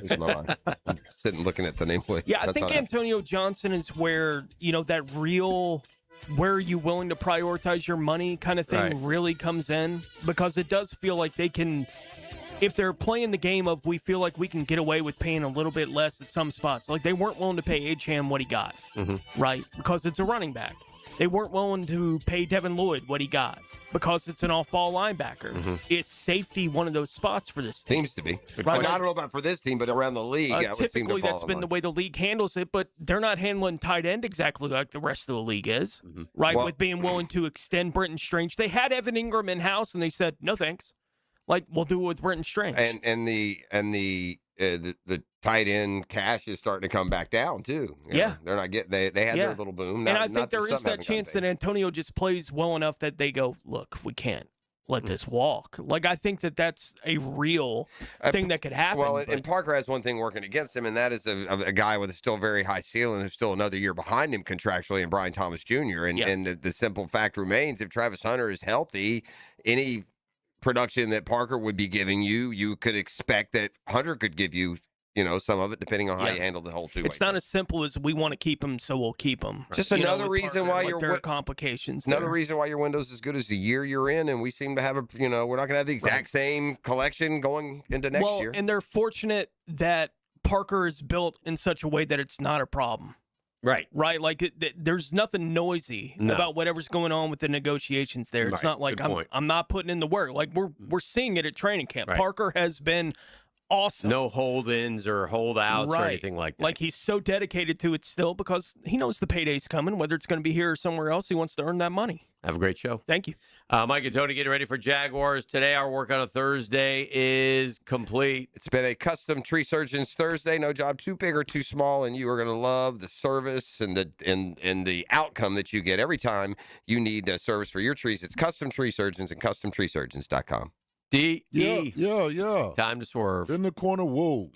He's my mind. I'm sitting looking at the name. Yeah, I think Antonio Johnson is where, that real, where are you willing to prioritize your money kind of thing really comes in, because it does feel like they can, if they're playing the game of we feel like we can get away with paying a little bit less at some spots. Like they weren't willing to pay Acham what he got, right? Because it's a running back. They weren't willing to pay Devin Lloyd what he got because it's an off-ball linebacker. Is safety one of those spots for this team? Seems to be. Right. I don't know about for this team, but around the league, it would seem to typically fall that's in been line. the way the league handles it, but they're not handling tight end exactly like the rest of the league is, right? Well- With being willing to extend Brenton Strange. They had Evan Ingram in-house, and they said, no thanks. Like, we'll do it with Brenton Strange. And the tight end cash is starting to come back down too. You know, they're not getting. They had their little boom. And I think there is that chance that Antonio just plays well enough that they go, look, we can't let this walk. Like, I think that's a real thing that could happen. Well, and Parker has one thing working against him, and that is a guy with a still very high ceiling who's still another year behind him contractually, and Brian Thomas Jr. And the simple fact remains, if Travis Hunter is healthy, any production that Parker would be giving you, you could expect that Hunter could give you, some of it, depending on how you handle the whole two-way. It's not as simple as we want to keep him, so we'll keep him. Just another reason why there are complications. Another reason why your window's as good as the year you're in, and we seem to have we're not going to have the exact same collection going into next year. And they're fortunate that Parker is built in such a way that it's not a problem. Right. Like there's nothing noisy about whatever's going on with the negotiations there. It's not like I'm not putting in the work. Like we're seeing it at training camp. Right. Parker has been awesome. No hold-ins or holdouts or anything like that. Like he's so dedicated to it still because he knows the payday's coming, whether it's going to be here or somewhere else. He wants to earn that money. Have a great show. Thank you. Mike and Tony getting ready for Jaguars today. Our work on a Thursday is complete. It's been a custom tree surgeons Thursday. No job too big or too small, and you are going to love the service and the outcome that you get every time you need a service for your trees. It's Custom Tree Surgeons and CustomTreeSurgeons.com. D-E. Yeah. Time to swerve. In the corner, whoa.